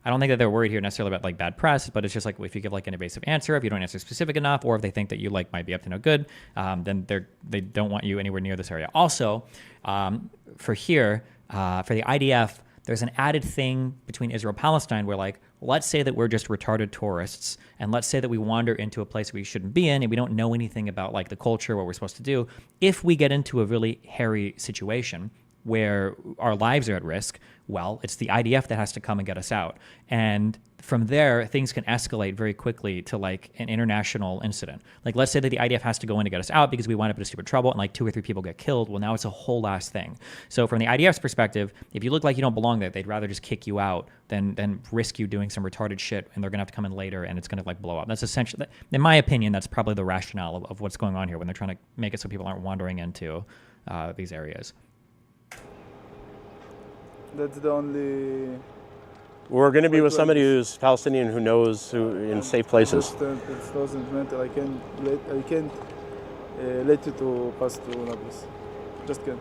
don't think that they're worried here necessarily about like bad press, but it's just like if you give like an evasive answer, if you don't answer specific enough, or if they think that you like might be up to no good, then they don't want you anywhere near this area. Also, for here, for the IDF, there's an added thing between Israel and Palestine where like, let's say that we're just retarded tourists, and let's say that we wander into a place we shouldn't be in, and we don't know anything about like the culture, what we're supposed to do. If we get into a really hairy situation where our lives are at risk, well, it's the IDF that has to come and get us out. And from there, things can escalate very quickly to like an international incident. Like let's say that the IDF has to go in to get us out because we wind up in stupid trouble and like 2 or 3 people get killed. Well, now it's a whole ass thing. So from the IDF's perspective, if you look like you don't belong there, they'd rather just kick you out than risk you doing some retarded shit and they're gonna have to come in later and it's gonna like blow up. That's essentially, in my opinion, that's probably the rationale of what's going on here when they're trying to make it so people aren't wandering into these areas. That's the only. We're going to be with somebody who's Palestinian who knows who in safe places. It doesn't matter. I can't let you to pass to Nablus. Just can't.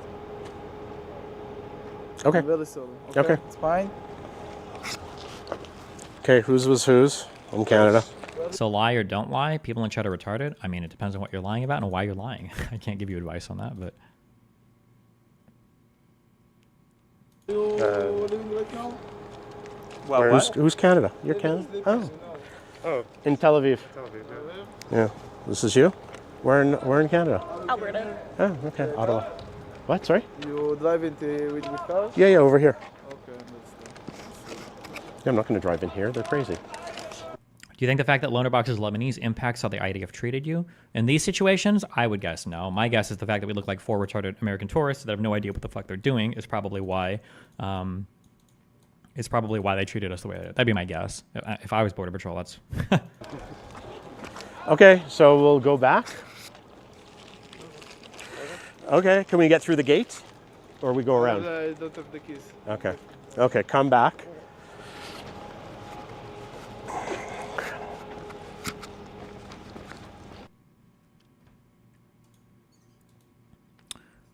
Okay. I'm very sorry. Okay. It's fine. Okay, whose was whose in Canada? So lie or don't lie, people in chat are retarded. I mean, it depends on what you're lying about and why you're lying. I can't give you advice on that, but. Living right now? Well, who's Canada? You're Canada? Oh. In Tel Aviv. Yeah. This is you? Where in Canada? Alberta. Oh, okay. Ottawa. What? Sorry? You drive with cars? Yeah, over here. Okay, Yeah, I'm not going to drive in here. They're crazy. Do you think the fact that Loanerbox is Lebanese impacts how the IDF treated you? In these situations, I would guess no. My guess is the fact that we look like 4 retarded American tourists that have no idea what the fuck they're doing is probably why they treated us the way they did. That'd be my guess. If I was Border Patrol, that's... Okay, so we'll go back. Okay, can we get through the gate? Or we go around? I don't have the keys. Okay. Okay, come back.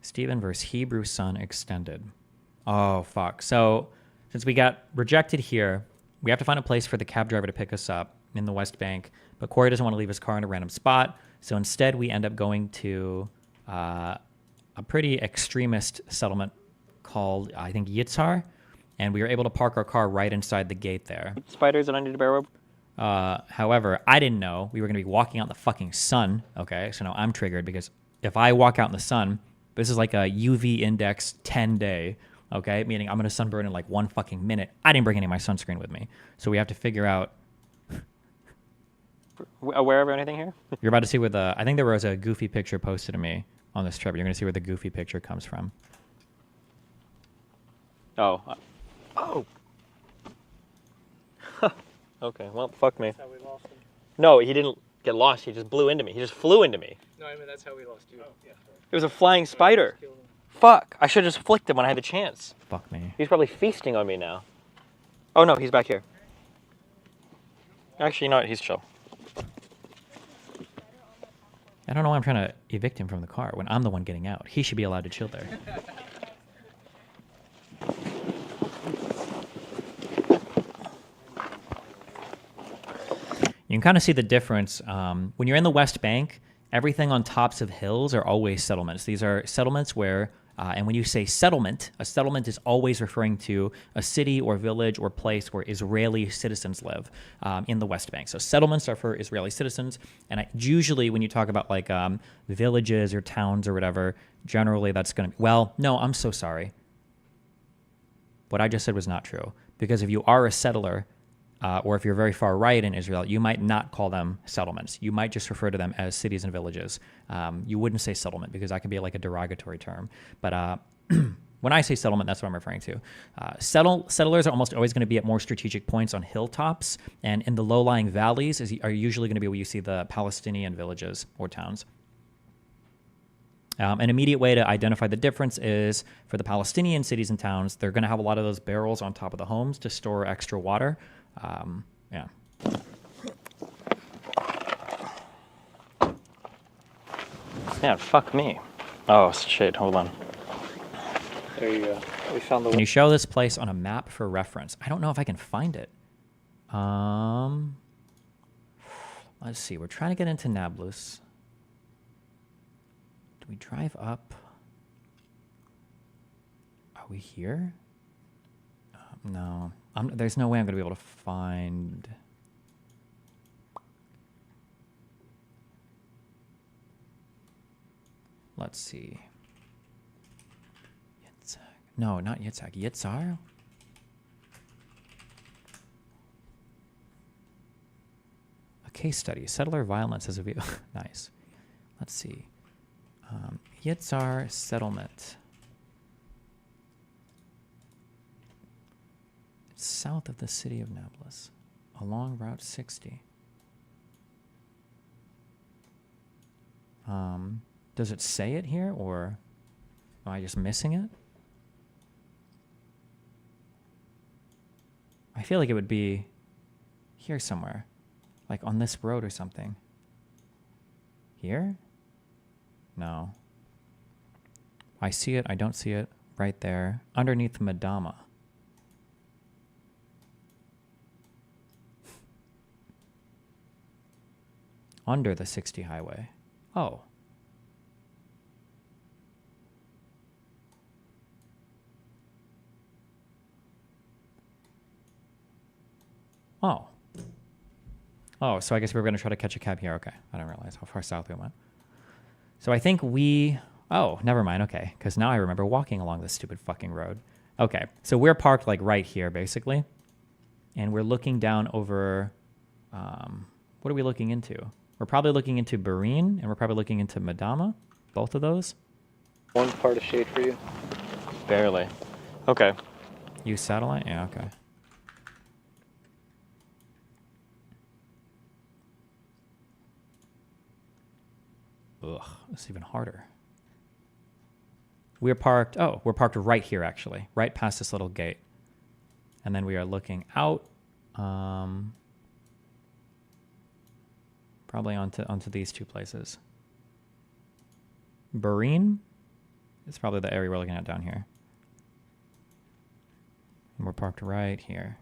Stephen versus Hebrew Son extended. Oh, fuck. So, since we got rejected here, we have to find a place for the cab driver to pick us up in the West Bank. But Corey doesn't want to leave his car in a random spot. So instead, we end up going to a pretty extremist settlement called, I think, Yitzhar. And we were able to park our car right inside the gate there. Spiders that I need to bear rope? However, I didn't know we were going to be walking out in the fucking sun. Okay, so now I'm triggered because if I walk out in the sun, this is like a UV index 10 day, okay? Meaning I'm going to sunburn in like 1 fucking minute. I didn't bring any of my sunscreen with me. So we have to figure out... Aware of anything here? You're about to see where the... I think there was a goofy picture posted to me on this trip. You're going to see where the goofy picture comes from. Oh. Oh! Okay, well, fuck me. That's how we lost him. No, he didn't get lost. He just blew into me. He just flew into me. No, I mean, that's how we lost you. Oh, yeah. It was a flying spider. Fuck. I should have just flicked him when I had the chance. Fuck me. He's probably feasting on me now. Oh, no, he's back here. Actually, you know what? He's chill. I don't know why I'm trying to evict him from the car when I'm the one getting out. He should be allowed to chill there. You can kind of see the difference. When you're in the West Bank, Everything on tops of hills are always settlements. These are settlements where, and when you say settlement, a settlement is always referring to a city or village or place where Israeli citizens live in the West Bank. So settlements are for Israeli citizens. And usually when you talk about like villages or towns or whatever, generally that's going to be, well, no, I'm so sorry. What I just said was not true. Because if you are a settler, or if you're very far right in Israel, you might not call them settlements. You might just refer to them as cities and villages. You wouldn't say settlement because that could be like a derogatory term. But when I say settlement, that's what I'm referring to. Settlers are almost always going to be at more strategic points on hilltops, and in the low-lying valleys are usually going to be where you see the Palestinian villages or towns. An immediate way to identify the difference is for the Palestinian cities and towns, they're going to have a lot of those barrels on top of the homes to store extra water. Yeah. Yeah, fuck me. Oh, shit, hold on. There you go. We found the... Can you show this place on a map for reference? I don't know if I can find it. Let's see. We're trying to get into Nablus. Do we drive up? Are we here? No. There's no way I'm going to be able to find... Let's see. Yitzhak. No, not Yitzhak. Yitzhar? A case study. Settler violence as a view. Nice. Let's see. Yitzhar settlement. It's south of the city of Nablus, along Route 60. Does it say it here, or am I just missing it? I feel like it would be here somewhere, like on this road or something. Here? No. I see it. I don't see it. Right there, underneath Madama. Under the 60 highway. Oh. Oh. Oh, so I guess we were going to try to catch a cab here. Okay. I didn't realize how far south we went. So I think we... Oh, never mind. Okay. Because now I remember walking along this stupid fucking road. Okay. So we're parked like right here, basically. And we're looking down over... what are we looking into? We're probably looking into Barine, and we're probably looking into Madama. Both of those. One part of shade for you. Barely. Okay. Use satellite? Yeah, okay. Ugh, it's even harder. We're parked right here, actually. Right past this little gate. And then we are looking out. Probably onto these two places. Barine is probably the area we're looking at down here. And we're parked right here.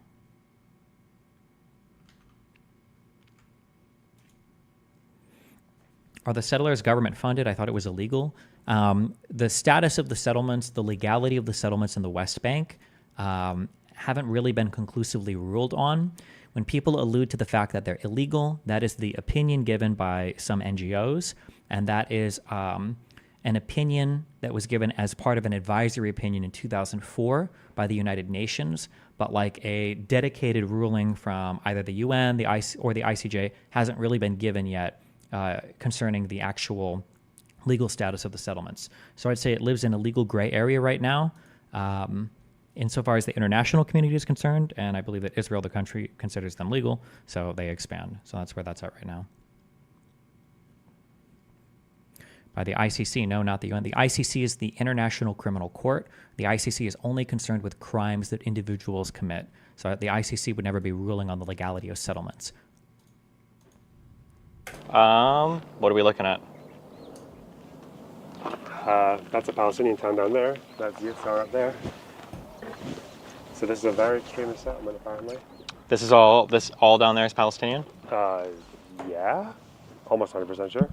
Are the settlers government funded? I thought it was illegal. The status of the settlements, the legality of the settlements in the West Bank haven't really been conclusively ruled on. When people allude to the fact that they're illegal, that is the opinion given by some NGOs, and that is an opinion that was given as part of an advisory opinion in 2004 by the United Nations, but like a dedicated ruling from either the UN, the or the ICJ hasn't really been given yet concerning the actual legal status of the settlements. So I'd say it lives in a legal gray area right now. Insofar as the international community is concerned, and I believe that Israel, the country, considers them legal, so they expand. So that's where that's at right now. By the ICC, no, not the UN. The ICC is the International Criminal Court. The ICC is only concerned with crimes that individuals commit. So the ICC would never be ruling on the legality of settlements. What are we looking at? That's a Palestinian town down there. That's Yitzhar up there. So this is a very extremist settlement, apparently. This all down there is Palestinian? Yeah, almost 100% sure.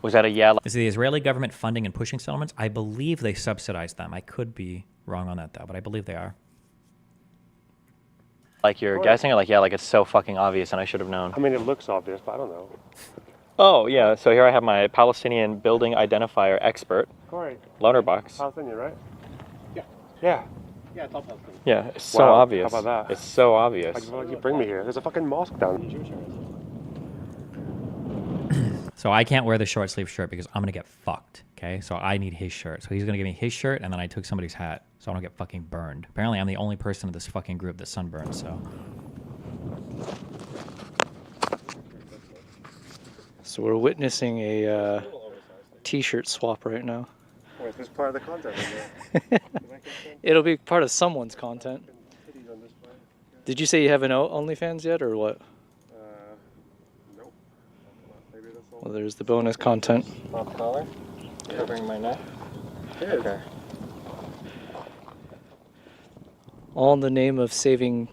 Was that a yeah? Is the Israeli government funding and pushing settlements? I believe they subsidize them. I could be wrong on that though, but I believe they are. Like you're guessing, or like yeah, like it's so fucking obvious, and I should have known. I mean, it looks obvious, but I don't know. Oh yeah, so here I have my Palestinian building identifier expert, Corey. Lonerbox. Palestinian, right? Yeah. Yeah. Yeah, it's all Palestinian. Yeah, it's so obvious. How about that? It's so obvious. Like you bring me here. There's a fucking mosque down. So I can't wear the short sleeve shirt because I'm gonna get fucked. Okay, so I need his shirt. So he's gonna give me his shirt, and then I took somebody's hat, so I don't get fucking burned. Apparently, I'm the only person in this fucking group that's sunburned. So we're witnessing a t-shirt swap right now. Wait, is this part of the content? It'll be part of someone's content. Did you say you haven't OnlyFans yet, or what? Nope. Well, there's the bonus content. Pop collar, covering my neck. Okay. All in the name of saving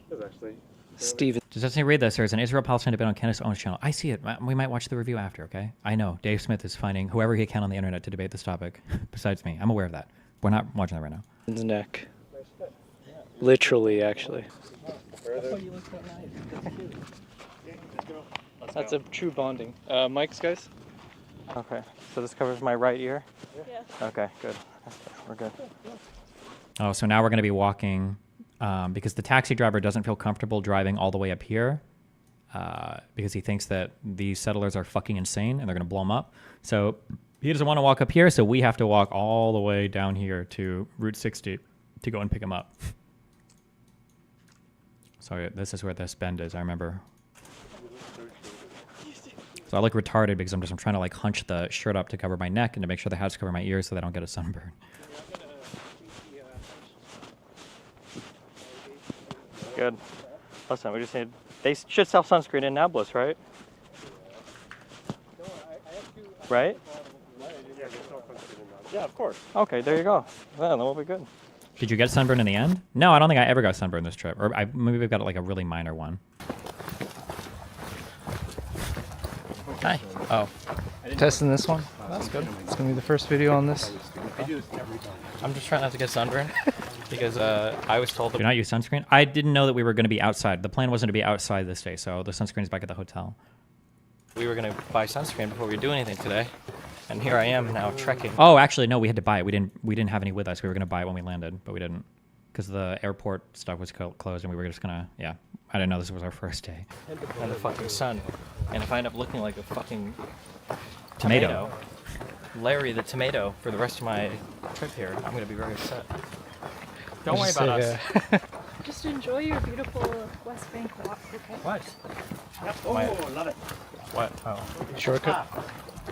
Steven. Does that say read this? There's an Israel-Palestine debate on Candace's own channel. I see it. We might watch the review after, okay? I know. Dave Smith is finding whoever he can on the internet to debate this topic, besides me. I'm aware of that. We're not watching that right now. His neck. Literally, actually. That's a true bonding. Mics, guys? Okay, so this covers my right ear? Yeah. Okay, good. We're good. Oh, so now we're going to be walking, because the taxi driver doesn't feel comfortable driving all the way up here, because he thinks that these settlers are fucking insane and they're going to blow him up. So he doesn't want to walk up here, so we have to walk all the way down here to Route 60 to go and pick him up. So this is where this bend is, I remember. So I look retarded because I'm trying to like hunch the shirt up to cover my neck and to make sure the hats cover my ears so they don't get a sunburn. Good. Listen, we just need... They should sell sunscreen in Nablus, right? Right? Yeah, of course. Okay, there you go. Well, then we'll be good. Did you get sunburned in the end? No, I don't think I ever got sunburned this trip. Or maybe we've got like a really minor one. Hi. Oh. Testing this one? That's good. It's going to be the first video on this. I do this every time. I'm just trying not to get sunburned because I was told that do not use sunscreen. I didn't know that we were going to be outside. The plan wasn't to be outside this day, so the sunscreen is back at the hotel. We were going to buy sunscreen before we do anything today, and here I am now trekking. Oh, actually, no, we had to buy it. We didn't have any with us. We were going to buy it when we landed, but we didn't because the airport stuff was closed, and we were just going to, yeah. I didn't know this was our first day. And the fucking sun. And if I end up looking like a fucking tomato, Larry the tomato, for the rest of my trip here, I'm going to be very upset. Don't worry about us. Just enjoy your beautiful West Bank walk, okay? What? Yep. Oh, love it. What? Oh. Shortcut?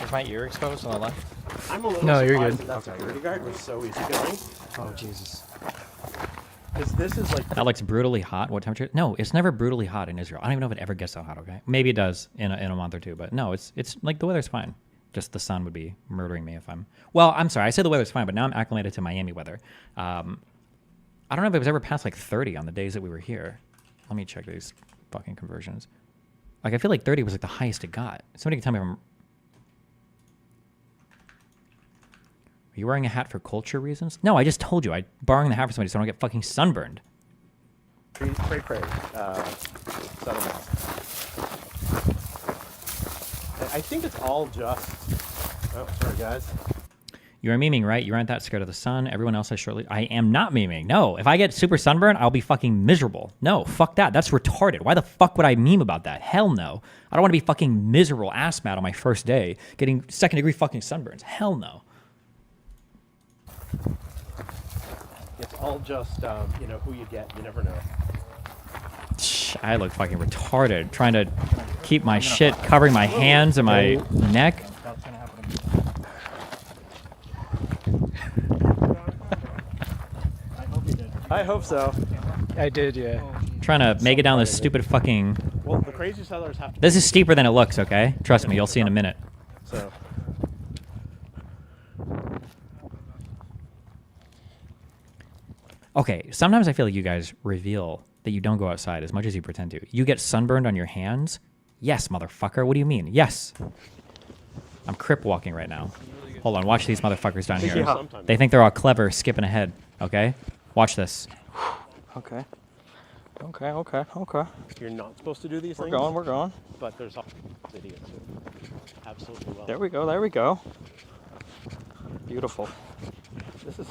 Is my ear exposed on the left? I'm a little No, you're surprised good. that security guard was so easygoing. Oh, Jesus. Because this is like... That looks brutally hot. What temperature? No, it's never brutally hot in Israel. I don't even know if it ever gets that hot, okay? Maybe it does in a month or two, but no, it's like the weather's fine. Just the sun would be murdering me if I'm... Well, I'm sorry. I said the weather's fine, but now I'm acclimated to Miami weather. I don't know if it was ever past like 30 on the days that we were here. Let me check these fucking conversions. Like, I feel like 30 was like the highest it got. Somebody can tell me if I'm... Are you wearing a hat for culture reasons? No, I just told you. I'm borrowing the hat for somebody so I don't get fucking sunburned. Pray. Settlement. I think it's all just... Oh, sorry, guys. You are memeing, right? You aren't that scared of the sun. Everyone else has shortly... I am not memeing. No, if I get super sunburned, I'll be fucking miserable. No, fuck that. That's retarded. Why the fuck would I meme about that? Hell no. I don't want to be fucking miserable ass mad on my first day getting second-degree fucking sunburns. Hell no. It's all just, who you get. You never know. I look fucking retarded trying to keep my shit covering my hands and my neck. I hope so. I did, yeah. Trying to make it down this stupid fucking... Well, the crazy sellers have to... This is steeper than it looks, okay? Trust me, you'll see in a minute. So... Okay, sometimes I feel like you guys reveal that you don't go outside as much as you pretend to. You get sunburned on your hands? Yes, motherfucker. What do you mean? Yes. I'm crip walking right now. Hold on, watch these motherfuckers down here. Yeah. They think they're all clever, skipping ahead. Okay? Watch this. Okay. Okay. You're not supposed to do these We're things. going, we're going. But there's also idiots who absolutely well. There we go. Beautiful. This is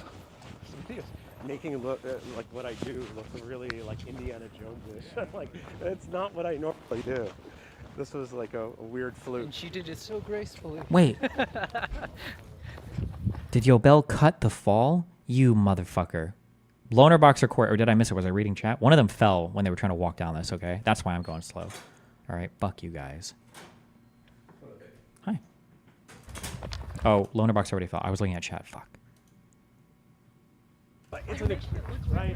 making it look like what I do look really like Indiana Jones-ish. Like, it's not what I normally do. This was like a weird fluke. And she did it so gracefully. Wait. Did Yobel cut the fall? You motherfucker. Loner Boxer Court, or did I miss it? Was I reading chat? One of them fell when they were trying to walk down this, okay? That's why I'm going slow. All right, fuck you guys. Hi. Oh, Loner Boxer already fell. I was looking at chat. Fuck. It's an experience, right?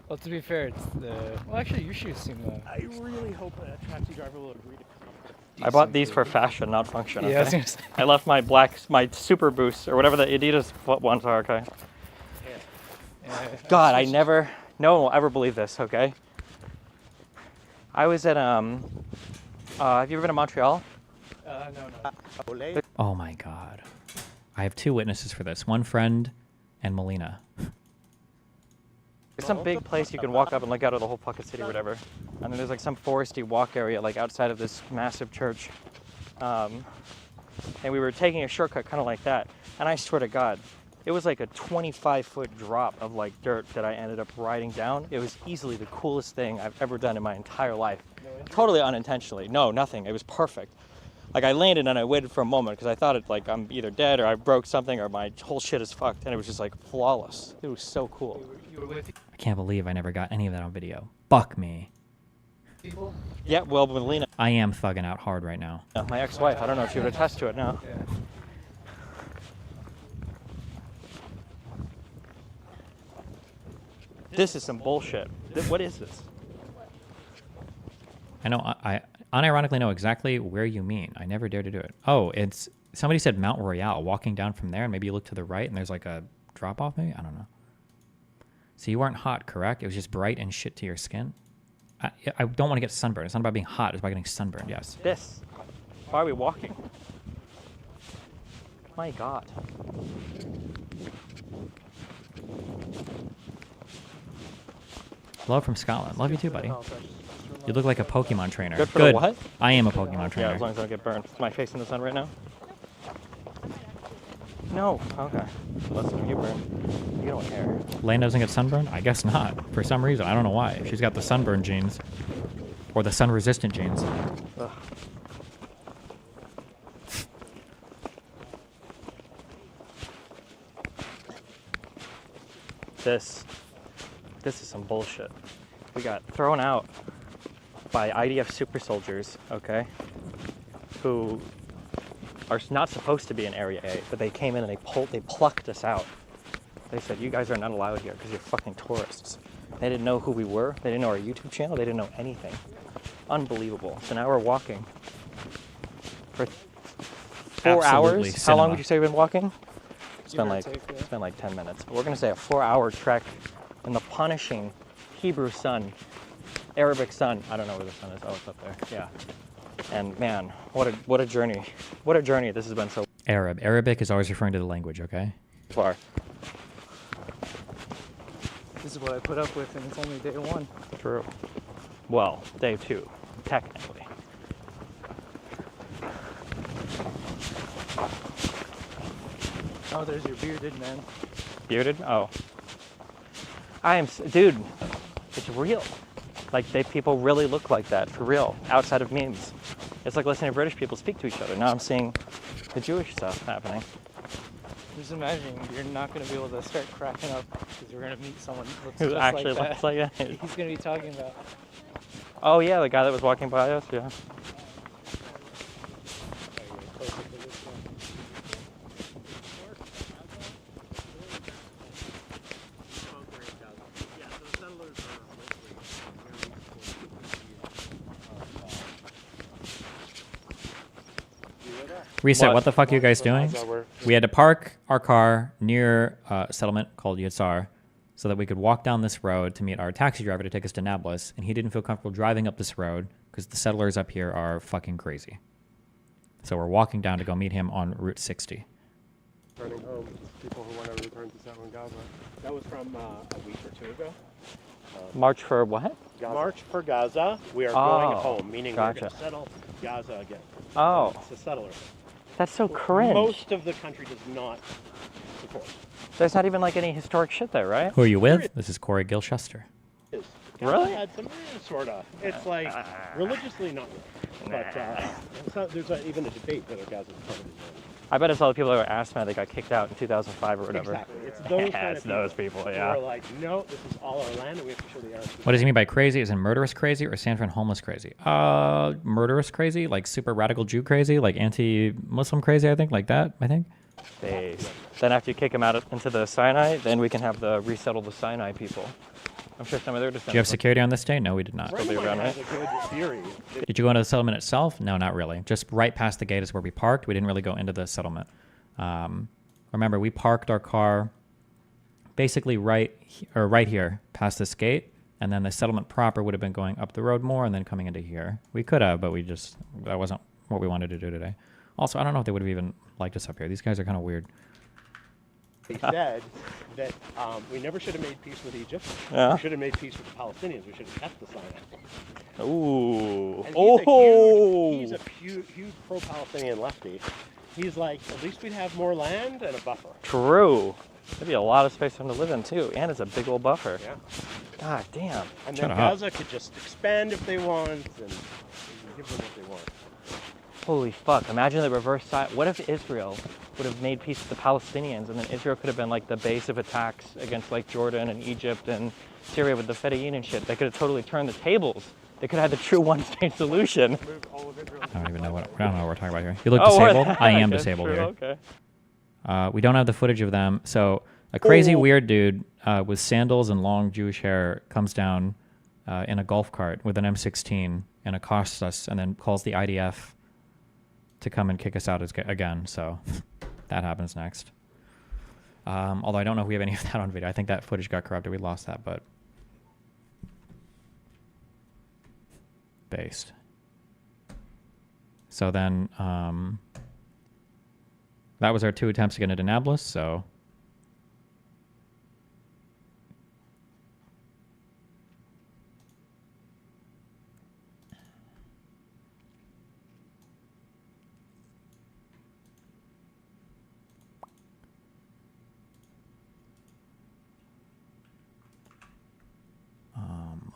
Well, to be fair, it's the... Well, actually, your shoes seem... I really hope a taxi driver will agree to I bought these for fashion, not function. Yeah, Okay? I was gonna say. I left my Super Boost or whatever the Adidas ones are. Okay. God, no one will ever believe this. Okay. I was at have you ever been to Montreal? No. Oh my god. I have two witnesses for this. One friend and Melina. There's some big place you can walk up and look out of the whole fucking city or whatever. And then there's like some foresty walk area like outside of this massive church. And we were taking a shortcut kind of like that. And I swear to God, it was like a 25-foot drop of like dirt that I ended up riding down. It was easily the coolest thing I've ever done in my entire life. Totally unintentionally. No, nothing. It was perfect. Like I landed and I waited for a moment because I thought it like I'm either dead or I broke something or my whole shit is fucked. And it was just like flawless. It was so cool. I can't believe I never got any of that on video. Fuck me. Yeah, well, Melina. I am thugging out hard right now. My ex-wife, I don't know if she would attest to it now. This is some bullshit. What is this? I know, I unironically know exactly where you mean. I never dare to do it. Oh, it's, somebody said Mount Royale, walking down from there, and maybe you look to the right and there's like a drop off maybe? I don't know. So you weren't hot, correct? It was just bright and shit to your skin? I don't want to get sunburned. It's not about being hot, it's about getting sunburned, yes. This. Why are we walking? My God. Love from Scotland. Love you too, buddy. You look like a Pokemon trainer. Good for the what? I am a Pokemon trainer. Yeah, as long as I don't get burned. Is my face in the sun right now? No. Okay. Unless you burn. You don't care. Lane doesn't get sunburned? I guess not. For some reason. I don't know why. She's got the sunburn genes. Or the sun-resistant genes. Ugh. This is some bullshit. We got thrown out by IDF super soldiers, okay, who are not supposed to be in Area 8, but they came in and they plucked us out. They said, you guys are not allowed here because you're fucking tourists. They didn't know who we were. They didn't know our YouTube channel. They didn't know anything. Unbelievable. So now we're walking for 4 Absolutely hours. cinema. How long would you say we've been walking? It's been like 10 minutes. But we're going to say a 4-hour trek in the punishing Hebrew sun, Arabic sun. I don't know where the sun is. Oh, it's up there. Yeah. And man, what a journey. What a journey this has been so Arabic is always referring to the language, okay? far. This is what I put up with, and it's only day 1. True. Well, day 2, technically. Oh, there's your bearded man. Bearded? Oh. Dude, it's real. Like, people really look like that, for real, outside of memes. It's like listening to British people speak to each other. Now I'm seeing the Jewish stuff happening. Just imagine you're not going to be able to start cracking up because you're going to meet someone who looks Who just actually like that. looks like that. He's going to be talking about. Oh yeah, the guy that was walking by us, yeah. Reset, what the fuck are you guys doing? We had to park our car near a settlement called Yitzhar so that we could walk down this road to meet our taxi driver to take us to Nablus, and he didn't feel comfortable driving up this road because the settlers up here are fucking crazy. So we're walking down to go meet him on Route 60. Returning home, people who want to return to Southern Gaza. That was from a week or two ago. March for what? Gaza. March for Gaza. We are going home, meaning we're going to settle Gaza again. Oh. It's a settler. That's so cringe. Most of the country does not support. There's not even like any historic shit there, right? Who are you with? This is Corey Gilchester. Really? Had some, sort of. It's like religiously not really. But there's even a debate whether Gaza is part of Israel. I bet it's all the people that were asked that got kicked out in 2005 or whatever. Exactly. It's those kind of those people, yeah. Who are like, no, this is all our land, and we have to show the Arabs. What does he mean by crazy? Is it murderous crazy or San Fran homeless crazy? Murderous crazy, like super radical Jew crazy, like anti-Muslim crazy, I think, like that, I think. Then after you kick them out into the Sinai, then we can have the resettle the Sinai people. I'm sure some of their descendants. Do you have security on this day? No, we did not. Still be around, right? Did you go into the settlement itself? No, not really. Just right past the gate is where we parked. We didn't really go into the settlement. Remember, we parked our car basically right here past this gate, and then the settlement proper would have been going up the road more and then coming into here. We could have, but that wasn't what we wanted to do today. Also, I don't know if they would have even liked us up here. These guys are kind of weird. They said that we never should have made peace with Egypt. Yeah. We should have made peace with the Palestinians. We should have kept the Sinai. Ooh. And he's a huge pro-Palestinian lefty. He's like, at least we'd have more land and a buffer. True. There'd be a lot of space for them to live in too, and it's a big old buffer. Yeah. God damn. And then Gaza could just expand if they want, and give them what they want. Holy fuck, imagine the reverse side. What if Israel would have made peace with the Palestinians, and then Israel could have been like the base of attacks against like Jordan and Egypt and Syria with the Fedayeen and shit. They could have totally turned the tables. They could have had the true one-state solution. I don't even know what we're talking about here. You look disabled? I am disabled here. Okay. We don't have the footage of them. So a crazy weird dude with sandals and long Jewish hair comes down in a golf cart with an M16 and accosts us and then calls the IDF to come and kick us out again. So that happens next. Although I don't know if we have any of that on video. I think that footage got corrupted. We lost that, but based. So then that was our 2 attempts to get into Nablus. So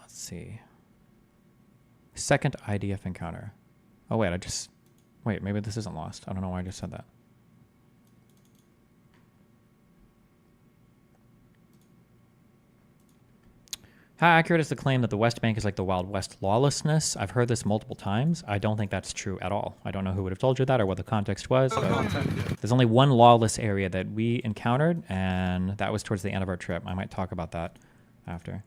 let's see. Second IDF encounter. Oh, wait, wait, maybe this isn't lost. I don't know why I just said that. How accurate is the claim that the West Bank is like the Wild West lawlessness? I've heard this multiple times. I don't think that's true at all. I don't know who would have told you that or what the context was. There's only one lawless area that we encountered, and that was towards the end of our trip. I might talk about that after.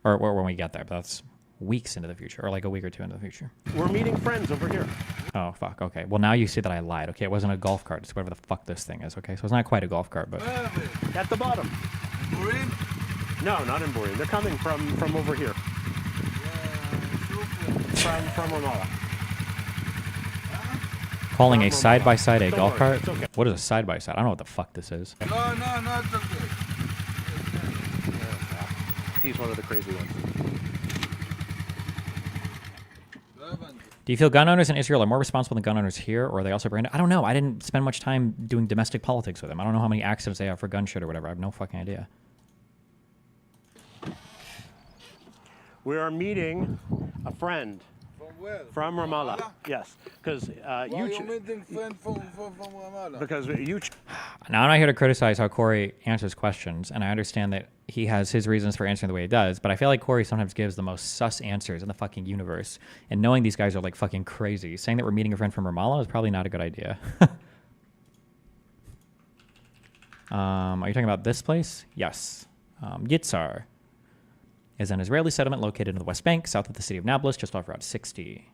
Or when we get there, but that's weeks into the future, or like a week or two into the future. We're meeting friends over here. Oh, fuck, okay. Well, now you see that I lied. Okay, it wasn't a golf cart. It's whatever the fuck this thing is, okay? So it's not quite a golf cart, but... At the bottom. No, not in Burim. They're coming from over here. From Ramallah. Calling a side-by-side a golf cart? Okay. What is a side-by-side? I don't know what the fuck this is. No, it's okay. He's one of the crazy ones. Do you feel gun owners in Israel are more responsible than gun owners here, or are they also branded? I don't know. I didn't spend much time doing domestic politics with them. I don't know how many accidents they have for gun shit or whatever. I have no fucking idea. We are meeting a friend. From where? From Ramallah. Yes, because Why you meeting friend from Ramallah? Because you. Now, I'm not here to criticize how Corey answers questions, and I understand that he has his reasons for answering the way he does, but I feel like Corey sometimes gives the most sus answers in the fucking universe, and knowing these guys are like fucking crazy, saying that we're meeting a friend from Ramallah is probably not a good idea. Are you talking about this place? Yes. Yitzhar is an Israeli settlement located in the West Bank, south of the city of Nablus, just off Route 60.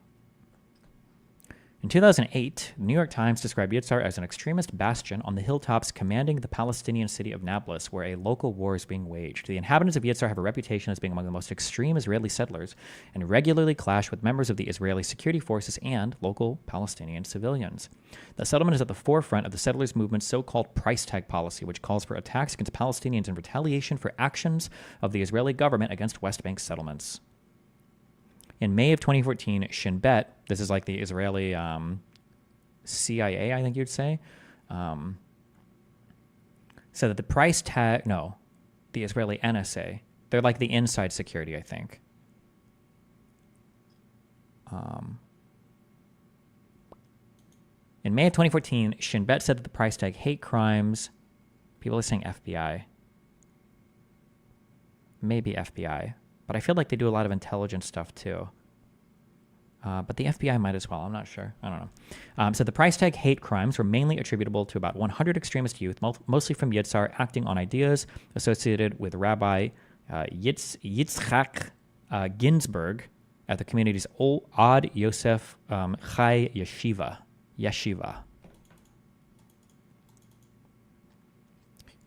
In 2008, the New York Times described Yitzhar as an extremist bastion on the hilltops commanding the Palestinian city of Nablus, where a local war is being waged. The inhabitants of Yitzhar have a reputation as being among the most extreme Israeli settlers and regularly clash with members of the Israeli security forces and local Palestinian civilians. The settlement is at the forefront of the settlers' movement's so-called price tag policy, which calls for attacks against Palestinians in retaliation for actions of the Israeli government against West Bank settlements. In May of 2014, Shin Bet, this is like the Israeli CIA, I think you'd say, said that the price tag, no, the Israeli NSA, they're like the inside security, I think. In May of 2014, Shin Bet said that the price tag hate crimes, people are saying FBI, maybe FBI, but I feel like they do a lot of intelligence stuff too. But the FBI might as well. I'm not sure. I don't know. So the price tag hate crimes were mainly attributable to about 100 extremist youth, mostly from Yitzhar, acting on ideas associated with Rabbi Yitzchak Ginsburg at the community's Ad Yosef Chai Yeshiva.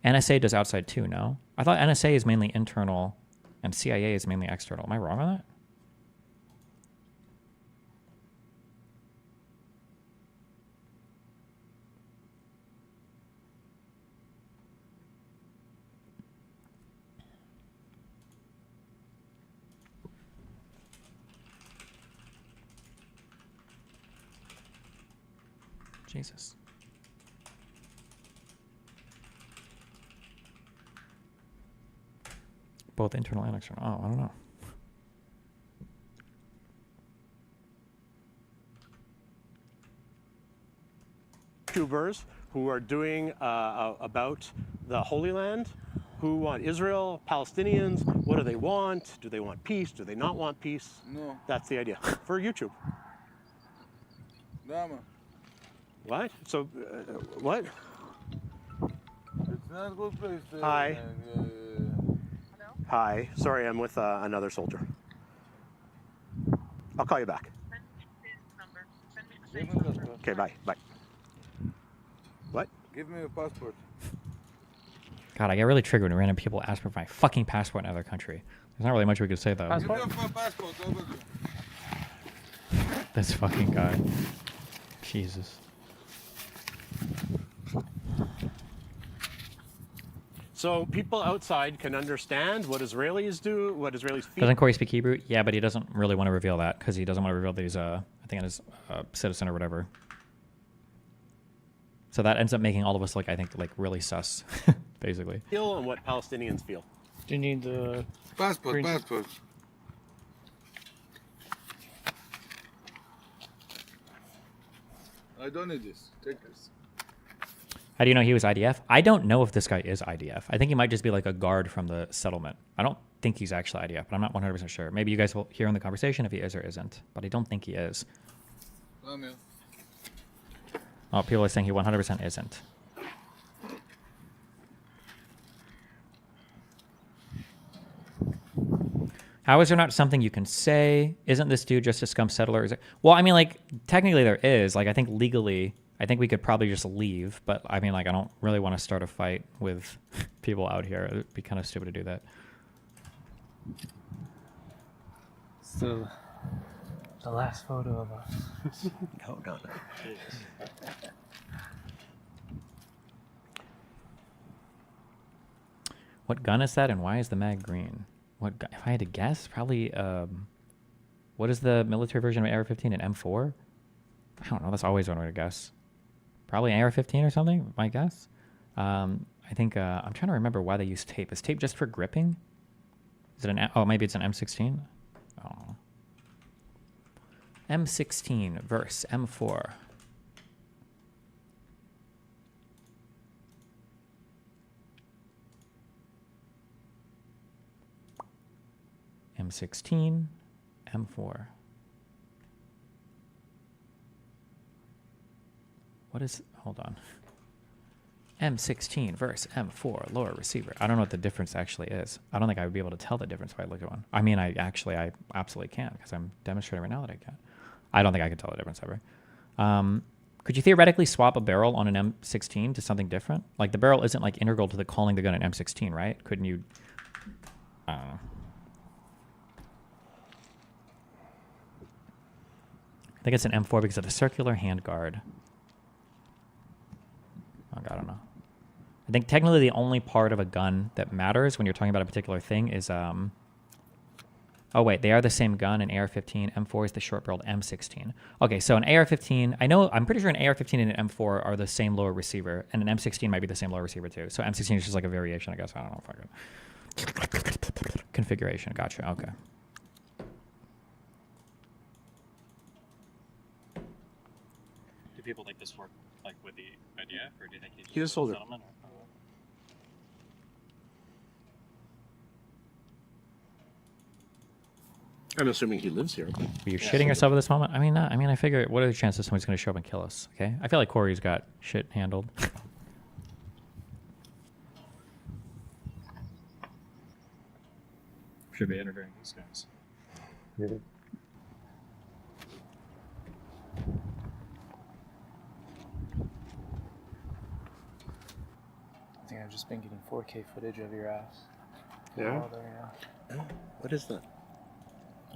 NSA does outside too, no? I thought NSA is mainly internal and CIA is mainly external. Am I wrong on that? Jesus. Both internal and external. Oh, I don't know. YouTubers who are doing about the Holy Land, who want Israel, Palestinians. What do they want? Do they want peace? Do they not want peace? No. That's the idea for YouTube. Dama. What? So, what? It's not a good place. Hi. Hi. Sorry, I'm with another soldier. I'll call you back. Give me the passport. Okay, bye. Bye. What? Give me a passport. God, I get really triggered when random people ask for my fucking passport in another country. There's not really much we could say, though. Passport? Give me a passport. This fucking guy. Jesus. So people outside can understand what Israelis do, what Israelis feel. Doesn't Corey speak Hebrew? Yeah, but he doesn't really want to reveal that because he doesn't want to reveal that he's, I think, on his citizen or whatever. So that ends up making all of us look, I think, like really sus, basically. Feel and what Palestinians feel. Do you need the passport? Passport. I don't need this. Take this. How do you know he was IDF? I don't know if this guy is IDF. I think he might just be like a guard from the settlement. I don't think he's actually IDF, but I'm not 100% sure. Maybe you guys will hear in the conversation if he is or isn't, but I don't think he is. Oh, people are saying he 100% isn't. How is there not something you can say? Isn't this dude just a scum settler? Is it? Well, I mean, like, technically there is. Like, I think legally, I think we could probably just leave. But, I mean, like, I don't really want to start a fight with people out here. It would be kind of stupid to do that. So, the last photo of us. Oh, no. What gun is that and why is the mag green? What gun? If I had to guess, probably, what is the military version of AR-15, an M4? I don't know, that's always one way to guess. Probably an AR-15 or something, my guess. I think, I'm trying to remember why they use tape. Is tape just for gripping? Is it an, oh, maybe it's an M16? Oh. M16 verse M4. M16, M4. What is, hold on. M16 versus M4 lower receiver. I don't know what the difference actually is. I don't think I would be able to tell the difference if I look at one. I mean, I absolutely can because I'm demonstrating right now that I can. I don't think I can tell the difference ever. Could you theoretically swap a barrel on an M16 to something different? Like, the barrel isn't, like, integral to the calling the gun an M16, right? Couldn't you... I don't know. I think it's an M4 because of the circular handguard. Oh, God, I don't know. I think technically the only part of a gun that matters when you're talking about a particular thing is... Oh, wait, they are the same gun, an AR-15. M4 is the short-barreled M16. Okay, so an AR-15... I'm pretty sure an AR-15 and an M4 are the same lower receiver, and an M16 might be the same lower receiver, too. So M16 is just like a variation, I guess. I don't know. Fucking configuration. Gotcha. Okay. Do people like this work, like, with the idea, or do you think He just sold it. I'm assuming he lives here. Were you shitting yourself at this moment? I mean, I figure, what are the chances somebody's going to show up and kill us? Okay, I feel like Corey's got shit handled. Should be interviewing these guys. Really? I think I've just been getting 4K footage of your ass. Yeah? Oh, there, yeah. What is that?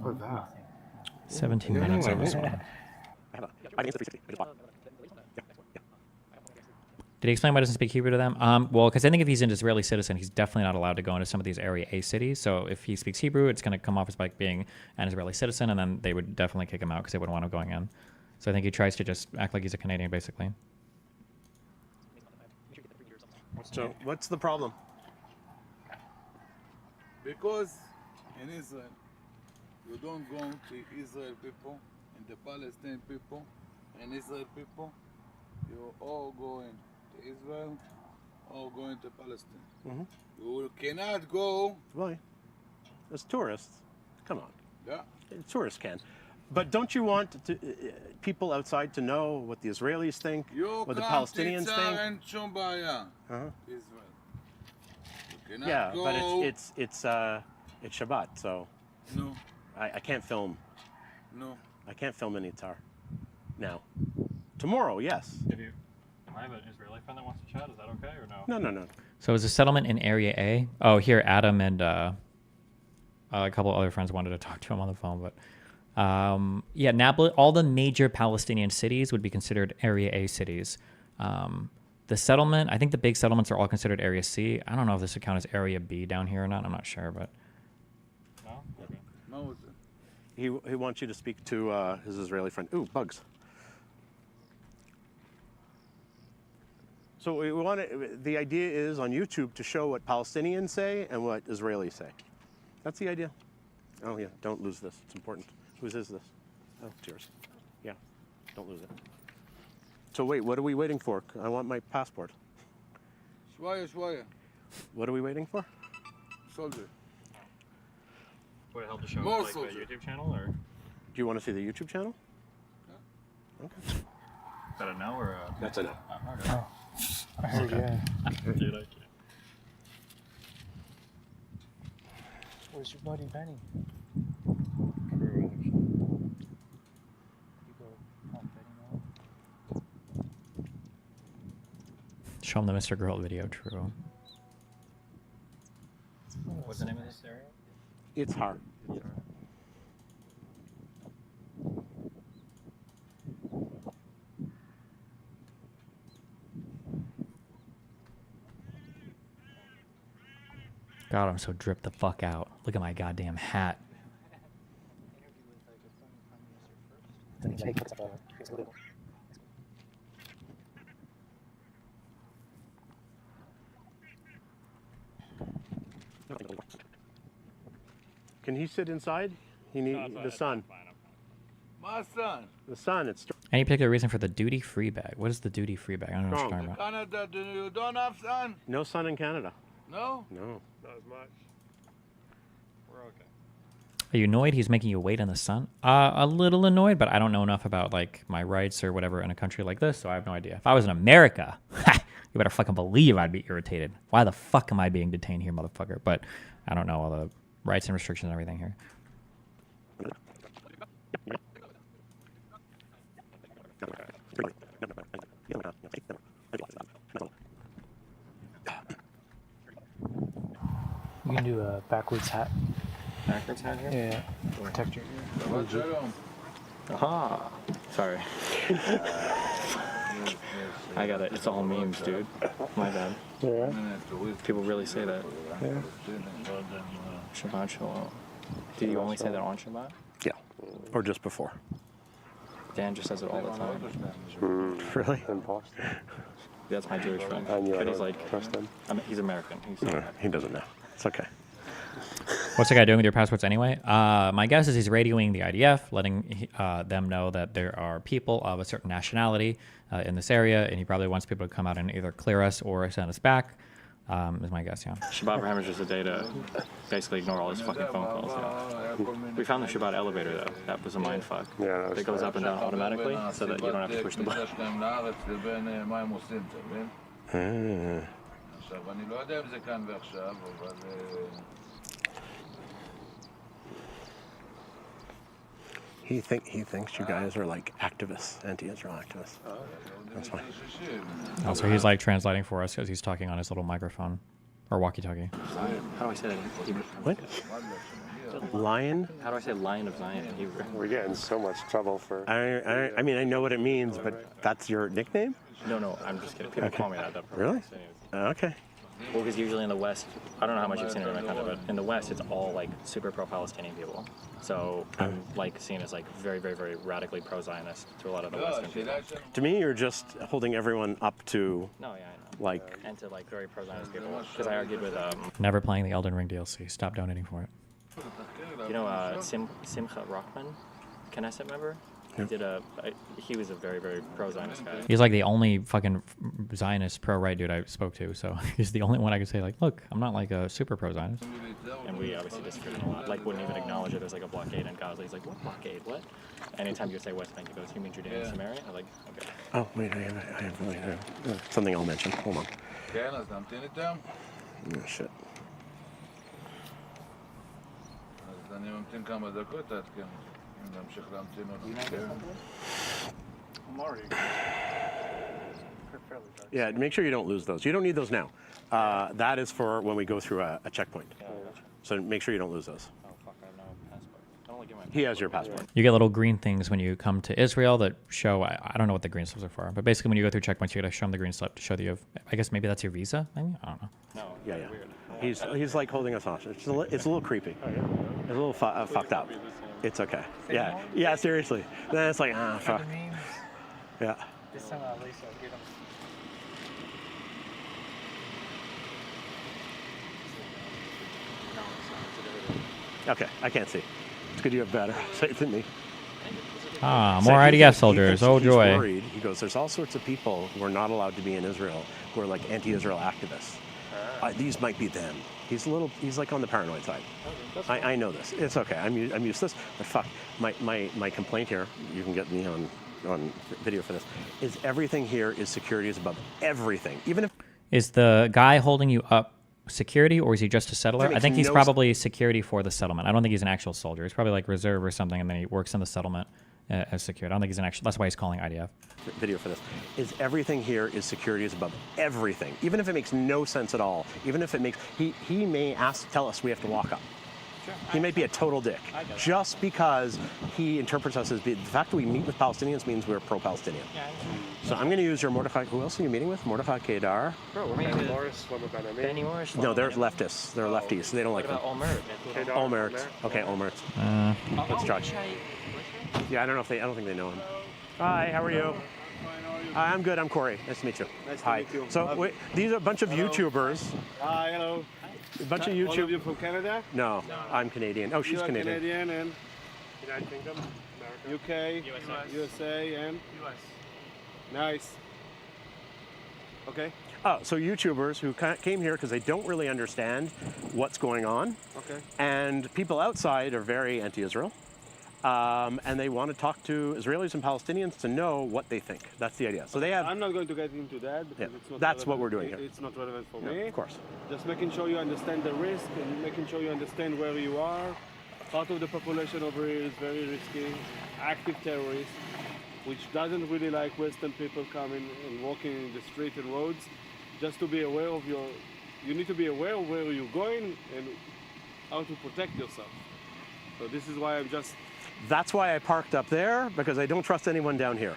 What's that? 17 minutes on this one. Did he explain why he doesn't speak Hebrew to them? Well, because I think if he's an Israeli citizen, he's definitely not allowed to go into some of these Area A cities. So if he speaks Hebrew, it's going to come off as like being an Israeli citizen, and then they would definitely kick him out because they wouldn't want him going in. So I think he tries to just act like he's a Canadian, basically. So, what's the problem? Because in Israel, you don't go to Israel people and the Palestinian people and Israel people. You all going to Israel, all going to Palestine. Mm-hmm. You cannot go. Why? As tourists. Come on. Yeah. Tourists can. But don't you want people outside to know what the Israelis think, what the Palestinians think? Uh-huh. Israel. You cannot Yeah, go. but it's Shabbat, so No. I can't film. No. I can't film any tar. Now. Tomorrow, yes. I have an Israeli friend that wants to chat. Is that okay or no? No. So is a settlement in Area A? Oh, here, Adam and a couple of other friends wanted to talk to him on the phone, but yeah, Nablus, all the major Palestinian cities would be considered Area A cities. The settlement, I think the big settlements are all considered Area C. I don't know if this would count as Area B down here or not. I'm not sure, but No. Okay. No. He wants you to speak to his Israeli friend. Ooh, bugs. So we want the idea is on YouTube to show what Palestinians say and what Israelis say. That's the idea. Oh yeah, don't lose this. It's important. Whose is this? Oh, it's yours. Yeah, don't lose it. So wait, what are we waiting for? I want my passport. Shwaya. What are we waiting for? Soldier. Would it help to show More like a soldier. YouTube channel or? Do you want to see the YouTube channel? Yeah. Okay. Is that a no or a? That's a no. Okay. Oh, I heard you. Dude, I can't. Where's your buddy Benny? show him the Mr. Girl video, true. What's the name of this area? It's hard. God, I'm so dripped the fuck out. Look at my goddamn hat. Can he sit inside? He needs the sun. My son. The sun. It's Any particular reason for the duty-free bag? What is the duty-free bag? I don't know what you're talking about. Canada, do you don't have sun? no sun in Canada. No? No. Not as much. We're okay. Are you annoyed he's making you wait in the sun? A little annoyed, but I don't know enough about like my rights or whatever in a country like this, so I have no idea. If I was in America, you better fucking believe I'd be irritated. Why the fuck am I being detained here, motherfucker? But I don't know all the rights and restrictions and everything here. You can do a backwards hat. Backwards hat here? Yeah. Protect your ear. Aha. Sorry. I got it. It's all memes, dude. My bad. Yeah. People really say that. Yeah. Shabbat shalom. Do you only say that on Shabbat? Yeah. Or just before. Dan just says it all the time. Really? That's my Jewish friend. But he's like, he's American. He doesn't know. It's okay. What's the guy doing with your passports anyway? My guess is he's radioing the IDF, letting them know that there are people of a certain nationality in this area, and he probably wants people to come out and either clear us or send us back. Is my guess, yeah. Shabbat for him is just a day to basically ignore all his fucking phone calls. Yeah. We found the Shabbat elevator though. That was a mind fuck. Yeah, it goes up and down automatically, so that you don't have to push the button. He thinks you guys are like activists, anti-Israel activists. That's fine. Oh, so he's like translating for us because he's talking on his little microphone or walkie-talkie. How do I say that in Hebrew? What? Lion? How do I say Lion of Zion in Hebrew? We're getting so much trouble for... I mean, I know what it means, but that's your nickname? No, I'm just kidding. People call me that. Really? Okay. Well, because usually in the West, I don't know how much you've seen it in my country, but in the West, it's all like super pro-Palestinian people. So I'm like seen as like very, very, very radically pro-Zionist to a lot of the Western people. To me, you're just holding everyone up to... No, yeah, I know. Like... And to like very pro-Zionist people. Because I argued with... Never playing the Elden Ring DLC. Stop donating for it. You know Simcha Rockman, Knesset member? He was a very, very pro-Zionist guy. He's like the only fucking Zionist pro-right dude I spoke to, so he's the only one I could say, like, look, I'm not like a super pro-Zionist. And we obviously disagreed a lot. Like, wouldn't even acknowledge that there's like a blockade in Gaza. He's like, what blockade? What? Anytime you say West Bank, he goes, you mean Judea and Samaria? I'm like, okay. Oh, wait, I have something I'll mention. Hold on. Oh, shit. Yeah, make sure you don't lose those. You don't need those now. That is for when we go through a checkpoint. So make sure you don't lose those. Oh, fuck, I have no passport. I don't get my He has your passport. You get little green things when you come to Israel that show, I don't know what the green slips are for, but basically when you go through checkpoints, you got to show them the green slip to show that you have, I guess maybe that's your visa, maybe? I don't know. No. Yeah. He's like holding us hostage. It's a little creepy. It's a little fucked up. It's okay. Yeah, seriously. Then it's like, fuck. Yeah. This time at least I'll get him. Okay, I can't see. It's good you have better sight than me. More IDF soldiers. Oh, joy. He's worried. He goes, there's all sorts of people who are not allowed to be in Israel who are like anti-Israel activists. These might be them. He's like on the paranoid side. I know this. It's okay. I'm used to this. But fuck, my complaint here, you can get me on video for this, is everything here is security is above everything. Even if... Is the guy holding you up security, or is he just a settler? I think he's probably security for the settlement. I don't think he's an actual soldier. He's probably like reserve or something, and then he works in the settlement as security. I don't think he's an actual... That's why he's calling IDF. Video for this. Is everything here is security is above everything. Even if it makes no sense at all. Even if it makes... He may tell us we have to walk up. Sure. He may be a total dick. Just because he interprets us as... The fact that we meet with Palestinians means we're pro-Palestinian. Yeah, so I'm going to use your Mordechai... Who else are you meeting with? Mordechai Kedar? Bro, we're meeting with Benny Morris. No, they're leftists. They're lefties. They don't like them. Olmert. Okay, Olmert. Let's try. Yeah, I don't think they know him. Hi, how are you? I'm good. I'm Corey. Nice to meet you. Nice Hi. to meet you. So these are a bunch of YouTubers. Hi, hello. A bunch of All of you from Canada? No, I'm Canadian. Oh, she's Canadian. Canadian and United Kingdom, UK, USA, and US. Nice. Okay. Oh, so YouTubers who came here because they don't really understand what's going on. Okay. And people outside are very anti-Israel. And they want to talk to Israelis and Palestinians to know what they think. That's the idea. So they have... I'm not going to get into that because it's not that's relevant. what we're doing here. It's not relevant for me. Of course. Just making sure you understand the risk and making sure you understand where you are. Part of the population over here is very risky, active terrorists. which doesn't really like Western people coming and walking in the street and roads. Just to be aware of you need to be aware of where you're going and how to protect yourself. So this is why That's why I parked up there, because I don't trust anyone down here.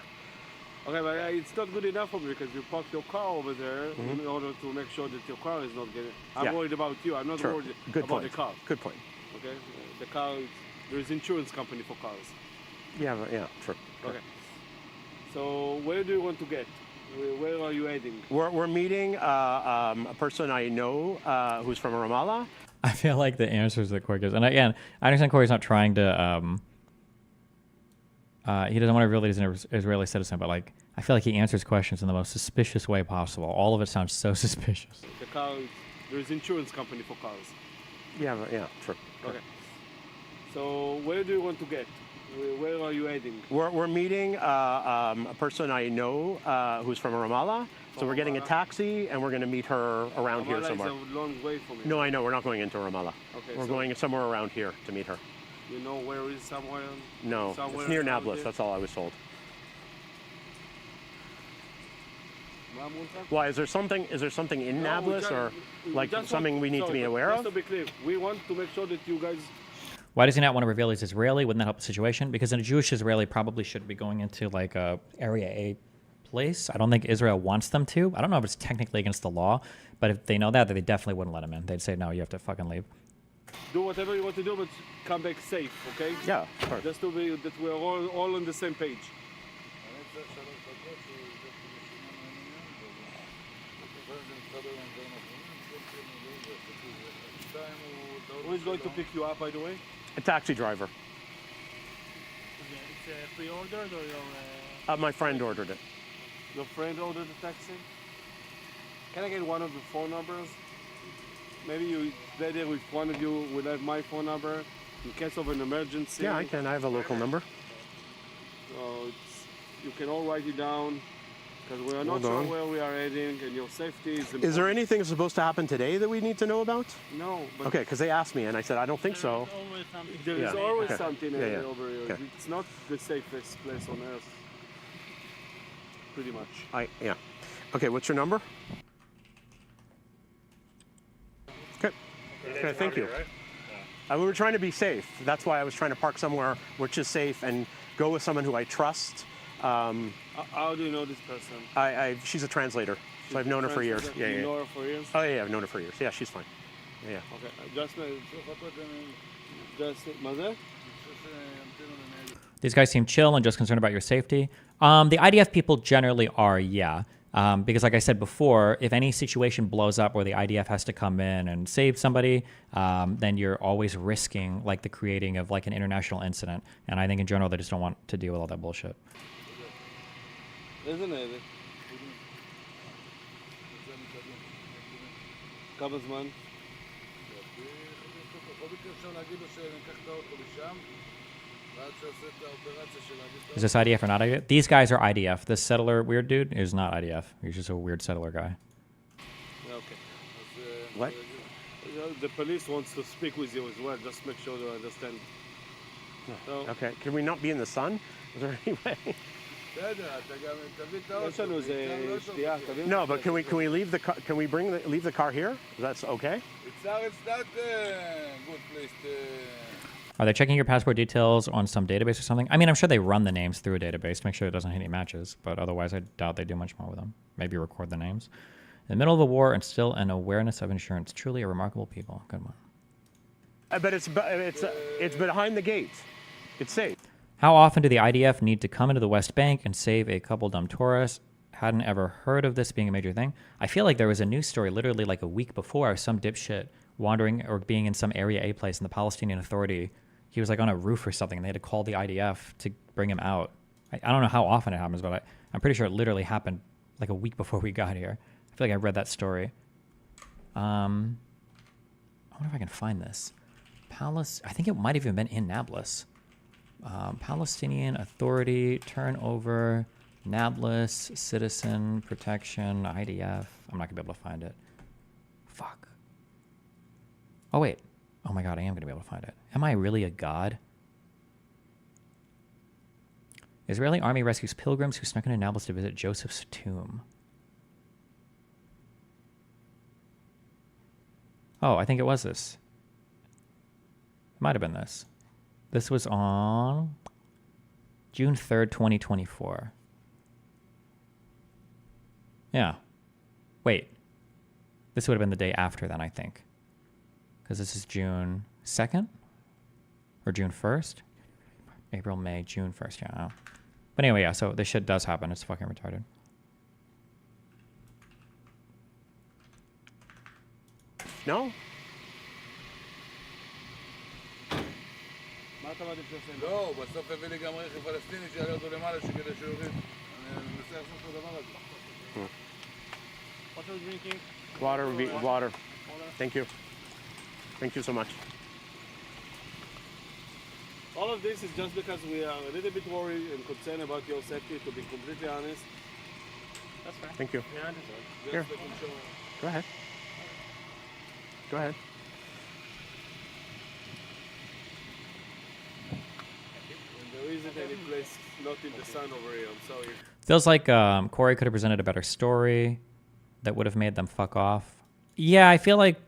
Okay, but it's not good enough for me because you parked your car over there in order to make sure that your car is not getting. I'm worried about you. I'm not worried about the car. Good point. Okay, the car. There is insurance company for cars. Yeah, true. Okay. So where do you want to get? Where are you heading? We're meeting a person I know who's from Ramallah. I feel like the answers that Corey gives, and again, I understand Corey's not trying to. He doesn't want to reveal that he's an Israeli citizen, but like I feel like he answers questions in the most suspicious way possible. All of it sounds so suspicious. The car. There is insurance company for cars. Yeah, true. Okay. So where do you want to get? Where are you heading? We're meeting a person I know who's from Ramallah. So we're getting a taxi and we're going to meet her around here somewhere. Ramallah is a long way from here. No, I know. We're not going into Ramallah. Okay, we're going somewhere around here to meet her. You know where is somewhere? No, it's near Nablus. That's all I was told. Why is there something in Nablus or like something we need to be aware of? Just to be clear, we want to make sure that you guys. Why does he not want to reveal he's Israeli? Wouldn't that help the situation? Because a Jewish Israeli probably should be going into like a Area A place. I don't think Israel wants them to. I don't know if it's technically against the law, but if they know that, they definitely wouldn't let him in. They'd say, no, you have to fucking leave. Do whatever you want to do, but come back safe, okay? Yeah, of course. Just to be that we're all on the same page. Who is going to pick you up, by the way? A taxi driver. It's pre-ordered or your... My friend ordered it. Your friend ordered the taxi? Can I get one of the phone numbers? Maybe you better with one of you will have my phone number in case of an emergency. Yeah, I can. I have a local number. So you can all write it down because we are not sure where we are heading and your safety is important. Is there anything supposed to happen today that we need to know about? No. But okay, because they asked me and I said, I don't think so. There is always something over here. Okay. It's not the safest place on earth. Pretty much. Yeah. Okay, what's your number? Okay, thank you. We were trying to be safe. That's why I was trying to park somewhere which is safe and go with someone who I trust. How do you know this person? She's a translator, so I've known her for years. You know her for years? Oh yeah, I've known her for years. Yeah, she's fine. Yeah. Okay, just mother? These guys seem chill and just concerned about your safety. The IDF people generally are, yeah. Because like I said before, if any situation blows up where the IDF has to come in and save somebody, then you're always risking like the creating of like an international incident. And I think in general, they just don't want to deal with all that bullshit. Isn't it? כמה זמן? Is this IDF or not IDF? These guys are IDF. This settler weird dude is not IDF. He's just a weird settler guy. Okay. What? The police wants to speak with you as well. Just make sure you understand. So, okay. Can we not be in the sun? Is there any way? No, but can we leave the car? Can we leave the car here? That's okay. It's not good place to. Are they checking your passport details on some database or something? I mean, I'm sure they run the names through a database to make sure it doesn't hit any matches, but otherwise I doubt they do much more with them. Maybe record the names. In the middle of a war and still an awareness of insurance. Truly a remarkable people. Good one. But it's behind the gate. It's safe. How often do the IDF need to come into the West Bank and save a couple dumb tourists? Hadn't ever heard of this being a major thing. I feel like there was a news story literally like a week before, some dipshit wandering or being in some Area A place in the Palestinian Authority. He was like on a roof or something, and they had to call the IDF to bring him out. I don't know how often it happens, but I'm pretty sure it literally happened like a week before we got here. I feel like I read that story. I wonder if I can find this. I think it might have even been in Nablus. Palestinian Authority, turnover, Nablus, citizen, protection, IDF. I'm not going to be able to find it. Fuck. Oh, wait. Oh my God, I am going to be able to find it. Am I really a god? Israeli army rescues pilgrims who snuck into Nablus to visit Joseph's tomb. Oh, I think it was this. It might have been this. This was on June 3rd, 2024. Yeah. Wait. This would have been the day after then, I think. Because this is June 2nd? Or June 1st? April, May, June 1st. Yeah, I don't know. But anyway, yeah, so this shit does happen. It's fucking retarded. No? לא, בסוף הביא לי גם רכב פלסטיני שיעלה אותו למעלה כדי שהוא יוריד. אני מנסה לעשות את הדבר הזה. What are you drinking? Water. Thank you. Thank you so much. All of this is just because we are a little bit worried and concerned about your safety, to be completely honest. That's fair. Thank you. Yeah, I deserve it. Here. Just making sure. Go ahead. Go ahead. And there isn't any place not in the sun over here, I'm sorry. Feels like Corey could have presented a better story that would have made them fuck off. Yeah, I feel like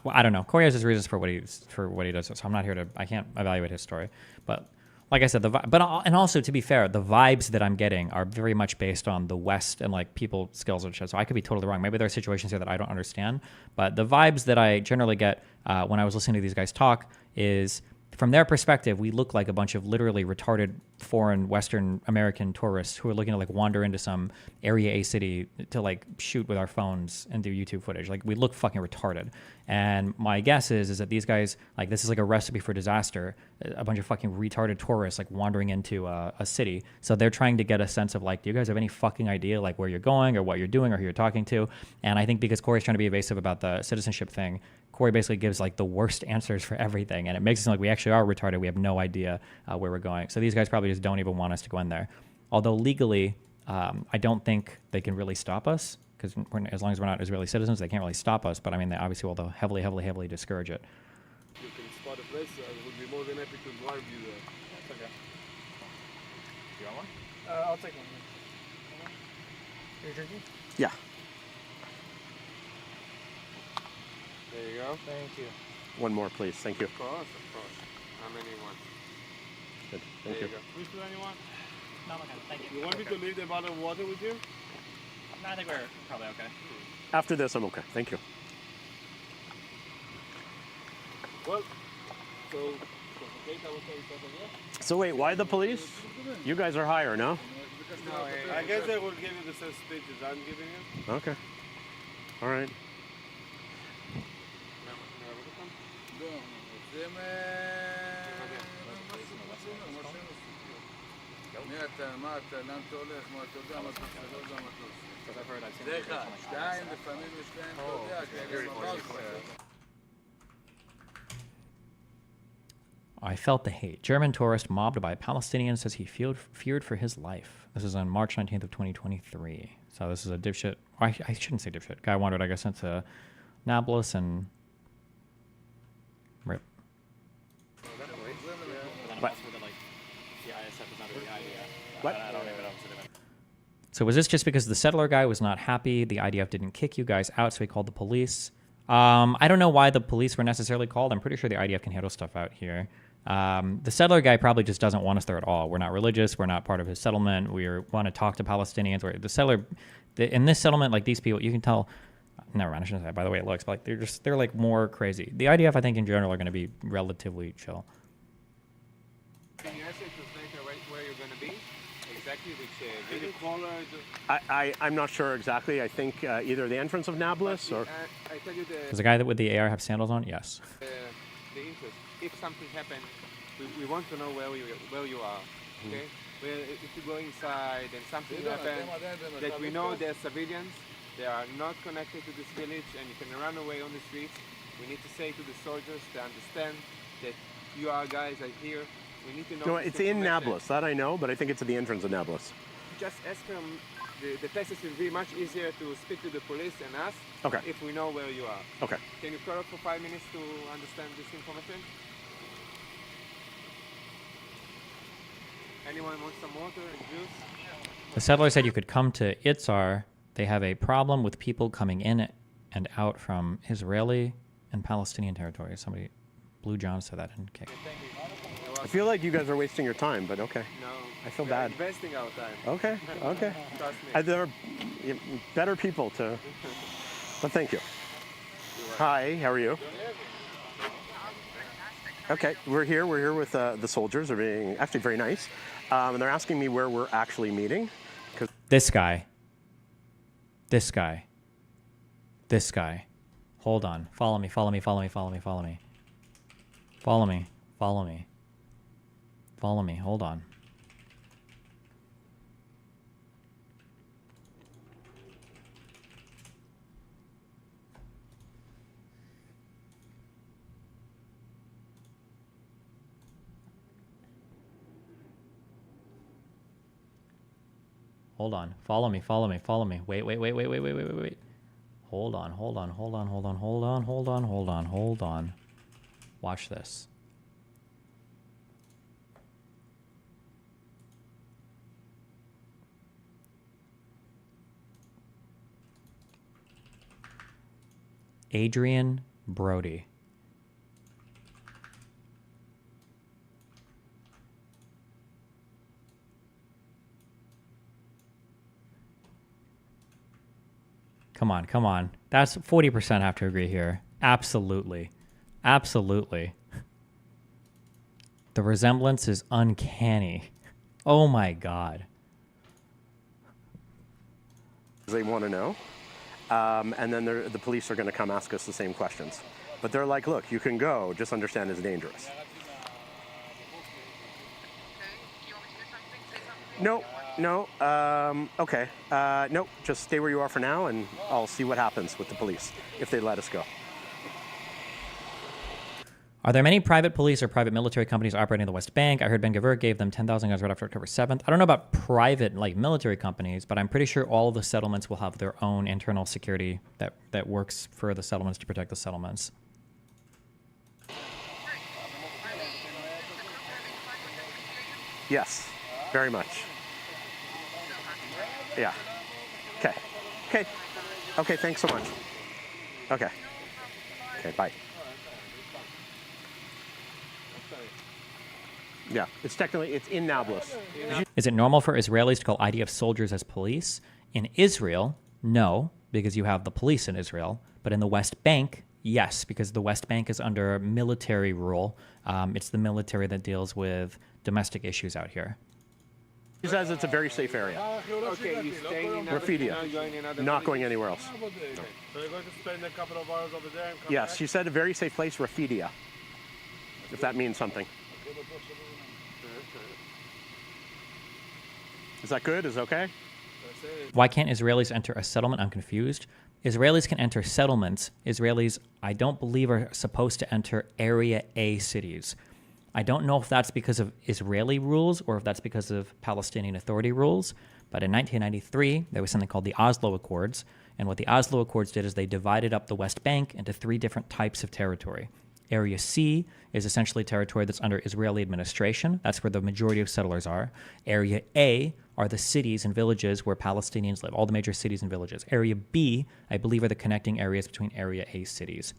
I don't know. Corey has his reasons for what he does, so I'm not here to. I can't evaluate his story, but like I said, and also to be fair, the vibes that I'm getting are very much based on the West and like people skills and shit. So I could be totally wrong. Maybe there are situations here that I don't understand, but the vibes that I generally get when I was listening to these guys talk is, from their perspective, we look like a bunch of literally retarded foreign Western American tourists who are looking to like wander into some Area A city to like shoot with our phones and do YouTube footage. Like we look fucking retarded. And my guess is that these guys, like this is like a recipe for disaster. A bunch of fucking retarded tourists like wandering into a city. So they're trying to get a sense of like, do you guys have any fucking idea like where you're going or what you're doing or who you're talking to? And I think because Corey's trying to be evasive about the citizenship thing, Corey basically gives like the worst answers for everything, and it makes it seem like we actually are retarded. We have no idea where we're going. So these guys probably just don't even want us to go in there. Although legally, I don't think they can really stop us, because as long as we're not Israeli citizens, they can't really stop us. But I mean, they obviously will heavily discourage it. You can spot a place, I would be more than happy to drive you there. That's okay. You want one? I'll take one. You're drinking? Yeah. There you go. Thank you. One more, please. Thank you. Of course. How many you want? Good. Thank you. Go. Refill anyone? No, I'm okay. Thank you. You want me to leave the bottle of water with you? No, I think we're probably okay. After this, I'm okay. Thank you. Well, so So wait, why the police? You guys are higher, no? I guess they will give you the same speeches I'm giving you. Okay. All right. מה אתה, לאן אתה הולך, מה אתה יודע מה אתה עושה, לא יודע מה אתה עושה. זה אחד, שתיים, לפעמים יש להם, אתה יודע, כאלה. I felt the hate. German tourist mobbed by Palestinians says he feared for his life. This is on March 19th of 2023. So this is a dipshit. I shouldn't say dipshit. Guy wandered, I guess, into Nablus and rip. What? What? So was this just because the settler guy was not happy? The IDF didn't kick you guys out, so he called the police. I don't know why the police were necessarily called. I'm pretty sure the IDF can handle stuff out here. The settler guy probably just doesn't want us there at all. We're not religious. We're not part of his settlement. We want to talk to Palestinians. In this settlement, like these people, you can tell. Never mind. I shouldn't say that by the way it looks, but like they're like more crazy. The IDF, I think, in general, are going to be relatively chill. Can you answer to where you're going to be? Exactly which village? I'm not sure exactly. I think either the entrance of Nablus or. I tell you Does the guy with the AR have sandals on? Yes. The interest. If something happens, we want to know where you are. Okay. Well, if you go inside and something happens, that we know they're civilians, they are not connected to this village, and you can run away on the streets. We need to say to the soldiers to understand that you are guys are here. We need to know. No, it's in Nablus. That I know, but I think it's at the entrance of Nablus. Just ask them. The places will be much easier to speak to the police and us. Okay. If we know where you are. Okay. Can you call up for 5 minutes to understand this information? Anyone want some water and juice? The settler said you could come to Itzar. They have a problem with people coming in and out from Israeli and Palestinian territories. Somebody, Blue John said that in kick. I feel like you guys are wasting your time, but okay. No. I feel we bad. are investing our time. Okay, okay. Trust me. There are better people to, but thank you. Hi, how are you? Okay, we're here with the soldiers. They're being actually very nice. And they're asking me where we're actually meeting. This guy. This guy. This guy. Hold on. Follow me, follow me, follow me, follow me, follow me. Follow me, follow me. Follow me, hold on. Hold on. Follow me, follow me, follow me. Wait. Hold on. Watch this. Adrian Brody. Come on. That's 40% have to agree here. Absolutely. The resemblance is uncanny. Oh my God. They want to know. And then the police are going to come ask us the same questions. But they're like, look, you can go, just understand it's dangerous. No, okay. No, just stay where you are for now, and I'll see what happens with the police, if they let us go. Are there many private police or private military companies operating in the West Bank? I heard Ben Gvir gave them 10,000 guns right after October 7th. I don't know about private, like, military companies, but I'm pretty sure all of the settlements will have their own internal security that works for the settlements to protect the settlements. Yes, very much. Yeah. Okay, thanks so much. Okay, bye. Yeah, it's in Nablus. Is it normal for Israelis to call IDF soldiers as police? In Israel, no, because you have the police in Israel. But in the West Bank, yes, because the West Bank is under military rule. It's the military that deals with domestic issues out here. He says it's a very safe area. Okay, you staying in Rafidia, not going anywhere else. So you're going to spend a couple of hours over there and come Yes, back? she said a very safe place, Rafidia, if that means something. Is that good? Is it okay? Why can't Israelis enter a settlement? I'm confused. Israelis can enter settlements. Israelis, I don't believe, are supposed to enter Area A cities. I don't know if that's because of Israeli rules or if that's because of Palestinian Authority rules, but in 1993, there was something called the Oslo Accords, and what the Oslo Accords did is they divided up the West Bank into 3 different types of territory. Area C is essentially territory that's under Israeli administration. That's where the majority of settlers are. Area A are the cities and villages where Palestinians live, all the major cities and villages. Area B, I believe, are the connecting areas between Area A cities.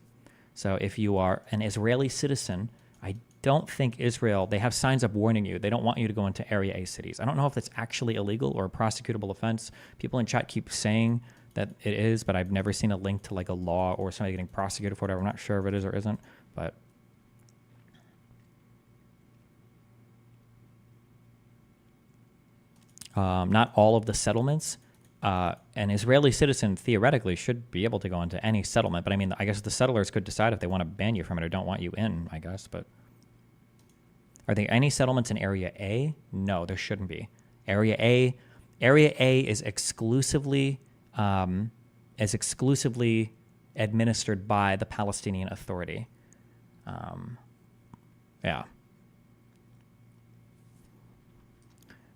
So if you are an Israeli citizen, I don't think Israel, they have signs up warning you. They don't want you to go into Area A cities. I don't know if that's actually illegal or a prosecutable offense. People in chat keep saying that it is, but I've never seen a link to like a law or somebody getting prosecuted for whatever. I'm not sure if it is or isn't, but not all of the settlements. An Israeli citizen theoretically should be able to go into any settlement, but I mean, I guess the settlers could decide if they want to ban you from it or don't want you in, I guess, but are there any settlements in Area A? No, there shouldn't be. Area A is exclusively administered by the Palestinian Authority. Yeah.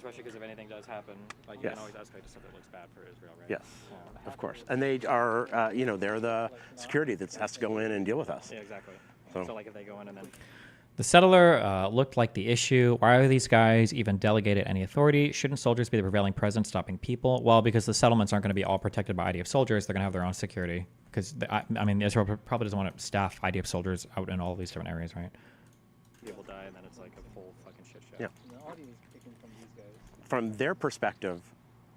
especially because if anything does happen, like you Yes. can always escalate to stuff that looks bad for Israel, right? Yes, of course. And they are, you know, they're the security that has to go in and deal with us. Yeah, exactly. So, So like if they go in and then. The settler looked like the issue. Why are these guys even delegated any authority? Shouldn't soldiers be the prevailing presence stopping people? Well, because the settlements aren't going to be all protected by IDF soldiers. They're going to have their own security. Because, I mean, Israel probably doesn't want to staff IDF soldiers out in all these different areas, right? People die and then it's like a full fucking shit show. Yeah. The audience is picking from these guys. from their perspective,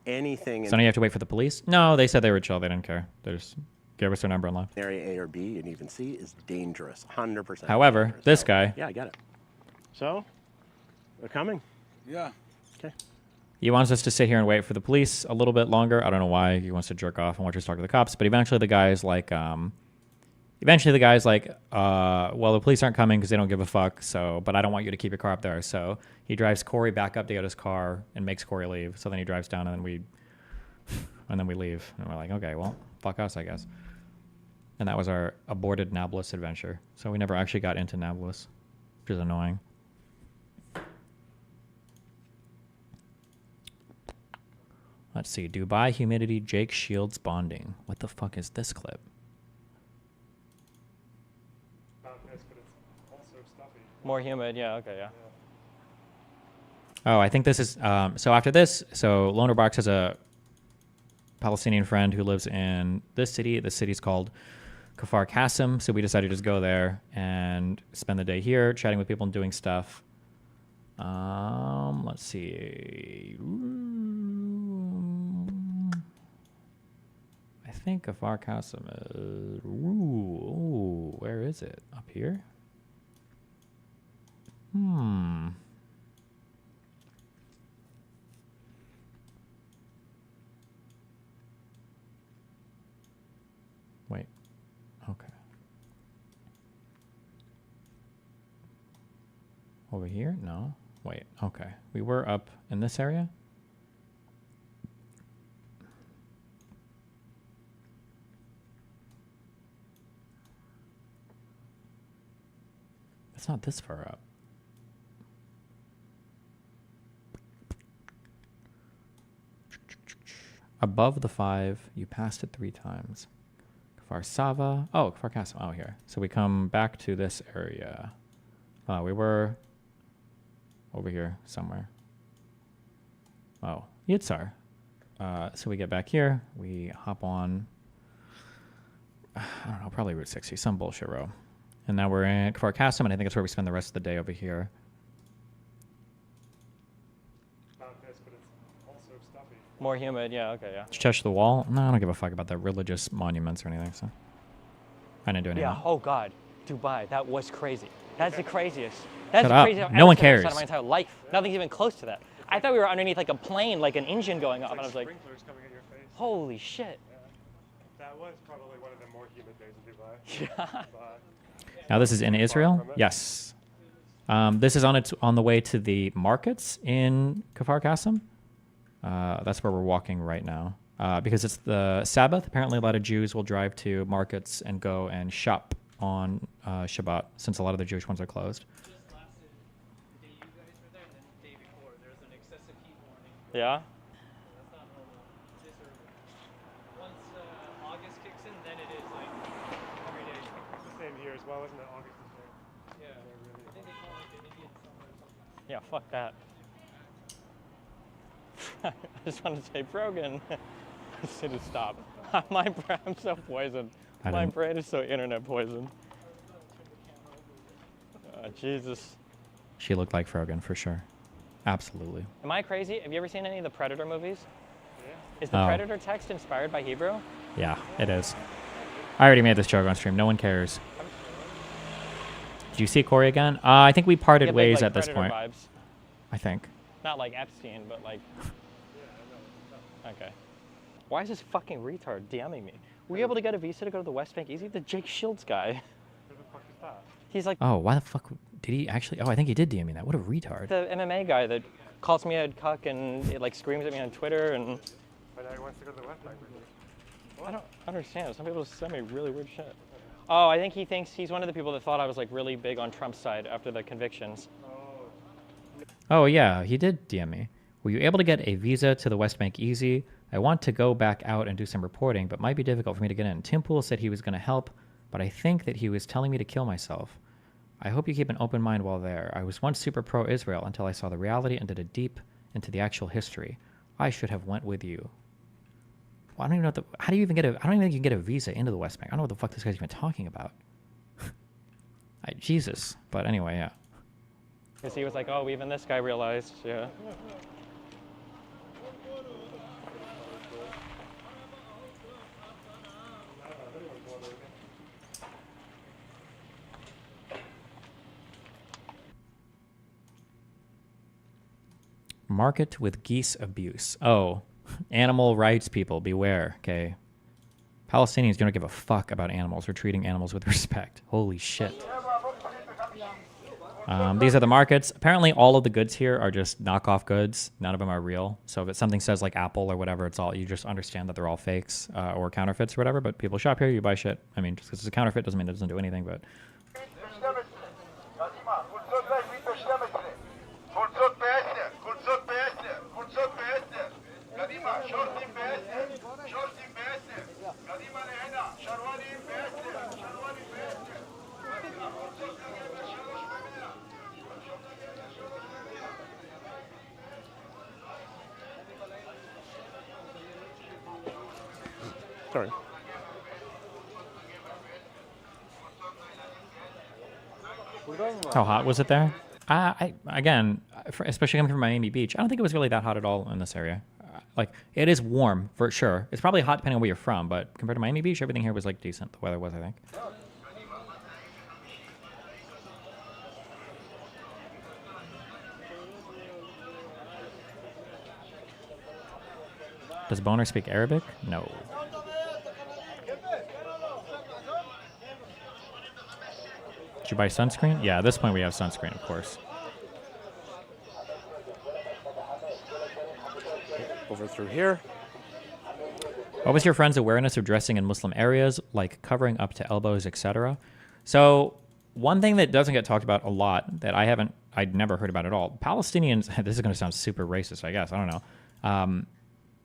anything So now you have to wait for the police? No, they said they were chill. They didn't care. They just gave us their number and left. area A or B and even C is dangerous, 100%. However, dangerous. this guy. Yeah, I get it. So, they're coming. Yeah. Okay. He wants us to sit here and wait for the police a little bit longer. I don't know why he wants to jerk off and watch us talk to the cops, but eventually the guy's like, well, the police aren't coming because they don't give a fuck. So, but I don't want you to keep your car up there. So he drives Corey back up to get his car and makes Corey leave. So then he drives down and then we leave. And we're like, okay, well, fuck us, I guess. And that was our aborted Nablus adventure. So we never actually got into Nablus, which is annoying. Let's see. Dubai humidity, Jake Shields bonding. What the fuck is this clip? More humid, yeah, okay, yeah. Oh, I think this is, so after this, so Loner Box has a Palestinian friend who lives in this city. The city's called Kfar Qasim. So we decided to just go there and spend the day here, chatting with people and doing stuff. Let's see. I think Kfar Qasim is, where is it? Up here? Wait. Okay. Over here? No. Wait. Okay. We were up in this area? It's not this far up. Above the 5, you passed it 3 times. Kfar Sava. Oh, Kfar Qasim. Oh, here. So we come back to this area. We were over here somewhere. Oh, Yitzhar. So we get back here. We hop on, I don't know, probably Route 60, some bullshit row. And now we're in Kfar Qasim, and I think that's where we spend the rest of the day over here. More humid, yeah, okay, yeah. Did you touch the wall? No, I don't give a fuck about the religious monuments or anything, so I didn't do anything. Yeah, oh god, Dubai, that was crazy. That's the craziest. That's Shut the up. craziest I've No one ever seen cares. in my entire life. Nothing's even close to that. I thought we were underneath like a plane, like an engine going off, and I was like, coming at your face. holy shit. That was probably one of the more humid days in Dubai. Yeah. Now this is in Israel? Yes. This is on the way to the markets in Kfar Qasim. That's where we're walking right now. Because it's the Sabbath, apparently a lot of Jews will drive to markets and go and shop on Shabbat, since a lot of the Jewish ones are closed. Yeah? Once August kicks in, then it is like every day. Same here as well, isn't it? August is there. Yeah. I think they call it the Indian summer or something. Yeah, fuck that. I just want to say Brogan. I should have stopped. I'm so poisoned. My brain is so internet poisoned. Jesus. She looked like Frogan, for sure. Absolutely. Am I crazy? Have you ever seen any of the Predator movies? Yeah. Is the Oh. Predator text inspired by Hebrew? Yeah, it is. I already made this joke on stream. No one cares. Did you see Corey again? I think we parted Get big, ways like, at this Predator point. vibes. I think. Not like Epstein, but like... Okay. Why is this fucking retard DMing me? Were you able to get a visa to go to the West Bank easy? The Jake Shields guy. Who the fuck is that? He's like... Oh, why the fuck did he actually? Oh, I think he did DM me that. What a retard. The MMA guy that calls me a cuck and it, like screams at me on Twitter and... But now he wants to go to the West Bank. I don't understand. Some people just send me really weird shit. Oh, I think he thinks he's one of the people that thought I was like really big on Trump's side after the convictions. Oh, yeah, he did DM me. Were you able to get a visa to the West Bank easy? I want to go back out and do some reporting, but might be difficult for me to get in. Tim Pool said he was going to help, but I think that he was telling me to kill myself. I hope you keep an open mind while there. I was once super pro-Israel until I saw the reality and did a deep into the actual history. I should have went with you. Well, I don't even know what how do you even get a, I don't even think you can get a visa into the West Bank. I don't know what the fuck this guy's even talking about. Jesus. But anyway, yeah. Because he was like, oh, even this guy realized, yeah. Market with geese abuse. Oh, animal rights people, beware, okay? Palestinians don't give a fuck about animals or treating animals with respect. Holy shit. These are the markets. Apparently all of the goods here are just knockoff goods. None of them are real. So if something says like Apple or whatever, it's all, you just understand that they're all fakes or counterfeits or whatever. But people shop here, you buy shit. I mean, just because it's a counterfeit doesn't mean it doesn't do anything, but... Sorry. How hot was it there? Again, especially coming from Miami Beach, I don't think it was really that hot at all in this area. Like, it is warm for sure. It's probably hot depending on where you're from, but compared to Miami Beach, everything here was like decent. The weather was, I think. Does Boner speak Arabic? No. Did you buy sunscreen? Yeah, at this point we have sunscreen, of course. Over through here. What was your friend's awareness of dressing in Muslim areas, like covering up to elbows, etc.? So one thing that doesn't get talked about a lot that I'd never heard about at all, Palestinians, this is going to sound super racist, I guess, I don't know.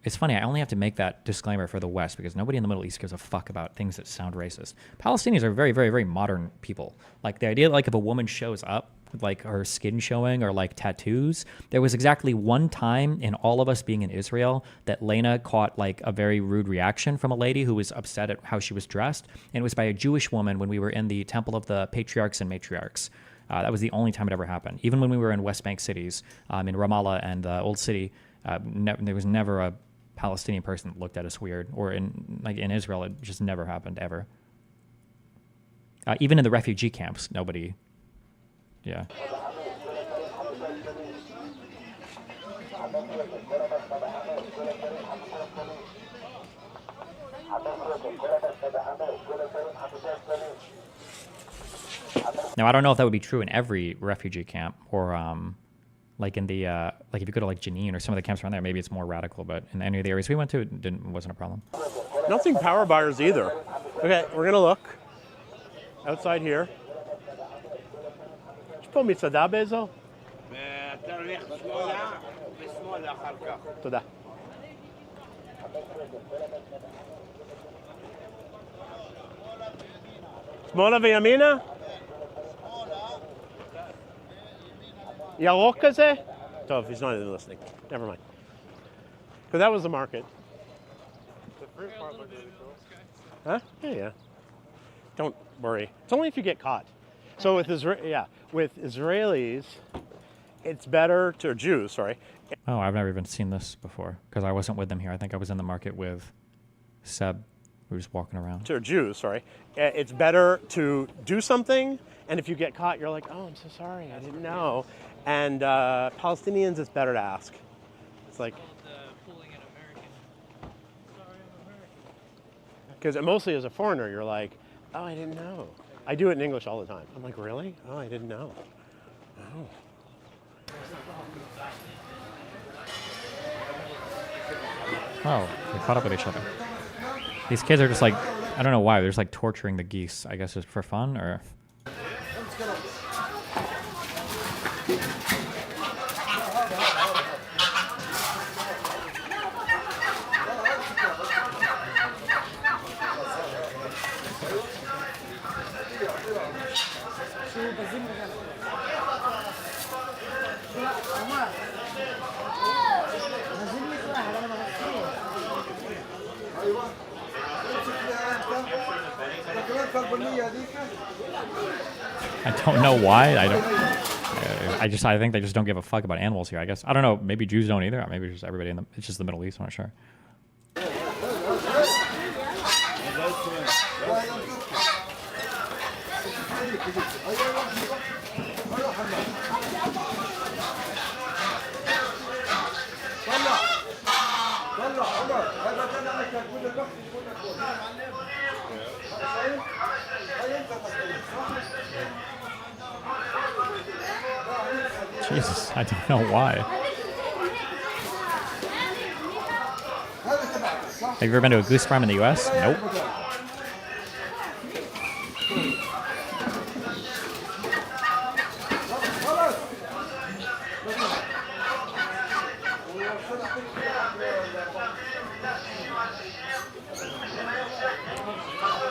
It's funny, I only have to make that disclaimer for the West because nobody in the Middle East gives a fuck about things that sound racist. Palestinians are very, very, very modern people. Like, the idea, like, if a woman shows up with, like, her skin showing or, like, tattoos, there was exactly one time in all of us being in Israel that Lena caught, like, a very rude reaction from a lady who was upset at how she was dressed, and it was by a Jewish woman when we were in the Temple of the Patriarchs and Matriarchs. That was the only time it ever happened. Even when we were in West Bank cities, in Ramallah and the Old City, there was never a Palestinian person that looked at us weird, or in Israel, it just never happened ever. Even in the refugee camps, nobody. Yeah. Now I don't know if that would be true in every refugee camp, or like in the like if you go to like Jenin or some of the camps around there, maybe it's more radical. But in any of the areas we went to, it wasn't a problem. Nothing power buyers either. Okay, we're gonna look outside here. פה מצדה באזור? תרוויח שמאלה ושמאלה אחר כך. תודה. שמאלה וימינה? ירוק כזה? טוב, he's not even listening. Never mind. Because that was the market. The fruit part looked really cool. Huh? Yeah. Don't worry. It's only if you get caught. So with Israelis, it's better to Jews. Sorry. Oh, I've never even seen this before because I wasn't with them here. I think I was in the market with Seb. We were just walking around. To Jews, sorry. It's better to do something, and if you get caught, you're like, oh, I'm so sorry, I didn't know. And Palestinians, it's better to ask. It's like. Because mostly as a foreigner, you're like, oh, I didn't know. I do it in English all the time. I'm like, really? Oh, I didn't know. Oh. Oh, they caught up with each other. These kids are just like, I don't know why, they're just like torturing the geese. I guess it's for fun, or... I don't know why. I think they just don't give a fuck about animals here. I guess I don't know. Maybe Jews don't either. Or maybe it's just everybody it's just the Middle East. I'm not sure. Jesus, I don't know why. Have you ever been to a goose farm in the U.S.? Nope.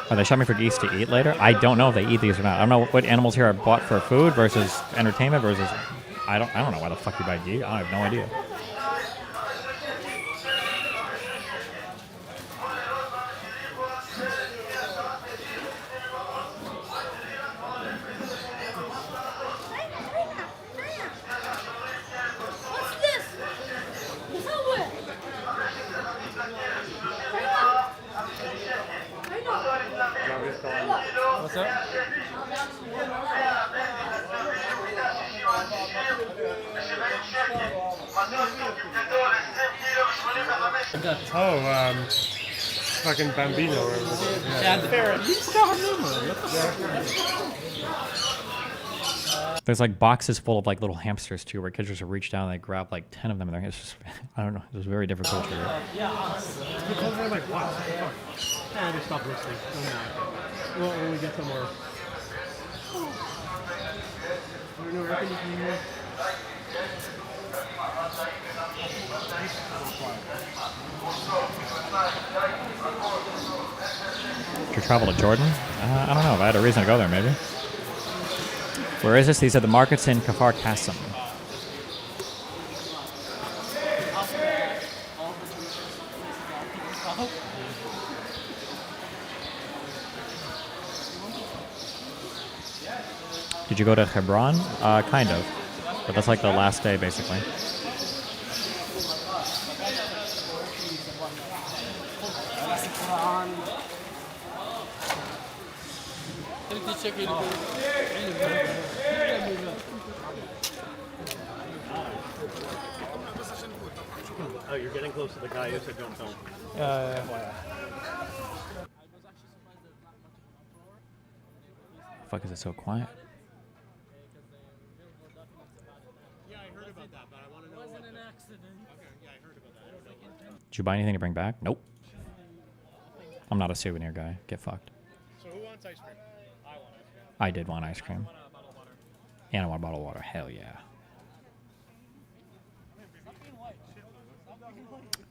Are they shopping for geese to eat later? I don't know if they eat these or not. I don't know what animals here are bought for food versus entertainment versus. I don't know why the fuck you buy geese. I have no idea. What's up? Oh, fucking Bambino. Yeah, fair. There's like boxes full of like little hamsters too, where kids just reach down and they grab like 10 of them. And it's just, I don't know. It's a very different culture. Because they're like, what? I just stop listening. Don't matter. Well, when we get somewhere. There's no air conditioning here. Did you travel to Jordan? I don't know. If I had a reason to go there, maybe. Where is this? These are the markets in Kfar Qasim. Did you go to Hebron? Kind of. But that's like the last day, basically. Oh, you're getting close to the guy who said don't tell him. Fuck, is it so quiet? Yeah, I heard about that, but I want to know. It wasn't an accident. Okay, yeah, I heard about that. Did you buy anything to bring back? Nope. I'm not a souvenir guy. Get fucked. So who wants ice cream? I want ice cream. I did want ice cream. And I want a bottle of water. Hell yeah.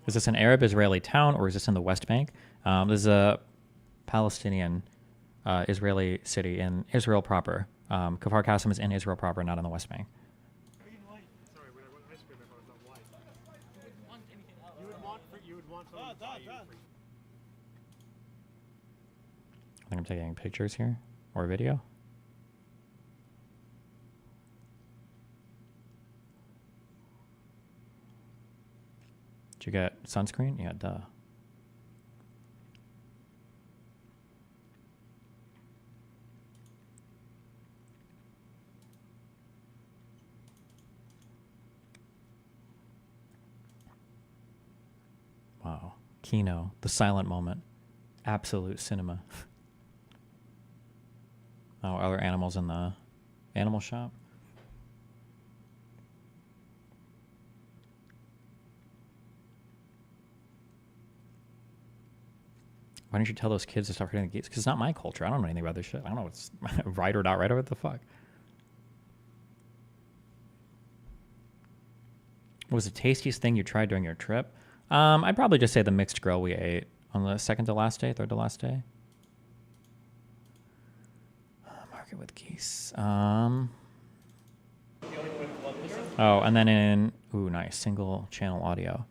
Is this an Arab-Israeli town, or is this in the West Bank? This is a Palestinian Israeli city in Israel proper. Kfar Qasim is in Israel proper, not in the West Bank. Sorry, when I want ice cream, I thought it was not white. You would want someone to buy you free. I think I'm taking pictures here, or video. Did you get sunscreen? Yeah, duh. Wow. Kino, the silent moment. Absolute cinema. Oh, other animals in the animal shop. Why don't you tell those kids to stop hurting the geese? Because it's not my culture. I don't know anything about this shit. I don't know what's right or not right, or what the fuck. What was the tastiest thing you tried during your trip? I'd probably just say the mixed grill we ate on the second to last day, third to last day. Market with geese. Oh, and then in nice single channel audio.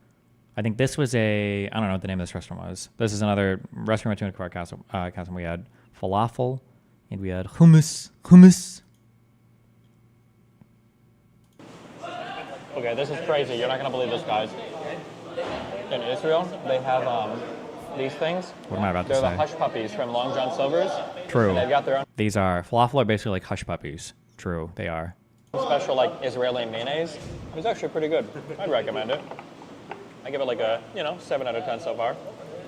I think this was I don't know what the name of this restaurant was. This is another restaurant we went to in Castle. We had falafel and we had hummus. Okay, this is crazy. You're not gonna believe this, guys. In Israel, they have these things. What am I about to They're say? the hush puppies from Long John Silver's. True. And they've got their own These are falafel are basically like hush puppies. True, they are. special like Israeli mayonnaise. It's actually pretty good. I'd recommend it. I give it like a 7 out of 10 so far.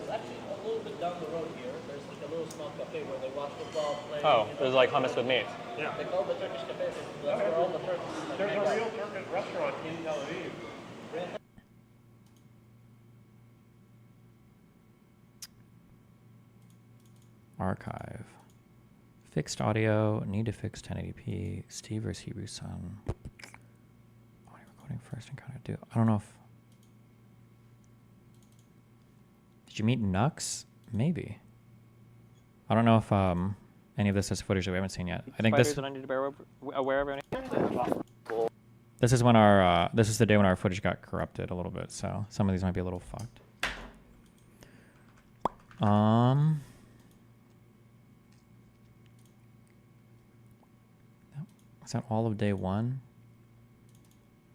Actually, a little bit down the road here, there's like a little small cafe where they watch football, play. Oh, this is like hummus with meat. Yeah. They call it the Turkish cafe. That's where all the Turks. There's a real Turkish restaurant in Tel Aviv. Archive. Fixed audio. Need to fix 1080p. Steve vs. Hebrew Sun. Audio recording first and kind of do. I don't know if. Did you meet Nux? Maybe. I don't know if any of this is footage that we haven't seen yet. I think Spiders this. that I need to be aware of. This is when our. This is the day when our footage got corrupted a little bit. So some of these might be a little fucked. Is that all of day one?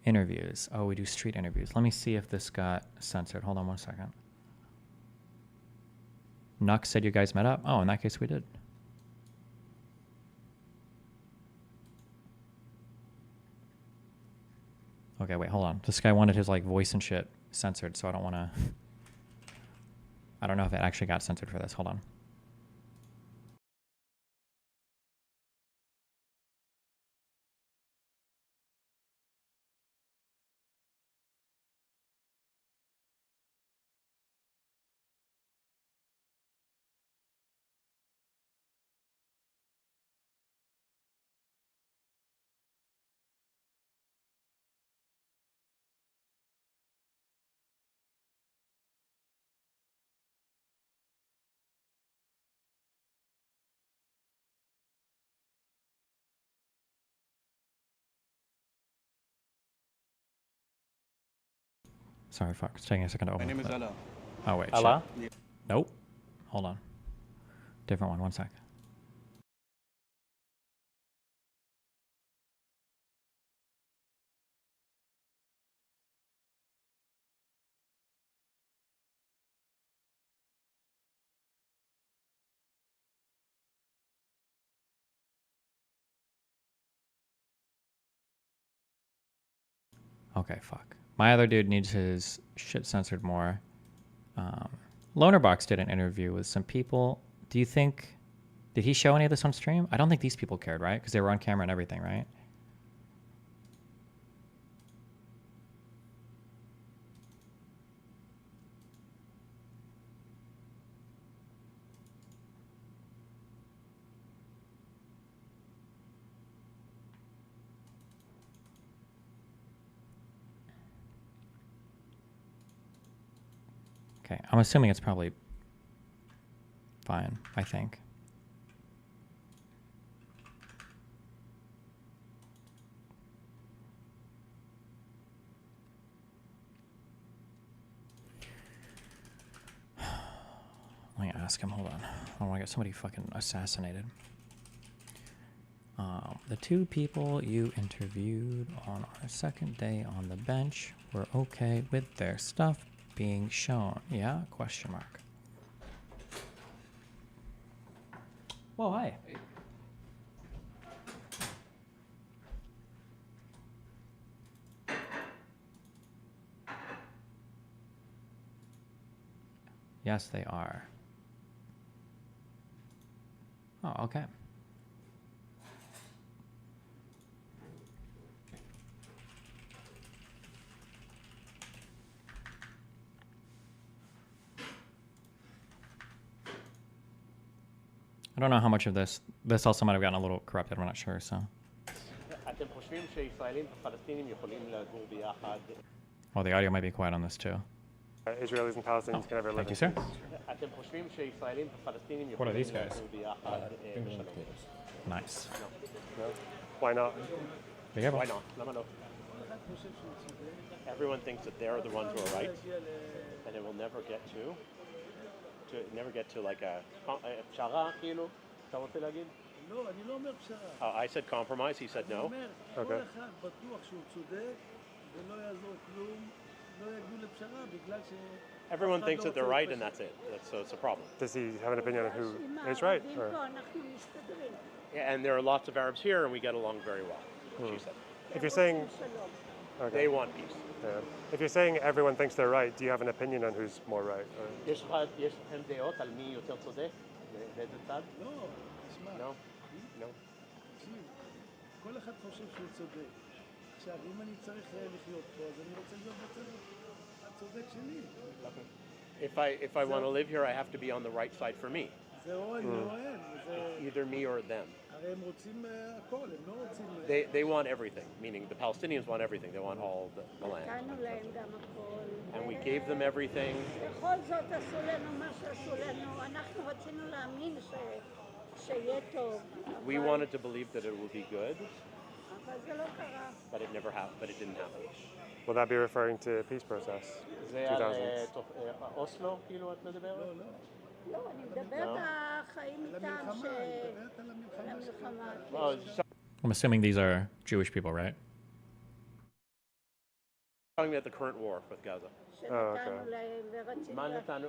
Interviews. Oh, we do street interviews. Let me see if this got censored. Hold on 1 second. Nux said you guys met up. Oh, in that case we did. Okay, wait, hold on. This guy wanted his like voice and shit censored, so I don't want to. I don't know if it actually got censored for this. Hold on. Sorry, fuck. It's taking a second to open. My name is clip. Allah. Oh, wait. Allah? Shit. Nope. Hold on. Different one. 1 sec. Okay, fuck. My other dude needs his shit censored more. Lonerbox did an interview with some people. Do you think... Did he show any of this on stream? I don't think these people cared, right? Because they were on camera and everything, right? Okay, I'm assuming it's probably fine, I think. Let me ask him, hold on. I don't want to get somebody fucking assassinated. The two people you interviewed on our second day on the bench were okay with their stuff being shown. Yeah? Question mark. Whoa, hi. Yes, they are. Oh, okay. I don't know how much of this also might have gotten a little corrupted, I'm not sure, so. Well, the audio might be quiet on this too. Israelis and Palestinians can never live. Thank you, sir. What are these guys? Nice. No? Why not? Be careful. Why not? למה לא? Everyone thinks that they're the ones who are right, and it will never get to like a פשרה, כאילו, אתה רוצה להגיד? לא, אני לא אומר פשרה. I said compromise, he said no. כל אחד בטוח שהוא צודק, ולא יעזור כלום, לא יגיעו לפשרה, בגלל ש... Everyone thinks that they're right, and that's it. So it's a problem. Does he have an opinion on who is right? Or? Yeah, and there are lots of Arabs here, and we get along very well, she said. If you're saying... Okay. They want peace. Yeah. If you're saying everyone thinks they're right, do you have an opinion on who's more right? Or? יש לכם דעות על מי יותר צודק? באיזה צד? לא, תשמע. No. No. תקשיב, כל אחד חושב שהוא צודק. עכשיו, אם אני צריך לחיות פה, אז אני רוצה להיות בצד הצודק שלי. If I want to live here, I have to be on the right side for me. זה או אני או הם. Either me or them. הרי הם רוצים הכל, הם לא רוצים... They want everything, meaning the Palestinians want everything. They want all the land. And we gave them everything. בכל זאת עשו לנו מה שעשו לנו. אנחנו רצינו להאמין שיהיה טוב. We wanted to believe that it would be good, אבל זה לא קרה. but it never happened. But it didn't happen. Will that be referring to peace process? זה 2000s? על אוסלו, כאילו את מדברת? לא, לא. לא, אני מדברת על החיים איתם למלחמה. I'm assuming these are Jewish people, right? Talking about the current war with Gaza. Oh, okay. מה נתנו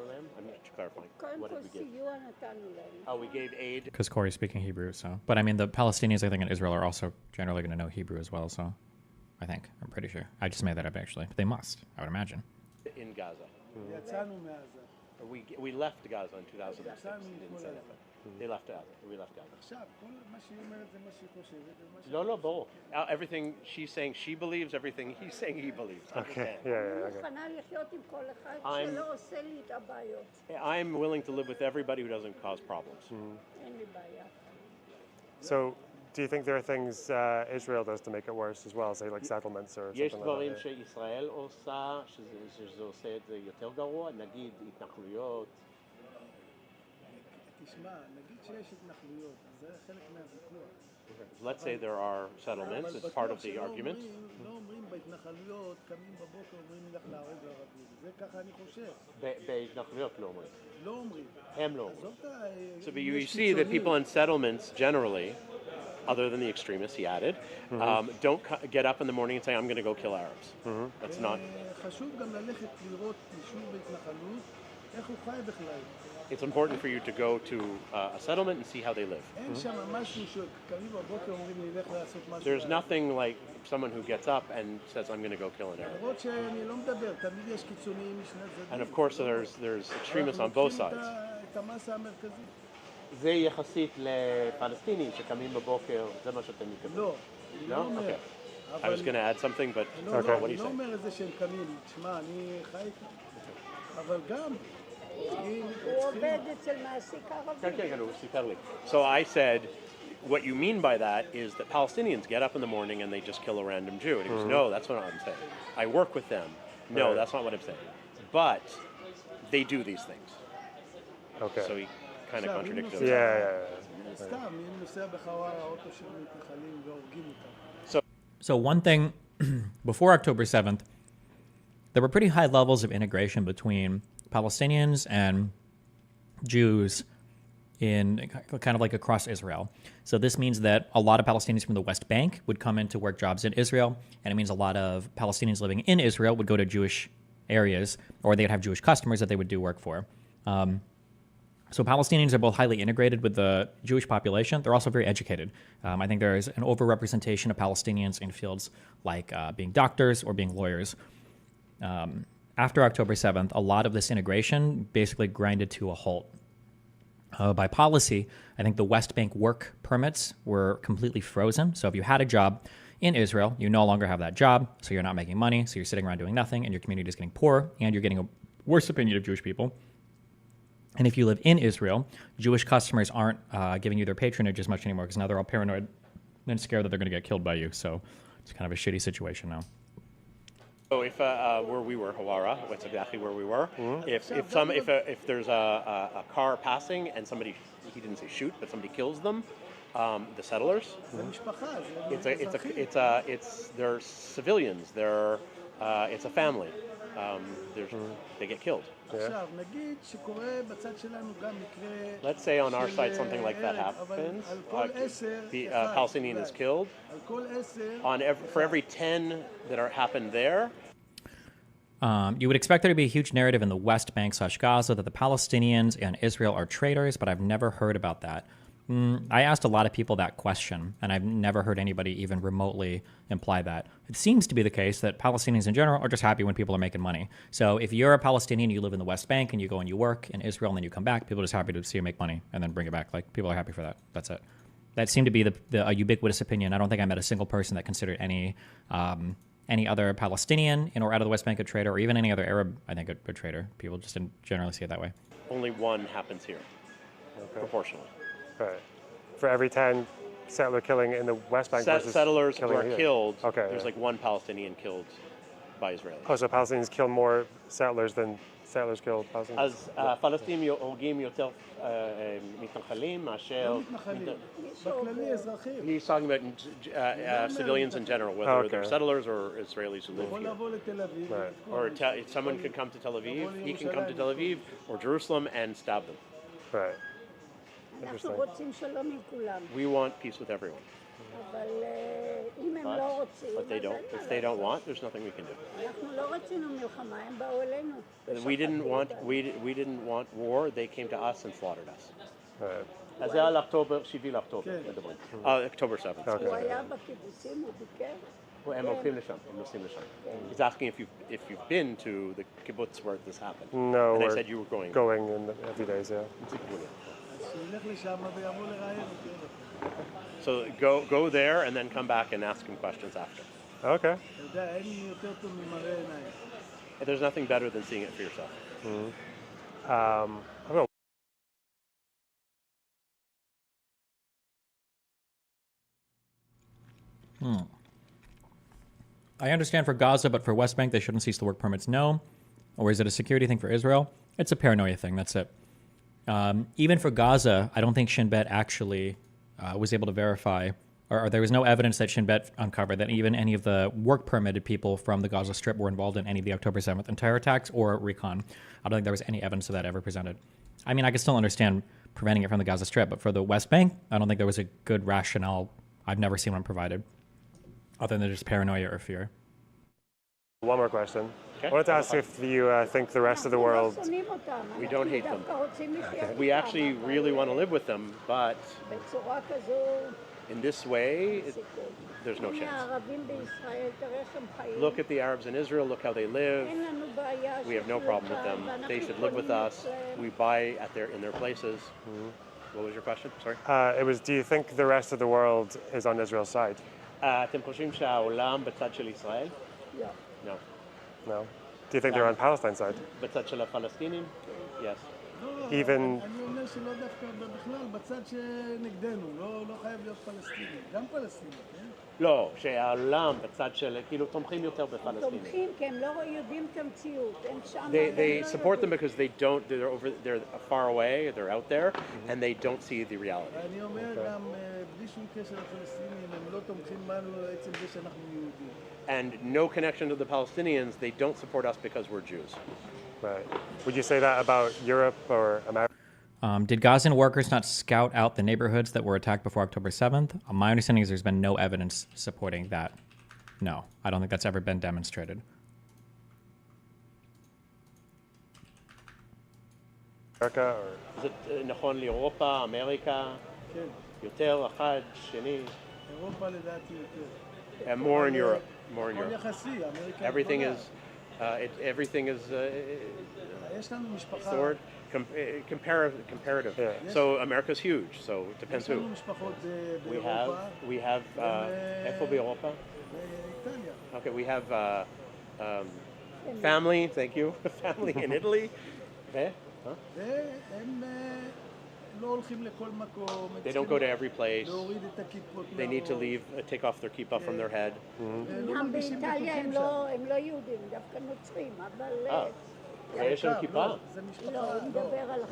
להם? I'm just clarifying. קודם What כל did we give? סיוע נתנו להם. Oh, we gave aid. Because Corey's speaking Hebrew, so. But I mean, the Palestinians, I think, in Israel are also generally going to know Hebrew as well, so. I think. I'm pretty sure. I just made that up, actually. But they must, I would imagine. In Gaza. יצאנו מעזה. We left Gaza in 2006. Didn't say that, but they left Gaza. We left Gaza. עכשיו, כל מה שהיא אומרת זה מה שהיא חושבת. No, no, ברור. Everything she's saying she believes, everything he's saying he believes. Okay, yeah. אני מוכנה לחיות עם כל אחד שלא עושה לי את הבעיות. I'm willing to live with everybody who doesn't cause problems. אין לי בעיה. So, do you think there are things Israel does to make it worse as well, say like settlements or יש something דברים like that? שישראל עושה, שזה עושה את זה יותר גרוע, נגיד התנחלויות. תשמע, נגיד שיש התנחלויות, זה חלק מהוויכוח. Let's say there are settlements, it's part of the argument. לא אומרים בהתנחלויות, קמים בבוקר אומרים לך להרוג ערבים. זה ככה אני חושב. בהתנחלויות לא אומרים. לא אומרים. הם לא אומרים. So but you see that people in settlements generally, other than the extremists, he added, don't get up in the morning and say, I'm going to go kill Arabs. That's not... חשוב גם ללכת לראות יישוב בהתנחלות, איך הוא חי בכלל. It's important for you to go to a settlement and see how they live. אין שם משהו שקמים בבוקר אומרים לי, לך לעשות משהו. There's nothing like someone who gets up and says, I'm going to go kill an Arab. למרות שאני לא מדבר, תמיד יש קיצוניים משני הצדדים. And of course there's extremists on both sides. את המסה המרכזית. זה יחסית לפלסטינים שקמים בבוקר, זה מה שאתם מתכוונים. לא, No? Okay. I was going to add something, but what do you אני לא say? אומר את זה שהם קמים, תשמע, אני חי איתם. אבל גם... הוא עובד אצל מעסיק ערבי. כן, הוא סיפר לי. So I said, what you mean by that is that Palestinians get up in the morning and they just kill a random Jew. And he goes, no, that's not what I'm saying. I work with them. No, that's not what I'm saying. But they do these things. Okay. So he kind of contradicted himself. Yeah. סתם, אם נוסע בחווארה, האוטו של מתנחלים והורגים אותם. So one thing, before October 7th, there were pretty high levels of integration between Palestinians and Jews in kind of like across Israel. So this means that a lot of Palestinians from the West Bank would come in to work jobs in Israel, and it means a lot of Palestinians living in Israel would go to Jewish areas, or they'd have Jewish customers that they would do work for. So Palestinians are both highly integrated with the Jewish population. They're also very educated. I think there is an overrepresentation of Palestinians in fields like being doctors or being lawyers. After October 7th, a lot of this integration basically grinded to a halt. By policy, I think the West Bank work permits were completely frozen. So if you had a job in Israel, you no longer have that job, so you're not making money, so you're sitting around doing nothing, and your community is getting poorer, and you're getting a worse opinion of Jewish people. And if you live in Israel, Jewish customers aren't giving you their patronage as much anymore because now they're all paranoid and scared that they're going to get killed by you. So it's kind of a shitty situation now. So if where we were, Hawara, that's exactly where we were. If there's a car passing and somebody, he didn't say shoot, but somebody kills them, The settlers. They're civilians. It's a family. They get killed. עכשיו, נגיד שקורה בצד שלנו גם מקרה... Let's say on our side something like that happens. The Palestinian is killed. For every 10 that happened there. You would expect there to be a huge narrative in the West Bank/Gaza that the Palestinians and Israel are traitors, but I've never heard about that. I asked a lot of people that question, and I've never heard anybody even remotely imply that. It seems to be the case that Palestinians in general are just happy when people are making money. So if you're a Palestinian, you live in the West Bank, and you go and you work in Israel, and then you come back, people are just happy to see you make money and then bring it back. Like, people are happy for that. That's it. That seemed to be a ubiquitous opinion. I don't think I met a single person that considered any other Palestinian or out of the West Bank a traitor, or even any other Arab, I think, a traitor. People just didn't generally see it that way. Only one happens here, proportionally. Right. For every 10 settler killing in the West Bank versus settlers who killing are here. killed, Okay, there's like one Palestinian killed by Israelis. Oh, so Palestinians kill more settlers than settlers kill Palestinians? אז הפלסטינים הורגים יותר מתנחלים מאשר... בכללי אזרחים. He's talking about civilians in general, whether they're settlers or Israelis who live here. Or someone could come to Tel Aviv, he can come to Tel Aviv or Jerusalem and stab them. Right. אנחנו רוצים שלום עם כולם. We want peace with everyone. אבל אם הם לא רוצים... But if they don't want, there's nothing we can do. אנחנו לא רצינו מלחמה, הם באו אלינו. We didn't want war, they came to us and slaughtered us. Right. אז זה על אוקטובר, 7 לאוקטובר, מדברים. October 7th. הוא היה בקיבוצים, הוא ביקר. הם הולכים לשם, הם נוסעים לשם. He's asking if you've been to the kibbutz where this happened. No, and I said you were going. Going in every day, yeah. So go there and then come back and ask him questions after. Okay. There's nothing better than seeing it for yourself. I understand for Gaza, but for West Bank, they shouldn't cease the work permits. No. Or is it a security thing for Israel? It's a paranoia thing. That's it. Even for Gaza, I don't think Shin Bet actually was able to verify, or there was no evidence that Shin Bet uncovered that even any of the work permitted people from the Gaza Strip were involved in any of the October 7th terror attacks or recon. I don't think there was any evidence of that ever presented. I mean, I can still understand preventing it from the Gaza Strip, but for the West Bank, I don't think there was a good rationale. I've never seen one provided, other than just paranoia or fear. One more question. I wanted to ask if you think the rest of the world... We don't hate them. We actually really want to live with them, but in this way, there's no chance. Look at the Arabs in Israel, look how they live. We have no problem with them. They should live with us. We buy in their places. What was your question? Sorry? It was, do you think the rest of the world is on Israel's side? אתם חושבים שהעולם בצד של ישראל? No. No. Do you think they're on Palestine's side? בצד של הפלסטינים? Yes. Even... אני אומר שלא דווקא בכלל, בצד שנגדנו, לא חייב להיות פלסטיני, גם פלסטיני, כן? לא, שהעולם בצד של, כאילו תומכים יותר בפלסטינים. תומכים כי הם לא יודעים את המציאות, הם שם... They support them because they're far away, they're out there, and they don't see the reality. אני אומר גם, בלי שום קשר לפלסטינים, הם לא תומכים בנו עצם זה שאנחנו יהודים. And no connection to the Palestinians, they don't support us because we're Jews. Right. Would you say that about Europe or America? Did Gazan workers not scout out the neighborhoods that were attacked before October 7th? My understanding is there's been no evidence supporting that. No, I don't think that's ever been demonstrated. America or... Is it נכון לאירופה, אמריקה? כן. יותר, אחד, שני? אירופה לדעתי יותר. More in Europe. More in Europe. יחסי, אמריקה... Everything is... יש לנו משפחה... Sword? Comparative. Yeah. So America's huge, so it depends who. We have איפה באירופה? Okay, we have family, thank you, family in Italy. They don't go to every place. They need to leave, take off their kippah from their head. גם באיטליה הם לא יהודים, דווקא נוצרים, אבל... יש שם כיפה? לא, הוא מדבר על...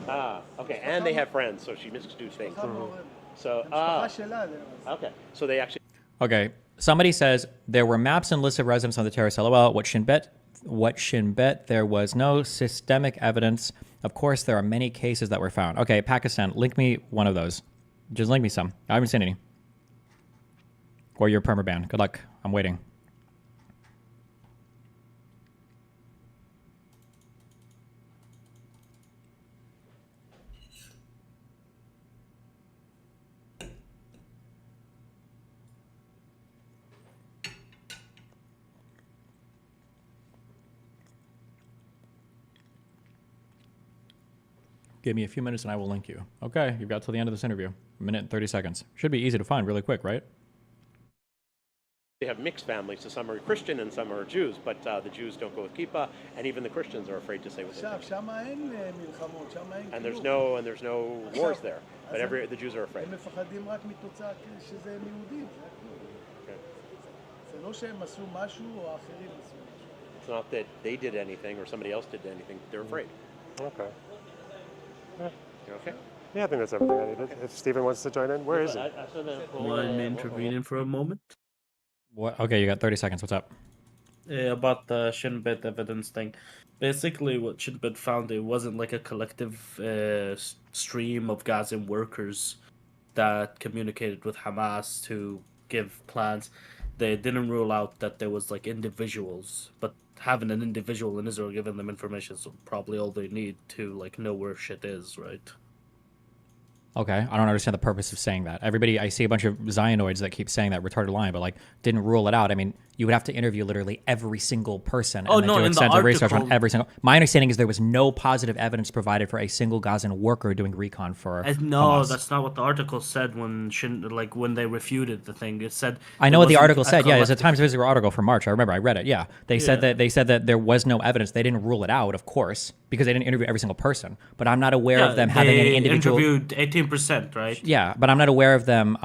Okay, and they have friends, so she mixed two things. So, okay. So they actually. Okay. Somebody says there were maps and lists of residents on the terrace. LOL. What Shin bet? There was no systemic evidence. Of course, there are many cases that were found. Okay, Pakistan, link me one of those. Just link me some. I haven't seen any. Or your perma ban. Good luck. I'm waiting. Give me a few minutes and I will link you. Okay, you've got till the end of this interview. A minute and 30 seconds. Should be easy to find really quick, right? They have mixed families, so some are Christian and some are Jews, but the Jews don't go with kippah, and even the Christians are afraid to say what they think. And there's no wars there, but the Jews are afraid. It's not that they did anything or somebody else did anything, they're afraid. Okay. Yeah. You okay? Yeah, I think that's everything I needed. If Stephen wants to join in, where is he? I'm intervening for a moment. What? Okay, you got 30 seconds. What's up? About the Shin Bet evidence thing. Basically, what Shin Bet found, it wasn't like a collective stream of Gazan workers that communicated with Hamas to give plans. They didn't rule out that there was like individuals, but having an individual in Israel giving them information is probably all they need to like know where shit is, right? Okay, I don't understand the purpose of saying that. Everybody, I see a bunch of Zionoids that keep saying that retarded line, but like didn't rule it out. I mean, you would have to interview literally every single person and then do extensive research on every single. My understanding is there was no positive evidence provided for a single Gazan worker doing recon for. No, Hamas. that's not what the article said when when they refuted the thing. It said I know what the article said. Yeah, it's a Times of Israel article from March. I remember I read it. Yeah, they said that there was no evidence. They didn't rule it out, of course, because they didn't interview every single person. But I'm not aware of them having any individual. Interviewed 18%, right? Yeah, but I'm not aware of them.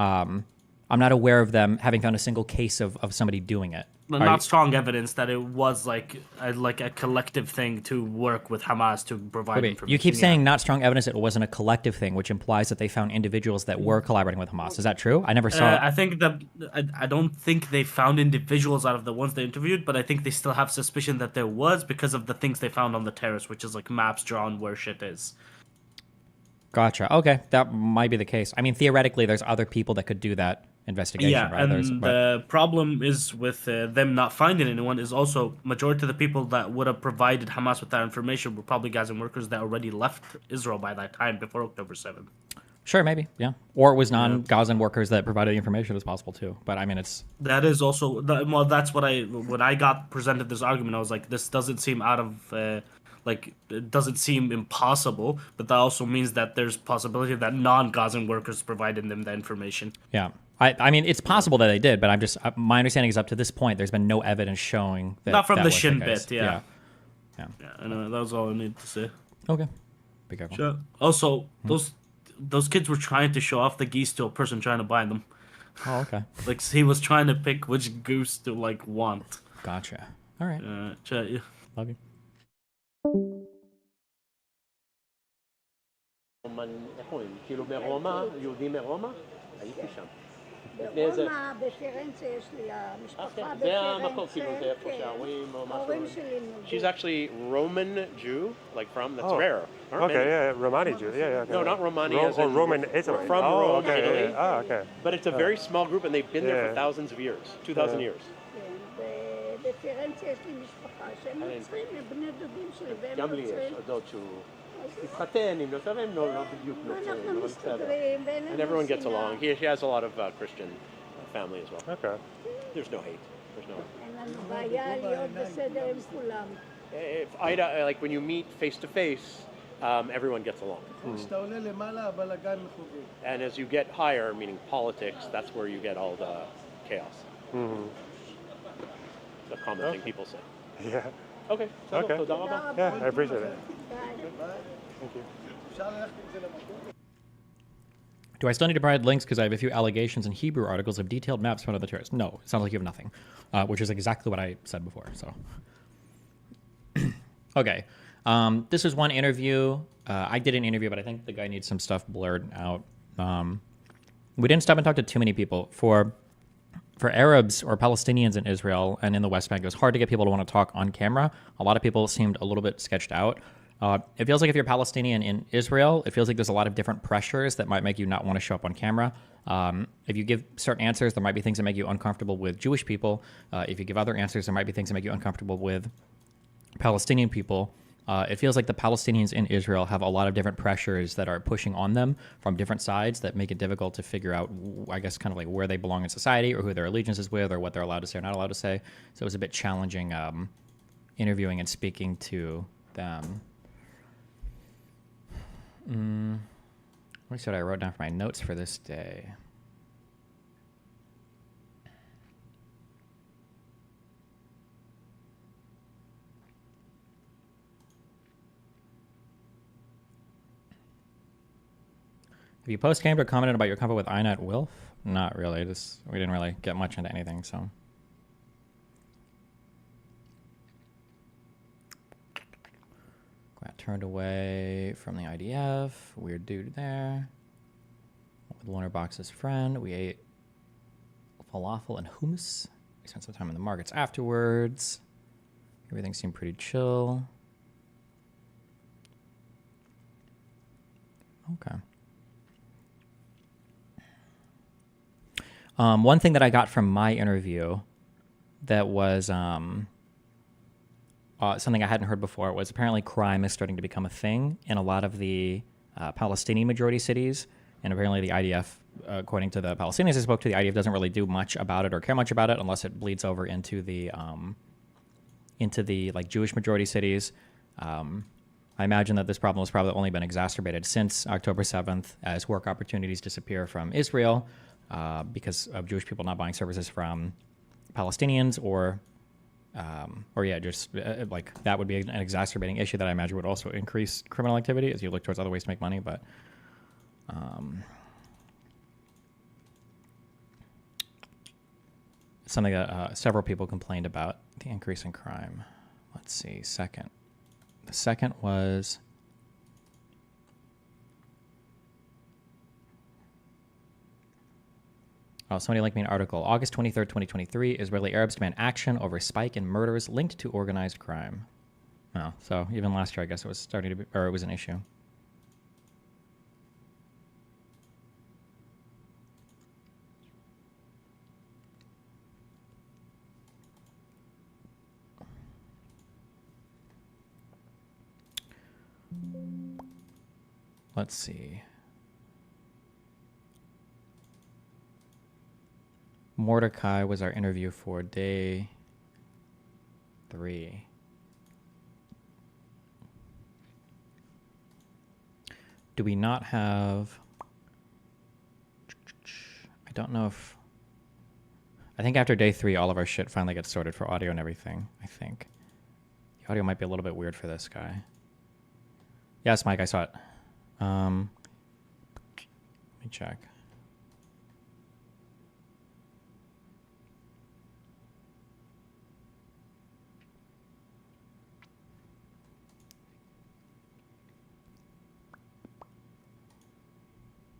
I'm not aware of them having found a single case of somebody doing it. But not strong evidence that it was like a collective thing to work with Hamas to provide information. You keep saying not strong evidence that it wasn't a collective thing, which implies that they found individuals that were collaborating with Hamas. Is that true? I never saw. I think that I don't think they found individuals out of the ones they interviewed, but I think they still have suspicion that there was because of the things they found on the terrace, which is like maps drawn where shit is. Gotcha. Okay, that might be the case. I mean, theoretically, there's other people that could do that investigation. Yeah, right? and the problem is with them not finding anyone is also majority of the people that would have provided Hamas with that information were probably Gazan workers that already left Israel by that time before October 7th. Sure, maybe, yeah. Or it was non-Gazan workers that provided the information as possible too. But I mean, it's that is also well. That's what when I got presented this argument, I was like, this doesn't seem out of. It doesn't seem impossible, but that also means that there's possibility that non-Gazan workers provided them the information. Yeah. I mean, it's possible that they did, but I'm just my understanding is up to this point, there's been no evidence showing that. Not from that the was Shin the case. bit, yeah. I know, that was all I needed to say. Okay. Be careful. Sure. Also, those kids were trying to show off the geese to a person trying to buy them. Oh, okay. Like he was trying to pick which goose to like want. Gotcha. All right. Yeah. Love you. כאילו מרומא, יהודי מרומא, הייתי שם. ברומא, בפירנצה יש לי המשפחה בפירנצה, ההורים שלי נולדו. She's actually Roman Jew, like from, that's rare. Okay, yeah, Romani Jew, yeah. No, not Romani, as in Roman Italy. From Rome, okay, Italy. Oh, okay. But it's a very small group and they've been there for thousands of years, 2,000 years. בפירנצה יש לי משפחה שהם נוצרים, הם בני דודים שלי, והם גם לי יש דוד שהוא התחתן עם נוצרים, הם לא בדיוק נוצרים, אבל בסדר. And everyone gets along. He has a lot of Christian family as well. Okay. There's no hate. There's no. אין לנו בעיה להיות בסדר עם כולם. Like when you meet face to face, everyone gets along. And as you get higher, meaning politics, that's where you get all the chaos. The common thing people say. Yeah. Okay. Yeah, I appreciate it. Thank you. Do I still need to provide links because I have a few allegations in Hebrew articles of detailed maps found on the terrace? No, it sounds like you have nothing, which is exactly what I said before. So, okay, this is one interview. I did an interview, but I think the guy needs some stuff blurred out. we didn't stop and talk to too many people. For Arabs or Palestinians in Israel and in the West Bank, it was hard to get people to want to talk on camera. A lot of people seemed a little bit sketched out. It feels like if you're Palestinian in Israel, it feels like there's a lot of different pressures that might make you not want to show up on camera. If you give certain answers, there might be things that make you uncomfortable with Jewish people. If you give other answers, there might be things that make you uncomfortable with Palestinian people. It feels like the Palestinians in Israel have a lot of different pressures that are pushing on them from different sides that make it difficult to figure out, I guess, kind of like where they belong in society or who their allegiance is with or what they're allowed to say or not allowed to say. So it was a bit challenging interviewing and speaking to them. Let me see what I wrote down for my notes for this day. Have you post-gamed or commented about your combo with iNet Wilf? Not really. We didn't really get much into anything, so. Got turned away from the IDF. Weird dude there. With Loner Box's friend. We ate falafel and hummus. We spent some time in the markets afterwards. Everything seemed pretty chill. Okay. One thing that I got from my interview that was something I hadn't heard before was apparently crime is starting to become a thing in a lot of the Palestinian majority cities. And apparently the IDF, according to the Palestinians I spoke to, the IDF doesn't really do much about it or care much about it unless it bleeds over into the like Jewish majority cities. I imagine that this problem has probably only been exacerbated since October 7th as work opportunities disappear from Israel. Because of Jewish people not buying services from Palestinians or just like that would be an exacerbating issue that I imagine would also increase criminal activity as you look towards other ways to make money. But something that several people complained about, the increase in crime. Let's see, second. The second was... Oh, somebody linked me an article. August 23rd, 2023, Israeli Arabs demand action over spike in murders linked to organized crime. Oh, so even last year, I guess it was starting to be, or it was an issue. Let's see. Mordecai was our interview for day 3. Do we not have... I don't know if... I think after day 3, all of our shit finally gets sorted for audio and everything, I think. The audio might be a little bit weird for this guy. Yes, Mike, I saw it. Let me check.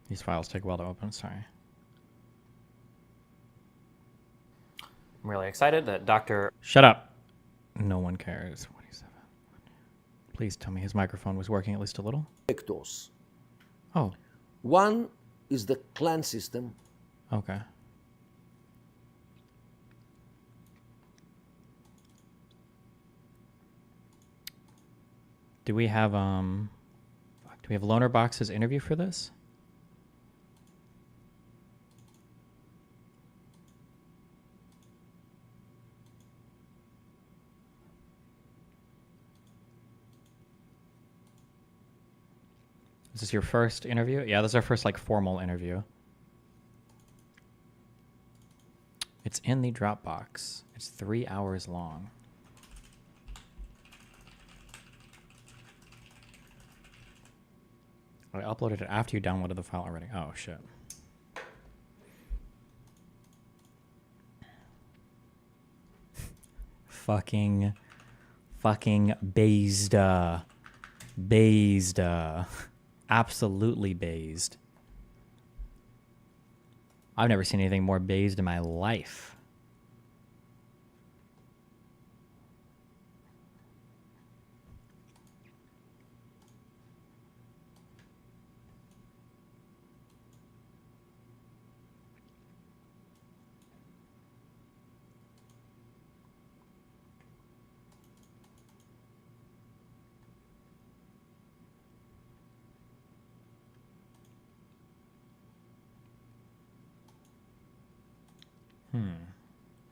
These files take a while to open, sorry. I'm really excited that Dr. Shut up. No one cares. 27. Please tell me his microphone was working at least a little. Vectors. Oh. One is the clan system. Okay. Do we have Loner Box's interview for this? Is this your first interview? Yeah, this is our first like formal interview. It's in the Dropbox. It's 3 hours long. I uploaded it after you downloaded the file already. Oh, shit. fucking based. Based. Absolutely based. I've never seen anything more based in my life.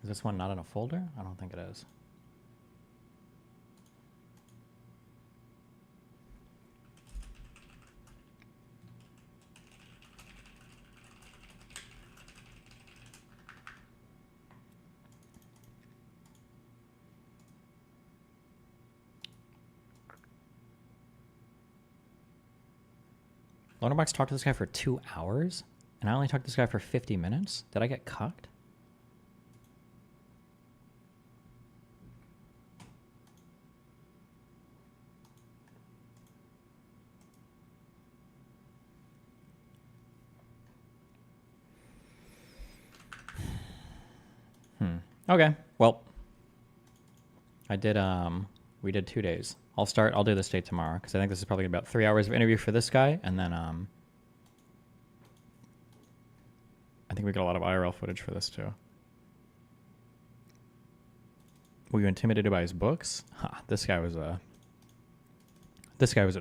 Is this one not in a folder? I don't think it is. Lonerbox talked to this guy for 2 hours, and I only talked to this guy for 50 minutes? Did I get cucked? Okay, well, we did 2 days. I'll do this day tomorrow, because I think this is probably about 3 hours of interview for this guy, and then, I think we got a lot of IRL footage for this, too. Were you intimidated by his books? Huh, this guy was a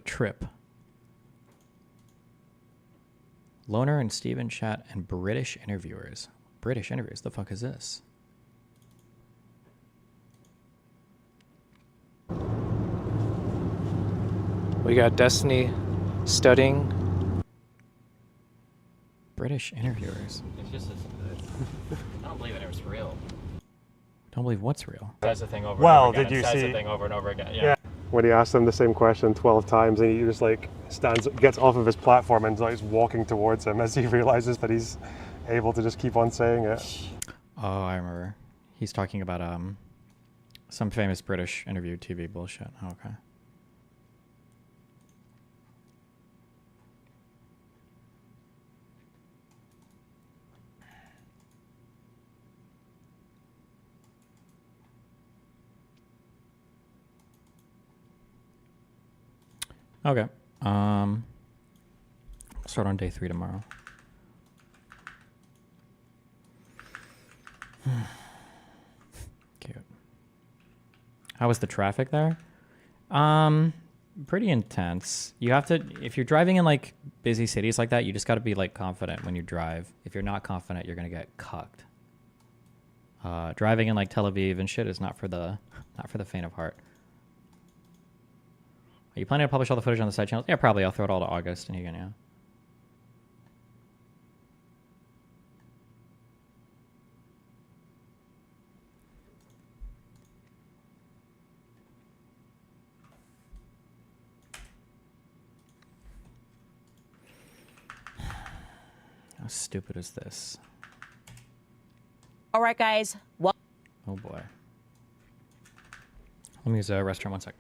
trip. Loner and Steven chat and British interviewers. British interviewers, the fuck is this? We got Destiny studying. British interviewers. It's just, I don't believe it was real. Don't believe what's real? Says the thing over Well, and over again. did you says see? the thing over and over again. Yeah. When he asks them the same question 12 times, and he just like gets off of his platform and starts walking towards him as he realizes that he's able to just keep on saying it. Oh, I remember. He's talking about some famous British interview TV bullshit. Oh, okay. Okay. Start on day 3 tomorrow. Cute. How was the traffic there? Pretty intense. You have to, if you're driving in like busy cities like that, you just got to be like confident when you drive. If you're not confident, you're gonna get cucked. Driving in like Tel Aviv and shit is not for the faint of heart. Are you planning to publish all the footage on the side channels? Yeah, probably. I'll throw it all to August and you can, yeah. How stupid is this? All right, guys. Well. Oh boy. Let me use a restroom 1 sec.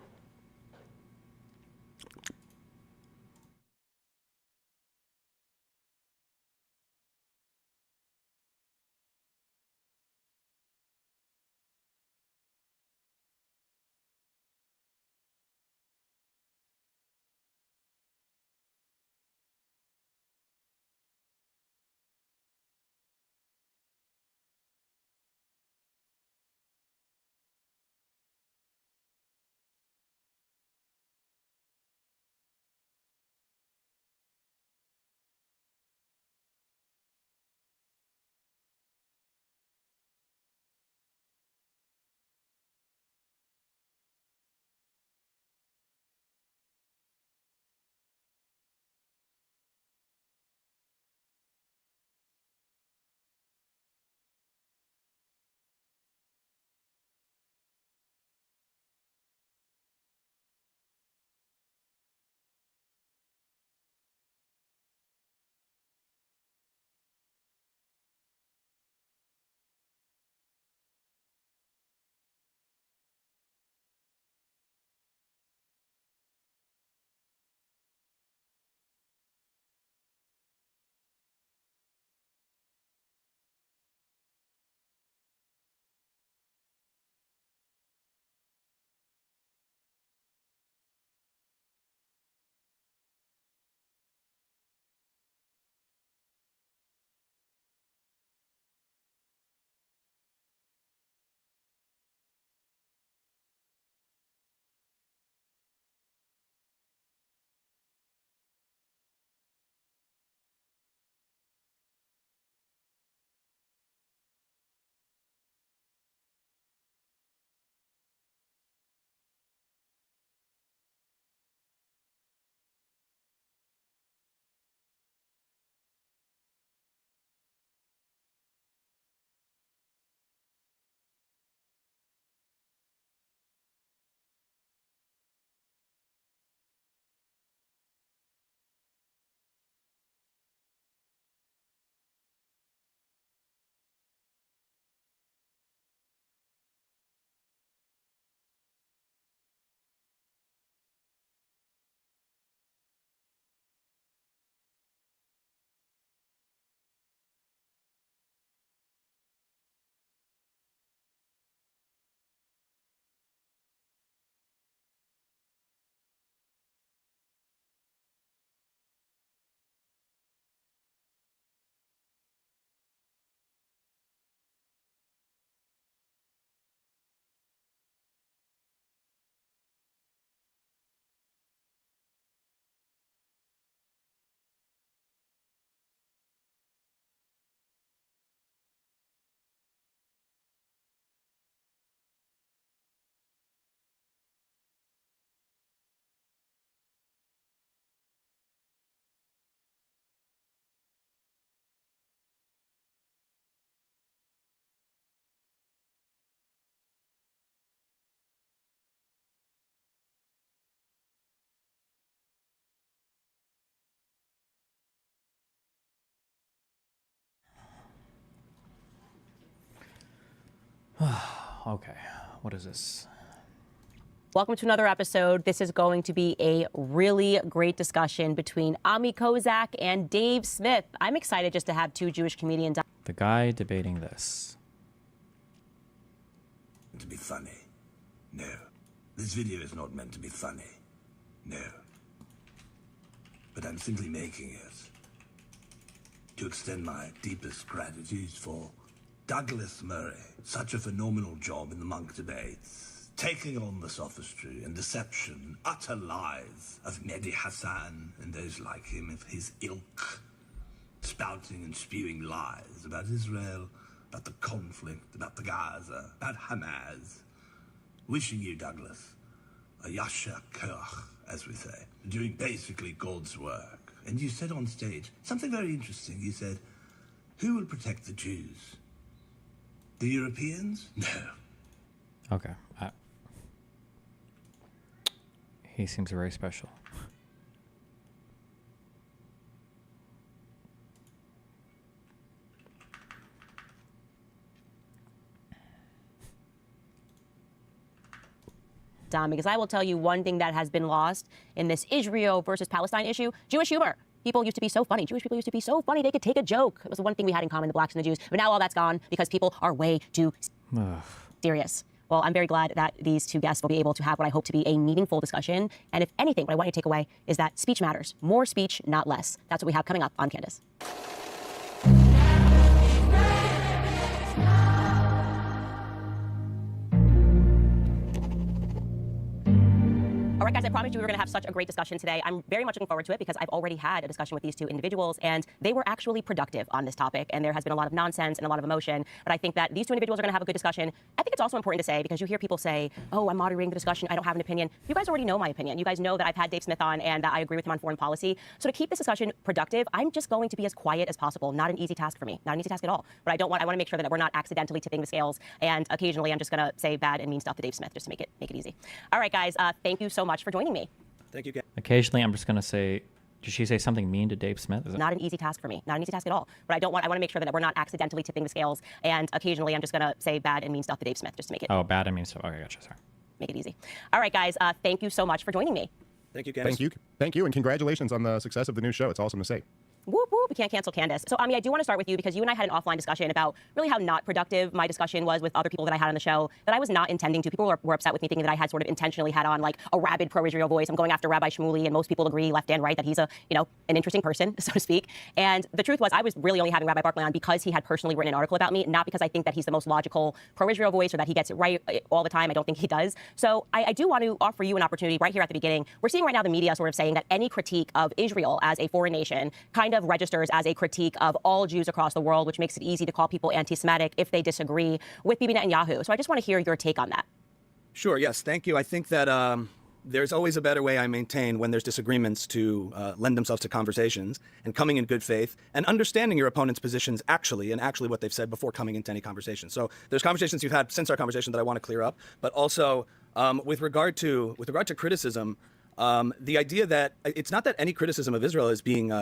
Okay. What is this? Welcome to another episode. This is going to be a really great discussion between Ami Kozak and Dave Smith. I'm excited just to have two Jewish comedians. The guy debating this. To be funny. No. This video is not meant to be funny. No. But I'm simply making it to extend my deepest gratitude for Douglas Murray. Such a phenomenal job in the monk debates, taking on the sophistry and deception, utter lies of Mehdi Hassan and those like him of his ilk, spouting and spewing lies about Israel, about the conflict, about the Gaza, about Hamas. Wishing you, Douglas, a yasher koach, as we say, doing basically God's work. And you said on stage something very interesting. You said, who will protect the Jews? The Europeans? No. Okay. He seems very special. Because I will tell you one thing that has been lost in this Israel versus Palestine issue: Jewish humor. People used to be so funny. Jewish people used to be so funny. They could take a joke. It was the one thing we had in common, the blacks and the Jews. But now all that's gone because people are way too serious. Well, I'm very glad that these two guests will be able to have what I hope to be a meaningful discussion. And if anything, what I want you to take away is that speech matters. More speech, not less. That's what we have coming up on Candace. All right, guys, I promised you we were going to have such a great discussion today. I'm very much looking forward to it because I've already had a discussion with these two individuals, and they were actually productive on this topic, and there has been a lot of nonsense and a lot of emotion, but I think that these two individuals are going to have a good discussion. I think it's also important to say, because you hear people say, oh, I'm moderating the discussion, I don't have an opinion. You guys already know my opinion. You guys know that I've had Dave Smith on and that I agree with him on foreign policy. So to keep this discussion productive, I'm just going to be as quiet as possible. Not an easy task for me. Not an easy task at all. But I want to make sure that we're not accidentally tipping the scales, and occasionally I'm just going to say bad and mean stuff to Dave Smith just to make it easy. All right, guys, thank you so much for joining me. Thank you, guys. Occasionally, I'm just going to say, did she say something mean to Dave Smith? Not an easy task for me. Not an easy task at all. But I want to make sure that we're not accidentally tipping the scales, and occasionally I'm just going to say bad and mean stuff to Dave Smith just to make it. Oh, bad and mean stuff. Okay, gotcha. Sorry. Make it easy. All right, guys, thank you so much for joining me. Thank you, guys. Thank you, and congratulations on the success of the new show. It's awesome to see. Whoop, whoop, we can't cancel Candace. So, Ami, I do want to start with you because you and I had an offline discussion about really how not productive my discussion was with other people that I had on the show, that I was not intending to. People were upset with me, thinking that I had sort of intentionally had on like a rabid pro-Israel voice. I'm going after Rabbi Shmuley, and most people agree, left and right, that he's an interesting person, so to speak. And the truth was, I was really only having Rabbi Barkley on because he had personally written an article about me, not because I think that he's the most logical pro-Israel voice or that he gets it right all the time. I don't think he does. So I do want to offer you an opportunity right here at the beginning. We're seeing right now the media sort of saying that any critique of Israel as a foreign nation kind of registers as a critique of all Jews across the world, which makes it easy to call people anti-Semitic if they disagree with Bibi Netanyahu. So I just want to hear your take on that. Sure, yes, thank you. I think that there's always a better way, I maintain, when there's disagreements to lend themselves to conversations and coming in good faith and understanding your opponent's positions actually what they've said before coming into any conversation. So there's conversations you've had since our conversation that I want to clear up, but also with regard to criticism, the idea that it's not that any criticism of Israel is being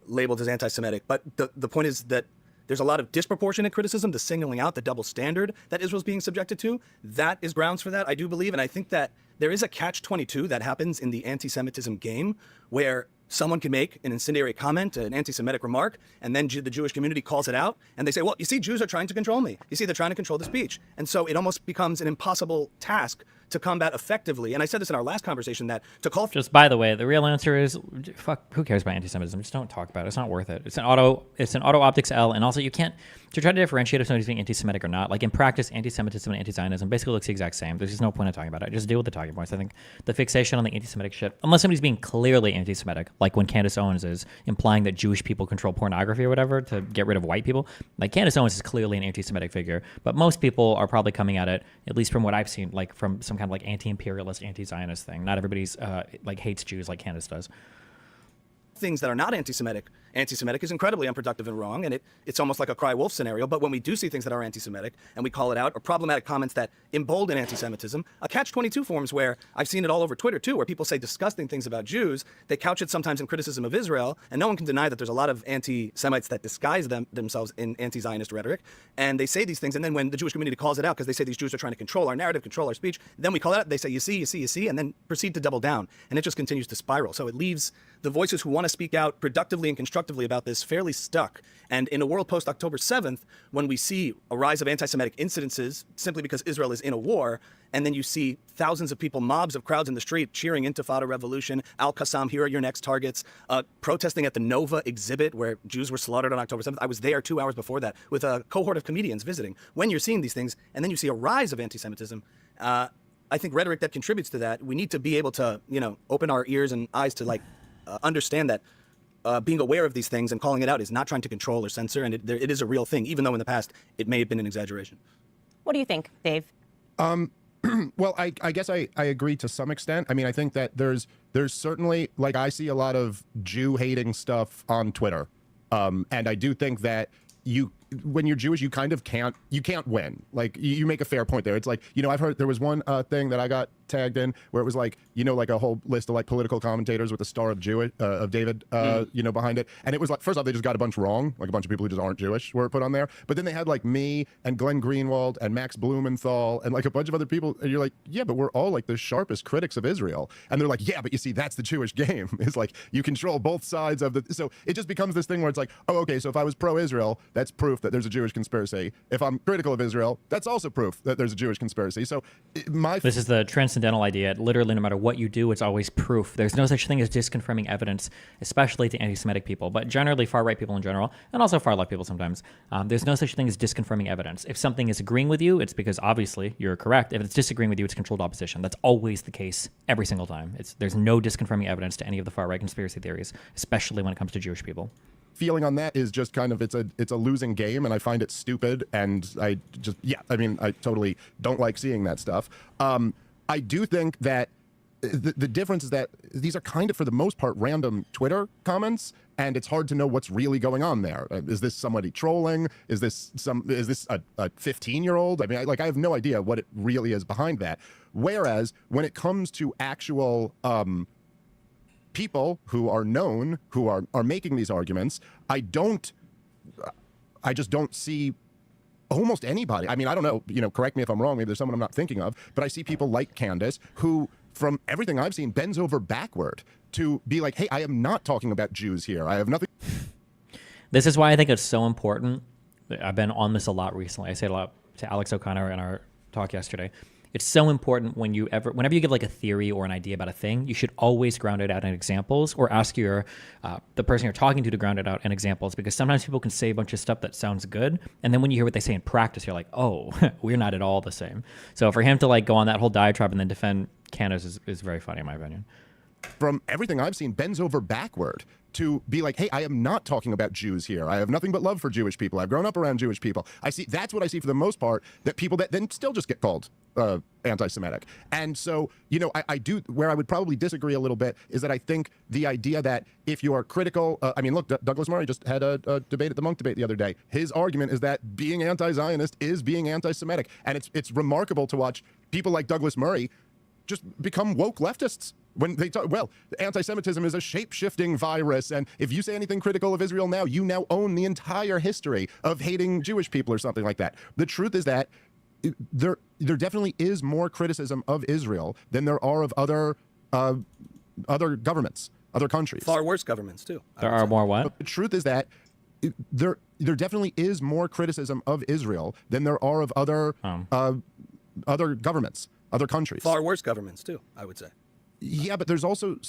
labeled as anti-Semitic, but the point is that there's a lot of disproportionate criticism, the singling out, the double standard that Israel's being subjected to. That is grounds for that, I do believe, and I think that there is a catch-22 that happens in the anti-Semitism game where someone can make an incendiary comment, an anti-Semitic remark, and then the Jewish community calls it out, and they say, well, you see, Jews are trying to control me. You see, they're trying to control the speech. And so it almost becomes an impossible task to combat effectively. And I said this in our last conversation, that to call... Just by the way, the real answer is, fuck, who cares about anti-Semitism? Just don't talk about it. It's not worth it. It's an auto optics L, and also you can't, to try to differentiate if somebody's being anti-Semitic or not, like in practice, anti-Semitism and anti-Zionism basically looks the exact same. There's just no point in talking about it. Just deal with the talking points. I think the fixation on the anti-Semitic shit, unless somebody's being clearly anti-Semitic, like when Candace Owens is implying that Jewish people control pornography or whatever to get rid of white people, like Candace Owens is clearly an anti-Semitic figure, but most people are probably coming at it, at least from what I've seen, like from some kind of like anti-imperialist, anti-Zionist thing. Not everybody's like hates Jews like Candace does. Things that are not anti-Semitic anti-Semitic is incredibly unproductive and wrong, and it's almost like a cry wolf scenario. But when we do see things that are anti-Semitic and we call it out, or problematic comments that embolden anti-Semitism, a catch-22 forms where I've seen it all over Twitter too, where people say disgusting things about Jews. They couch it sometimes in criticism of Israel, and no one can deny that there's a lot of anti-Semites that disguise themselves in anti-Zionist rhetoric, and they say these things, and then when the Jewish community calls it out because they say these Jews are trying to control our narrative, control our speech, then we call it out, they say, you see, and then proceed to double down, and it just continues to spiral. So it leaves the voices who want to speak out productively and constructively about this fairly stuck. And in a world post-October 7th, when we see a rise of anti-Semitic incidences simply because Israel is in a war, and then you see thousands of people, mobs of crowds in the street cheering Intifada revolution, Al-Qassam, here are your next targets, protesting at the Nova exhibit where Jews were slaughtered on October 7th. I was there 2 hours before that with a cohort of comedians visiting. When you're seeing these things, and then you see a rise of anti-Semitism, I think rhetoric that contributes to that, we need to be able to, open our ears and eyes to understand that being aware of these things and calling it out is not trying to control or censor, and it is a real thing, even though in the past it may have been an exaggeration. What do you think, Dave? Well, I guess I agree to some extent. I mean, I think that there's certainly, I see a lot of Jew-hating stuff on Twitter, and I do think that when you're Jewish, you kind of can't win. You make a fair point there. It's I've heard there was one thing that I got tagged in where it was a whole list of political commentators with the Star of David, behind it. And it was first off, they just got a bunch wrong, a bunch of people who just aren't Jewish were put on there. But then they had me and Glenn Greenwald and Max Blumenthal and a bunch of other people. And you're yeah, but we're all the sharpest critics of Israel. And they're yeah, but you see, that's the Jewish game. It's you control both sides of the, so it just becomes this thing where it's oh, okay, so if I was pro-Israel, that's proof that there's a Jewish conspiracy. If I'm critical of Israel, that's also proof that there's a Jewish conspiracy. So this is the transcendental idea. Literally, no matter what you do, it's always proof. There's no such thing as disconfirming evidence, especially to anti-Semitic people, but generally far-right people in general, and also far-left people sometimes. There's no such thing as disconfirming evidence. If something is agreeing with you, it's because obviously you're correct. If it's disagreeing with you, it's controlled opposition. That's always the case every single time. There's no disconfirming evidence to any of the far-right conspiracy theories, especially when it comes to Jewish people. Feeling on that is just kind of it's a losing game, and I find it stupid, and I totally don't like seeing that stuff. I do think that the difference is that these are kind of, for the most part, random Twitter comments, and it's hard to know what's really going on there. Is this somebody trolling? Is this a 15-year-old? I mean, I have no idea what it really is behind that. Whereas when it comes to actual people who are known, who are making these arguments, I just don't see almost anybody. I mean, I don't know, correct me if I'm wrong, maybe there's someone I'm not thinking of, but I see people like Candace who, from everything I've seen, bends over backward to be hey, I am not talking about Jews here. I have nothing. This is why I think it's so important. I've been on this a lot recently. I say it a lot to Alex O'Connor in our talk yesterday. It's so important whenever you give a theory or an idea about a thing, you should always ground it out in examples, or ask the person you're talking to ground it out in examples, because sometimes people can say a bunch of stuff that sounds good, and then when you hear what they say in practice, you're oh, we're not at all the same. So for him to go on that whole diatribe and then defend Candace is very funny in my opinion. From everything I've seen, bends over backward to be hey, I am not talking about Jews here. I have nothing but love for Jewish people. I've grown up around Jewish people. That's what I see for the most part, that people that then still just get called anti-Semitic. And so, I do, where I would probably disagree a little bit is that I think the idea that if you are critical, look, Douglas Murray just had a debate at the Monk debate the other day. His argument is that being anti-Zionist is being anti-Semitic. And it's remarkable to watch people like Douglas Murray just become woke leftists. When they talk, anti-Semitism is a shape-shifting virus, and if you say anything critical of Israel now, you now own the entire history of hating Jewish people or something like that. The truth is that there definitely is more criticism of Israel than there are of other governments, other countries. Far worse governments, too. There are more what? But the truth is that there definitely is more criticism of Israel than there are of other governments, other countries. Far worse governments, too, I would say. Yeah, but there's also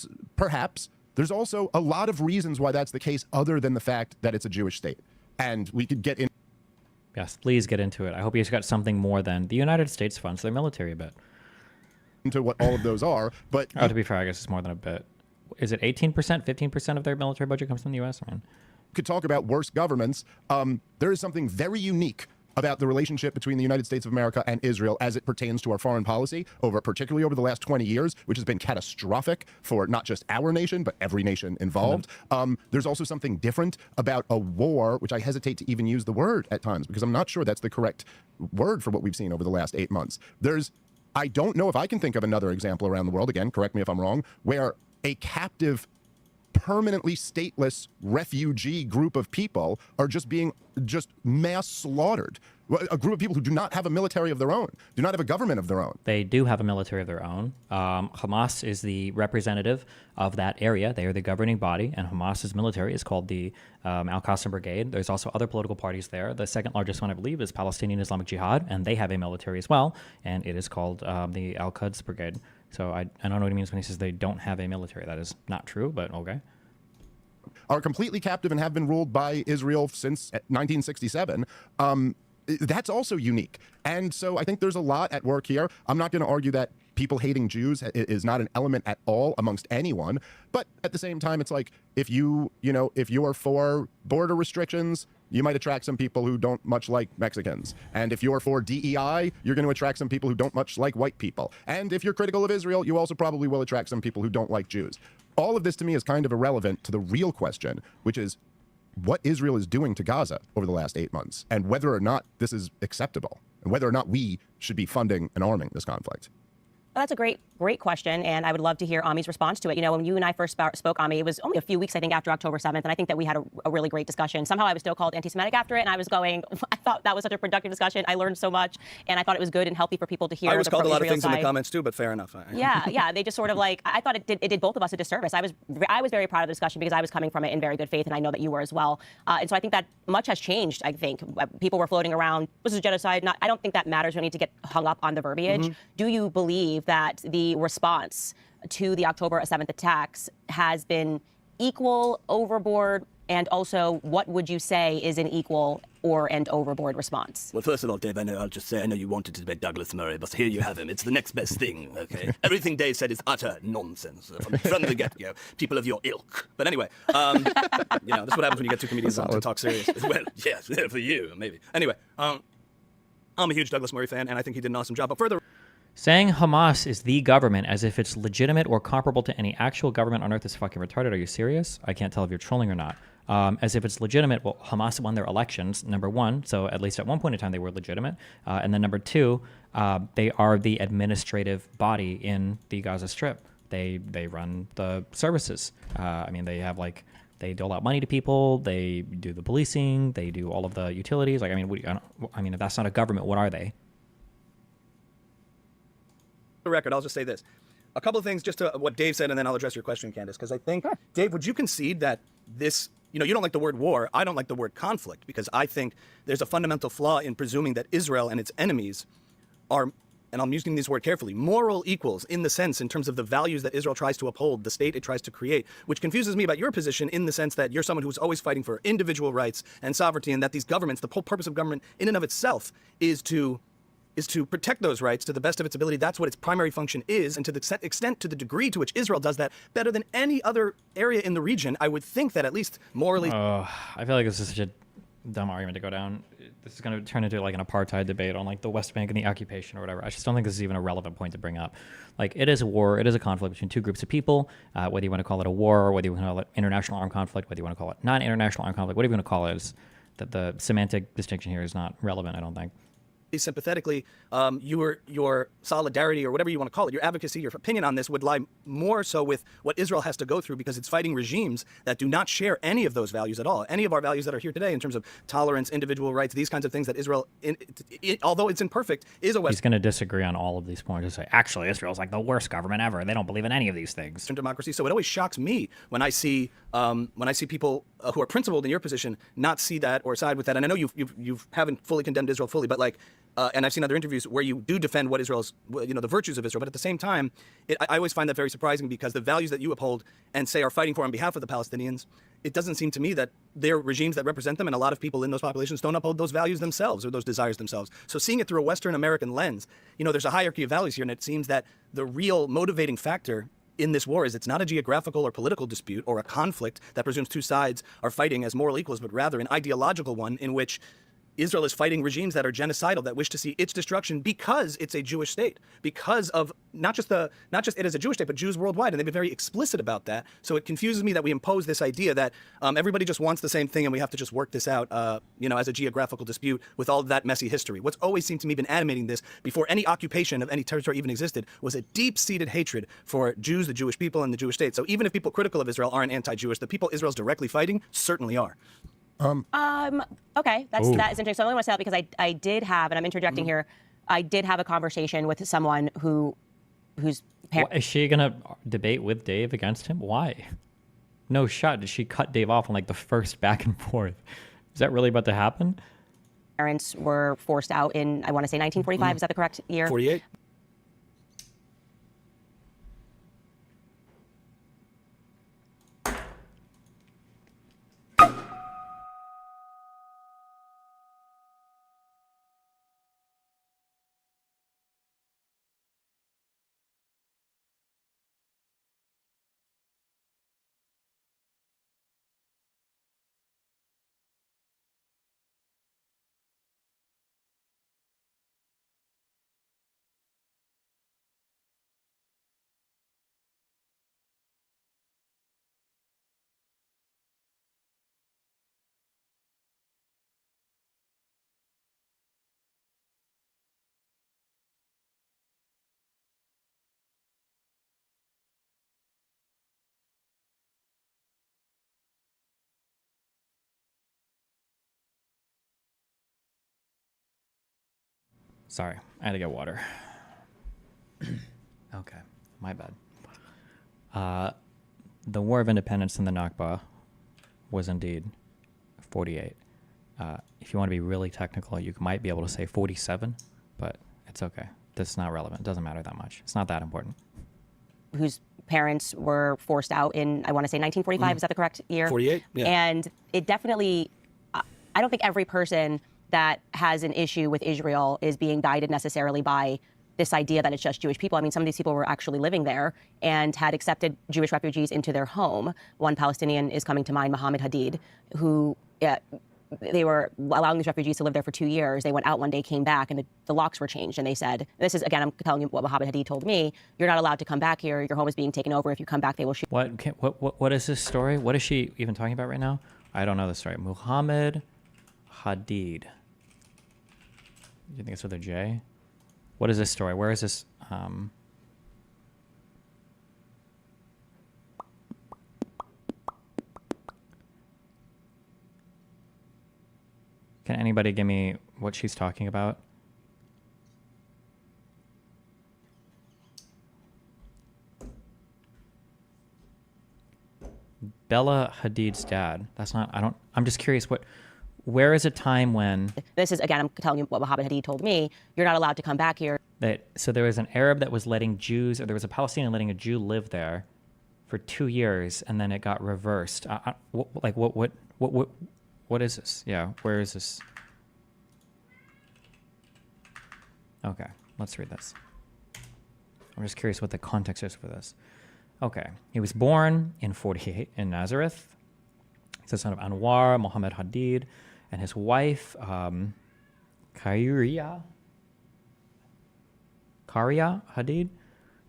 a lot of reasons why that's the case other than the fact that it's a Jewish state. And we could get in. Yes, please get into it. I hope you've got something more than the United States funds their military a bit. Into what all of those are, but... to be fair, I guess it's more than a bit. Is it 18%, 15% of their military budget comes from the U.S.? Could talk about worse governments. There is something very unique about the relationship between the United States of America and Israel as it pertains to our foreign policy, particularly over the last 20 years, which has been catastrophic for not just our nation, but every nation involved. There's also something different about a war, which I hesitate to even use the word at times, because I'm not sure that's the correct word for what we've seen over the last 8 months. I don't know if I can think of another example around the world, again, correct me if I'm wrong, where a captive, permanently stateless refugee group of people are just being mass slaughtered. A group of people who do not have a military of their own, do not have a government of their own. They do have a military of their own. Hamas is the representative of that area. They are the governing body, and Hamas's military is called the Al-Qassam Brigade. There's also other political parties there. The second largest one, I believe, is Palestinian Islamic Jihad, and they have a military as well, and it is called the Al-Quds Brigade. So I don't know what he means when he says they don't have a military. That is not true, but okay. Are completely captive and have been ruled by Israel since 1967. That's also unique. And so I think there's a lot at work here. I'm not going to argue that people hating Jews is not an element at all amongst anyone. But at the same time, it's like if you are for border restrictions, you might attract some people who don't much like Mexicans. And if you're for DEI, you're going to attract some people who don't much like white people. And if you're critical of Israel, you also probably will attract some people who don't like Jews. All of this to me is kind of irrelevant to the real question, which is what Israel is doing to Gaza over the last 8 months, and whether or not this is acceptable, and whether or not we should be funding and arming this conflict. Well, that's a great question, and I would love to hear Ami's response to it. You know, when you and I first spoke, Ami, it was only a few weeks, I think, after October 7th, and I think that we had a really great discussion. Somehow I was still called anti-Semitic after it, and I was going, I thought that was such a productive discussion. I learned so much, and I thought it was good and healthy for people to hear. I was called a lot of things side. in the comments too, but fair enough. Yeah, they just sort of like, I thought it did both of us a disservice. I was very proud of the discussion because I was coming from it in very good faith, and I know that you were as well. And so I think that much has changed, I think. People were floating around, this is genocide. I don't think that matters. We don't need to get hung up on the verbiage. Mm-hmm. Do you believe that the response to the October 7th attacks has been equal, overboard, and also what would you say is an equal and overboard response? Well, first of all, Dave, I'll just say, I know you wanted to debate Douglas Murray, but here you have him. It's the next best thing, okay? Everything Dave said is utter nonsense from the get-go. People of your ilk. But anyway, that's what happens when you get two comedians on to talk serious. Well, yes, for you, maybe. Anyway, I'm a huge Douglas Murray fan, and I think he did an awesome job. But further... Saying Hamas is the government as if it's legitimate or comparable to any actual government on earth is fucking retarded. Are you serious? I can't tell if you're trolling or not. As if it's legitimate, well, Hamas won their elections, number one, so at least at one point in time they were legitimate. And then number two, they are the administrative body in the Gaza Strip. They run the services. They dole out money to people, they do the policing, they do all of the utilities. If that's not a government, what are they? The record, I'll just say this. A couple of things just to what Dave said, and then I'll address your question, Candace, because I think, Dave, would you concede that this, you don't like the word war, I don't like the word conflict, because I think there's a fundamental flaw in presuming that Israel and its enemies are, and I'm using this word carefully, moral equals in the sense in terms of the values that Israel tries to uphold, the state it tries to create, which confuses me about your position in the sense that you're someone who's always fighting for individual rights and sovereignty, and that these governments, the whole purpose of government in and of itself is to protect those rights to the best of its ability. That's what its primary function is. And to the extent, to the degree to which Israel does that better than any other area in the region, I would think that at least morally... I feel like this is such a dumb argument to go down. This is going to turn into like an apartheid debate on like the West Bank and the occupation or whatever. I just don't think this is even a relevant point to bring up. Like, it is a war. It is a conflict between two groups of people. Whether you want to call it a war, or whether you want to call it international armed conflict, whether you want to call it non-international armed conflict, whatever you want to call it, is that the semantic distinction here is not relevant, I don't think. Sympathetically, your solidarity, or whatever you want to call it, your advocacy, your opinion on this would lie more so with what Israel has to go through, because it's fighting regimes that do not share any of those values at all. Any of our values that are here today in terms of tolerance, individual rights, these kinds of things that Israel, although it's imperfect, is a Western... He's going to disagree on all of these points and say, actually, Israel's like the worst government ever. They don't believe in any of these things. Democracy. So it always shocks me when I see people who are principled in your position not see that or side with that. And I know you haven't fully condemned Israel fully, but and I've seen other interviews where you do defend what Israel's, the virtues of Israel. But at the same time, I always find that very surprising, because the values that you uphold and say are fighting for on behalf of the Palestinians, it doesn't seem to me that their regimes that represent them, and a lot of people in those populations, don't uphold those values themselves or those desires themselves. So seeing it through a Western American lens, there's a hierarchy of values here, and it seems that the real motivating factor in this war is it's not a geographical or political dispute or a conflict that presumes two sides are fighting as moral equals, but rather an ideological one in which Israel is fighting regimes that are genocidal, that wish to see its destruction because it's a Jewish state, because of not just it as a Jewish state, but Jews worldwide, and they've been very explicit about that. So it confuses me that we impose this idea that everybody just wants the same thing, and we have to just work this out, as a geographical dispute with all of that messy history. What's always seemed to me been animating this before any occupation of any territory even existed was a deep-seated hatred for Jews, the Jewish people, and the Jewish state. So even if people critical of Israel aren't anti-Jewish, the people Israel's directly fighting certainly are. Okay, that is interesting. So I only want to say that because I did have, and I'm interjecting here, I did have a conversation with someone whose parents. Is she gonna debate with Dave against him? Why? No shot. Did she cut Dave off on like the first back and forth? Is that really about to happen? Parents were forced out in, I want to say 1945. Is that the correct year? 48. Sorry, I had to get water. Okay, my bad. The War of Independence and the Nakba was indeed 48. If you want to be really technical, you might be able to say 47, but it's okay. That's not relevant. It doesn't matter that much. It's not that important. Whose parents were forced out in, I want to say 1945. Is that the correct year? 48, yeah. And it definitely, I don't think every person that has an issue with Israel is being guided necessarily by this idea that it's just Jewish people. I mean, some of these people were actually living there and had accepted Jewish refugees into their home. One Palestinian is coming to mind, Mohammed Hadid, who they were allowing these refugees to live there for 2 years. They went out one day, came back, and the locks were changed. And they said, this is, again, I'm telling you what Mohammed Hadid told me, you're not allowed to come back here. Your home is being taken over. If you come back, they will shoot. What is this story? What is she even talking about right now? I don't know the story. Mohammed Hadid. Do you think it's with a J? What is this story? Where is this? Can anybody give me what she's talking about? Bella Hadid's dad. That's not, I'm just curious where is a time when... This is, again, I'm telling you what Mohammed Hadid told me, you're not allowed to come back here. So there was an Arab that was letting Jews, or there was a Palestinian letting a Jew live there for 2 years, and then it got reversed. What is this? Yeah, where is this? Okay, let's read this. I'm just curious what the context is for this. Okay, he was born in 48 in Nazareth. He's the son of Anwar Mohammed Hadid and his wife, Karia Hadid,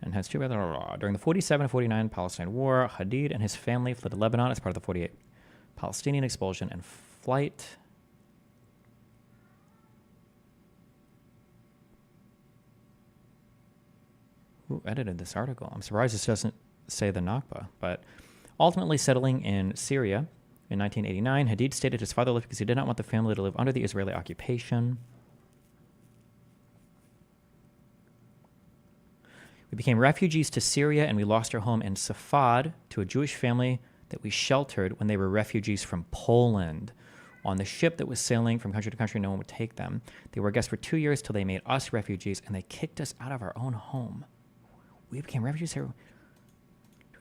and has two brothers. During the 47-49 Palestine War, Hadid and his family fled to Lebanon as part of the 48 Palestinian expulsion and flight. Who edited this article? I'm surprised this doesn't say the Nakba, but ultimately settling in Syria in 1989, Hadid stated his father left because he did not want the family to live under the Israeli occupation. We became refugees to Syria, and we lost our home in Safad to a Jewish family that we sheltered when they were refugees from Poland. On the ship that was sailing from country to country, no one would take them. They were guests for 2 years till they made us refugees, and they kicked us out of our own home. We became refugees here.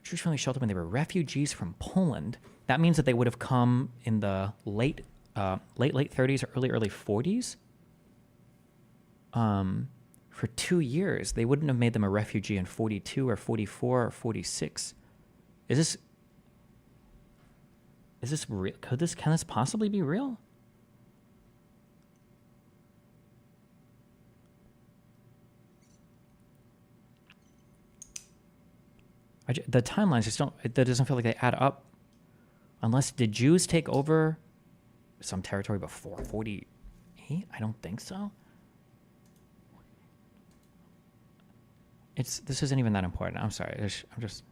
Jewish family sheltered when they were refugees from Poland. That means that they would have come in the late 30s or early 40s. For 2 years, they wouldn't have made them a refugee in 42 or 44 or 46. Is this real? Can this possibly be real? The timelines just don't. That doesn't feel like they add up. Unless did Jews take over some territory before 48? I don't think so. This isn't even that important. I'm sorry. I'm just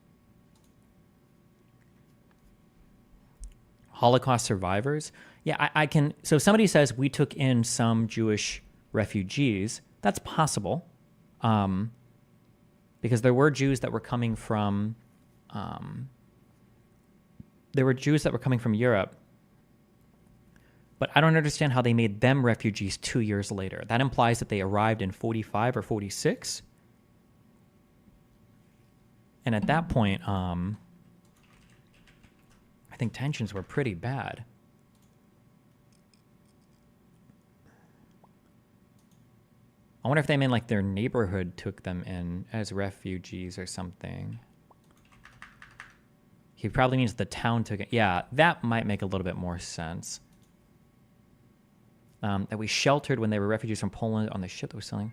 Holocaust survivors. Yeah, I can. So if somebody says we took in some Jewish refugees, that's possible, because there were Jews that were coming from. There were Jews that were coming from Europe, but I don't understand how they made them refugees 2 years later. That implies that they arrived in 45 or 46. And at that point, I think tensions were pretty bad. I wonder if they mean like their neighborhood took them in as refugees or something. He probably means the town took it. Yeah, that might make a little bit more sense. That we sheltered when they were refugees from Poland on the ship that was sailing.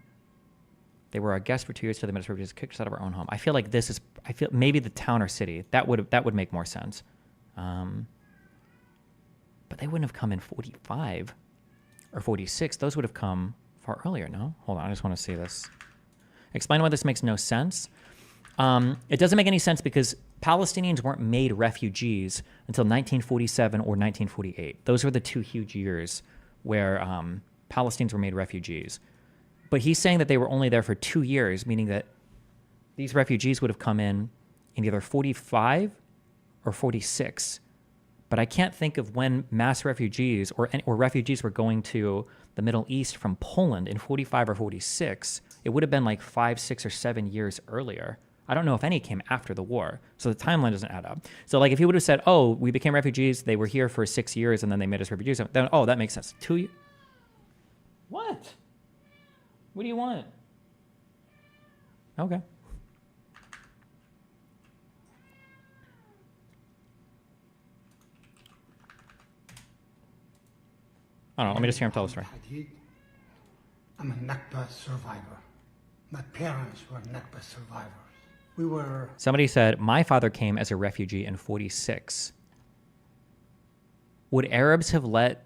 They were our guests for 2 years till they made us refugees, kicked us out of our own home. I feel like this is. I feel maybe the town or city that would make more sense. But they wouldn't have come in 45 or 46. Those would have come far earlier. No, hold on. I just want to see this. Explain why this makes no sense. It doesn't make any sense because Palestinians weren't made refugees until 1947 or 1948. Those were the two huge years where Palestinians were made refugees. But he's saying that they were only there for 2 years, meaning that these refugees would have come in either 45 or 46. But I can't think of when mass refugees or refugees were going to the Middle East from Poland in 45 or 46. It would have been like 5, 6, or 7 years earlier. I don't know if any came after the war. So the timeline doesn't add up. So like if he would have said, oh, we became refugees, they were here for 6 years, and then they made us refugees, then, oh, that makes sense. 2 years? What? What do you want? Okay. I don't know. Let me just hear him tell the story. I'm a Nakba survivor. My parents were Nakba survivors. We were... Somebody said, my father came as a refugee in 46. Would Arabs have let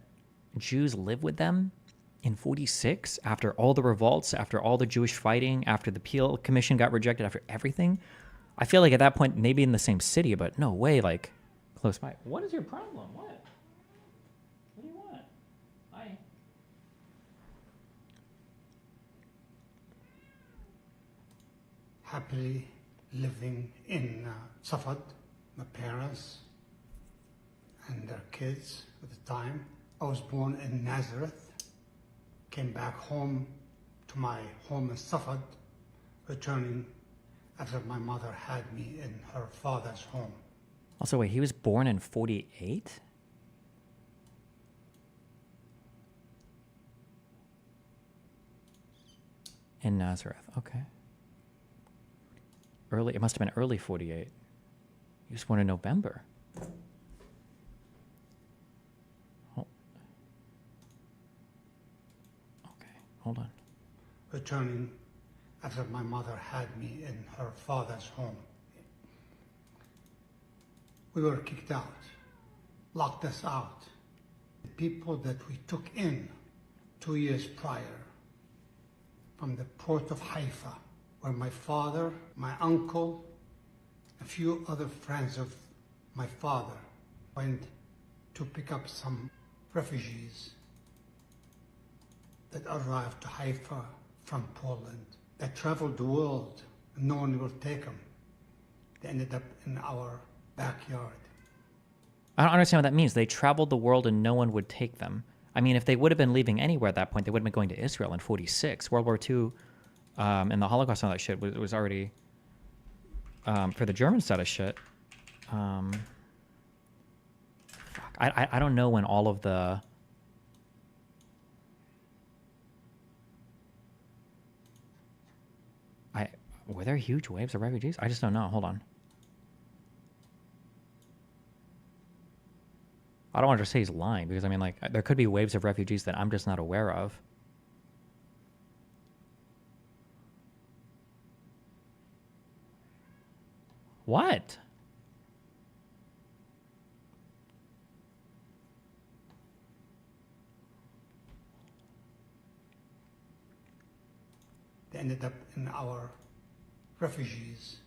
Jews live with them in 46 after all the revolts, after all the Jewish fighting, after the Peel Commission got rejected, after everything? I feel like at that point, maybe in the same city, but no way, like, close by. What is your problem? What? What do you want? Hi. Happily living in Safad, my parents and their kids at the time. I was born in Nazareth, came back home to my home in Safad, returning after my mother had me in her father's home. Also, wait, he was born in 48? In Nazareth, okay. Early, it must have been early 48. He was born in November. Oh. Okay, hold on. Returning after my mother had me in her father's home. We were kicked out, locked us out. The people that we took in 2 years prior from the port of Haifa, where my father, my uncle, a few other friends of my father went to pick up some refugees that arrived to Haifa from Poland. They traveled the world, and no one will take them. They ended up in our backyard. I don't understand what that means. They traveled the world and no one would take them. I mean, if they would have been leaving anywhere at that point, they would have been going to Israel in 46. World War II and the Holocaust and all that shit was already, for the German side of shit. Fuck. I don't know when all of the... Were there huge waves of refugees? I just don't know. Hold on. I don't want to say he's lying because, I mean, like, there could be waves of refugees that I'm just not aware of. What? They ended up in our refugees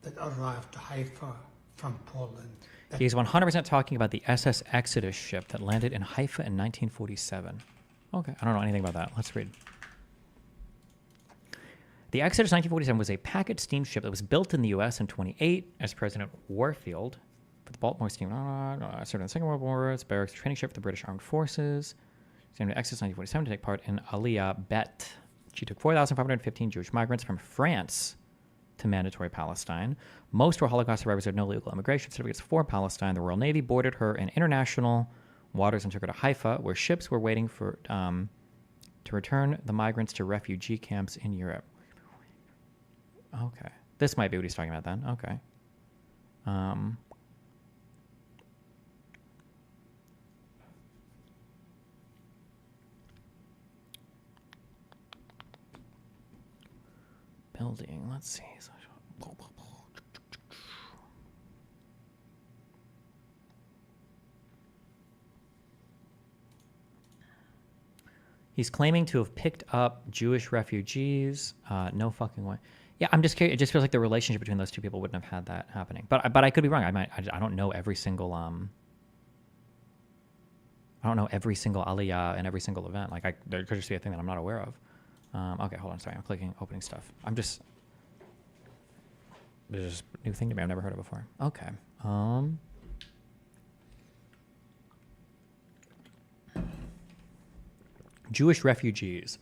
that arrived to Haifa from Poland. He's 100% talking about the SS Exodus ship that landed in Haifa in 1947. Okay, I don't know anything about that. Let's read. The Exodus 1947 was a packet steamship that was built in the U.S. in 28 as President Warfield for the Baltimore steam. Served in the Second World War. It's a barracks training ship for the British Armed Forces. Named Exodus 1947 to take part in Aliyah Bet. She took 4,515 Jewish migrants from France to mandatory Palestine. Most were Holocaust survivors who had no legal immigration certificates for Palestine. The Royal Navy boarded her in international waters and took her to Haifa, where ships were waiting for to return the migrants to refugee camps in Europe. Okay. This might be what he's talking about then. Okay. Building, let's see. He's claiming to have picked up Jewish refugees. No fucking way. Yeah, I'm just curious. It just feels like the relationship between those two people wouldn't have had that happening. But I could be wrong. I don't know every single I don't know every single aliyah and every single event. Like there could just be a thing that I'm not aware of. Okay, hold on. Sorry, I'm clicking opening stuff. There's just a new thing to me. I've never heard of before. Okay. Jewish refugees.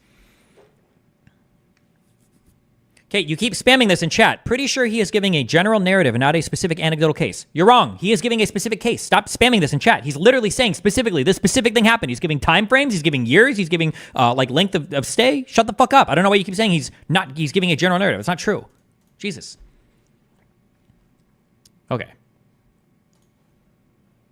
Okay, you keep spamming this in chat. Pretty sure he is giving a general narrative and not a specific anecdotal case. You're wrong. He is giving a specific case. Stop spamming this in chat. He's literally saying specifically this specific thing happened. He's giving time frames. He's giving years. He's giving like length of stay. Shut the fuck up. I don't know why you keep saying he's giving a general narrative. It's not true. Jesus. Okay.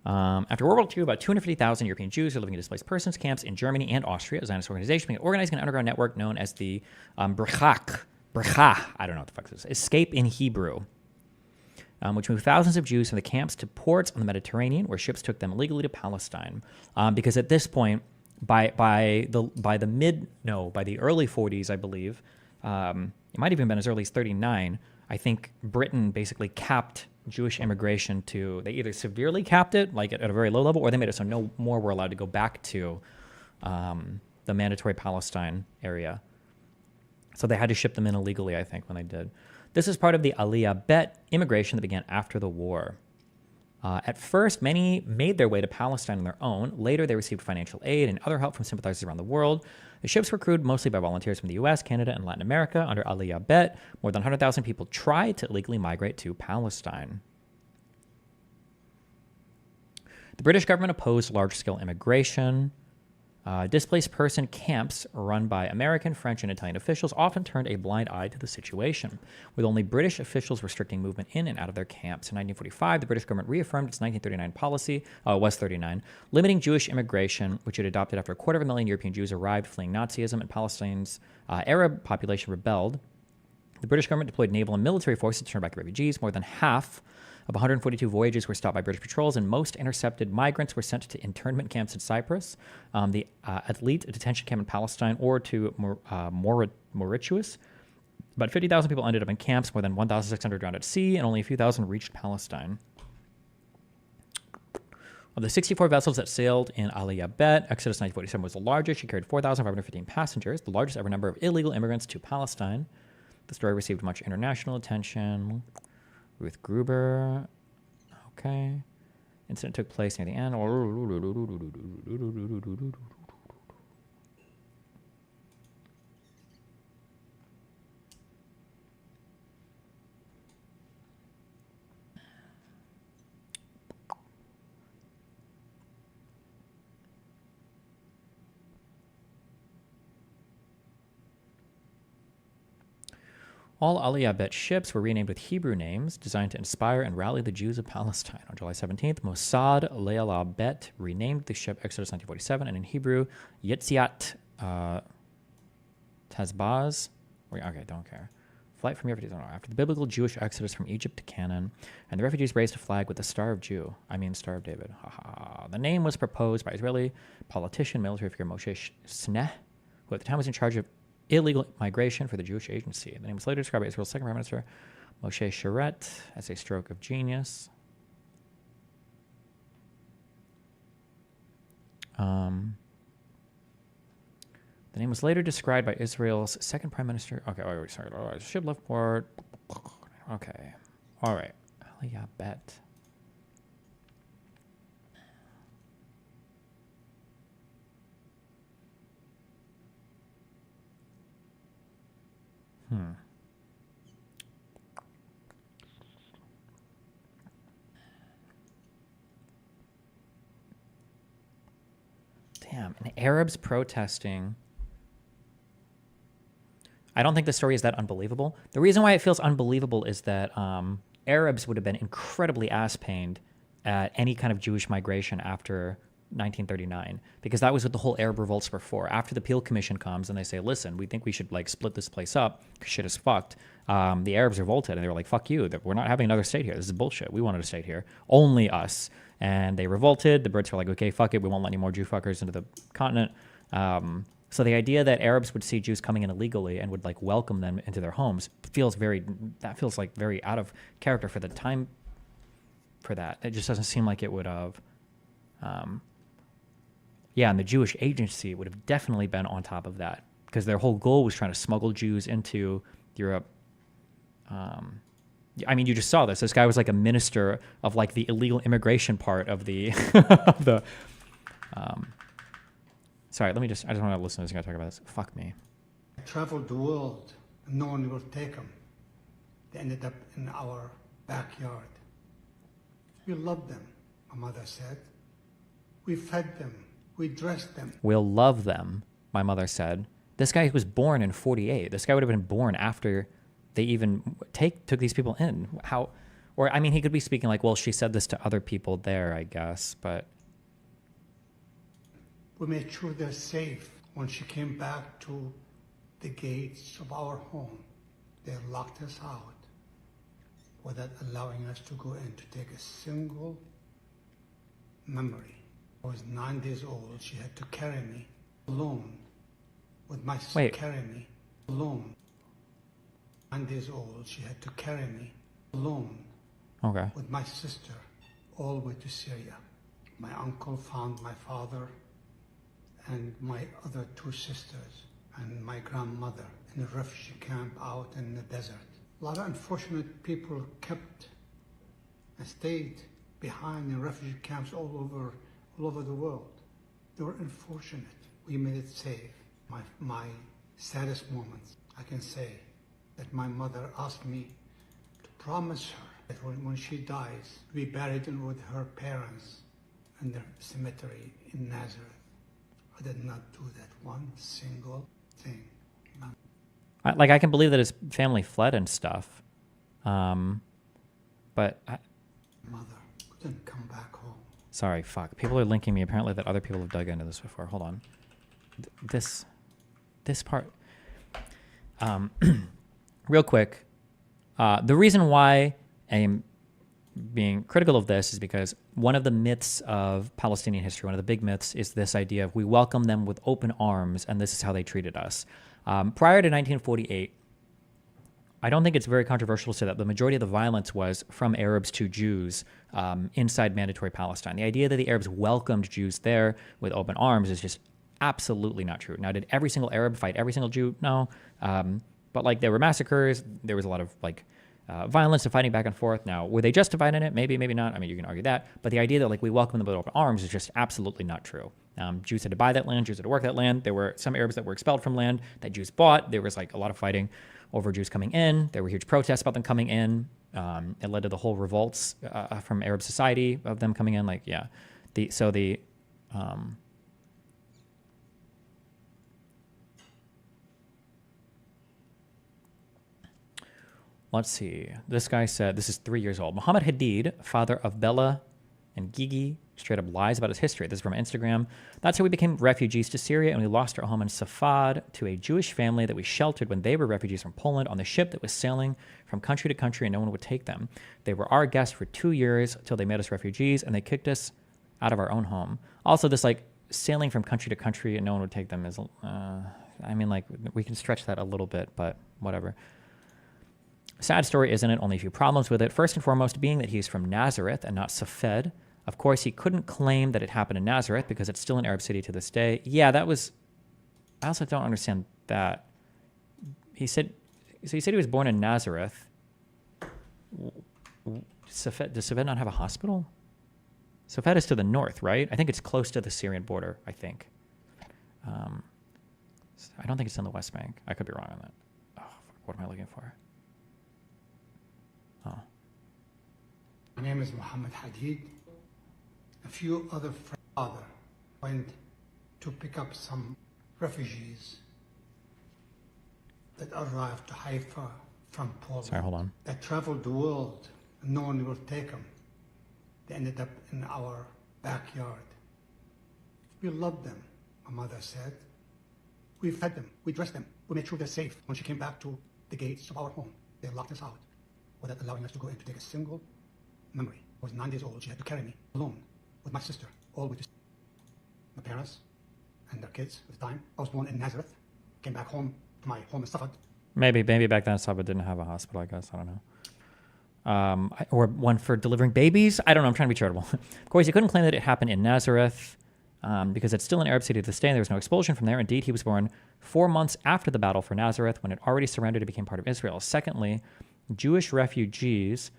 After World War II, about 250,000 European Jews are living in displaced persons camps in Germany and Austria. A Zionist organization began organizing an underground network known as the Brachach, I don't know what the fuck this is, Escape in Hebrew, which moved thousands of Jews from the camps to ports on the Mediterranean, where ships took them illegally to Palestine. Because at this point, by the early 40s, I believe, it might have even been as early as 39. I think Britain basically capped Jewish immigration to, they either severely capped it, like at a very low level, or they made it so no more were allowed to go back to the mandatory Palestine area. So they had to ship them in illegally, I think, when they did. This is part of the Aliyah Bet immigration that began after the war. At first, many made their way to Palestine on their own. Later, they received financial aid and other help from sympathizers around the world. The ships were crewed mostly by volunteers from the U.S., Canada, and Latin America. Under Aliyah Bet, more than 100,000 people tried to illegally migrate to Palestine. The British government opposed large-scale immigration. Displaced person camps run by American, French, and Italian officials often turned a blind eye to the situation, with only British officials restricting movement in and out of their camps. In 1945, the British government reaffirmed its 1939 policy, limiting Jewish immigration, which it adopted after 250,000 European Jews arrived fleeing Nazism, and Palestine's Arab population rebelled. The British government deployed naval and military forces to turn back refugees. More than half of 142 voyages were stopped by British patrols, and most intercepted migrants were sent to internment camps in Cyprus, the Elite detention camp in Palestine, or to Mauritius. About 50,000 people ended up in camps, more than 1,600 drowned at sea, and only a few thousand reached Palestine. Of the 64 vessels that sailed in Aliyah Bet, Exodus 1947 was the largest. She carried 4,515 passengers, the largest ever number of illegal immigrants to Palestine. The story received much international attention. Ruth Gruber. Okay. Incident took place near the end. All Aliyah Bet ships were renamed with Hebrew names designed to inspire and rally the Jews of Palestine. On July 17th, Mossad Leila Bet renamed the ship Exodus 1947, and in Hebrew, Yetziat Tazbaz. Okay, don't care. flight from refugees. After the biblical Jewish exodus from Egypt to Canaan, and the refugees raised a flag with the Star of Star of David. The name was proposed by Israeli politician, military figure Moshe Sneh, who at the time was in charge of illegal migration for the Jewish Agency. The name was later described by Israel's second prime minister, Moshe Sharet, as a stroke of genius. The name was later described by Israel's second prime minister. Okay, sorry. Shiblefport. Okay. All right. Aliyah Bet. Damn, and Arabs protesting. I don't think the story is that unbelievable. The reason why it feels unbelievable is that Arabs would have been incredibly ass-pained at any kind of Jewish migration after 1939, because that was what the whole Arab revolts were for. After the Peel Commission comes and they say, listen, we think we should like split this place up because shit is fucked, the Arabs revolted and they were like, fuck you, we're not having another state here. This is bullshit. We wanted a state here. Only us. And they revolted. The Brits were like, okay, fuck it. We won't let any more Jew fuckers into the continent. So the idea that Arabs would see Jews coming in illegally and would like welcome them into their homes feels like very out of character for the time for that. It just doesn't seem like it would have. And the Jewish Agency would have definitely been on top of that because their whole goal was trying to smuggle Jews into Europe. I mean, you just saw this. This guy was like a minister of like the illegal immigration part of the sorry, I just want to listen to this guy talk about this. Fuck me. I traveled the world and no one will take them. They ended up in our backyard. We loved them, my mother said. We fed them. We dressed them. We'll love them, my mother said. This guy was born in 48. This guy would have been born after they even took these people in. How? Or, I mean, he could be speaking like, well, she said this to other people there, I guess, but... We made sure they're safe. When she came back to the gates of our home, they locked us out without allowing us to go in to take a single memory. I was 9 days old. She had to carry me alone with my sister. Carry me alone. 9 days old. She had to carry me alone with my sister all the way to Syria. My uncle found my father and my other 2 sisters and my grandmother in a refugee camp out in the desert. A lot of unfortunate people kept and stayed behind in refugee camps all over the world. They were unfortunate. We made it safe. My saddest moments, I can say, that my mother asked me to promise her that when she dies, we buried her with her parents in the cemetery in Nazareth. I did not do that one single thing. I can believe that his family fled and stuff, but mother couldn't come back home. Sorry, fuck. People are linking me. Apparently, that other people have dug into this before. Hold on. This part. Real quick. The reason why I'm being critical of this is because one of the myths of Palestinian history, one of the big myths, is this idea of we welcome them with open arms, and this is how they treated us. Prior to 1948, I don't think it's very controversial to say that the majority of the violence was from Arabs to Jews inside mandatory Palestine. The idea that the Arabs welcomed Jews there with open arms is just absolutely not true. Now, did every single Arab fight every single Jew? No. But like there were massacres, there was a lot of like violence and fighting back and forth. Now, were they justified in it? Maybe, maybe not. I mean, you can argue that. But the idea that like we welcome them with open arms is just absolutely not true. Jews had to buy that land. Jews had to work that land. There were some Arabs that were expelled from land that Jews bought. There was like a lot of fighting over Jews coming in. There were huge protests about them coming in. It led to the whole revolts from Arab society of them coming in. Like, yeah. Let's see. This guy said, this is 3 years old. Muhammad Hadid, father of Bella and Gigi straight up lies about his history. This is from Instagram. That's how we became refugees to Syria, and we lost our home in Safad to a Jewish family that we sheltered when they were refugees from Poland on the ship that was sailing from country to country, and no one would take them. They were our guests for 2 years until they made us refugees, and they kicked us out of our own home. Also, this like sailing from country to country and no one would take them is, I mean, like, we can stretch that a little bit, but whatever. Sad story, isn't it? Only a few problems with it. First and foremost being that he's from Nazareth and not Safed. Of course, he couldn't claim that it happened in Nazareth because it's still an Arab city to this day. Yeah, that was... I also don't understand that. He said he was born in Nazareth. Safed, does Safed not have a hospital? Safed is to the north, right? I think it's close to the Syrian border, I think. I don't think it's in the West Bank. I could be wrong on that. Oh, what am I looking for? Oh. My name is Muhammad Hadid. A few other friends went to pick up some refugees that arrived to Haifa from Poland. Sorry, hold on. That traveled the world and no one will take them. They ended up in our backyard. We loved them, my mother said. We fed them, we dressed them, we made sure they're safe. When she came back to the gates of our home, they locked us out without allowing us to go in to take a single memory. I was 9 days old, she had to carry me alone with my sister, all with my parents and their kids at the time. I was born in Nazareth, came back home to my home in Safad. Maybe back then Safed didn't have a hospital, I guess, I don't know. Or one for delivering babies. I don't know. I'm trying to be charitable. Of course, he couldn't claim that it happened in Nazareth because it's still an Arab city to this day. And there was no expulsion from there. Indeed, he was born 4 months after the battle for Nazareth when it already surrendered and became part of Israel. Secondly, Jewish refugees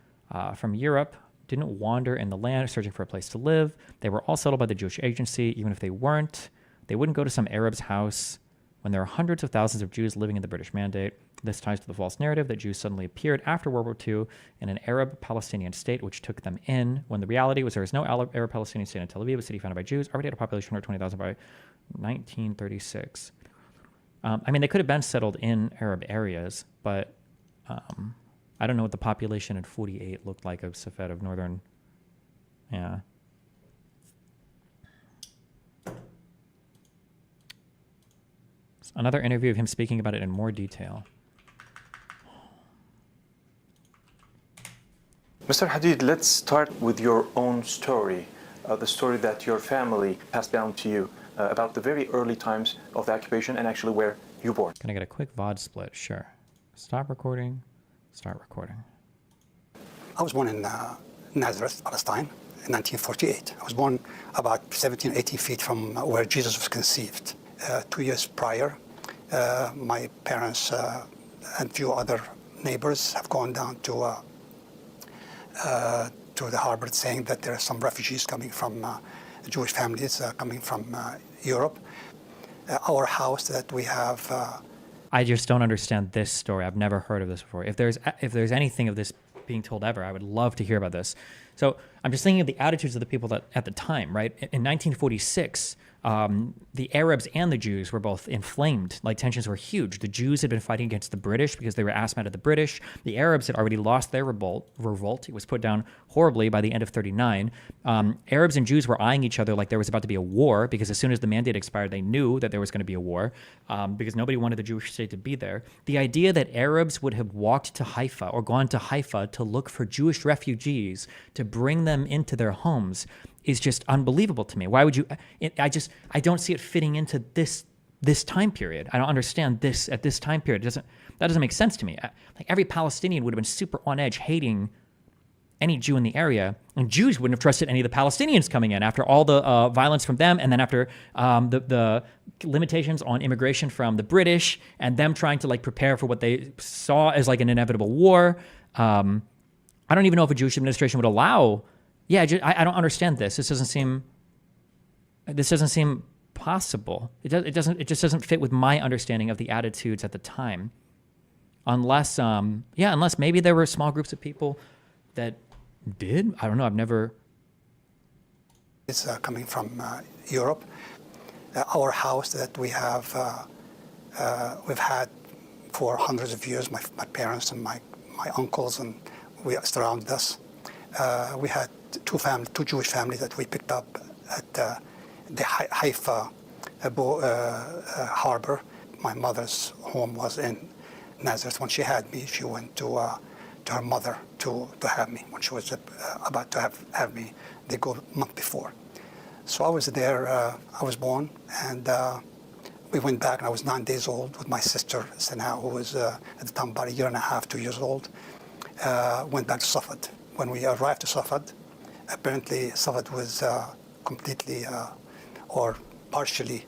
from Europe didn't wander in the land searching for a place to live. They were all settled by the Jewish agency. Even if they weren't, they wouldn't go to some Arab's house when there are hundreds of thousands of Jews living in the British Mandate. This ties to the false narrative that Jews suddenly appeared after World War II in an Arab-Palestinian state, which took them in, when the reality was there was no Arab-Palestinian state in Tel Aviv, a city founded by Jews, already had a population of 120,000 by 1936. I mean, they could have been settled in Arab areas, but I don't know what the population in 48 looked like of Safed, of northern... Yeah. Another interview of him speaking about it in more detail. Mr. Hadid, let's start with your own story, the story that your family passed down to you about the very early times of the occupation and actually where you were born. Can I get a quick VOD split? Sure. Stop recording. Start recording. I was born in Nazareth, Palestine, in 1948. I was born about 17, 18 feet from where Jesus was conceived. 2 years prior, my parents and a few other neighbors have gone down to the harbor saying that there are some refugees coming from Jewish families coming from Europe. Our house that we have... I just don't understand this story. I've never heard of this before. If there's anything of this being told ever, I would love to hear about this. So I'm just thinking of the attitudes of the people that at the time, right? In 1946, the Arabs and the Jews were both inflamed. Like, tensions were huge. The Jews had been fighting against the British because they were ass mad at the British. The Arabs had already lost their revolt. It was put down horribly by the end of 39. Arabs and Jews were eyeing each other like there was about to be a war, because as soon as the mandate expired, they knew that there was going to be a war, because nobody wanted the Jewish state to be there. The idea that Arabs would have walked to Haifa or gone to Haifa to look for Jewish refugees to bring them into their homes is just unbelievable to me. Why would you? I don't see it fitting into this time period. I don't understand this at this time period. That doesn't make sense to me. Like, every Palestinian would have been super on edge, hating any Jew in the area, and Jews wouldn't have trusted any of the Palestinians coming in after all the violence from them, and then after the limitations on immigration from the British, and them trying to like prepare for what they saw as like an inevitable war. I don't even know if a Jewish administration would allow. Yeah, I don't understand this. This doesn't seem possible. It just doesn't fit with my understanding of the attitudes at the time. Unless maybe there were small groups of people that did. I don't know. I've never. It's coming from Europe. Our house that we have, we've had for hundreds of years. My parents and my uncles and we surrounded us. We had two Jewish families that we picked up at the Haifa harbor. My mother's home was in Nazareth. When she had me, she went to her mother to have me. When she was about to have me, they go a month before. So I was there, I was born, and we went back, and I was 9 days old with my sister, Sana, who was at the time about 1.5 years, 2 years old. Went back to Safed. When we arrived to Safed, apparently Safed was completely or partially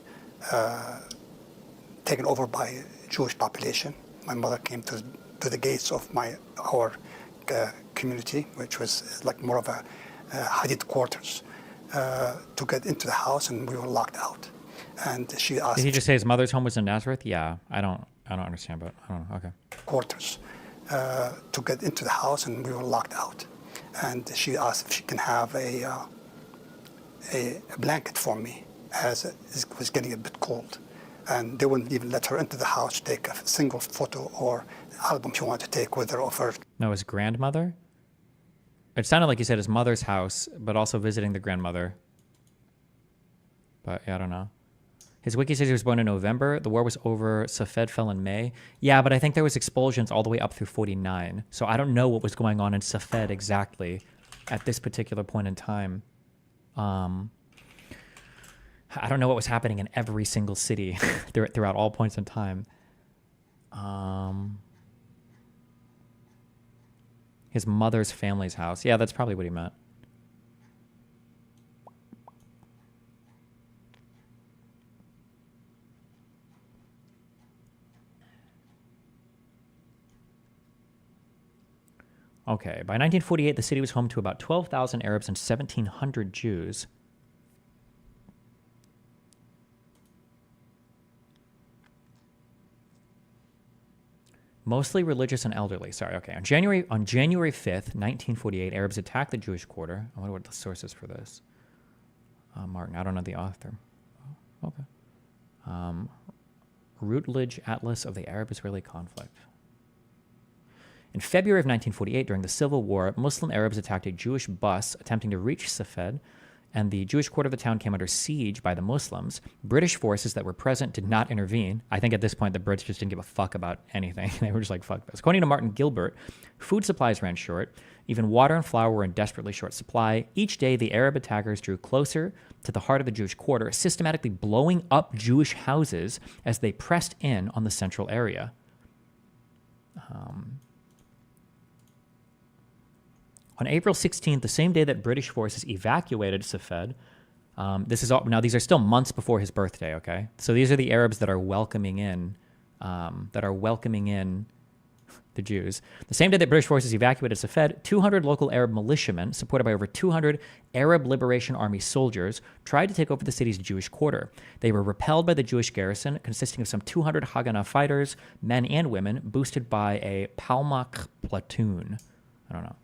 taken over by Jewish population. My mother came to the gates of our community, which was like more of a Hadid quarters, to get into the house, and we were locked out. And she asked. Did he just say his mother's home was in Nazareth? Yeah, I don't understand, but I don't know. Okay. Quarters to get into the house, and we were locked out. And she asked if she can have a blanket for me, as it was getting a bit cold. And they wouldn't even let her into the house to take a single photo or album she wanted to take with her of her. No, his grandmother? It sounded like he said his mother's house, but also visiting the grandmother. But yeah, I don't know. His wiki says he was born in November. The war was over. Safed fell in May. Yeah, but I think there was expulsions all the way up through 49. So I don't know what was going on in Safed exactly at this particular point in time. I don't know what was happening in every single city throughout all points in time. His mother's family's house. Yeah, that's probably what he meant. Okay, by 1948, the city was home to about 12,000 Arabs and 1,700 Jews. Mostly religious and elderly. Sorry, okay. On January 5th, 1948, Arabs attacked the Jewish quarter. I wonder what the source is for this. Martin, I don't know the author. Oh, okay. Routledge Atlas of the Arab-Israeli Conflict. In February of 1948, during the Civil War, Muslim Arabs attacked a Jewish bus attempting to reach Safed, and the Jewish quarter of the town came under siege by the Muslims. British forces that were present did not intervene. I think at this point, the Brits just didn't give a fuck about anything. They were just like, fuck this. According to Martin Gilbert, food supplies ran short. Even water and flour were in desperately short supply. Each day, the Arab attackers drew closer to the heart of the Jewish quarter, systematically blowing up Jewish houses as they pressed in on the central area. On April 16th, the same day that British forces evacuated Safed, this is all, now these are still months before his birthday, okay? So these are the Arabs that are welcoming in the Jews. The same day that British forces evacuated Safed, 200 local Arab militiamen, supported by over 200 Arab Liberation Army soldiers, tried to take over the city's Jewish quarter. They were repelled by the Jewish garrison, consisting of some 200 Haganah fighters, men and women, boosted by a Palmach platoon. I don't know.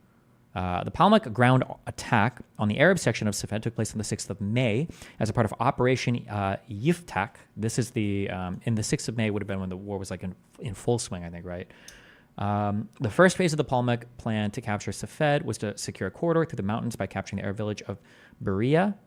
The Palmach ground attack on the Arab section of Safed took place on the 6th of May as a part of Operation Yiftach. This is the, in the 6th of May would have been when the war was like in full swing, I think, right? The first phase of the Palmach plan to capture Safed was to secure a corridor through the mountains by capturing the Arab village of Berea.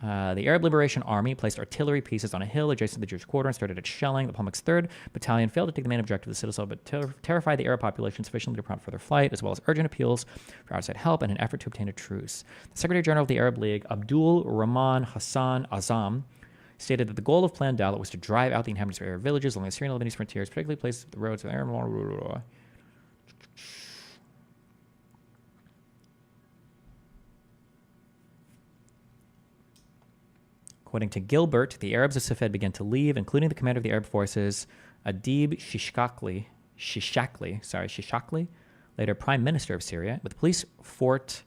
The Arab Liberation Army placed artillery pieces on a hill adjacent to the Jewish quarter and started its shelling. The Palmach's 3rd Battalion failed to take the main objective of the citadel, but terrified the Arab population sufficiently to prompt further flight, as well as urgent appeals for outside help and an effort to obtain a truce. The Secretary General of the Arab League, Abdul Rahman Hassan Azam, stated that the goal of Plan Dalit was to drive out the inhabitants of Arab villages along the Syrian-Lebanese frontiers, particularly places the roads of Arab. According to Gilbert, the Arabs of Safed began to leave, including the commander of the Arab forces, Adib Shishakli, later Prime Minister of Syria. With the police fort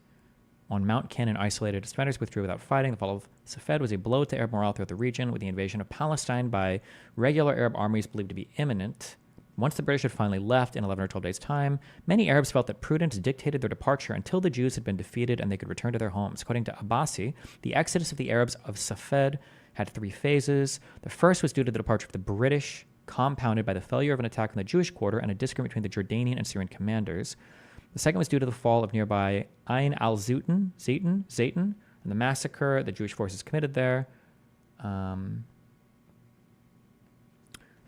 on Mount Cannon isolated, defenders withdrew without fighting. The fall of Safed was a blow to Arab morale throughout the region, with the invasion of Palestine by regular Arab armies believed to be imminent. Once the British had finally left in 11 or 12 days' time, many Arabs felt that prudence dictated their departure until the Jews had been defeated and they could return to their homes. According to Abbasi, the exodus of the Arabs of Safed had 3 phases. The first was due to the departure of the British, compounded by the failure of an attack on the Jewish quarter and a disagreement between the Jordanian and Syrian commanders. The second was due to the fall of nearby Ain al-Zaytun, and the massacre the Jewish forces committed there. The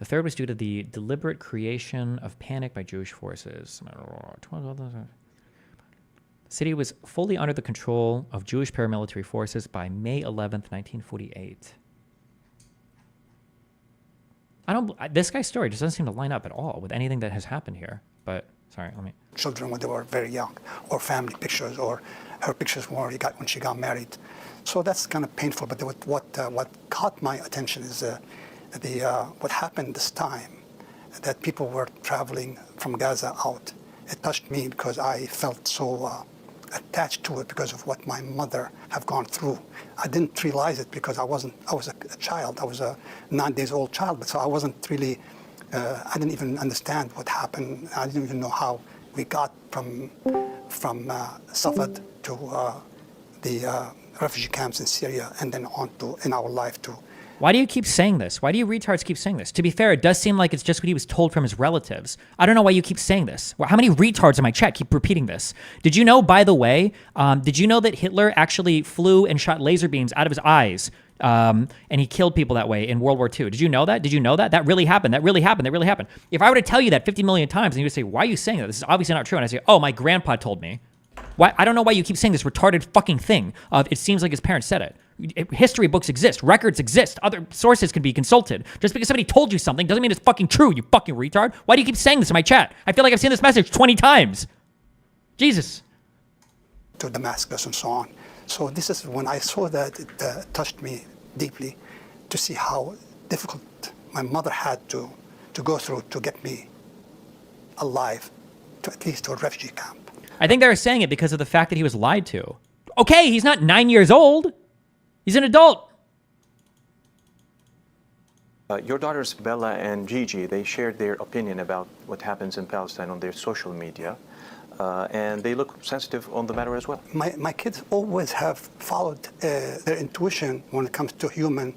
third was due to the deliberate creation of panic by Jewish forces. The city was fully under the control of Jewish paramilitary forces by May 11th, 1948. This guy's story just doesn't seem to line up at all with anything that has happened here. But, sorry, let me... Children when they were very young, or family pictures, or her pictures when she got married. So that's kind of painful, but what caught my attention is what happened this time, that people were traveling from Gaza out. It touched me because I felt so attached to it because of what my mother have gone through. I didn't realize it because I was a child. I was a 9 days old child, but so I wasn't really, I didn't even understand what happened. I didn't even know how we got from Safed to the refugee camps in Syria and then on to, in our life, to Why do you keep saying this? Why do you retards keep saying this? To be fair, it does seem like it's just what he was told from his relatives. I don't know why you keep saying this. How many retards in my chat keep repeating this? Did you know, by the way, did you know that Hitler actually flew and shot laser beams out of his eyes? And he killed people that way in World War II. Did you know that? Did you know that? That really happened. That really happened. That really happened. If I were to tell you that 50 million times and you would say, why are you saying that? This is obviously not true. And I say, oh, my grandpa told me. Why? I don't know why you keep saying this retarded fucking thing of it seems like his parents said it. History books exist. Records exist. Other sources can be consulted. Just because somebody told you something doesn't mean it's fucking true, you fucking retard. Why do you keep saying this in my chat? I feel like I've seen this message 20 times. Jesus. To Damascus and so on. So this is when I saw that, it touched me deeply to see how difficult my mother had to go through to get me alive, to at least to a refugee camp. I think they were saying it because of the fact that he was lied to. Okay, he's not 9 years old. He's an adult. Your daughters, Bella and Gigi, they shared their opinion about what happens in Palestine on their social media. And they look sensitive on the matter as well. My kids always have followed their intuition when it comes to human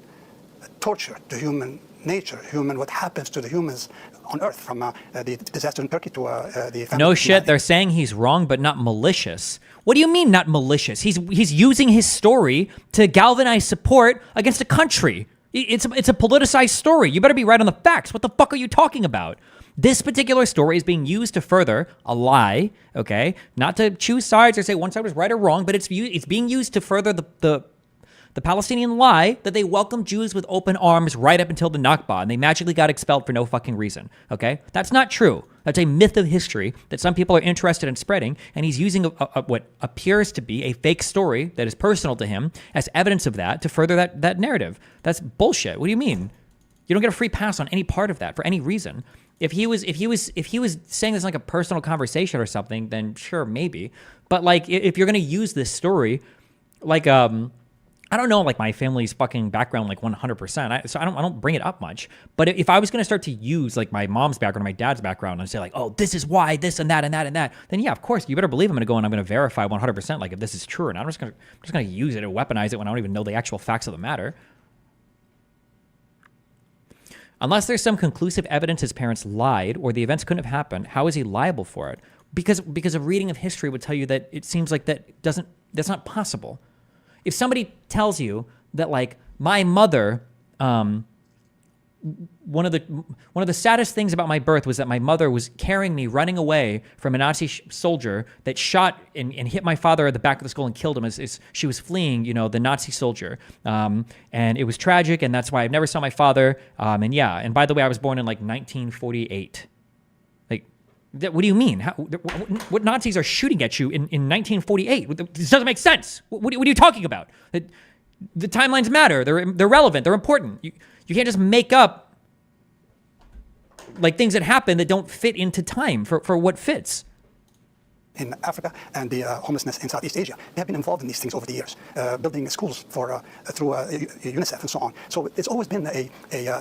torture, to human nature, what happens to the humans on Earth, from the disaster in Turkey to the famine. No shit, they're saying he's wrong but not malicious. What do you mean not malicious? He's using his story to galvanize support against a country. It's a politicized story. You better be right on the facts. What the fuck are you talking about? This particular story is being used to further a lie, okay? Not to choose sides or say one side was right or wrong, but it's being used to further the Palestinian lie that they welcomed Jews with open arms right up until the Nakba, and they magically got expelled for no fucking reason, okay? That's not true. That's a myth of history that some people are interested in spreading, and he's using what appears to be a fake story that is personal to him as evidence of that to further that narrative. That's bullshit. What do you mean? You don't get a free pass on any part of that for any reason. If he was saying this like a personal conversation or something, then sure, maybe. But like, if you're gonna use this story, like I don't know, like my family's fucking background like 100%. So I don't bring it up much. But if I was gonna start to use like my mom's background or my dad's background and say like, oh, this is why this and that and that and that, then yeah, of course you better believe I'm gonna go and I'm gonna verify 100% like if this is true, and I'm just gonna use it and weaponize it when I don't even know the actual facts of the matter. Unless there's some conclusive evidence his parents lied or the events couldn't have happened, how is he liable for it? Because a reading of history would tell you that it seems like that's not possible. If somebody tells you that like my mother, one of the saddest things about my birth was that my mother was carrying me running away from a Nazi soldier that shot and hit my father at the back of the skull and killed him as she was fleeing, the Nazi soldier. And it was tragic, and that's why I never saw my father. And by the way, I was born in like 1948. Like, what do you mean? What Nazis are shooting at you in 1948? This doesn't make sense. What are you talking about? The timelines matter. They're relevant. They're important. You can't just make up like things that happen that don't fit into time for what fits. In Africa and the homelessness in Southeast Asia, they have been involved in these things over the years, building schools through UNICEF and so on. So it's always been a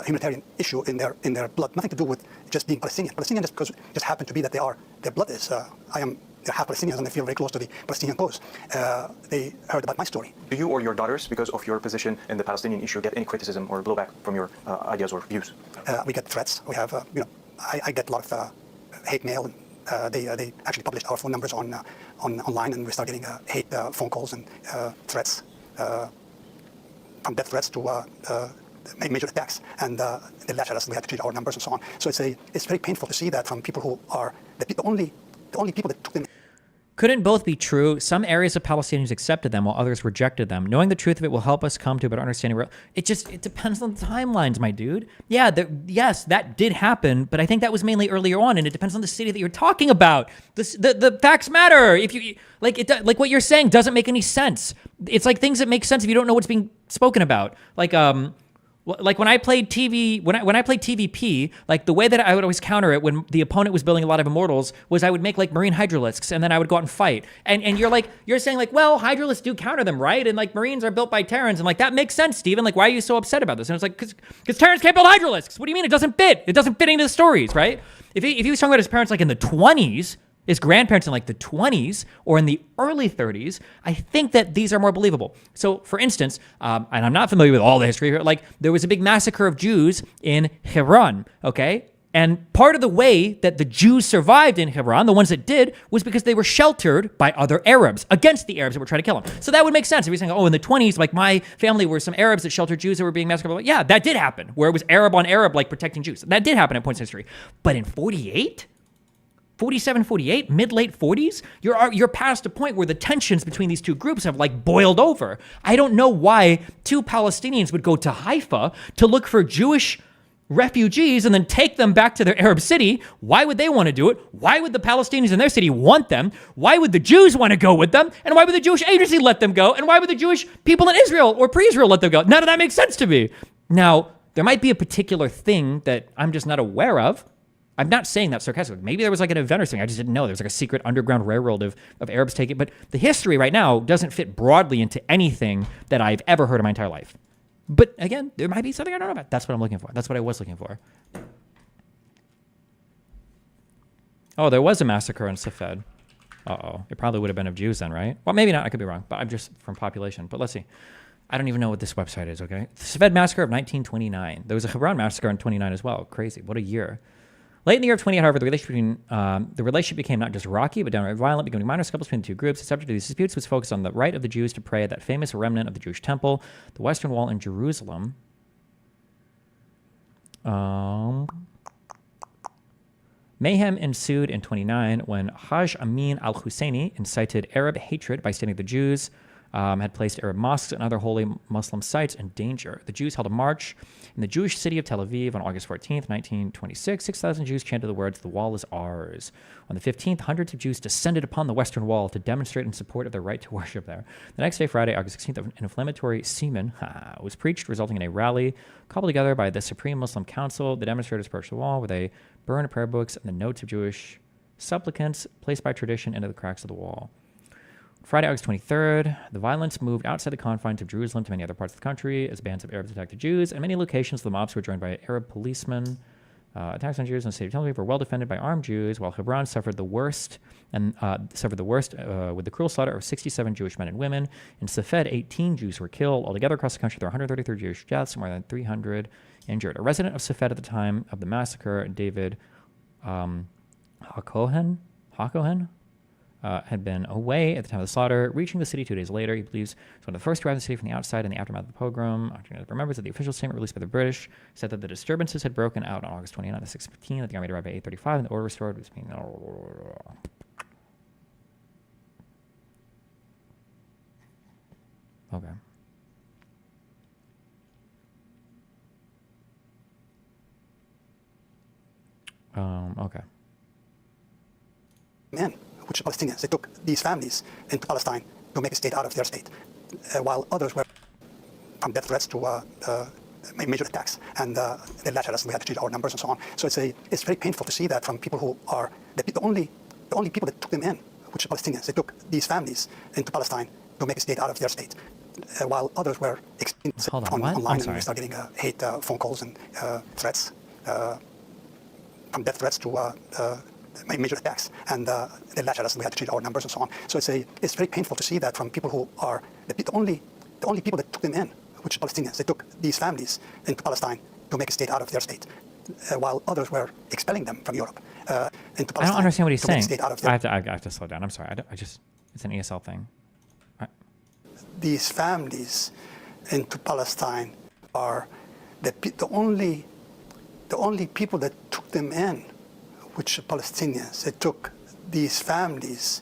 humanitarian issue in their blood, nothing to do with just being Palestinian. Palestinian just happen to be that their blood is. They're half Palestinians and they feel very close to the Palestinian cause. They heard about my story. Do you or your daughters, because of your position in the Palestinian issue, get any criticism or blowback from your ideas or views? We get threats. We have, I get a lot of hate mail they actually published our phone numbers online, and we started getting hate phone calls and threats, from death threats to major attacks, and they lashed at us, and we had to change our numbers and so on. So it's very painful to see that from people who are the only people that took them. Couldn't both be true? Some areas of Palestinians accepted them while others rejected them. Knowing the truth of it will help us come to a better understanding. It depends on the timelines, my dude. Yeah, yes, that did happen, but I think that was mainly earlier on, and it depends on the city that you're talking about. The facts matter. If you like what you're saying doesn't make any sense. It's like things that make sense if you don't know what's being spoken about. Like when I played TV, when I played TVP, like the way that I would always counter it when the opponent was building a lot of immortals was I would make like marine hydralisks, and then I would go out and fight. And you're saying like, well, hydralisks do counter them, right? And like marines are built by Terrans, and like that makes sense, Steven. Like, why are you so upset about this? And it's like, because Terrans can't build hydralisks. What do you mean? It doesn't fit. It doesn't fit into the stories, right? If he was talking about his parents like in the 20s, his grandparents in like the 20s or in the early 30s, I think that these are more believable. So for instance, and I'm not familiar with all the history here, like there was a big massacre of Jews in Hebron, okay? And part of the way that the Jews survived in Hebron, the ones that did, was because they were sheltered by other Arabs against the Arabs that were trying to kill them. So that would make sense. If you're saying, oh, in the 20s, like my family were some Arabs that sheltered Jews that were being massacred. Yeah, that did happen, where it was Arab on Arab, like protecting Jews. That did happen at points in history. But in 48? 47, 48, mid-late 40s, you're past a point where the tensions between these two groups have like boiled over. I don't know why two Palestinians would go to Haifa to look for Jewish refugees and then take them back to their Arab city. Why would they want to do it? Why would the Palestinians in their city want them? Why would the Jews want to go with them? And why would the Jewish agency let them go? And why would the Jewish people in Israel or pre-Israel let them go? None of that makes sense to me. Now, there might be a particular thing that I'm just not aware of. I'm not saying that sarcastically. Maybe there was like an event or something. I just didn't know. There was like a secret underground railroad of Arabs taking it. But the history right now doesn't fit broadly into anything that I've ever heard in my entire life. But again, there might be something I don't know about. That's what I'm looking for. That's what I was looking for. Oh, there was a massacre in Safed. Uh-oh. It probably would have been of Jews then, right? Well, maybe not. I could be wrong. But I'm just from population. But let's see. I don't even know what this website is, okay? The Safed massacre of 1929. There was a Hebron massacre in 29 as well. Crazy. What a year. Late in the year of 28, however, the relationship became not just rocky, but downright violent, becoming minor scuffles between the two groups. The subject of these disputes was focused on the right of the Jews to pray at that famous remnant of the Jewish temple, the Western Wall in Jerusalem. Mayhem ensued in 29 when Haj Amin al-Husseini incited Arab hatred by stating the Jews had placed Arab mosques and other holy Muslim sites in danger. The Jews held a march in the Jewish city of Tel Aviv on August 14th, 1926. 6,000 Jews chanted the words, "The wall is ours." On the 15th, hundreds of Jews descended upon the Western Wall to demonstrate in support of their right to worship there. The next day, Friday, August 16th, an inflammatory sermon was preached, resulting in a rally cobbled together by the Supreme Muslim Council. The demonstrators approached the wall where they burned prayer books and the notes of Jewish supplicants placed by tradition into the cracks of the wall. Friday, August 23rd, the violence moved outside the confines of Jerusalem to many other parts of the country as bands of Arabs attacked the Jews. In many locations, the mobs were joined by Arab policemen. Attacks on Jews in the city of Tel Aviv were well defended by armed Jews, while Hebron suffered the worst with the cruel slaughter of 67 Jewish men and women. In Safed, 18 Jews were killed. Altogether across the country, there were 133 Jewish deaths, more than 300 injured. A resident of Safed at the time of the massacre, David Hakohen, had been away at the time of the slaughter, reaching the city 2 days later. He believes he was one of the first to arrive in the city from the outside in the aftermath of the pogrom. Remembers that the official statement released by the British said that the disturbances had broken out on August 29th at 6:15, that the army arrived by 8:35, and the order restored was being... Okay. Okay. Men, which Palestinians, they took these families into Palestine to make a state out of their state, while others were from death threats to major attacks, and they lashed at us. We had to change our numbers and so on. So it's very painful to see that from people who are the only people that took them in, which are Palestinians. They took these families into Palestine to make a state out of their state, while others were online, and we started getting hate phone calls and threats, from death threats to major attacks, and they lashed at us, and we had to change our numbers and so on. So it's very painful to see that from people who are the only people that took them in, which are Palestinians. They took these families into Palestine to make a state out of their state, while others were expelling them from Europe. into I don't Palestine. understand what he's to make a saying. state out of I them. have to slow down. I'm sorry. It's an ESL thing. These families into Palestine are the only people that took them in, which are Palestinians. They took these families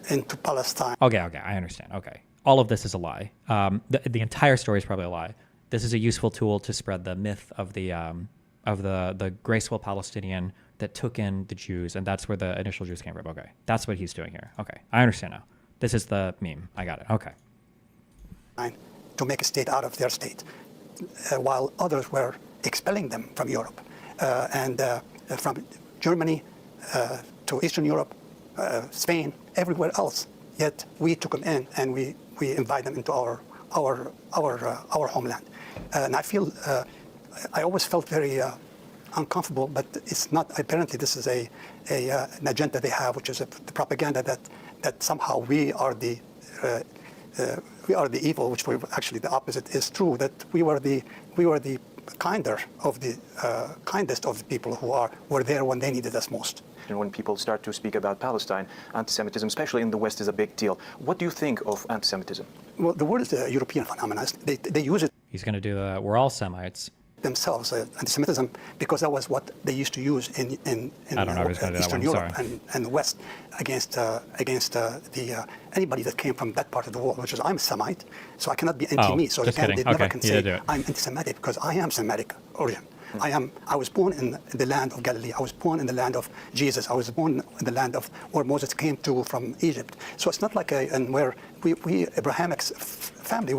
into Palestine. Okay, I understand. Okay. All of this is a lie. The entire story is probably a lie. This is a useful tool to spread the myth of the graceful Palestinian that took in the Jews, and that's where the initial Jews came from. Okay. That's what he's doing here. Okay. I understand now. This is the meme. I got it. Okay. To make a state out of their state, while others were expelling them from Europe and from Germany to Eastern Europe, Spain, everywhere else. Yet we took them in and we invite them into our homeland. And I feel I always felt very uncomfortable, but it's not. Apparently, this is an agenda they have, which is the propaganda that somehow we are the evil, which we're actually the opposite is true. That we were the kindest of the people who were there when they needed us most. And when people start to speak about Palestine, anti-Semitism, especially in the West, is a big deal. What do you think of anti-Semitism? Well, the word is a European phenomenon. They use it. He's going to do the we're all Semites. Themselves, anti-Semitism, because that was what they used to use in Eastern Europe and the West against anybody that came from that part of the world, which is I'm a Semite, so I cannot be anti-me. So just they never okay. can say I'm anti-Semitic because I am Semitic origin. I was born in the land of Galilee. I was born in the land of Jesus. I was born in the land of where Moses came to from Egypt. So it's not like and where we Abrahamic family,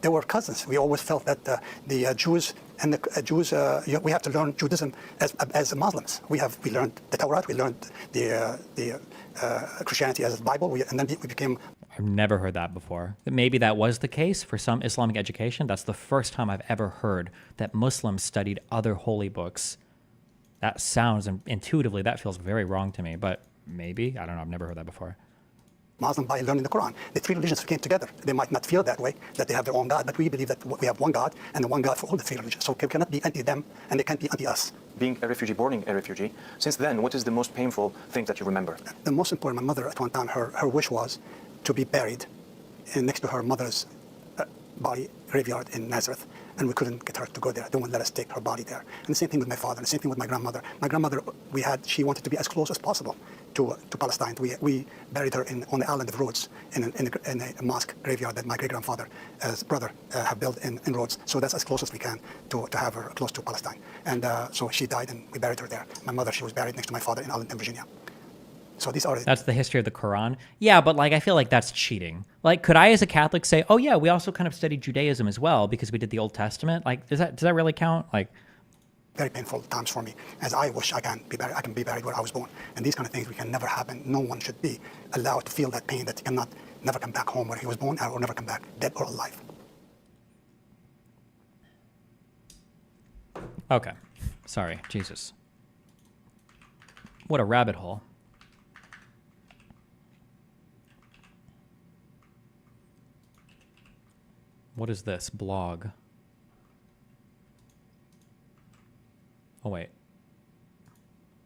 they were cousins. We always felt that the Jews and the Jews, we have to learn Judaism as Muslims. We learned the Torah, we learned the Christianity as the Bible, and then we became. I've never heard that before. Maybe that was the case for some Islamic education. That's the first time I've ever heard that Muslims studied other holy books. That sounds, intuitively, that feels very wrong to me, but maybe. I don't know. I've never heard that before. Muslim by learning the Quran. The three religions came together. They might not feel that way, that they have their own God, but we believe that we have one God and one God for all the three religions. So we cannot be anti-them and they can't be anti-us. Being a refugee, born a refugee, since then, what is the most painful thing that you remember? The most important, my mother at one time, her wish was to be buried next to her mother's body graveyard in Nazareth, and we couldn't get her to go there. They wouldn't let us take her body there. And the same thing with my father, and the same thing with my grandmother. My grandmother, she wanted to be as close as possible to Palestine. We buried her on the island of Rhodes in a mosque graveyard that my great-grandfather's brother have built in Rhodes. So that's as close as we can to have her close to Palestine. And so she died, and we buried her there. My mother, she was buried next to my father in Arlington, Virginia. So these are. That's the history of the Quran. Yeah, but I feel like that's cheating. Could I, as a Catholic, say, "Oh yeah, we also kind of studied Judaism as well because we did the Old Testament"? Does that really count? Very painful times for me, as I wish I can be buried where I was born. And these kind of things we can never happen. No one should be allowed to feel that pain that he cannot never come back home where he was born, or never come back, dead or alive. Okay, sorry, Jesus. What a rabbit hole. What is this? Blog. Oh, wait.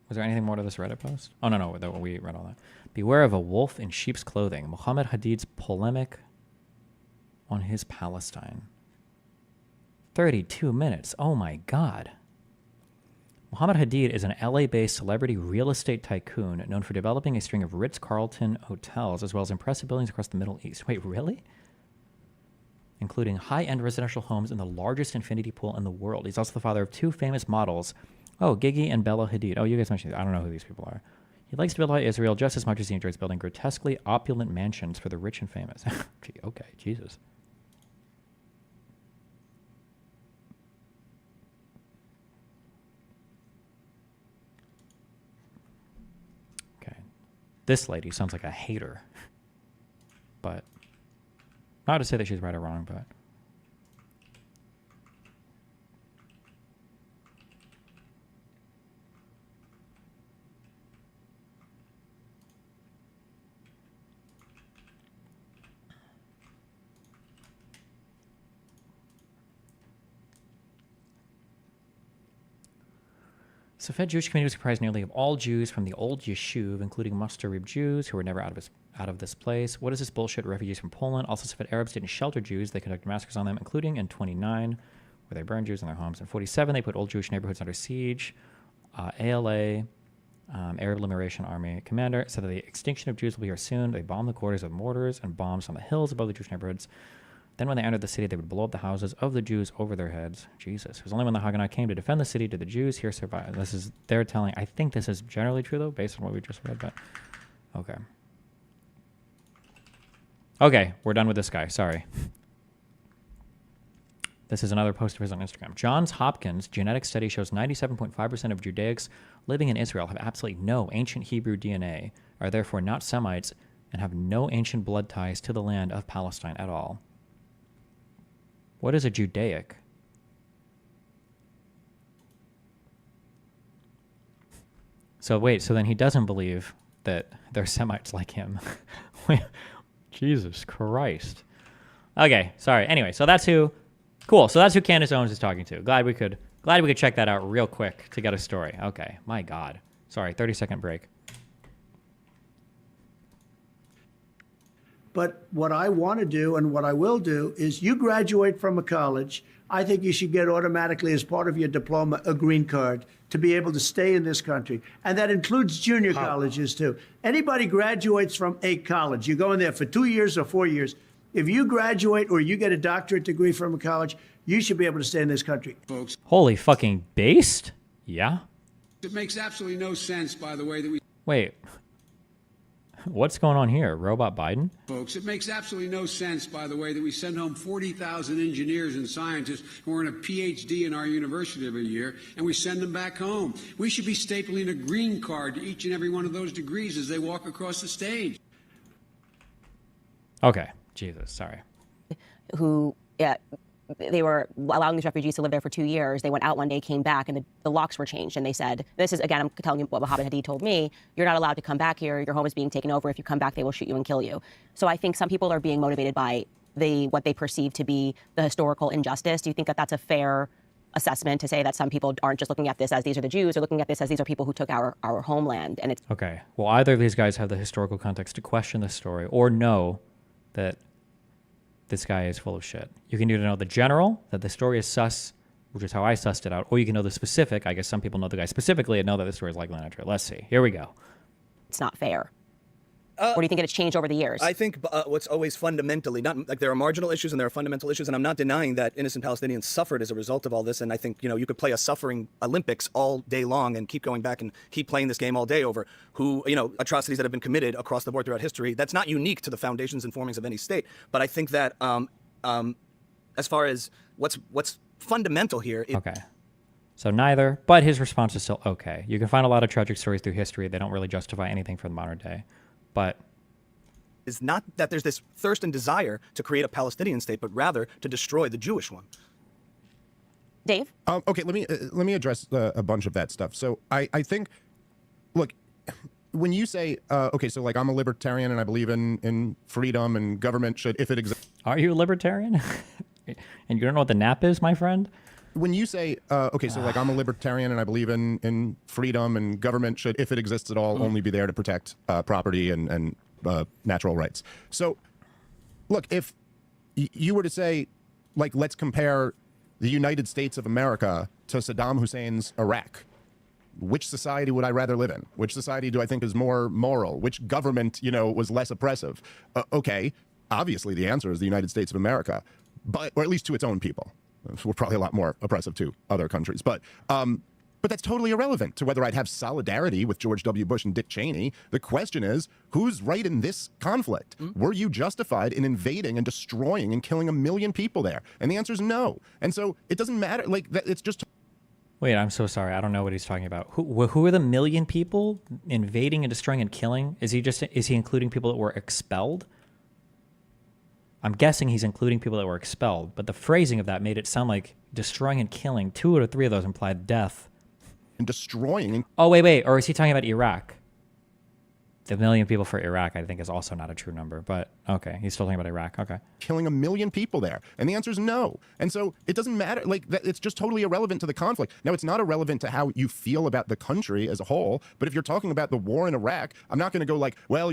Was there anything more to this Reddit post? Oh, no, we read all that. Beware of a wolf in sheep's clothing. Muhammad Hadid's polemic on his Palestine. 32 minutes. Oh, my God. Muhammad Hadid is an LA-based celebrity real estate tycoon known for developing a string of Ritz-Carlton hotels as well as impressive buildings across the Middle East. Wait, really? Including high-end residential homes in the largest infinity pool in the world. He's also the father of two famous models. Oh, Gigi and Bella Hadid. Oh, you guys mentioned I don't know who these people are. He likes to build out Israel just as much as he enjoys building grotesquely opulent mansions for the rich and famous. Okay, Jesus. Okay. This lady sounds like a hater. But not to say that she's right or wrong, but Safed Jewish community was comprised nearly of all Jews from the old Yeshuv, including Mustarib Jews who were never out of this place. What is this bullshit? Refugees from Poland. Also, Safed Arabs didn't shelter Jews. They conducted massacres on them, including in 29, where they burned Jews in their homes. In 47, they put old Jewish neighborhoods under siege. ALA, Arab Liberation Army commander, said that the extinction of Jews will be here soon. They bombed the quarters with mortars and bombs on the hills above the Jewish neighborhoods. Then when they entered the city, they would blow up the houses of the Jews over their heads. Jesus. It was only when the Haganah came to defend the city did the Jews here survive. This is, they're telling, I think this is generally true, though, based on what we just read, but okay. Okay, we're done with this guy. Sorry. This is another post of his on Instagram. Johns Hopkins genetic study shows 97.5% of Judaics living in Israel have absolutely no ancient Hebrew DNA, are therefore not Semites, and have no ancient blood ties to the land of Palestine at all. What is a Judaic? So wait, so then he doesn't believe that they're Semites like him. Jesus Christ. Okay, sorry. Anyway, so that's who. Cool. So that's who Candace Owens is talking to. Glad we could check that out real quick to get a story. Okay. My God. Sorry. 30-second break. But what I want to do and what I will do is you graduate from a college, I think you should get automatically as part of your diploma a green card to be able to stay in this country. And that includes junior colleges too. Anybody graduates from a college, you go in there for 2 years or 4 years. If you graduate or you get a doctorate degree from a college, you should be able to stay in this country. Folks. Holy fucking based? Yeah? It makes absolutely no sense, by the way, that we... Wait. What's going on here? Robot Biden? Folks, it makes absolutely no sense, by the way, that we send home 40,000 engineers and scientists who earn a PhD in our university every year, and we send them back home. We should be stapling a green card to each and every one of those degrees as they walk across the stage. Okay. Jesus, sorry. Who, they were allowing these refugees to live there for 2 years. They went out one day, came back, and the locks were changed. And they said, this is, again, I'm telling you what Mohammed Hadi told me, you're not allowed to come back here. Your home is being taken over. If you come back, they will shoot you and kill you. So I think some people are being motivated by what they perceive to be the historical injustice. Do you think that that's a fair assessment to say that some people aren't just looking at this as these are the Jews, or looking at this as these are people who took our homeland? And it's okay. Well, either of these guys have the historical context to question this story or know that this guy is full of shit. You can either know the general, that the story is sus, which is how I sussed it out, or you can know the specific. I guess some people know the guy specifically and know that the story is likely not true. Let's see. Here we go. It's not fair. Or do you think it's changed over the years? I think what's always fundamentally, not like there are marginal issues and there are fundamental issues, and I'm not denying that innocent Palestinians suffered as a result of all this. And I think, you could play a suffering Olympics all day long and keep going back and keep playing this game all day over atrocities that have been committed across the board throughout history. That's not unique to the foundations and formings of any state. But I think that as far as what's fundamental here. Okay. So neither, but his response is still okay. You can find a lot of tragic stories through history. They don't really justify anything for the modern day. But is not that there's this thirst and desire to create a Palestinian state, but rather to destroy the Jewish one. Dave? Okay, let me address a bunch of that stuff. So I think, look, when you say, okay, so like I'm a libertarian and I believe in freedom and government should, if it exists. Are you a libertarian? And you don't know what the nap is, my friend? When you say, okay, so like I'm a libertarian and I believe in freedom and government should, if it exists at all, only be there to protect property and natural rights. So, look, if you were to say, like, let's compare the United States of America to Saddam Hussein's Iraq, which society would I rather live in? Which society do I think is more moral? Which government, was less oppressive? Okay, obviously the answer is the United States of America, or at least to its own people. We're probably a lot more oppressive to other countries. But that's totally irrelevant to whether I'd have solidarity with George W. Bush and Dick Cheney. The question is, who's right in this conflict? Were you justified in invading and destroying and killing 1 million people there? And the answer is no. And so it doesn't matter. Like, it's just... Wait, I'm so sorry. I don't know what he's talking about. Who are the 1 million people invading and destroying and killing? Is he including people that were expelled? I'm guessing he's including people that were expelled, but the phrasing of that made it sound like destroying and killing. 2 out of 3 of those implied death. And destroying. Oh, wait. Or is he talking about Iraq? The million people for Iraq, I think, is also not a true number. But okay, he's still talking about Iraq. Okay. Killing 1 million people there? And the answer is no. And so it doesn't matter. Like, that, it's just totally irrelevant to the conflict. Now, it's not irrelevant to how you feel about the country as a whole. But if you're talking about the war in Iraq, I'm not going to go like, well,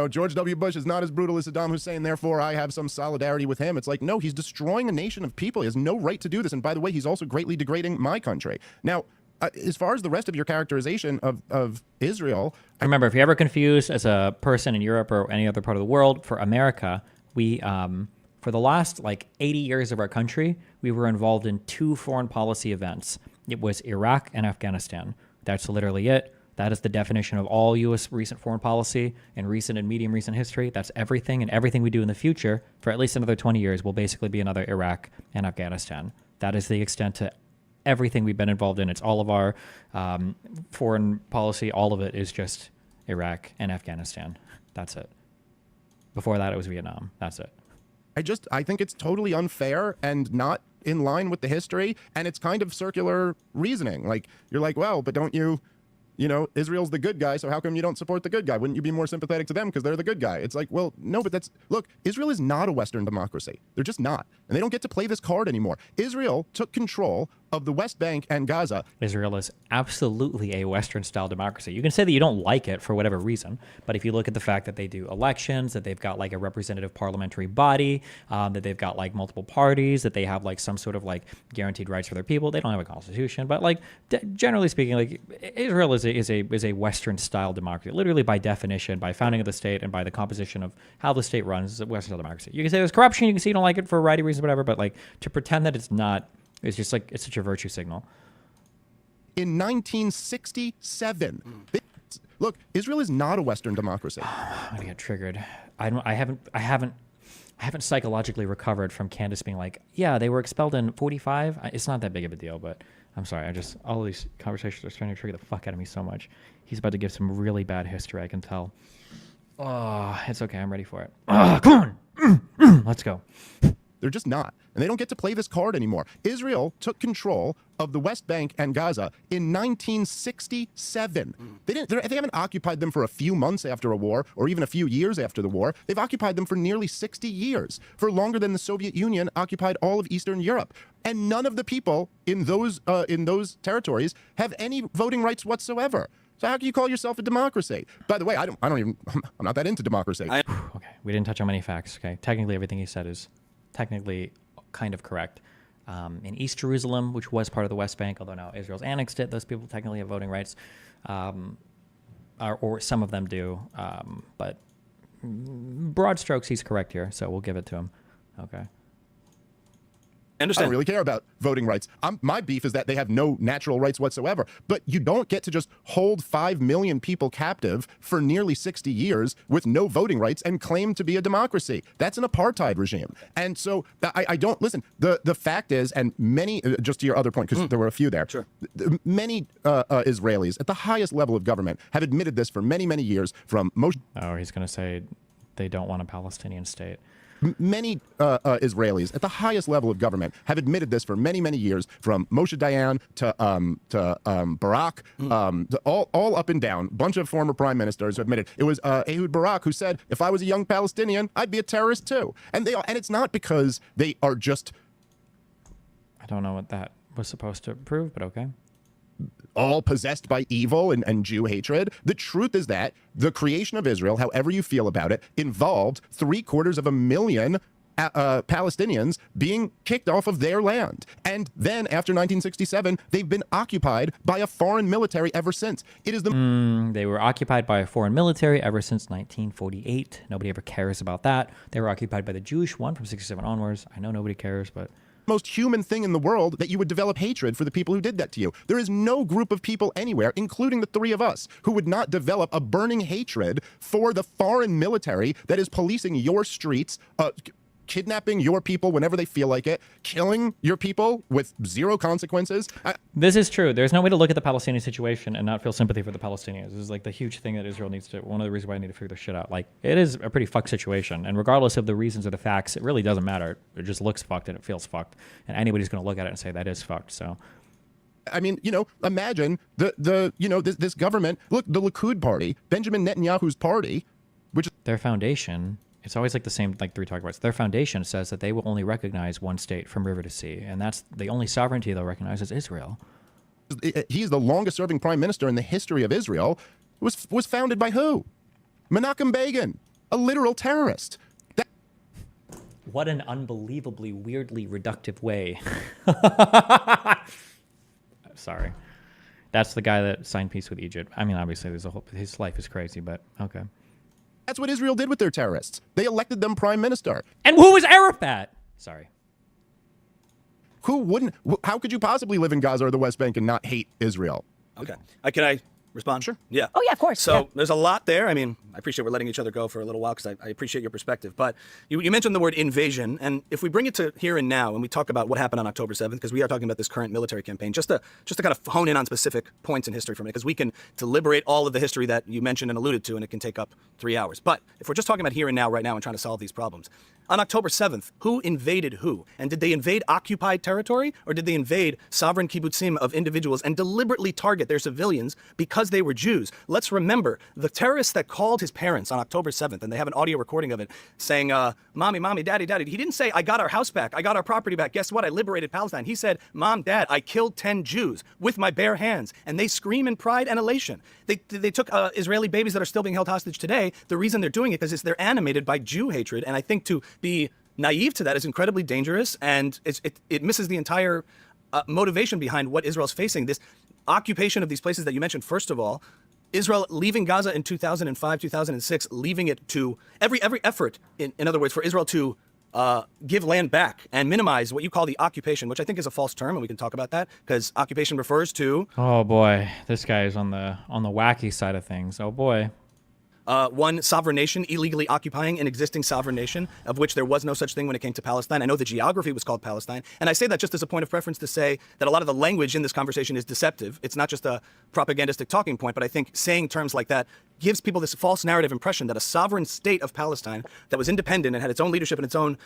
George W. Bush is not as brutal as Saddam Hussein, therefore I have some solidarity with him. It's like, no, he's destroying a nation of people. He has no right to do this. And by the way, he's also greatly degrading my country. Now, as far as the rest of your characterization of Israel... Remember, if you're ever confused as a person in Europe or any other part of the world, for America, we, for the last 80 years of our country, we were involved in 2 foreign policy events. It was Iraq and Afghanistan. That's literally it. That is the definition of all U.S. recent foreign policy and recent and medium recent history. That's everything, and everything we do in the future for at least another 20 years will basically be another Iraq and Afghanistan. That is the extent to everything we've been involved in. It's all of our foreign policy. All of it is just Iraq and Afghanistan. That's it. Before that, it was Vietnam. That's it. I think it's totally unfair and not in line with the history, and it's kind of circular reasoning. Like, you're like, well, but don't you... Israel's the good guy, so how come you don't support the good guy? Wouldn't you be more sympathetic to them because they're the good guy? It's like, well, no, but look, Israel is not a Western democracy. They're just not. And they don't get to play this card anymore. Israel took control of the West Bank and Gaza. Israel is absolutely a Western-style democracy. You can say that you don't like it for whatever reason, but if you look at the fact that they do elections, that they've got a representative parliamentary body, that they've got multiple parties, that they have some sort of guaranteed rights for their people, they don't have a constitution. But generally speaking, Israel is a Western-style democracy. Literally by definition, by founding of the state, and by the composition of how the state runs, it's a Western-style democracy. You can say there's corruption, you can say you don't like it for a variety of reasons, whatever, but to pretend that it's not, it's just it's such a virtue signal. In 1967, look, Israel is not a Western democracy. I'm gonna get triggered. I haven't psychologically recovered from Candace being like, yeah, they were expelled in 45. It's not that big of a deal, but I'm sorry. All of these conversations are starting to trigger the fuck out of me so much. He's about to give some really bad history, I can tell. Oh, it's okay. I'm ready for it. Come on. Let's go. They're just not. And they don't get to play this card anymore. Israel took control of the West Bank and Gaza in 1967. They haven't occupied them for a few months after a war or even a few years after the war. They've occupied them for nearly 60 years, for longer than the Soviet Union occupied all of Eastern Europe. And none of the people in those territories have any voting rights whatsoever. So how can you call yourself a democracy? By the way, I'm not that into democracy. Okay, we didn't touch on many facts. Okay, technically everything he said is technically kind of correct. In East Jerusalem, which was part of the West Bank, although now Israel's annexed it, those people technically have voting rights, or some of them do. But broad strokes, he's correct here, so we'll give it to him. Okay. I don't really care about voting rights. My beef is that they have no natural rights whatsoever. But you don't get to just hold 5 million people captive for nearly 60 years with no voting rights and claim to be a democracy. That's an apartheid regime. And so I don't listen. The fact is, and many, just to your other point, because there were a few there, sure. Many Israelis at the highest level of government have admitted this for many, many years from Moshe. Oh, he's going to say they don't want a Palestinian state. Many Israelis at the highest level of government have admitted this for many, many years, from Moshe Dayan to Barak, all up and down. A bunch of former prime ministers who admitted. It was Ehud Barak who said, if I was a young Palestinian, I'd be a terrorist too. And it's not because they are just... I don't know what that was supposed to prove, but okay. All possessed by evil and Jew hatred. The truth is that the creation of Israel, however you feel about it, involved 750,000 Palestinians being kicked off of their land. And then after 1967, they've been occupied by a foreign military ever since. It is the... They were occupied by a foreign military ever since 1948. Nobody ever cares about that. They were occupied by the Jewish one from 67 onwards. I know nobody cares, but... most human thing in the world that you would develop hatred for the people who did that to you. There is no group of people anywhere, including the three of us, who would not develop a burning hatred for the foreign military that is policing your streets, kidnapping your people whenever they feel like it, killing your people with zero consequences. This is true. There's no way to look at the Palestinian situation and not feel sympathy for the Palestinians. This is the huge thing that Israel needs to, one of the reasons why I need to figure this shit out. It is a pretty fucked situation. And regardless of the reasons or the facts, it really doesn't matter. It just looks fucked and it feels fucked. And anybody's going to look at it and say that is fucked. So I mean, imagine this government. Look, the Likud party, Benjamin Netanyahu's party, which is their foundation. It's always like the same, like three talk about. Their foundation says that they will only recognize one state from river to sea, and that's the only sovereignty they'll recognize is Israel. He's the longest-serving prime minister in the history of Israel. Was founded by who? Menachem Begin, a literal terrorist. What an unbelievably weirdly reductive way. Sorry. That's the guy that signed peace with Egypt. I mean, obviously, his life is crazy, but okay. That's what Israel did with their terrorists. They elected them prime minister. And who was Arafat? Sorry. Who wouldn't? How could you possibly live in Gaza or the West Bank and not hate Israel? Okay. Can I respond? Sure. Yeah. Oh, yeah, of course. So there's a lot there. I mean, I appreciate we're letting each other go for a little while because I appreciate your perspective. But you mentioned the word invasion. And if we bring it to here and now and we talk about what happened on October 7th, because we are talking about this current military campaign, just to kind of hone in on specific points in history from it, because we can deliberate all of the history that you mentioned and alluded to, and it can take up 3 hours. But if we're just talking about here and now, right now, and trying to solve these problems, on October 7th, who invaded who? And did they invade occupied territory, or did they invade sovereign kibbutzim of individuals and deliberately target their civilians because they were Jews? Let's remember, the terrorist that called his parents on October 7th, and they have an audio recording of it, saying, Mommy, Mommy, Daddy, Daddy. He didn't say, I got our house back, I got our property back. Guess what? I liberated Palestine. He said, Mom, Dad, I killed 10 Jews with my bare hands. And they scream in pride and elation. They took Israeli babies that are still being held hostage today. The reason they're doing it is they're animated by Jew hatred. And I think to be naive to that is incredibly dangerous, and it misses the entire motivation behind what Israel's facing. This occupation of these places that you mentioned, first of all, Israel leaving Gaza in 2005, 2006, leaving it to every effort, in other words, for Israel to give land back and minimize what you call the occupation, which I think is a false term, and we can talk about that, because occupation refers to... Oh boy, this guy is on the wacky side of things. Oh boy. One sovereign nation illegally occupying an existing sovereign nation, of which there was no such thing when it came to Palestine. I know the geography was called Palestine, and I say that just as a point of preference to say that a lot of the language in this conversation is deceptive. It's not just a propagandistic talking point, but I think saying terms like that gives people this false narrative impression that a sovereign state of Palestine that was independent and had its own leadership and its own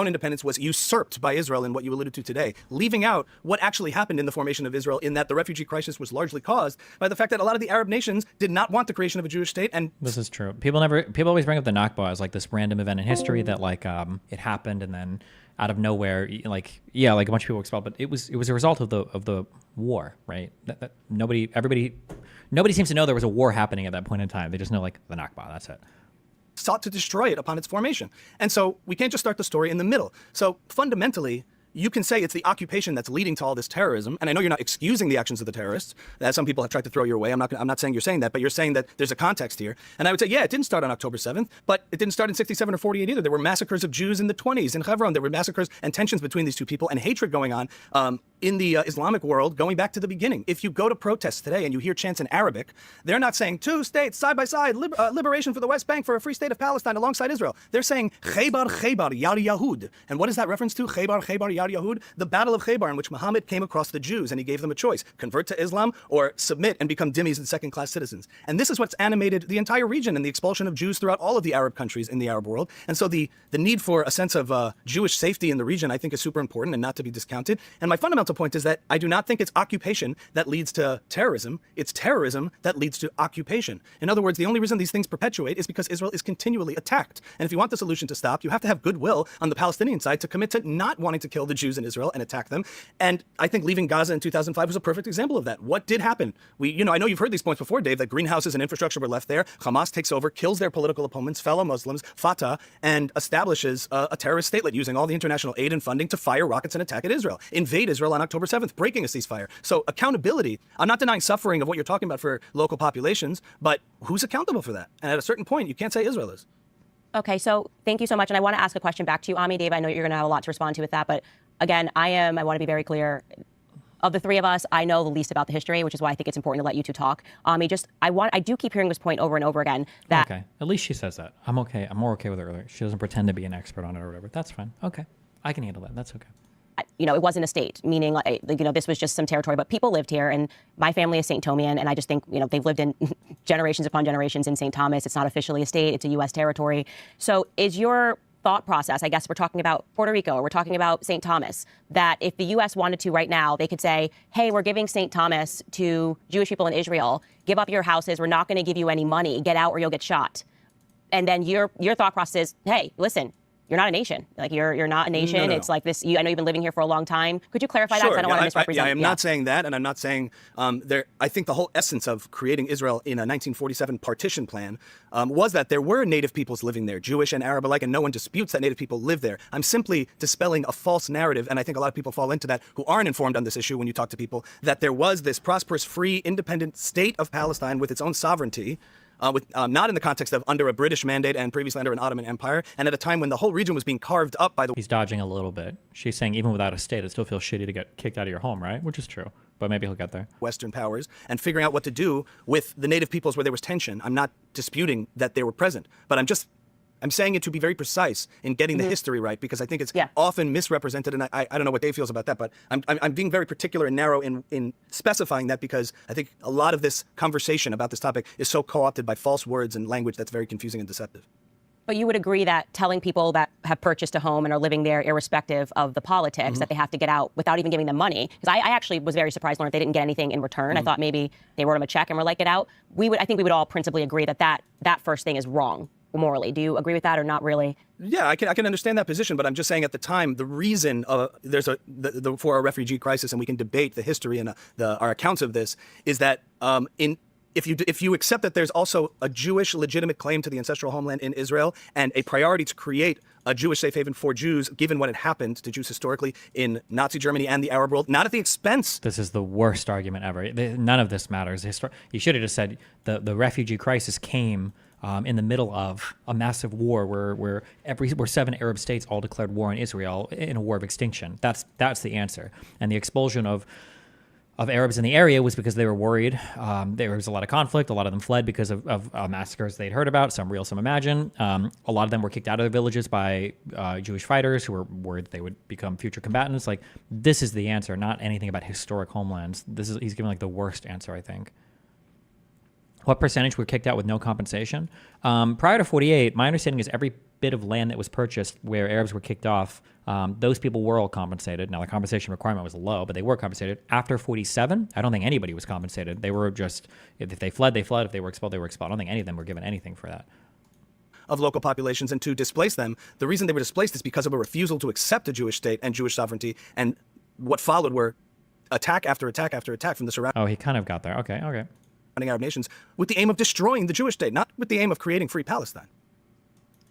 independence was usurped by Israel in what you alluded to today, leaving out what actually happened in the formation of Israel, in that the refugee crisis was largely caused by the fact that a lot of the Arab nations did not want the creation of a Jewish state. And this is true. People always bring up the Nakba as like this random event in history that like it happened and then out of nowhere, like a bunch of people expelled, but it was a result of the war, right? Nobody seems to know there was a war happening at that point in time. They just know like the Nakba, that's it. Sought to destroy it upon its formation. And so we can't just start the story in the middle. So fundamentally, you can say it's the occupation that's leading to all this terrorism. And I know you're not excusing the actions of the terrorists, as some people have tried to throw your way. I'm not saying you're saying that, but you're saying that there's a context here. And I would say, yeah, it didn't start on October 7th, but it didn't start in 67 or 48 either. There were massacres of Jews in the 20s in Hebron. There were massacres and tensions between these two people and hatred going on in the Islamic world going back to the beginning. If you go to protests today and you hear chants in Arabic, they're not saying two states side by side, liberation for the West Bank for a free state of Palestine alongside Israel. They're saying Khaybar, Khaybar, Yar Yahud. And what is that reference to? Khaybar, Khaybar, Yar Yahud? The Battle of Khaybar, in which Muhammad came across the Jews and he gave them a choice: convert to Islam or submit and become dhimmis and second-class citizens. And this is what's animated the entire region and the expulsion of Jews throughout all of the Arab countries in the Arab world. And so the need for a sense of Jewish safety in the region, I think, is super important and not to be discounted. And my fundamental point is that I do not think it's occupation that leads to terrorism. It's terrorism that leads to occupation. In other words, the only reason these things perpetuate is because Israel is continually attacked. And if you want the solution to stop, you have to have goodwill on the Palestinian side to commit to not wanting to kill the Jews in Israel and attack them. And I think leaving Gaza in 2005 was a perfect example of that. What did happen? I know you've heard these points before, Dave, that greenhouses and infrastructure were left there. Hamas takes over, kills their political opponents, fellow Muslims, Fatah, and establishes a terrorist statelet using all the international aid and funding to fire rockets and attack at Israel. Invade Israel on October 7th, breaking a ceasefire. So accountability, I'm not denying suffering of what you're talking about for local populations, but who's accountable for that? And at a certain point, you can't say Israel is. Okay, so thank you so much. And I want to ask a question back to you, Ami. Dave, I know you're going to have a lot to respond to with that, but again, I want to be very clear. Of the three of us, I know the least about the history, which is why I think it's important to let you two talk. I do keep hearing this point over and over again. That okay, at least she says that. I'm okay. I'm more okay with her. She doesn't pretend to be an expert on it or whatever. That's fine. Okay, I can handle that. That's okay. It wasn't a state, meaning this was just some territory, but people lived here, and my family is St. Thomian, and I just think they've lived in generations upon generations in St. Thomas. It's not officially a state; it's a U.S. territory. So, is your thought process, I guess we're talking about Puerto Rico or we're talking about St. Thomas, that if the U.S. wanted to right now, they could say, hey, we're giving St. Thomas to Jewish people in Israel. Give up your houses. We're not going to give you any money. Get out or you'll get shot. And then your thought process is, hey, listen, you're not a nation. Like you're not a nation. No. It's like this. I know you've been living here for a long time. Could you clarify that? Sure. 'Cause I don't want to misrepresent. I am not saying that, and I'm not saying I think the whole essence of creating Israel in a 1947 partition plan was that there were native peoples living there, Jewish and Arab alike, and no one disputes that native people live there. I'm simply dispelling a false narrative, and I think a lot of people fall into that who aren't informed on this issue when you talk to people, that there was this prosperous, free, independent state of Palestine with its own sovereignty. Not in the context of under a British mandate and previously under an Ottoman Empire, and at a time when the whole region was being carved up by the... He's dodging a little bit. She's saying even without a state, it still feels shitty to get kicked out of your home, right? Which is true, but maybe he'll get there. Western powers, and figuring out what to do with the native peoples where there was tension. I'm not disputing that they were present, but I'm saying it to be very precise in getting the history right, because I think it's often misrepresented, and I don't know what Dave feels about that, but I'm being very particular and narrow in specifying that, because I think a lot of this conversation about this topic is so co-opted by false words and language that's very confusing and deceptive. But you would agree that telling people that have purchased a home and are living there, irrespective of the politics, that they have to get out without even giving them money. Because I actually was very surprised to learn they didn't get anything in return. I thought maybe they wrote them a check and were like, get out. I think we would all principally agree that first thing is wrong morally. Do you agree with that or not really? Yeah, I can understand that position, but I'm just saying at the time, the reason for a refugee crisis, and we can debate the history and our accounts of this, is that if you accept that there's also a Jewish legitimate claim to the ancestral homeland in Israel and a priority to create a Jewish safe haven for Jews, given what had happened to Jews historically in Nazi Germany and the Arab world, not at the expense. This is the worst argument ever. None of this matters. You should have just said the refugee crisis came in the middle of a massive war where 7 Arab states all declared war on Israel in a war of extinction. That's the answer. And the expulsion of Arabs in the area was because they were worried. There was a lot of conflict. A lot of them fled because of massacres they'd heard about, some real, some imagined. A lot of them were kicked out of their villages by Jewish fighters who were worried that they would become future combatants. Like, this is the answer, not anything about historic homelands. He's giving like the worst answer, I think. What percentage were kicked out with no compensation? Prior to 48, my understanding is every bit of land that was purchased where Arabs were kicked off, those people were all compensated. Now, the compensation requirement was low, but they were compensated. After 47, I don't think anybody was compensated. They were just, if they fled, they fled. If they were expelled, they were expelled. I don't think any of them were given anything for that. Of local populations and to displace them. The reason they were displaced is because of a refusal to accept a Jewish state and Jewish sovereignty, and what followed were attack after attack after attack from the surrounding... Oh, he kind of got there. Okay. Arab nations, with the aim of destroying the Jewish state, not with the aim of creating free Palestine.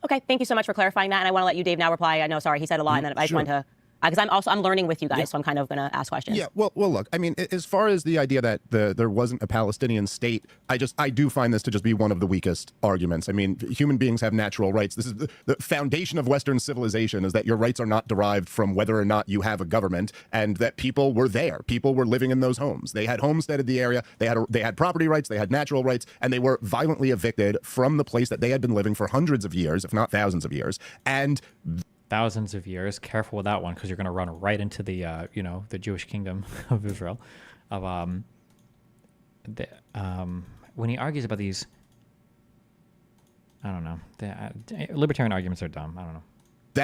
Okay, thank you so much for clarifying that. And I want to let you, Dave, now reply. I know, sorry, he said a lot, and then I just wanted to, because I'm learning with you guys, so I'm kind of going to ask questions. Yeah, well, look, I mean, as far as the idea that there wasn't a Palestinian state, I do find this to just be one of the weakest arguments. I mean, human beings have natural rights. This is the foundation of Western civilization, is that your rights are not derived from whether or not you have a government, and that people were there. People were living in those homes. They had homesteaded the area. They had property rights. They had natural rights, and they were violently evicted from the place that they had been living for hundreds of years, if not thousands of years. And thousands of years. Careful with that one, because you're going to run right into the the Jewish kingdom of Israel. When he argues about these, I don't know. Libertarian arguments are dumb. I don't know.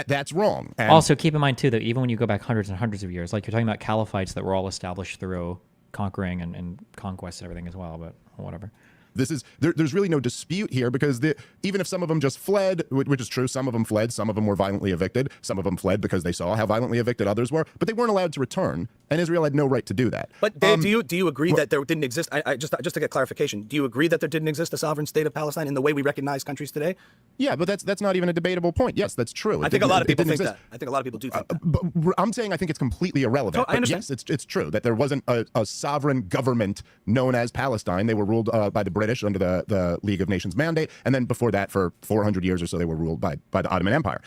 That's wrong. And also, keep in mind too that even when you go back hundreds and hundreds of years, like you're talking about caliphates that were all established through conquering and conquest and everything as well. But whatever. There's really no dispute here, because even if some of them just fled, which is true, some of them fled, some of them were violently evicted, some of them fled because they saw how violently evicted others were, but they weren't allowed to return, and Israel had no right to do that. But Dave, do you agree that there didn't exist? Just to get clarification, do you agree that there didn't exist a sovereign state of Palestine in the way we recognize countries today? Yeah, but that's not even a debatable point. Yes, that's true. I think a lot of people think that. I think a lot of people do think that. But I'm saying I think it's completely irrelevant. I understand. Yes, it's true that there wasn't a sovereign government known as Palestine. They were ruled by the British under the League of Nations mandate, and then before that, for 400 years or so, they were ruled by the Ottoman Empire.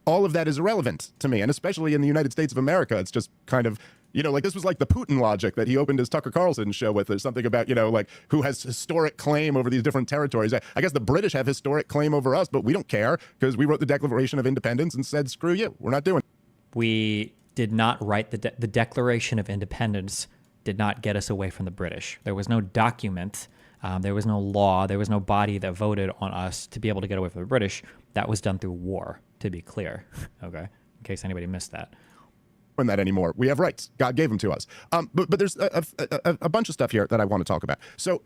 All of that is irrelevant to me, and especially in the United States of America, it's just kind of, like this was like the Putin logic that he opened his Tucker Carlson show with. There's something about, like who has historic claim over these different territories. I guess the British have historic claim over us, but we don't care because we wrote the Declaration of Independence and said, screw you, we're not doing it. We did not write the Declaration of Independence did not get us away from the British. There was no document There was no law. There was no body that voted on us to be able to get away from the British. That was done through war, to be clear. Okay, in case anybody missed that. That anymore. We have rights. God gave them to us. But there's a bunch of stuff here that I want to talk about. So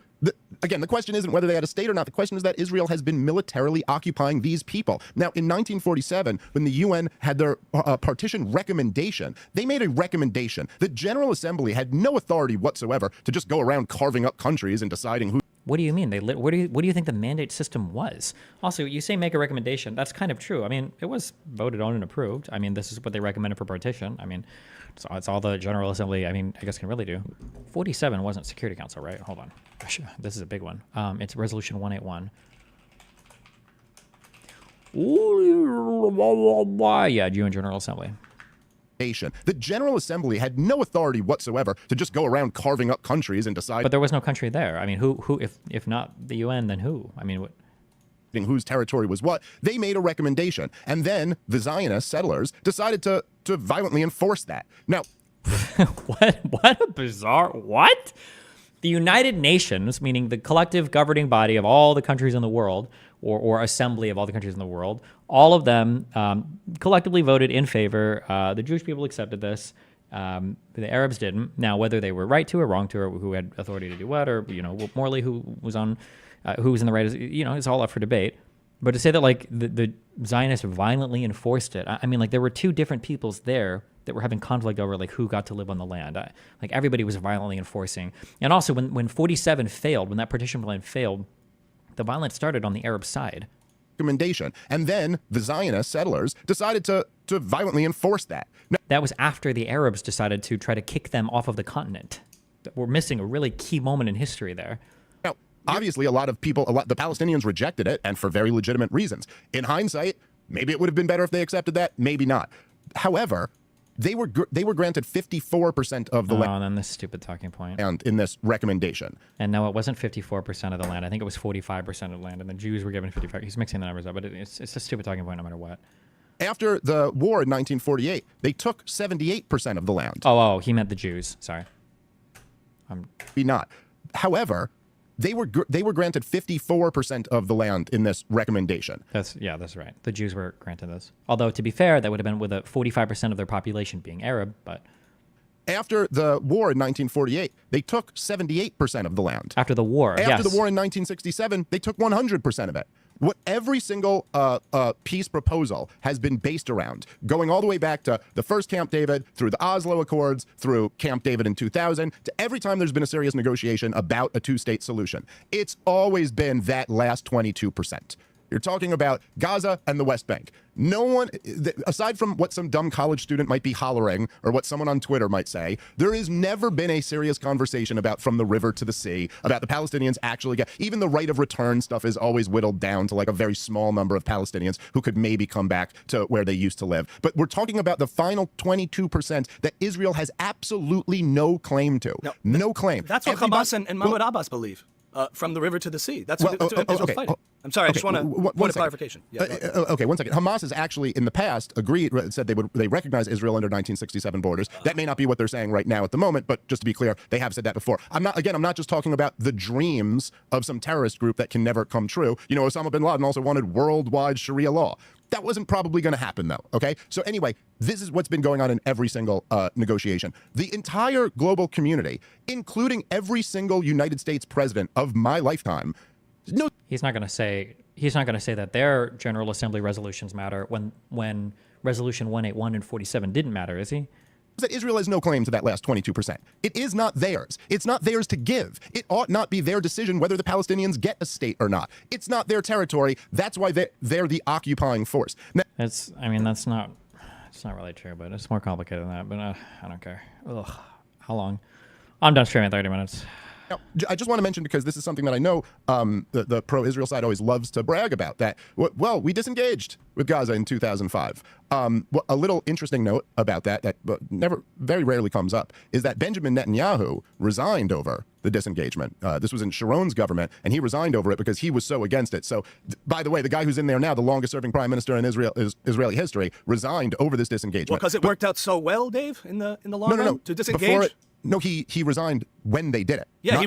again, the question isn't whether they had a state or not. The question is that Israel has been militarily occupying these people. Now, in 1947, when the UN had their partition recommendation, they made a recommendation. The General Assembly had no authority whatsoever to just go around carving up countries and deciding who. What do you mean? What do you think the mandate system was? Also, you say make a recommendation. That's kind of true. I mean, it was voted on and approved. I mean, this is what they recommended for partition. I mean, it's all the General Assembly, I mean, I guess can really do. 47 wasn't Security Council, right? Hold on. Gosh, this is a big one. It's Resolution 181. Yeah, UN General Assembly. The General Assembly had no authority whatsoever to just go around carving up countries and decide. But there was no country there. I mean, who if not the UN, then who? I mean, what? Whose territory was what? They made a recommendation, and then the Zionist settlers decided to violently enforce that. Now, what a bizarre what? The United Nations, meaning the collective governing body of all the countries in the world, or assembly of all the countries in the world, all of them collectively voted in favor. The Jewish people accepted this. The Arabs didn't. Now, whether they were right to or wrong to, or who had authority to do what, or morally who was in the right, it's all up for debate. But to say that like the Zionists violently enforced it, I mean, like there were two different peoples there that were having conflict over like who got to live on the land. Like everybody was violently enforcing. And also when 47 failed, when that partition plan failed, the violence started on the Arab side. Recommendation. And then the Zionist settlers decided to violently enforce that. Now, that was after the Arabs decided to try to kick them off of the continent. We're missing a really key moment in history there. Now, obviously, the Palestinians rejected it, and for very legitimate reasons. In hindsight, maybe it would have been better if they accepted that, maybe not. However, they were granted 54% of the land. Oh, and then this stupid talking point. And in this recommendation. And no, it wasn't 54% of the land. I think it was 45% of the land, and the Jews were given 55%. He's mixing the numbers up, but it's a stupid talking point no matter what. After the war in 1948, they took 78% of the land. Oh, he meant the Jews. Sorry. Not. However, they were granted 54% of the land in this recommendation. That's right. The Jews were granted this. Although, to be fair, that would have been with a 45% of their population being Arab, but... After the war in 1948, they took 78% of the land. After the war, After the war in 1967, they took 100% of it. What every single peace proposal has been based around, going all the way back to the first Camp David, through the Oslo Accords, through Camp David in 2000, to every time there's been a serious negotiation about a two-state solution, it's always been that last 22%. You're talking about Gaza and the West Bank. No one, aside from what some dumb college student might be hollering or what someone on Twitter might say, there has never been a serious conversation about from the river to the sea, about the Palestinians actually get, even the right of return stuff is always whittled down to like a very small number of Palestinians who could maybe come back to where they used to live. But we're talking about the final 22% that Israel has absolutely no claim to. No claim. That's what Hamas and Mahmoud Abbas believe. From the river to the sea. That's what Israel's fighting. I'm sorry, I just want a clarification. Yeah, okay, 1 second. Hamas has actually, in the past, said they recognize Israel under 1967 borders. That may not be what they're saying right now at the moment, but just to be clear, they have said that before. I'm not just talking about the dreams of some terrorist group that can never come true. You know, Osama bin Laden also wanted worldwide Sharia law. That wasn't probably going to happen, though, okay? So anyway, this is what's been going on in every single negotiation. The entire global community, including every single United States president of my lifetime, He's not going to say that their General Assembly resolutions matter when Resolution 181 and 47 didn't matter, is he? That Israel has no claim to that last 22%. It is not theirs. It's not theirs to give. It ought not be their decision whether the Palestinians get a state or not. It's not their territory. That's why they're the occupying force. Now, it's not really true, but it's more complicated than that. But I don't care. Ugh, how long? I'm done streaming 30 minutes. Now, I just want to mention, because this is something that I know the pro-Israel side always loves to brag about, that, well, we disengaged with Gaza in 2005. A little interesting note about that very rarely comes up, is that Benjamin Netanyahu resigned over the disengagement. This was in Sharon's government, and he resigned over it because he was so against it. So, by the way, the guy who's in there now, the longest-serving prime minister in Israeli history, resigned over this disengagement. Well, because it worked out so well, Dave, in the long run, to disengage? He resigned when they did it. Yeah.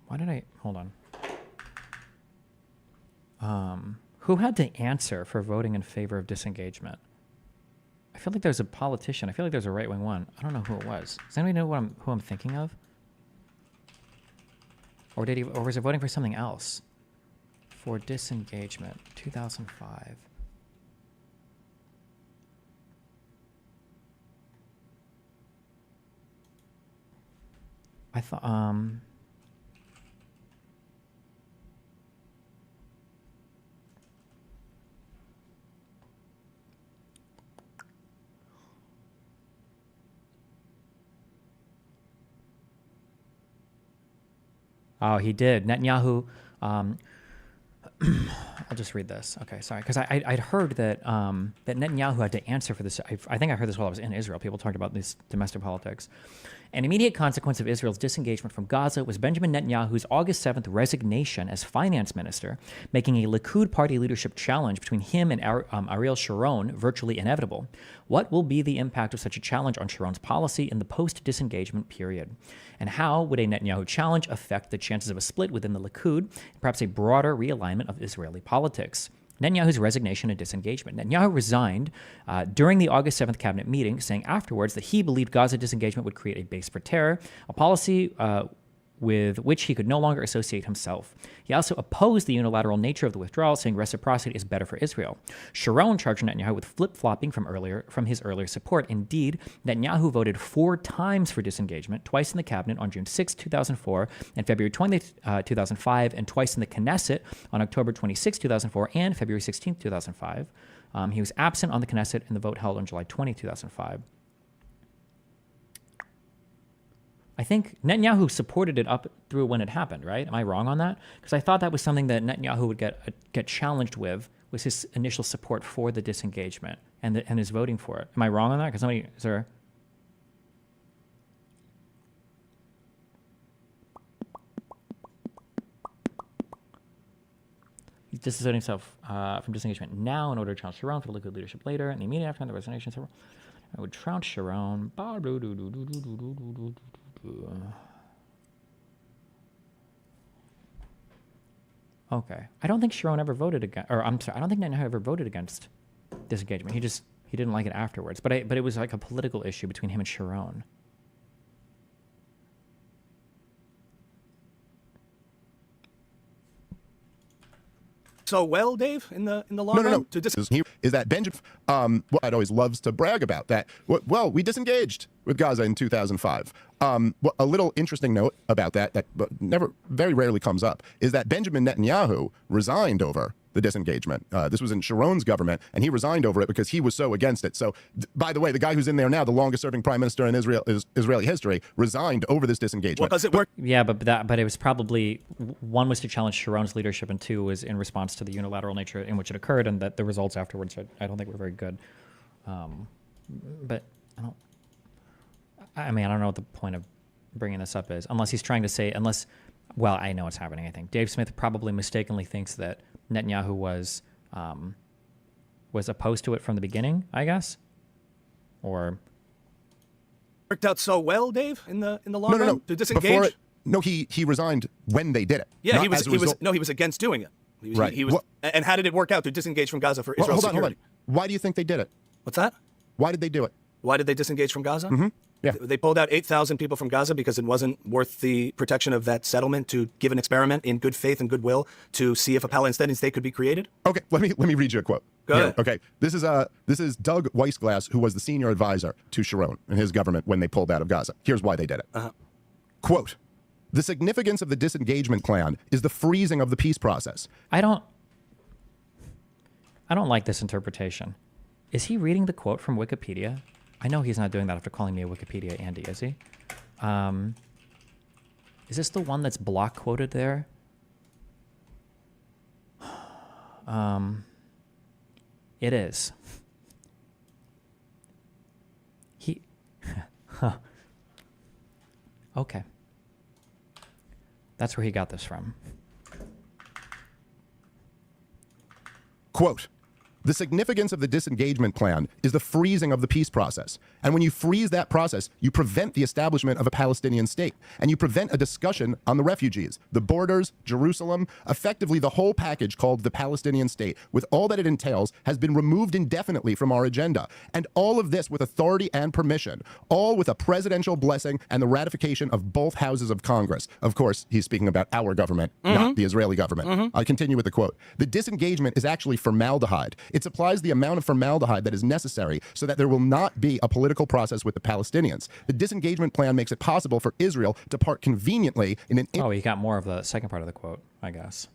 Why did I hold on? Who had to answer for voting in favor of disengagement? I feel like there's a politician. I feel like there's a right-wing one. I don't know who it was. Does anybody know who I'm thinking of? Or was it voting for something else? For disengagement, 2005. I thought oh, he did. Netanyahu. I'll just read this. Okay, sorry, because I'd heard that that Netanyahu had to answer for this. I think I heard this while I was in Israel. People talked about this domestic politics. An immediate consequence of Israel's disengagement from Gaza was Benjamin Netanyahu's August 7th resignation as finance minister, making a Likud party leadership challenge between him and Ariel Sharon virtually inevitable. What will be the impact of such a challenge on Sharon's policy in the post-disengagement period? And how would a Netanyahu challenge affect the chances of a split within the Likud, and perhaps a broader realignment of Israeli politics? Netanyahu's resignation and disengagement. Netanyahu resigned during the August 7th cabinet meeting, saying afterwards that he believed Gaza disengagement would create a base for terror, a policy with which he could no longer associate himself. He also opposed the unilateral nature of the withdrawal, saying reciprocity is better for Israel. Sharon charged Netanyahu with flip-flopping from his earlier support. Indeed, Netanyahu voted 4 times for disengagement, twice in the cabinet on June 6, 2004, and February 20, 2005, and twice in the Knesset on October 26, 2004, and February 16, 2005. He was absent on the Knesset in the vote held on July 20, 2005. I think Netanyahu supported it up through when it happened, right? Am I wrong on that? Because I thought that was something that Netanyahu would get challenged with, was his initial support for the disengagement and his voting for it. Am I wrong on that? Because somebody, is there? He's disassociating himself from disengagement now in order to challenge Sharon for the Likud leadership later. And the immediate after the resignation, I would trounce Sharon. Okay. I don't think Sharon ever voted against, or I'm sorry, I don't think Netanyahu ever voted against disengagement. He didn't like it afterwards. But it was like a political issue between him and Sharon. So well, Dave, in the long run? No. Is that Benjamin, what always loves to brag about that. Well, we disengaged with Gaza in 2005. A little interesting note about that very rarely comes up is that Benjamin Netanyahu resigned over the disengagement. This was in Sharon's government, and he resigned over it because he was so against it. So, by the way, the guy who's in there now, the longest-serving prime minister in Israeli history, resigned over this disengagement. Well, does it work? Yeah, but it was probably, one was to challenge Sharon's leadership, and 2 was in response to the unilateral nature in which it occurred, and that the results afterwards, I don't think were very good. But I don't know what the point of bringing this up is, unless he's trying to say, well, I know what's happening, I think. Dave Smith probably mistakenly thinks that Netanyahu was opposed to it from the beginning, I guess, or worked out so well, Dave, in the long run to disengage. He resigned when they did it. Yeah, he was against doing it. He was. And how did it work out to disengage from Gaza for Israel's security? Hold on. Why do you think they did it? What's that? Why did they do it? Why did they disengage from Gaza? Mm-hmm. Yeah. They pulled out 8,000 people from Gaza because it wasn't worth the protection of that settlement to give an experiment in good faith and goodwill to see if a Palestinian state could be created. Okay, let me read you a quote. Go ahead. Okay, this is Doug Weissglass, who was the senior advisor to Sharon and his government when they pulled out of Gaza. Here's why they did it. Quote, "The significance of the disengagement plan is the freezing of the peace process." I don't like this interpretation. Is he reading the quote from Wikipedia? I know he's not doing that after calling me a Wikipedia Andy, is he? Is this the one that's block quoted there? It is. Okay. That's where he got this from. Quote, The significance of the disengagement plan is the freezing of the peace process. And when you freeze that process, you prevent the establishment of a Palestinian state. And you prevent a discussion on the refugees, the borders, Jerusalem. Effectively, the whole package called the Palestinian state, with all that it entails, has been removed indefinitely from our agenda. And all of this with authority and permission, all with a presidential blessing and the ratification of both houses of Congress. Of course, he's speaking about our government, not the Israeli government. I continue with the quote. The disengagement is actually formaldehyde. It supplies the amount of formaldehyde that is necessary so that there will not be a political process with the Palestinians. The disengagement plan makes it possible for Israel to part conveniently in an... Oh, you got more of the second part of the quote, I guess.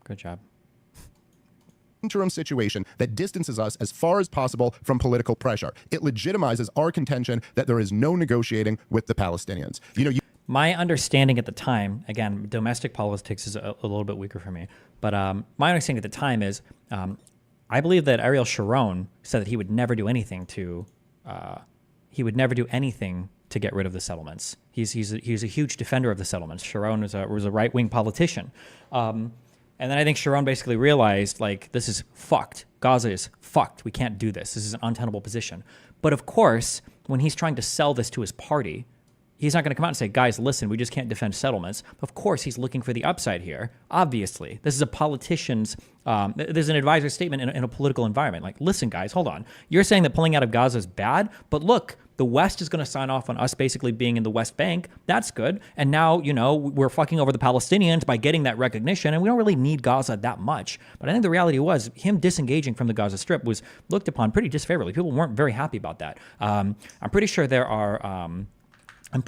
Good job. Interim situation that distances us as far as possible from political pressure. It legitimizes our contention that there is no negotiating with the Palestinians. My understanding at the time, again, domestic politics is a little bit weaker for me, but my understanding at the time is I believe that Ariel Sharon said that he would never do anything to get rid of the settlements. He's a huge defender of the settlements. Sharon was a right-wing politician. And then I think Sharon basically realized, like, this is fucked. Gaza is fucked. We can't do this. This is an untenable position. But of course, when he's trying to sell this to his party, he's not going to come out and say, guys, listen, we just can't defend settlements. Of course, he's looking for the upside here. Obviously, this is a politician's, there's an advisor's statement in a political environment. Like, listen, guys, hold on. You're saying that pulling out of Gaza is bad, but look, the West is going to sign off on us basically being in the West Bank. That's good. And now, we're fucking over the Palestinians by getting that recognition, and we don't really need Gaza that much. But I think the reality was him disengaging from the Gaza Strip was looked upon pretty disfavorably. People weren't very happy about that. I'm pretty sure that there are there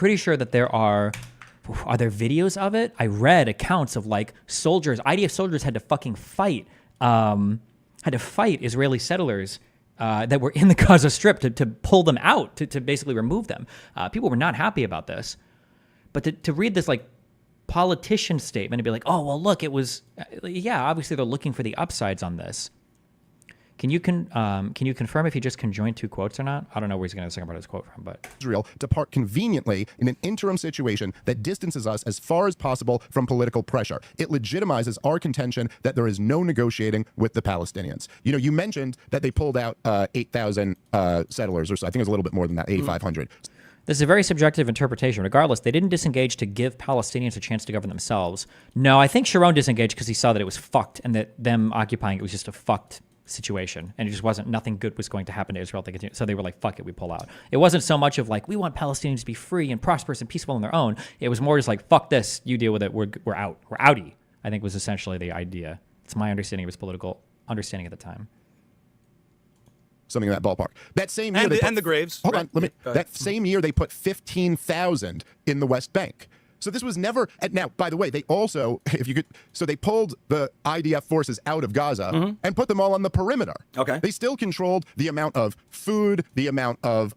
videos of it? I read accounts of like soldiers, IDF soldiers had to fucking fight Israeli settlers that were in the Gaza Strip to pull them out, to basically remove them. People were not happy about this. But to read this like politician statement and be like, oh, well, look, it was, yeah, obviously they're looking for the upsides on this. Can you confirm if he just conjoined two quotes or not? I don't know where he's going to second part of his quote from, but Israel to part conveniently in an interim situation that distances us as far as possible from political pressure. It legitimizes our contention that there is no negotiating with the Palestinians. You mentioned that they pulled out 8,000 settlers, or so. I think it was a little bit more than that, 8,500. This is a very subjective interpretation. Regardless, they didn't disengage to give Palestinians a chance to govern themselves. No, I think Sharon disengaged because he saw that it was fucked and that them occupying it was just a fucked situation, and it just wasn't, nothing good was going to happen to Israel. So they were like, fuck it, we pull out. It wasn't so much of like, we want Palestinians to be free and prosperous and peaceful on their own. It was more just like, fuck this, you deal with it, we're out. We're outie, I think was essentially the idea. It's my understanding of his political understanding at the time. Something in that ballpark. That same year, and the graves. Hold on, that same year they put 15,000 in the West Bank. So this was never. And now, by the way, they also, so they pulled the IDF forces out of Gaza and put them all on the perimeter. Okay. They still controlled the amount of food, the amount of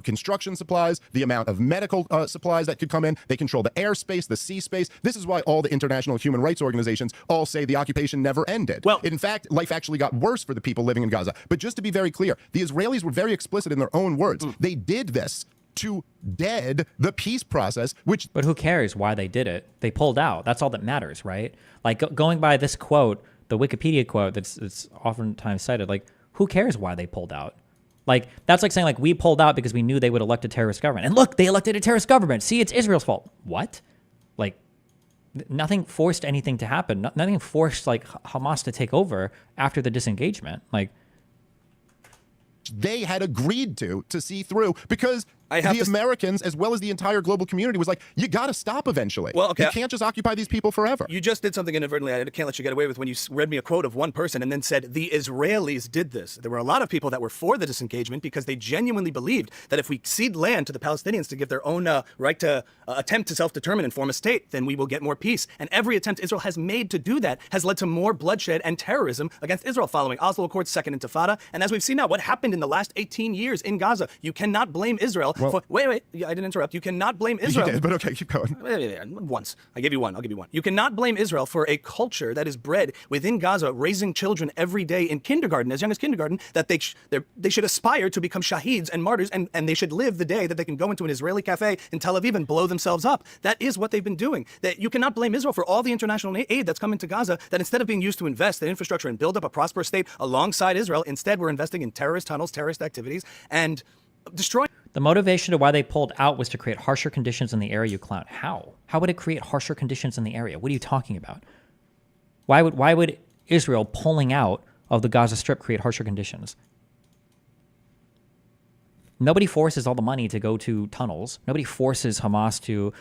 construction supplies, the amount of medical supplies that could come in. They control the airspace, the sea space. This is why all the international human rights organizations all say the occupation never ended. Well, in fact, life actually got worse for the people living in Gaza. But just to be very clear, the Israelis were very explicit in their own words. They did this to dead the peace process, But who cares why they did it? They pulled out. That's all that matters, right? Like, going by this quote, the Wikipedia quote that's oftentimes cited, like, who cares why they pulled out? Like, that's like saying, like, we pulled out because we knew they would elect a terrorist government. And look, they elected a terrorist government. See, it's Israel's fault. What? Like, nothing forced anything to happen. Nothing forced, like, Hamas to take over after the disengagement. Like, they had agreed to see through, because the Americans, as well as the entire global community, was like, you got to stop eventually. Well, okay. You can't just occupy these people forever. You just did something inadvertently I can't let you get away with when you read me a quote of one person and then said, the Israelis did this. There were a lot of people that were for the disengagement because they genuinely believed that if we cede land to the Palestinians to give their own right to attempt to self-determine and form a state, then we will get more peace. And every attempt Israel has made to do that has led to more bloodshed and terrorism against Israel following Oslo Accords, Second Intifada. And as we've seen now, what happened in the last 18 years in Gaza, you cannot blame Israel Wait. Yeah, I didn't interrupt. You cannot blame Israel. You did, but okay, keep going. Once. I give you one. I'll give you one. You cannot blame Israel for a culture that is bred within Gaza, raising children every day in kindergarten, as young as kindergarten, that they should aspire to become shaheeds and martyrs, and they should live the day that they can go into an Israeli cafe in Tel Aviv and blow themselves up. That is what they've been doing. That you cannot blame Israel for all the international aid that's come into Gaza, that instead of being used to invest in infrastructure and build up a prosperous state alongside Israel, instead we're investing in terrorist tunnels, terrorist activities, and destroying. The motivation to why they pulled out was to create harsher conditions in the area, you clown. How? How would it create harsher conditions in the area? What are you talking about? Why would Israel pulling out of the Gaza Strip create harsher conditions? Nobody forces all the money to go to tunnels. Nobody forces Hamas to,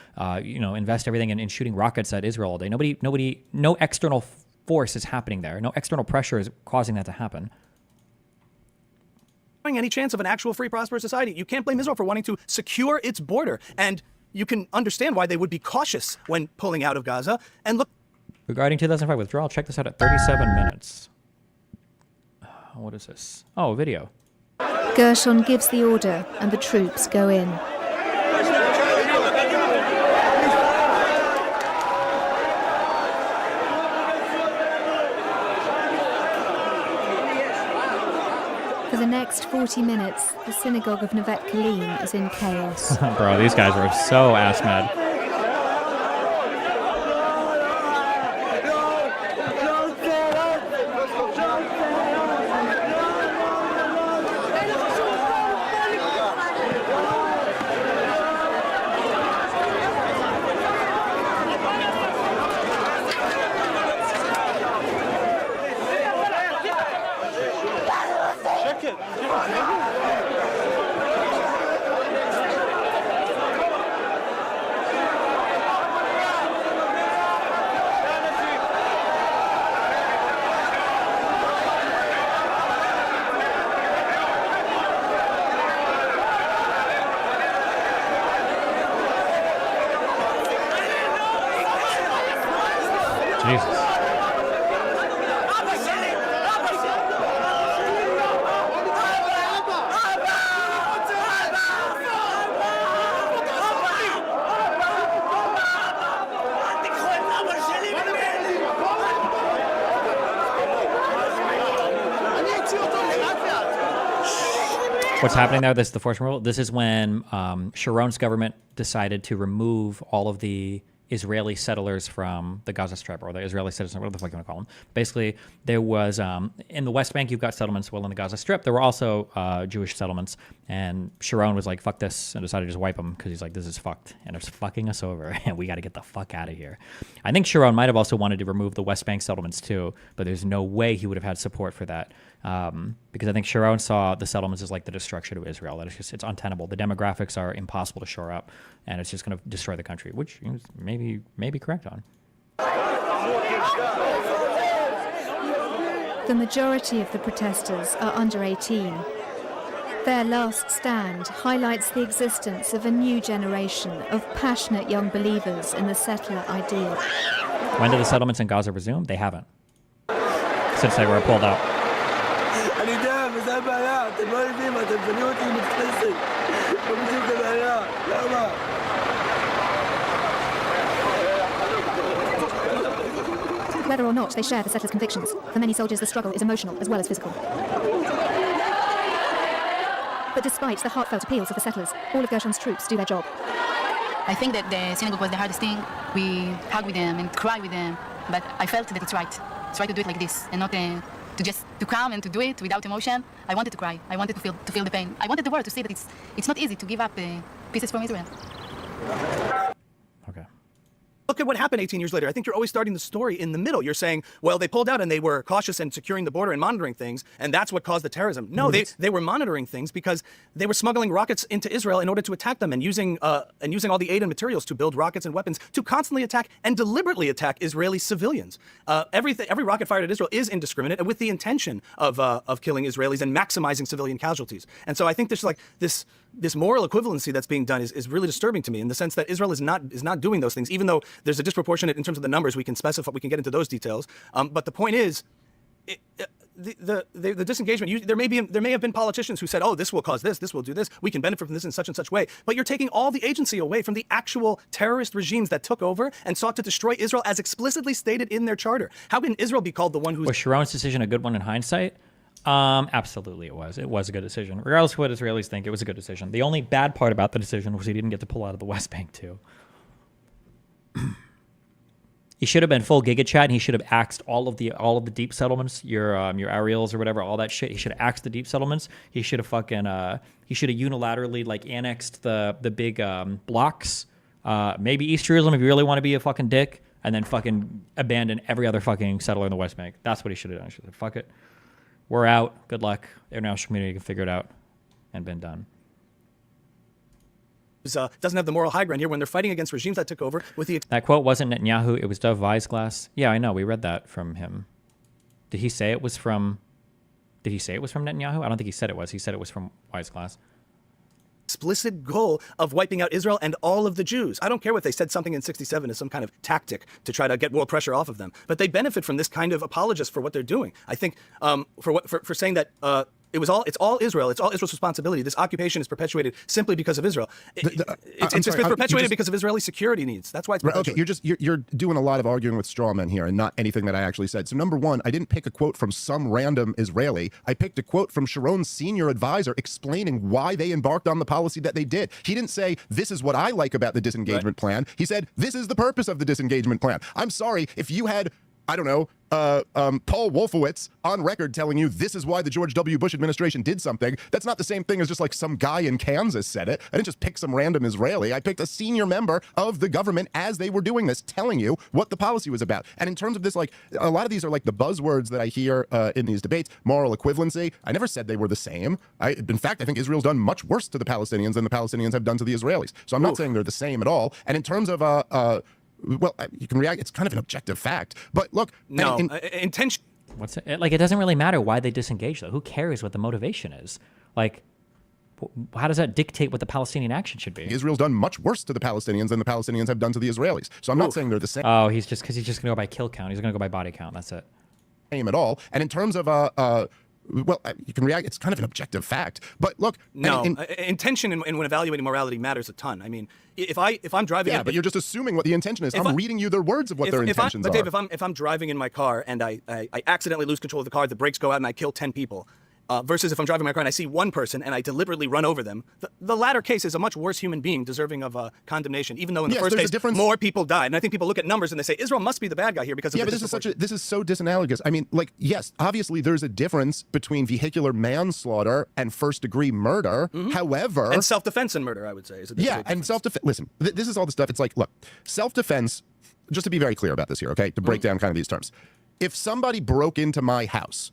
invest everything in shooting rockets at Israel all day. No external force is happening there. No external pressure is causing that to happen. Any chance of an actual free, prosperous society. You can't blame Israel for wanting to secure its border. And you can understand why they would be cautious when pulling out of Gaza. And look. Regarding 2005 withdrawal, check this out at 37 minutes. What is this? Oh, a video. Gershon gives the order and the troops go in. For the next 40 minutes, the synagogue of Nevet Kalim is in chaos. Bro, these guys were so ass mad. Jesus. What's happening there? This is the force rule. This is when Sharon's government decided to remove all of the Israeli settlers from the Gaza Strip, or the Israeli citizens, whatever the fuck you want to call them. Basically, there was, in the West Bank, you've got settlements. Well, in the Gaza Strip, there were also Jewish settlements. And Sharon was like, fuck this, and decided to just wipe them because he's like, this is fucked. And it's fucking us over, and we got to get the fuck out of here. I think Sharon might have also wanted to remove the West Bank settlements too, but there's no way he would have had support for that. Because I think Sharon saw the settlements as like the destruction of Israel. That it's untenable. The demographics are impossible to shore up, and it's just going to destroy the country, which maybe correct on. The majority of the protesters are under 18. Their last stand highlights the existence of a new generation of passionate young believers in the settler ideal. When did the settlements in Gaza resume? They haven't. Since they were pulled out. Whether or not they share the settlers' convictions, for many soldiers the struggle is emotional as well as physical. But despite the heartfelt appeals of the settlers, all of Gershon's troops do their job. I think that the synagogue was the hardest thing. We hug with them and cry with them, but I felt that it's right. It's right to do it like this, and not to come and to do it without emotion. I wanted to cry. I wanted to feel the pain. I wanted the world to see that it's not easy to give up pieces from Israel. Look at what happened 18 years later. I think you're always starting the story in the middle. You're saying, well, they pulled out and they were cautious and securing the border and monitoring things, and that's what caused the terrorism. No, they were monitoring things because they were smuggling rockets into Israel in order to attack them and using all the aid and materials to build rockets and weapons to constantly attack and deliberately attack Israeli civilians. Every rocket fired at Israel is indiscriminate and with the intention of killing Israelis and maximizing civilian casualties. And so I think there's like this moral equivalency that's being done is really disturbing to me in the sense that Israel is not doing those things, even though there's a disproportionate in terms of the numbers. We can specify, we can get into those details. But the point is, the disengagement. There may have been politicians who said, "Oh, this will cause this will do this. We can benefit from this in such and such way." But you're taking all the agency away from the actual terrorist regimes that took over and sought to destroy Israel, as explicitly stated in their charter. How can Israel be called the one who's... Was Sharon's decision a good one in hindsight? Absolutely it was. It was a good decision. Regardless of what Israelis think, it was a good decision. The only bad part about the decision was he didn't get to pull out of the West Bank too. He should have been full GigaChat, and he should have axed all of the deep settlements, your Ariels or whatever, all that shit. He should have axed the deep settlements. He should have fucking he should have unilaterally like annexed the big blocks. Maybe East Jerusalem if you really want to be a fucking dick, and then fucking abandon every other fucking settler in the West Bank. That's what he should have done. He should have said, fuck it. We're out. Good luck. International community can figure it out, and been done. Doesn't have the moral high ground here when they're fighting against regimes that took over with the... That quote wasn't Netanyahu. It was Dov Weisglass. Yeah, I know. We read that from him. Did he say it was from Netanyahu? I don't think he said it was. He said it was from Weisglass. Explicit goal of wiping out Israel and all of the Jews. I don't care what they said something in 67 is some kind of tactic to try to get more pressure off of them, but they benefit from this kind of apologist for what they're doing. I think for saying that it's all Israel. It's all Israel's responsibility. This occupation is perpetuated simply because of Israel. It's perpetuated because of Israeli security needs. That's why it's perpetuated. Okay, you're doing a lot of arguing with straw men here and not anything that I actually said. So number one, I didn't pick a quote from some random Israeli. I picked a quote from Sharon's senior advisor explaining why they embarked on the policy that they did. He didn't say, this is what I like about the disengagement plan. He said, this is the purpose of the disengagement plan. I'm sorry, if you had, I don't know, Paul Wolfowitz on record telling you this is why the George W. Bush administration did something, that's not the same thing as just like some guy in Kansas said it. I didn't just pick some random Israeli. I picked a senior member of the government as they were doing this, telling you what the policy was about. And in terms of this, like, a lot of these are like the buzzwords that I hear in these debates. Moral equivalency. I never said they were the same. In fact, I think Israel's done much worse to the Palestinians than the Palestinians have done to the Israelis. So I'm not saying they're the same at all. And in terms of well, you can react. It's kind of an objective fact. But look, intention. What's it? Like, it doesn't really matter why they disengage, though. Who cares what the motivation is? Like, how does that dictate what the Palestinian action should be? Israel's done much worse to the Palestinians than the Palestinians have done to the Israelis. So I'm not saying they're the same. Oh, he's just going to go by kill count. He's going to go by body count. That's it. Same at all. And in terms of well, you can react. It's kind of an objective fact. But look, intention when evaluating morality matters a ton. I mean, if I'm driving, but you're just assuming what the intention is. I'm reading you their words of what their intentions are. But Dave, if I'm driving in my car and I accidentally lose control of the car, the brakes go out and I kill 10 people. Versus if I'm driving my car and I see one person and I deliberately run over them, the latter case is a much worse human being deserving of condemnation, even though in the first case more people died. And I think people look at numbers and they say Israel must be the bad guy here because of but this is so disanalogous. I mean, like, yes, obviously there's a difference between vehicular manslaughter and first-degree murder. However, and self-defense and murder, I would say, is a and self-defense. Listen, this is all the stuff. It's like, look, self-defense. Just to be very clear about this here, okay, to break down kind of these terms. If somebody broke into my house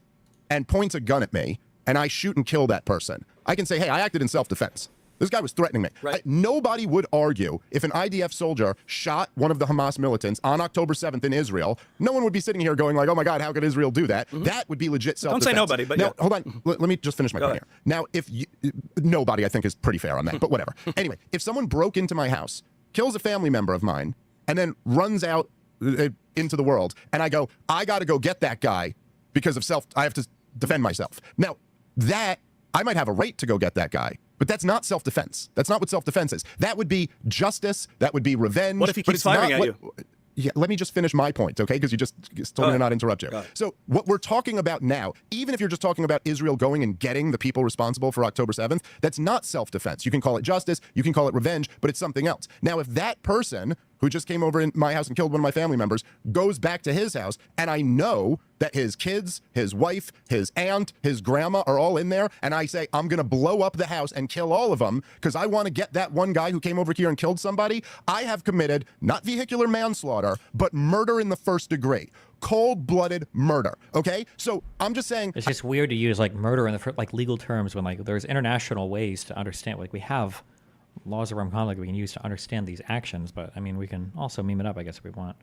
and points a gun at me, and I shoot and kill that person, I can say, hey, I acted in self-defense. This guy was threatening me. Right. Nobody would argue if an IDF soldier shot one of the Hamas militants on October 7th in Israel. No one would be sitting here going like, oh my God, how could Israel do that? That would be legit self-defense. Don't say nobody, but now, hold on. Let me just finish my point here. Now, if nobody, I think, is pretty fair on that, but whatever. Anyway, if someone broke into my house, kills a family member of mine, and then runs out into the world, and I go, I got to go get that guy because of I have to defend myself. Now, that I might have a right to go get that guy, but that's not self-defense. That's not what self-defense is. That would be justice. That would be revenge. What if he keeps firing at you? Yeah, let me just finish my point, okay? Because you just told me to not interrupt you. So what we're talking about now, even if you're just talking about Israel going and getting the people responsible for October 7th, that's not self-defense. You can call it justice, you can call it revenge, but it's something else. Now, if that person who just came over in my house and killed one of my family members goes back to his house, and I know that his kids, his wife, his aunt, his grandma are all in there, and I say, I'm going to blow up the house and kill all of them because I want to get that one guy who came over here and killed somebody, I have committed not vehicular manslaughter, but murder in the first degree. Cold-blooded murder, okay? So I'm just saying... It's just weird to use, like, murder in the like legal terms when, like, there's international ways to understand. Like, we have laws around conflict we can use to understand these actions, but, I mean, we can also meme it up, I guess, if we want.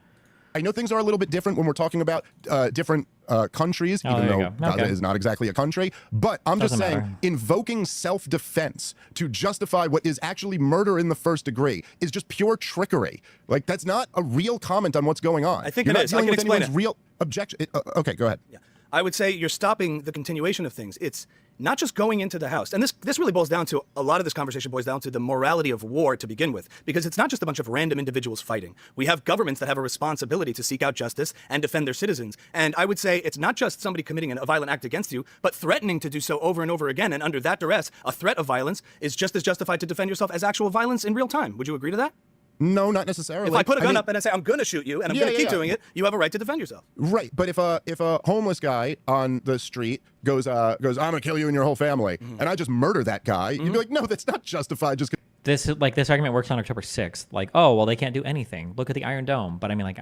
I know things are a little bit different when we're talking about different countries, even though Gaza is not exactly a country. But I'm just saying, invoking self-defense to justify what is actually murder in the first degree is just pure trickery. Like, that's not a real comment on what's going on. I think You're it not is. dealing I can with explain anyone's real objection. Okay, go ahead. Yeah. I would say you're stopping the continuation of things. It's not just going into the house. And this really boils down to, a lot of this conversation boils down to the morality of war to begin with, because it's not just a bunch of random individuals fighting. We have governments that have a responsibility to seek out justice and defend their citizens. And I would say it's not just somebody committing a violent act against you, but threatening to do so over and over again. And under that duress, a threat of violence is just as justified to defend yourself as actual violence in real time. Would you agree to that? No, not necessarily. If I put a gun up and I say, I'm going to shoot you, and I'm going to keep doing it, you have a right to defend yourself. Right, but if a homeless guy on the street goes, I'm going to kill you and your whole family, and I just murder that guy, you'd be like, no, that's not justified. Just This argument works on October 6th. Like, oh, well, they can't do anything. Look at the Iron Dome. But I mean, like,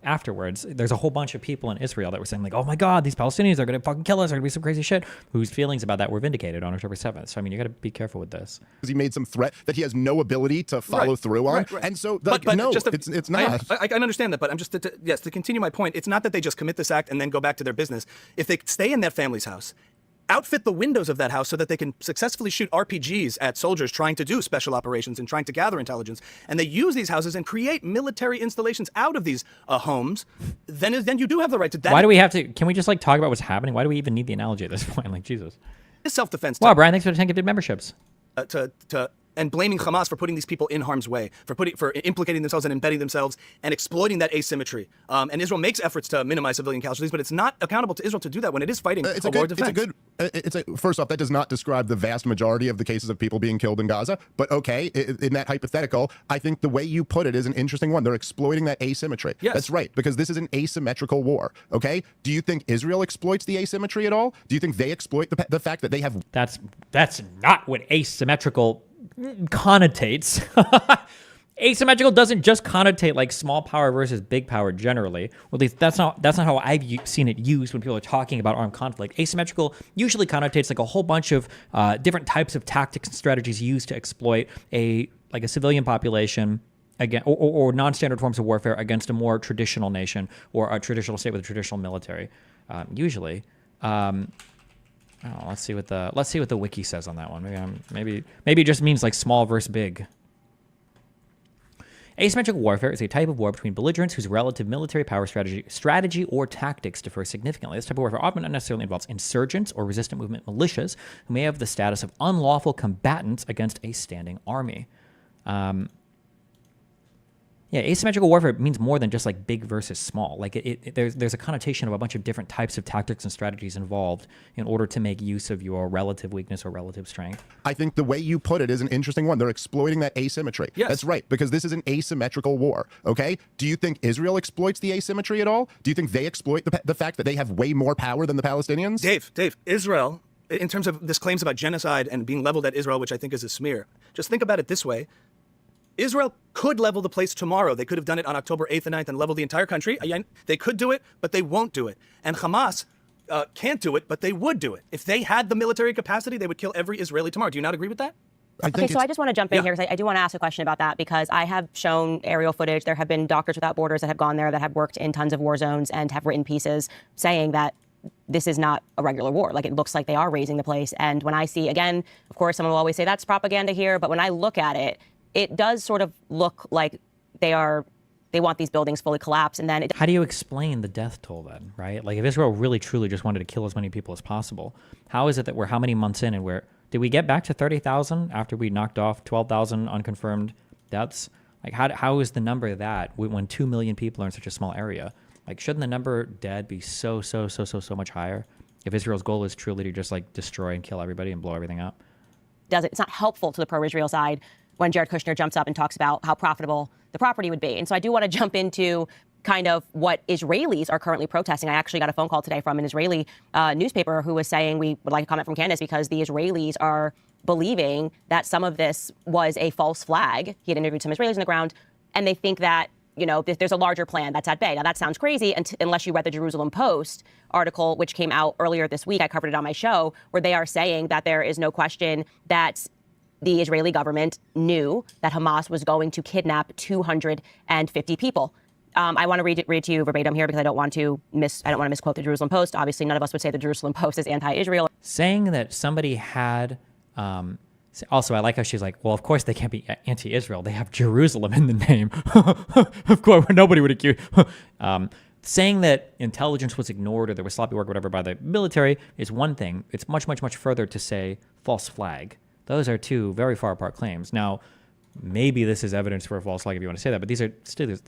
afterwards, there's a whole bunch of people in Israel that were saying, like, oh my God, these Palestinians are going to fucking kill us. There's going to be some crazy shit. Whose feelings about that were vindicated on October 7th. So, I mean, you got to be careful with this. Because he made some threat that he has no ability to follow through on. Right. And so, like, no, it's not. I understand that, but I'm just, to continue my point, it's not that they just commit this act and then go back to their business. If they stay in that family's house, outfit the windows of that house so that they can successfully shoot RPGs at soldiers trying to do special operations and trying to gather intelligence, and they use these houses and create military installations out of these homes, then you do have the right to that. Why do we have to, can we just like talk about what's happening? Why do we even need the analogy at this point? Like, Jesus. Self-defense. Wow, Brian, thanks for the 10 gifted memberships. And blaming Hamas for putting these people in harm's way, for implicating themselves and embedding themselves and exploiting that asymmetry. And Israel makes efforts to minimize civilian casualties, but it's not accountable to Israel to do that when it is fighting a war defense. First off, that does not describe the vast majority of the cases of people being killed in Gaza. But okay, in that hypothetical, I think the way you put it is an interesting one. They're exploiting that asymmetry. Yes. That's right, because this is an asymmetrical war. Okay, do you think Israel exploits the asymmetry at all? Do you think they exploit the fact that they have? That's not what asymmetrical connotates. Asymmetrical doesn't just connotate like small power versus big power generally. Well, at least that's not how I've seen it used when people are talking about armed conflict. Asymmetrical usually connotates like a whole bunch of different types of tactics and strategies used to exploit a civilian population again, or non-standard forms of warfare against a more traditional nation or a traditional state with a traditional military. Usually. Let's see what the wiki says on that one. Maybe it just means like small versus big. Asymmetric warfare is a type of war between belligerents whose relative military power strategy or tactics differ significantly. This type of warfare often not necessarily involves insurgents or resistant movement militias who may have the status of unlawful combatants against a standing army. Yeah, asymmetrical warfare means more than just like big versus small. Like there's a connotation of a bunch of different types of tactics and strategies involved in order to make use of your relative weakness or relative strength. I think the way you put it is an interesting one. They're exploiting that asymmetry. Yes. That's right, because this is an asymmetrical war, okay? Do you think Israel exploits the asymmetry at all? Do you think they exploit the fact that they have way more power than the Palestinians? Dave, Israel, in terms of this claims about genocide and being leveled at Israel, which I think is a smear, just think about it this way. Israel could level the place tomorrow. They could have done it on October 8th and 9th and level the entire country. They could do it, but they won't do it. And Hamas can't do it, but they would do it. If they had the military capacity, they would kill every Israeli tomorrow. Do you not agree with that? Okay, so I just want to jump in here because I do want to ask a question about that, because I have shown aerial footage. There have been Doctors Without Borders that have gone there, that have worked in tons of war zones and have written pieces saying that this is not a regular war. Like, it looks like they are raising the place. And when I see, again, of course, someone will always say that's propaganda here, but when I look at it, it does sort of look like they want these buildings fully collapsed. And then how do you explain the death toll then, right? Like, if Israel really truly just wanted to kill as many people as possible, how is it that we're how many months in and did we get back to 30,000 after we knocked off 12,000 unconfirmed deaths? Like, how is the number that when 2 million people are in such a small area? Like, shouldn't the number dead be so much higher if Israel's goal is truly to just like destroy and kill everybody and blow everything up? It's not helpful to the pro-Israel side when Jared Kushner jumps up and talks about how profitable the property would be. And so I do want to jump into kind of what Israelis are currently protesting. I actually got a phone call today from an Israeli newspaper who was saying we would like a comment from Candace because the Israelis are believing that some of this was a false flag. He had interviewed some Israelis on the ground, and they think that, you know, there's a larger plan that's at bay. Now, that sounds crazy unless you read the Jerusalem Post article, which came out earlier this week. I covered it on my show, where they are saying that there is no question that the Israeli government knew that Hamas was going to kidnap 250 people. I want to read it to you verbatim here because I don't want to misquote the Jerusalem Post. Obviously, none of us would say the Jerusalem Post is anti-Israel. Saying that somebody had, also, I like how she's like, well, of course they can't be anti-Israel. They have Jerusalem in the name. Of course, nobody would accuse. saying that intelligence was ignored or there was sloppy work or whatever by the military is one thing. It's much, much, much further to say false flag. Those are two very far apart claims. Now, maybe this is evidence for a false flag if you want to say that, but these are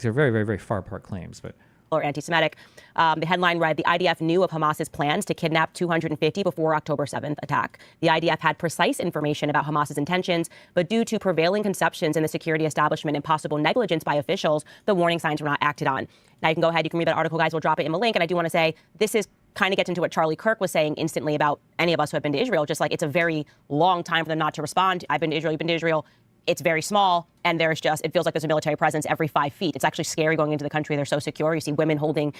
very, very, very far apart claims. But or anti-Semitic. The headline read, the IDF knew of Hamas's plans to kidnap 250 before October 7th attack. The IDF had precise information about Hamas's intentions, but due to prevailing conceptions in the security establishment and possible negligence by officials, the warning signs were not acted on. Now you can go ahead, you can read that article, guys. We'll drop it in the link. And I do want to say, this is kind of gets into what Charlie Kirk was saying instantly about any of us who have been to Israel. Just like it's a very long time for them not to respond. I've been to Israel, you've been to Israel. It's very small, and it feels like there's a military presence every 5 feet. It's actually scary going into the country. They're so secure. You see women holding,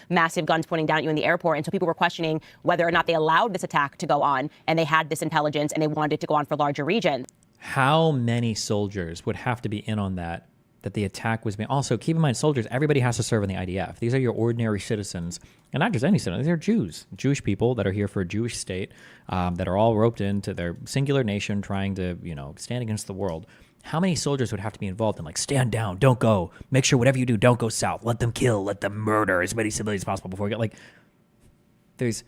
massive guns pointing down at you in the airport. And so people were questioning whether or not they allowed this attack to go on, and they had this intelligence, and they wanted it to go on for larger regions. how many soldiers would have to be in on that the attack was being... Also, keep in mind, soldiers, everybody has to serve in the IDF. These are your ordinary citizens, and not just any citizens. They're Jews, Jewish people that are here for a Jewish state, that are all roped into their singular nation trying to, stand against the world. How many soldiers would have to be involved in, stand down, don't go, make sure whatever you do, don't go south, let them kill, let them murder as many civilians as possible before we get,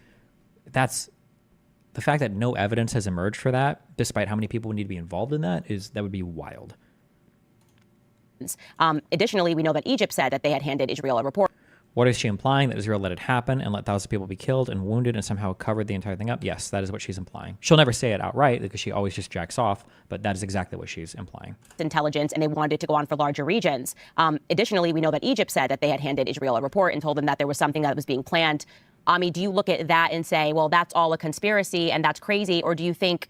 that's the fact that no evidence has emerged for that, despite how many people would need to be involved in that would be wild. Additionally, we know that Egypt said that they had handed Israel a report. What is she implying? That Israel let it happen and let thousands of people be killed and wounded and somehow covered the entire thing up? Yes, that is what she's implying. She'll never say it outright because she always just jacks off, but that is exactly what she's implying. Intelligence, and they wanted it to go on for larger regions. Additionally, we know that Egypt said that they had handed Israel a report and told them that there was something that was being planned. Ami, do you look at that and say, well, that's all a conspiracy and that's crazy, or do you think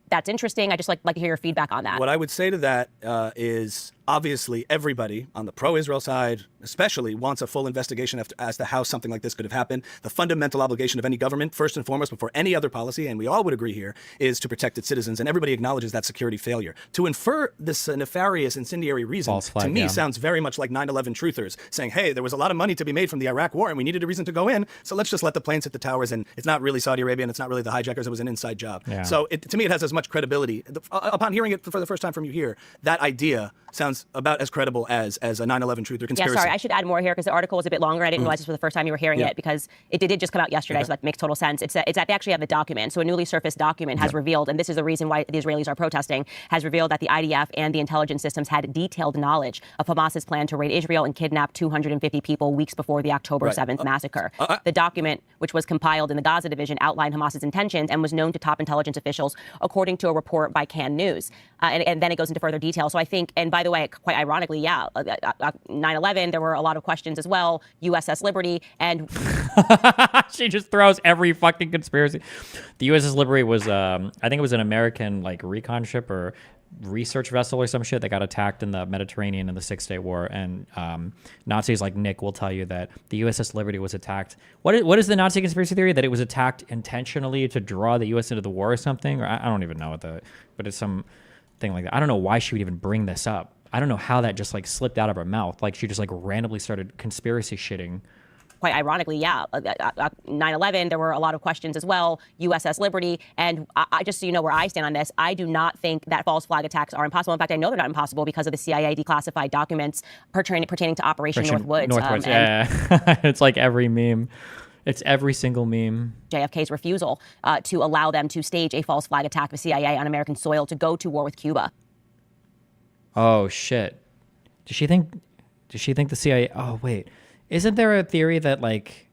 that's interesting? I just like to hear your feedback on that. What I would say to that is obviously everybody on the pro-Israel side especially wants a full investigation as to how something like this could have happened. The fundamental obligation of any government, first and foremost, before any other policy, and we all would agree here, is to protect its citizens, and everybody acknowledges that security failure. To infer this nefarious incendiary reason, to me, sounds very much like 9/11 truthers saying, hey, there was a lot of money to be made from the Iraq war, and we needed a reason to go in, so let's just let the planes hit the towers, and it's not really Saudi Arabia, and it's not really the hijackers, it was an inside job. Yeah. So to me, it has as much credibility. Upon hearing it for the first time from you here, that idea sounds about as credible as a 9/11 truther conspiracy. Yeah, sorry, I should add more here because the article was a bit longer. I didn't realize this was the first time you were hearing it because it did just come out yesterday, so that makes total sense. It's that they actually have the document. So a newly surfaced document has revealed, and this is the reason why the Israelis are protesting, has revealed that the IDF and the intelligence systems had detailed knowledge of Hamas's plan to raid Israel and kidnap 250 people weeks before the October 7th massacre. The document, which was compiled in the Gaza division, outlined Hamas's intentions and was known to top intelligence officials, according to a report by Can News. And then it goes into further detail. So I think, and by the way, quite ironically, 9/11, there were a lot of questions as well. USS Liberty, and she just throws every fucking conspiracy. The USS Liberty was, I think it was an American recon ship or research vessel or some shit that got attacked in the Mediterranean in the Six-Day War. And Nazis like Nick will tell you that the USS Liberty was attacked. What is the Nazi conspiracy theory? That it was attacked intentionally to draw the U.S. into the war or something? Or I don't even know but it's some thing like that. I don't know why she would even bring this up. I don't know how that just slipped out of her mouth. She just randomly started conspiracy shitting. Quite ironically, 9/11, there were a lot of questions as well. USS Liberty, and I just so you know where I stand on this, I do not think that false flag attacks are impossible. In fact, I know they're not impossible because of the CIA declassified documents pertaining to Operation Northwoods. Northwoods, yeah. It's like every meme. It's every single meme. JFK's refusal to allow them to stage a false flag attack of the CIA on American soil to go to war with Cuba. Oh shit! Does she think the CIA? Oh wait, isn't there a theory that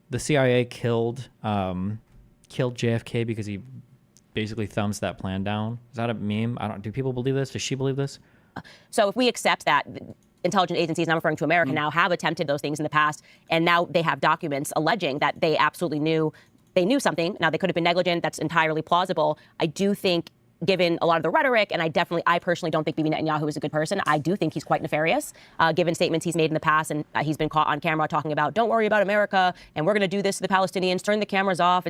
the CIA killed JFK because he basically thumbs that plan down? Is that a meme? Do people believe this? Does she believe this? So if we accept that intelligence agencies, and I'm referring to America now, have attempted those things in the past, and now they have documents alleging that they absolutely knew something. Now they could have been negligent. That's entirely plausible. I do think, given a lot of the rhetoric, and I personally don't think Bibi Netanyahu is a good person. I do think he's quite nefarious, given statements he's made in the past, and he's been caught on camera talking about, don't worry about America, and we're going to do this to the Palestinians, turn the cameras off.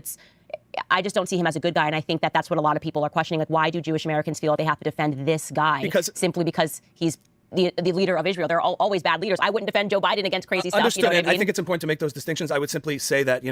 I just don't see him as a good guy, and I think that that's what a lot of people are questioning. Why do Jewish Americans feel they have to defend this guy simply because he's the leader of Israel. There are always bad leaders. I wouldn't defend Joe Biden against crazy stuff. Understood. You know what And I think it's important to make those distinctions. I would simply say that,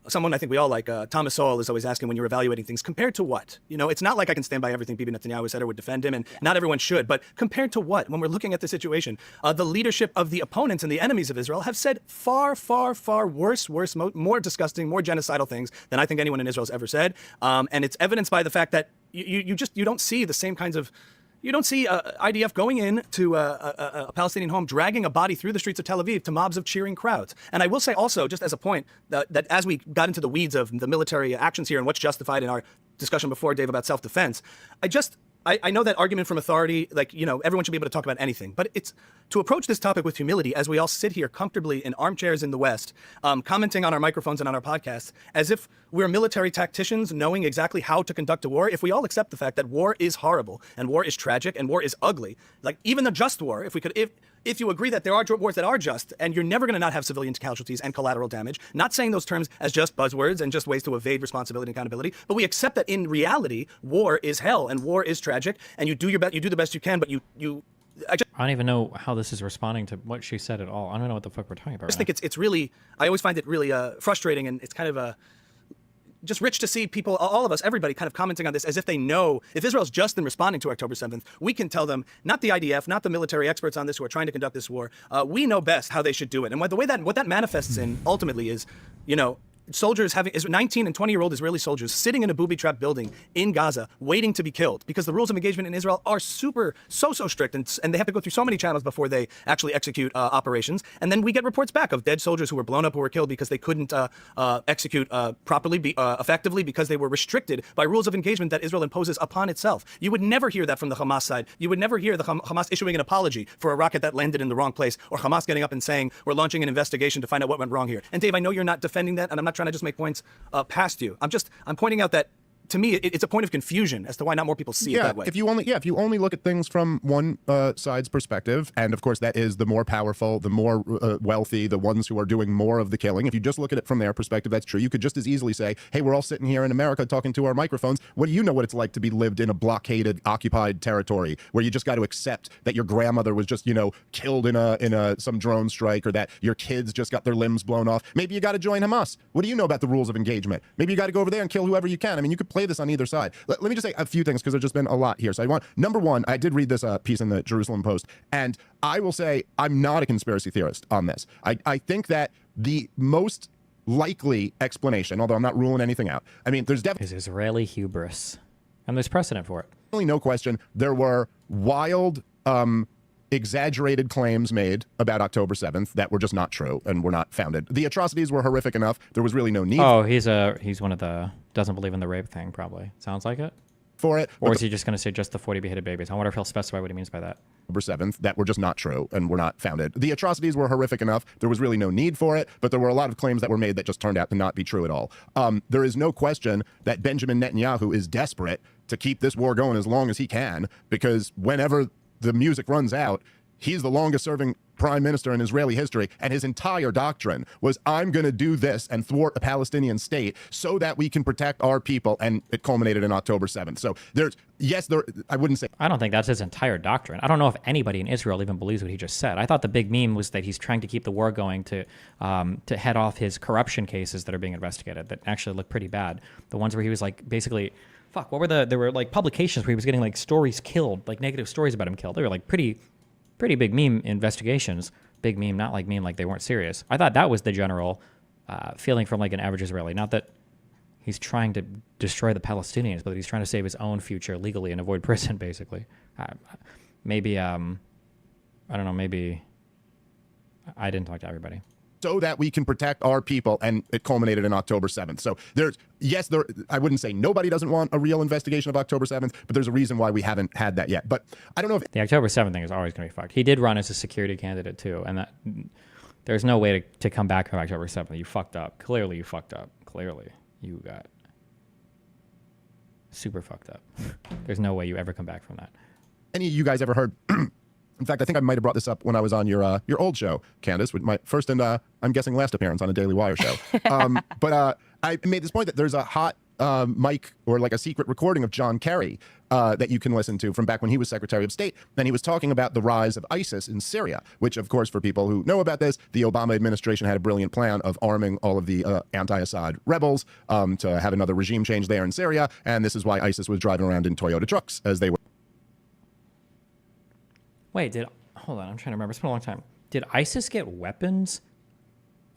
someone I think we all like, Thomas Sowell is always asking when you're evaluating things, compared to what? It's not like I can stand by everything Bibi Netanyahu said or would defend him, and not everyone should, but compared to what? When we're looking at the situation, the leadership of the opponents and the enemies of Israel have said far, far, far worse, more disgusting, more genocidal things than I think anyone in Israel has ever said. And it's evidenced by the fact that you don't see the same kinds of. You don't see IDF going in to a Palestinian home, dragging a body through the streets of Tel Aviv to mobs of cheering crowds. And I will say also, just as a point, that as we got into the weeds of the military actions here and what's justified in our discussion before, Dave, about self-defense, I know that argument from authority, everyone should be able to talk about anything. But it's to approach this topic with humility as we all sit here comfortably in armchairs in the West, commenting on our microphones and on our podcasts, as if we're military tacticians knowing exactly how to conduct a war. If we all accept the fact that war is horrible and war is tragic and war is ugly, like even the just war, if you agree that there are wars that are just, and you're never going to not have civilian casualties and collateral damage, not saying those terms as just buzzwords and just ways to evade responsibility and accountability, but we accept that in reality, war is hell and war is tragic, and you do the best you can, but I don't even know how this is responding to what she said at all. I don't know what the fuck we're talking about. I just think it's really, I always find it really frustrating, and it's kind of just rich to see people, all of us, everybody kind of commenting on this as if they know, if Israel's just in responding to October 7th, we can tell them, not the IDF, not the military experts on this who are trying to conduct this war, we know best how they should do it. And what that manifests in ultimately is, soldiers 19 and 20-year-old Israeli soldiers sitting in a booby-trapped building in Gaza waiting to be killed because the rules of engagement in Israel are so strict and they have to go through so many channels before they actually execute operations. And then we get reports back of dead soldiers who were blown up, who were killed because they couldn't execute properly, effectively, because they were restricted by rules of engagement that Israel imposes upon itself. You would never hear that from the Hamas side. You would never hear the Hamas issuing an apology for a rocket that landed in the wrong place, or Hamas getting up and saying, we're launching an investigation to find out what went wrong here. And Dave, I know you're not defending that, and I'm not trying to just make points past you. I'm pointing out that to me, it's a point of confusion as to why not more people see it that way. If you only look at things from one side's perspective, and of course that is the more powerful, the more wealthy, the ones who are doing more of the killing. If you just look at it from their perspective, that's true. You could just as easily say, hey, we're all sitting here in America talking to our microphones. What do you know what it's like to be lived in a blockaded, occupied territory where you just got to accept that your grandmother was just, killed in some drone strike, or that your kids just got their limbs blown off? Maybe you got to join Hamas. What do you know about the rules of engagement? Maybe you got to go over there and kill whoever you can. I mean, you could play this on either side. Let me just say a few things because there's just been a lot here. So number one, I did read this piece in the Jerusalem Post, and I will say I'm not a conspiracy theorist on this. I think that the most likely explanation, although I'm not ruling anything out, there's definitely is Israeli hubris, and there's precedent for it. No question. There were wild, exaggerated claims made about October 7th that were just not true and were not founded. The atrocities were horrific enough. There was really no need. Oh, he's one of the doesn't believe in the rape thing, probably. Sounds like it. For it. Or is he just going to say just the 40 beheaded babies? I wonder if he'll specify what he means by that. October 7th that were just not true and were not founded. The atrocities were horrific enough. There was really no need for it, but there were a lot of claims that were made that just turned out to not be true at all. There is no question that Benjamin Netanyahu is desperate to keep this war going as long as he can, because whenever the music runs out, he's the longest serving prime minister in Israeli history, and his entire doctrine was, I'm going to do this and thwart a Palestinian state so that we can protect our people, and it culminated in October 7th. So I wouldn't say... I don't think that's his entire doctrine. I don't know if anybody in Israel even believes what he just said. I thought the big meme was that he's trying to keep the war going to head off his corruption cases that are being investigated that actually look pretty bad. The ones where he was like, basically... Fuck, what were there were like publications where he was getting like stories killed, like negative stories about him killed. They were like pretty big meme investigations. Big meme, not like meme like they weren't serious. I thought that was the general feeling from like an average Israeli. Not that he's trying to destroy the Palestinians, but he's trying to save his own future legally and avoid prison, basically. Maybe, I don't know, maybe I didn't talk to everybody. So that we can protect our people, and it culminated in October 7th. So I wouldn't say nobody doesn't want a real investigation of October 7th, but there's a reason why we haven't had that yet. But I don't know if... The October 7th thing is always going to be fucked. He did run as a security candidate, too, and that there's no way to come back from October 7th. You fucked up. Clearly, you fucked up. Clearly, you got super fucked up. There's no way you ever come back from that. Any of you guys ever heard... In fact, I think I might have brought this up when I was on your old show, Candace, with my first and I'm guessing last appearance on a Daily Wire show. But I made this point that there's a hot mic or like a secret recording of John Kerry that you can listen to from back when he was Secretary of State. And he was talking about the rise of ISIS in Syria, which, of course, for people who know about this, the Obama administration had a brilliant plan of arming all of the anti-Assad rebels to have another regime change there in Syria. And this is why ISIS was driving around in Toyota trucks as they were. Wait, hold on, I'm trying to remember. It's been a long time. Did ISIS get weapons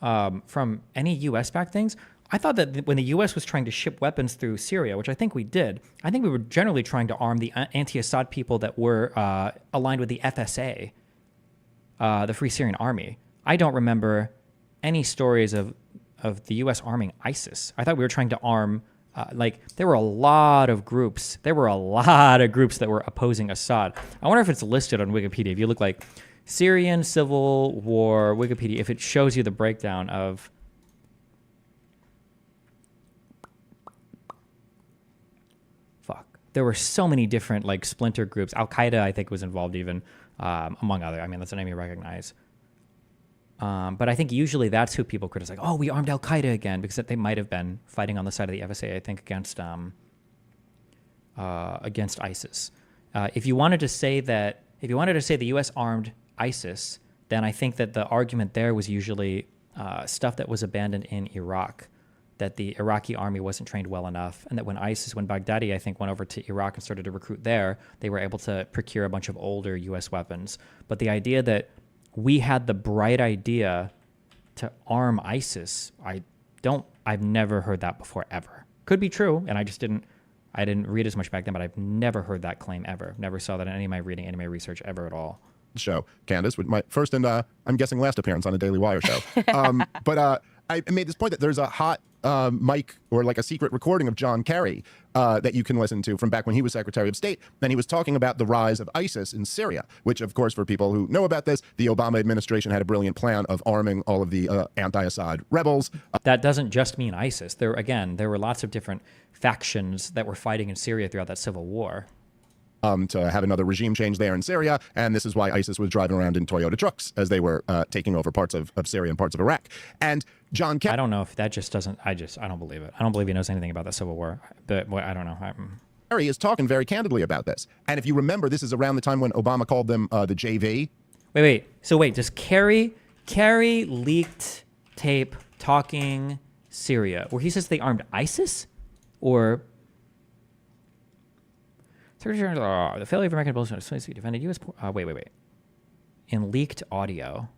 from any U.S.-backed things? I thought that when the U.S. was trying to ship weapons through Syria, which I think we did, I think we were generally trying to arm the anti-Assad people that were aligned with the FSA, the Free Syrian Army. I don't remember any stories of the U.S. arming ISIS. I thought we were trying to arm, there were a lot of groups. There were a lot of groups that were opposing Assad. I wonder if it's listed on Wikipedia. If you look like Syrian Civil War Wikipedia, if it shows you the breakdown of... There were so many different splinter groups. Al-Qaeda, I think, was involved even, among other. I mean, that's a name you recognize. But I think usually that's who people criticize. Oh, we armed Al-Qaeda again, because they might have been fighting on the side of the FSA, I think, against ISIS. If you wanted to say the U.S. armed ISIS, then I think that the argument there was usually stuff that was abandoned in Iraq, that the Iraqi army wasn't trained well enough, and that when Baghdadi, I think, went over to Iraq and started to recruit there, they were able to procure a bunch of older U.S. weapons. But the idea that we had the bright idea to arm ISIS, I've never heard that before, ever. Could be true, and I didn't read as much back then, but I've never heard that claim ever. Never saw that in any of my reading, any of my research ever at all. Show, Candace, with my first and I'm guessing last appearance on a Daily Wire show. But I made this point that there's a hot mic or a secret recording of John Kerry that you can listen to from back when he was Secretary of State. And he was talking about the rise of ISIS in Syria, which, of course, for people who know about this, the Obama administration had a brilliant plan of arming all of the anti-Assad rebels. That doesn't just mean ISIS. There were lots of different factions that were fighting in Syria throughout that civil war. To have another regime change there in Syria. And this is why ISIS was driving around in Toyota trucks as they were taking over parts of Syria and parts of Iraq. And John Kerry... I don't know if that just doesn't... I don't believe it. I don't believe he knows anything about the Civil War. But I don't know. Kerry is talking very candidly about this. And if you remember, this is around the time when Obama called them the JV. Wait. So does Kerry leaked tape talking Syria where he says they armed ISIS? Or... The failure of American bullshit defended U.S. Wait. In leaked audio.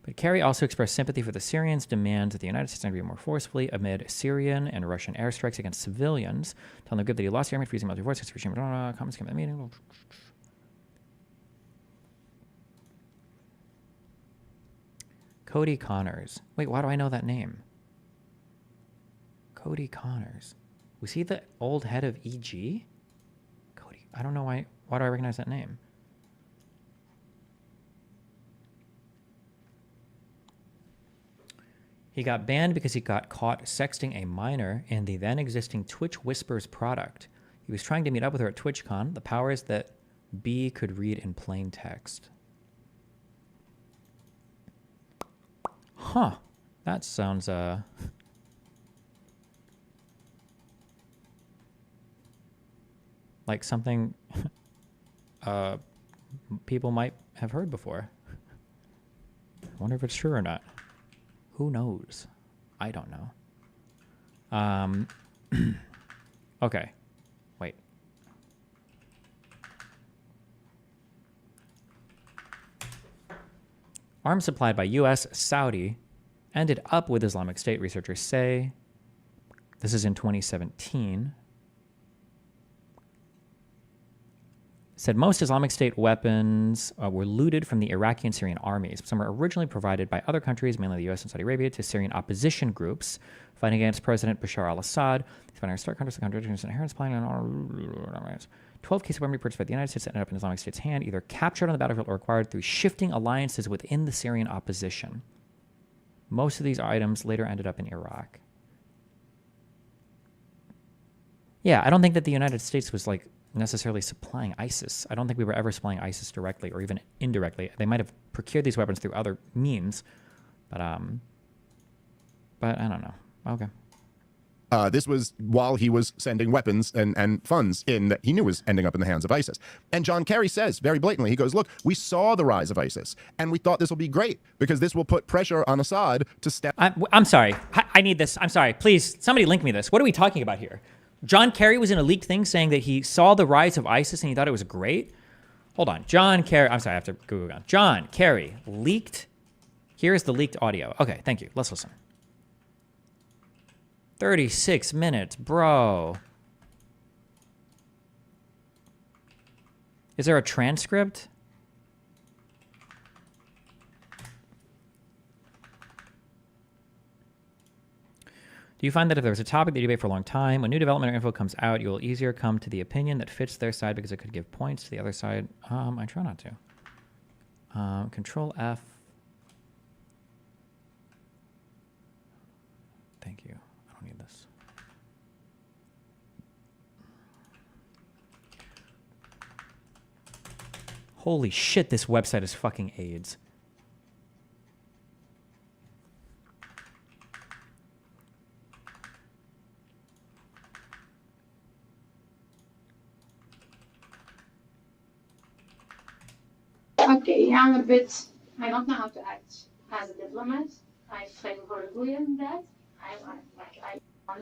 But Kerry also expressed sympathy for the Syrians' demands that the United States intervene more forcefully amid Syrian and Russian airstrikes against civilians, telling the group that he lost the army for using military force against the regime. Comments came at the meeting. Cody Connors. Wait, why do I know that name? Cody Connors. Was he the old head of EG? Cody. I don't know why. Why do I recognize that name? He got banned because he got caught sexting a minor in the then existing Twitch Whispers product. He was trying to meet up with her at TwitchCon. The powers that be could read in plain text. Huh. That sounds, like something people might have heard before. I wonder if it's true or not. Who knows? I don't know. Okay. Wait. Arms supplied by U.S., Saudi, ended up with Islamic State, researchers say. This is in 2017. Said most Islamic State weapons were looted from the Iraqi and Syrian armies. Some were originally provided by other countries, mainly the U.S. and Saudi Arabia, to Syrian opposition groups fighting against President Bashar al-Assad. Fighting stark countries, the countries inherent supplying 12 cases of weapon reports by the United States that ended up in Islamic State's hand, either captured on the battlefield or acquired through shifting alliances within the Syrian opposition. Most of these items later ended up in Iraq. Yeah, I don't think that the United States was necessarily supplying ISIS. I don't think we were ever supplying ISIS directly or even indirectly. They might have procured these weapons through other means, but I don't know. Okay. This was while he was sending weapons and funds in that he knew was ending up in the hands of ISIS. And John Kerry says very blatantly, he goes, look, we saw the rise of ISIS, and we thought this will be great because this will put pressure on Assad to step... I'm sorry. I need this. I'm sorry. Please, somebody link me this. What are we talking about here? John Kerry was in a leaked thing saying that he saw the rise of ISIS and he thought it was great? Hold on. John Kerry. I'm sorry. I have to Google again. John Kerry leaked. Here's the leaked audio. Okay, thank you. Let's listen. 36 minutes, bro. Is there a transcript? Do you find that if there's a topic that you debate for a long time, when new development or info comes out, you will easier come to the opinion that fits their side because it could give points to the other side? I try not to. Control F. Thank you. I don't need this. Holy shit, this website is fucking AIDS. Okay, I'm a bit, I don't know how to act as a diplomat. I fail horribly in that.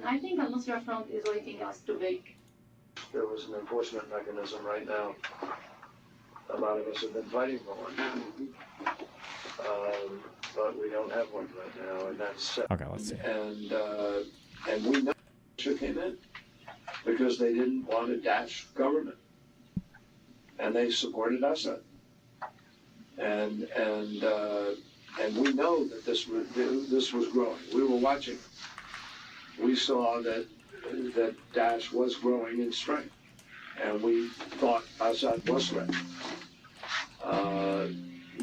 I think a Nusra front is waiting us too big. There was an enforcement mechanism right now. A lot of us have been fighting for one. But we don't have one right now, and that's... Okay, let's see. And we know Russia came in because they didn't want a Daesh government. And they supported Assad. And we know that this was growing. We were watching. We saw that Daesh was growing in strength, and we thought Assad was threatened.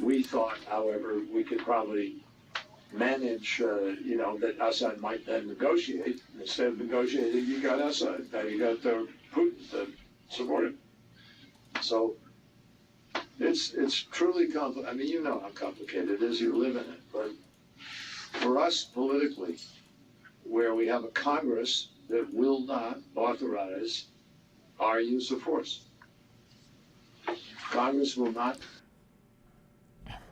We thought, however, we could probably manage, that Assad might then negotiate. Instead of negotiating, you got Assad. Now you got Putin to support him. So it's truly complicated. I mean, you know how complicated it is. You live in it. But for us politically, where we have a Congress that will not authorize our use of force, Congress will not.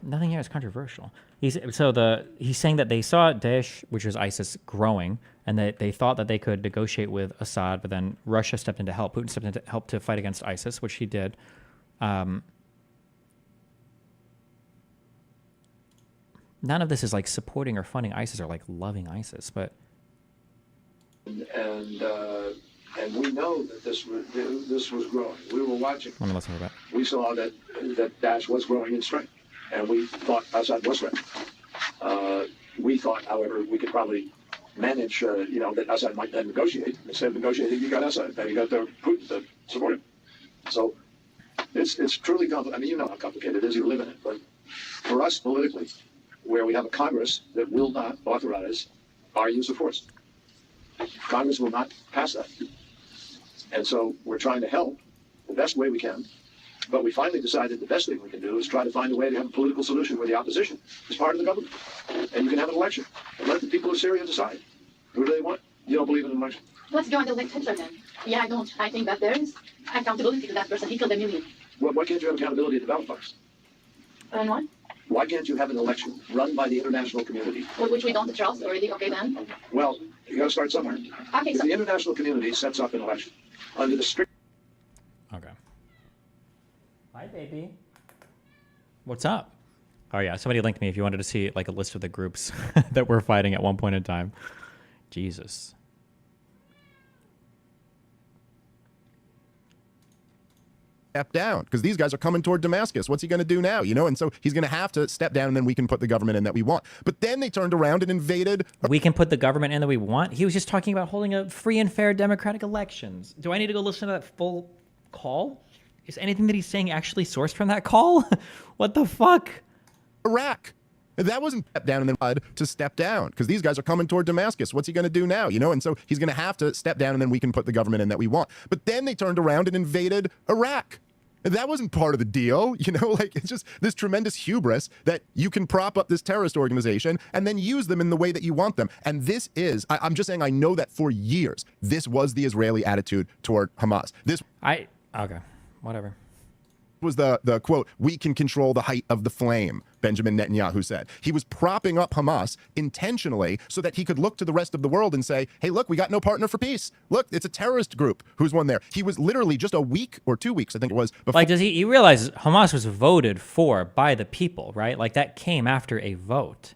Nothing here is controversial. He's saying that they saw Daesh, which was ISIS, growing, and that they thought that they could negotiate with Assad, but then Russia stepped in to help. Putin stepped in to help to fight against ISIS, which he did. None of this is like supporting or funding ISIS or like loving ISIS, but and we know that this was growing. We were watching. Let me listen to that. We saw that Daesh was growing in strength, and we thought Assad was threatened. We thought, however, we could probably manage, that Assad might then negotiate. Instead of negotiating, you got Assad. Now you got Putin to support him. So it's truly complicated. I mean, you know how complicated it is. You live in it. But for us politically, where we have a Congress that will not authorize our use of force, Congress will not pass that. And so we're trying to help the best way we can. But we finally decided the best thing we can do is try to find a way to have a political solution where the opposition is part of the government. And you can have an election. And let the people of Syria decide. Who do they want? You don't believe in an election? Let's go and elect Hitler then. Yeah, I don't. I think that there is accountability to that person. He killed a million. Well, why can't you have accountability at the ballot box? And what? Why can't you have an election run by the international community? Which we don't trust already. Okay, then. Well, you got to start somewhere. Okay, if the international community sets up an election under the strict... Okay. Hi, baby. What's up? Oh, yeah. Somebody linked me if you wanted to see like a list of the groups that were fighting at one point in time. Jesus. Step down because these guys are coming toward Damascus. What's he going to do now? And so he's going to have to step down, and then we can put the government in that we want. But then they turned around and invaded. We can put the government in that we want. He was just talking about holding a free and fair democratic elections. Do I need to go listen to that full call? Is anything that he's saying actually sourced from that call? What the fuck? Iraq. That wasn't step down and then to step down because these guys are coming toward Damascus. What's he going to do now? And so he's going to have to step down, and then we can put the government in that we want. But then they turned around and invaded Iraq. That wasn't part of the deal. You know, like, it's just this tremendous hubris that you can prop up this terrorist organization and then use them in the way that you want them. And this is, I'm just saying, I know that for years, this was the Israeli attitude toward Hamas. Okay, whatever. Was the quote, "We can control the height of the flame," Benjamin Netanyahu said. He was propping up Hamas intentionally so that he could look to the rest of the world and say, hey, look, we got no partner for peace. Look, it's a terrorist group who's won there. He was literally just a week or 2 weeks, I think it was. Before. Like, does he realize Hamas was voted for by the people, right? Like, that came after a vote.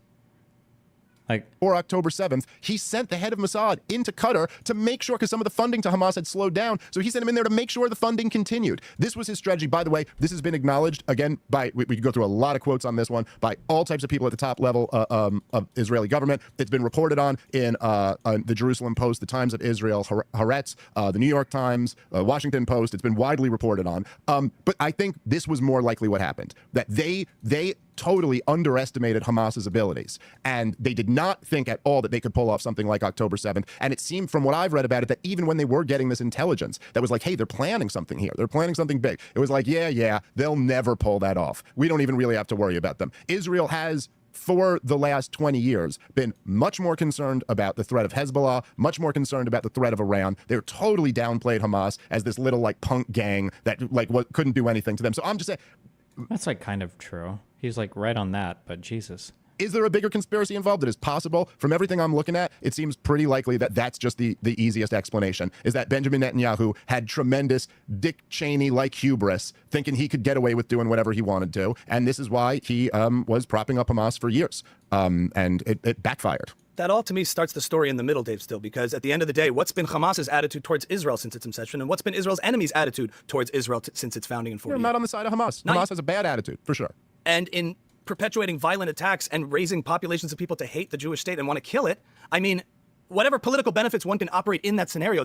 Like, or October 7th, he sent the head of Mossad into Qatar to make sure, because some of the funding to Hamas had slowed down, so he sent him in there to make sure the funding continued. This was his strategy. By the way, this has been acknowledged, again, by, we could go through a lot of quotes on this one, by all types of people at the top level of Israeli government. It's been reported on in the Jerusalem Post, the Times of Israel, Haaretz, the New York Times, Washington Post. It's been widely reported on. But I think this was more likely what happened, that they totally underestimated Hamas's abilities. And they did not think at all that they could pull off something like October 7th. And it seemed from what I've read about it that even when they were getting this intelligence that was like, hey, they're planning something here. They're planning something big. It was like, yeah, they'll never pull that off. We don't even really have to worry about them. Israel has, for the last 20 years, been much more concerned about the threat of Hezbollah, much more concerned about the threat of Iran. They're totally downplayed Hamas as this little like punk gang that like couldn't do anything to them. So I'm just saying, that's like kind of true. He's like right on that, but Jesus. Is there a bigger conspiracy involved? It is possible. From everything I'm looking at, it seems pretty likely that that's just the easiest explanation, is that Benjamin Netanyahu had tremendous Dick Cheney-like hubris, thinking he could get away with doing whatever he wanted to. And this is why he was propping up Hamas for years. And it backfired. That all to me starts the story in the middle, Dave, still, because at the end of the day, what's been Hamas's attitude towards Israel since its inception, and what's been Israel's enemies' attitude towards Israel since its founding in 48? You're not on the side of Hamas. Hamas has a bad attitude, for sure. And in perpetuating violent attacks and raising populations of people to hate the Jewish state and want to kill it, I mean, whatever political benefits one can operate in that scenario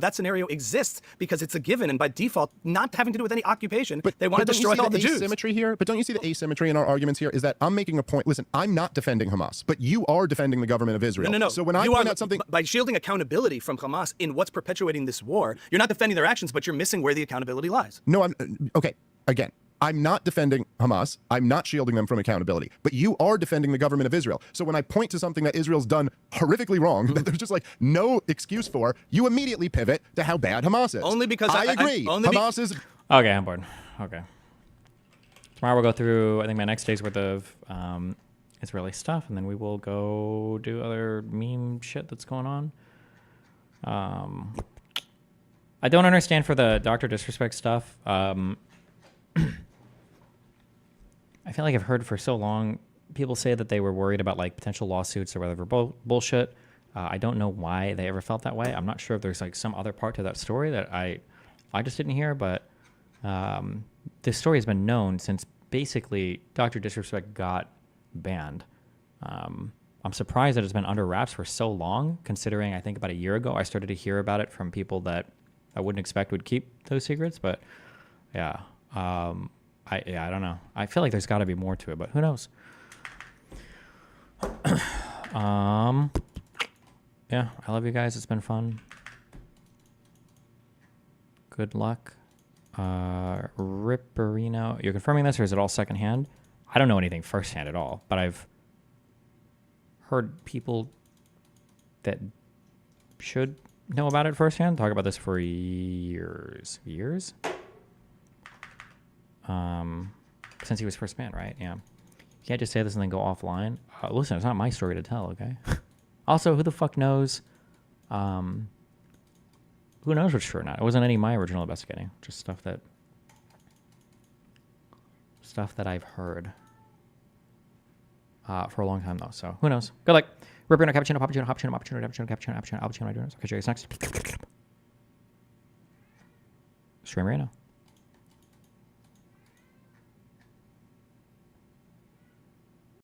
exists because it's a given, and by default, not having to do with any occupation, but they want to destroy all the Jews. Asymmetry here, but don't you see the asymmetry in our arguments here? Is that I'm making a point. Listen, I'm not defending Hamas, but you are defending the government of Israel. No. So when I point out something, by shielding accountability from Hamas in what's perpetuating this war, you're not defending their actions, but you're missing where the accountability lies. No, I'm okay. Again, I'm not defending Hamas. I'm not shielding them from accountability. But you are defending the government of Israel. So when I point to something that Israel's done horrifically wrong, that there's just like no excuse for, you immediately pivot to how bad Hamas is. Only because I agree. Hamas is... Okay, I'm bored. Okay. Tomorrow we'll go through, I think, my next day's worth of Israeli stuff, and then we will go do other meme shit that's going on. I don't understand for the Dr. Disrespect stuff. I feel like I've heard for so long people say that they were worried about like potential lawsuits or whatever bullshit. I don't know why they ever felt that way. I'm not sure if there's like some other part to that story that I just didn't hear, but this story has been known since basically Dr. Disrespect got banned. I'm surprised that it's been under wraps for so long, considering I think about a year ago I started to hear about it from people that I wouldn't expect would keep those secrets, but yeah. I don't know. I feel like there's got to be more to it, but who knows? Yeah, I love you guys. It's been fun. Good luck. Ripperino, you're confirming this, or is it all secondhand? I don't know anything firsthand at all, but I've heard people that should know about it firsthand talk about this for years. Since he was first man, right? Yeah. You can't just say this and then go offline. Listen, it's not my story to tell, okay? Also, who the fuck knows? Who knows what's true or not? It wasn't any of my original investigating. Just stuff that I've heard for a long time, though. So, who knows? Good luck. Ripper, cappuccino, cappuccino, cappuccino, cappuccino, cappuccino, cappuccino, cappuccino. I'll catch you guys next. Stream right now.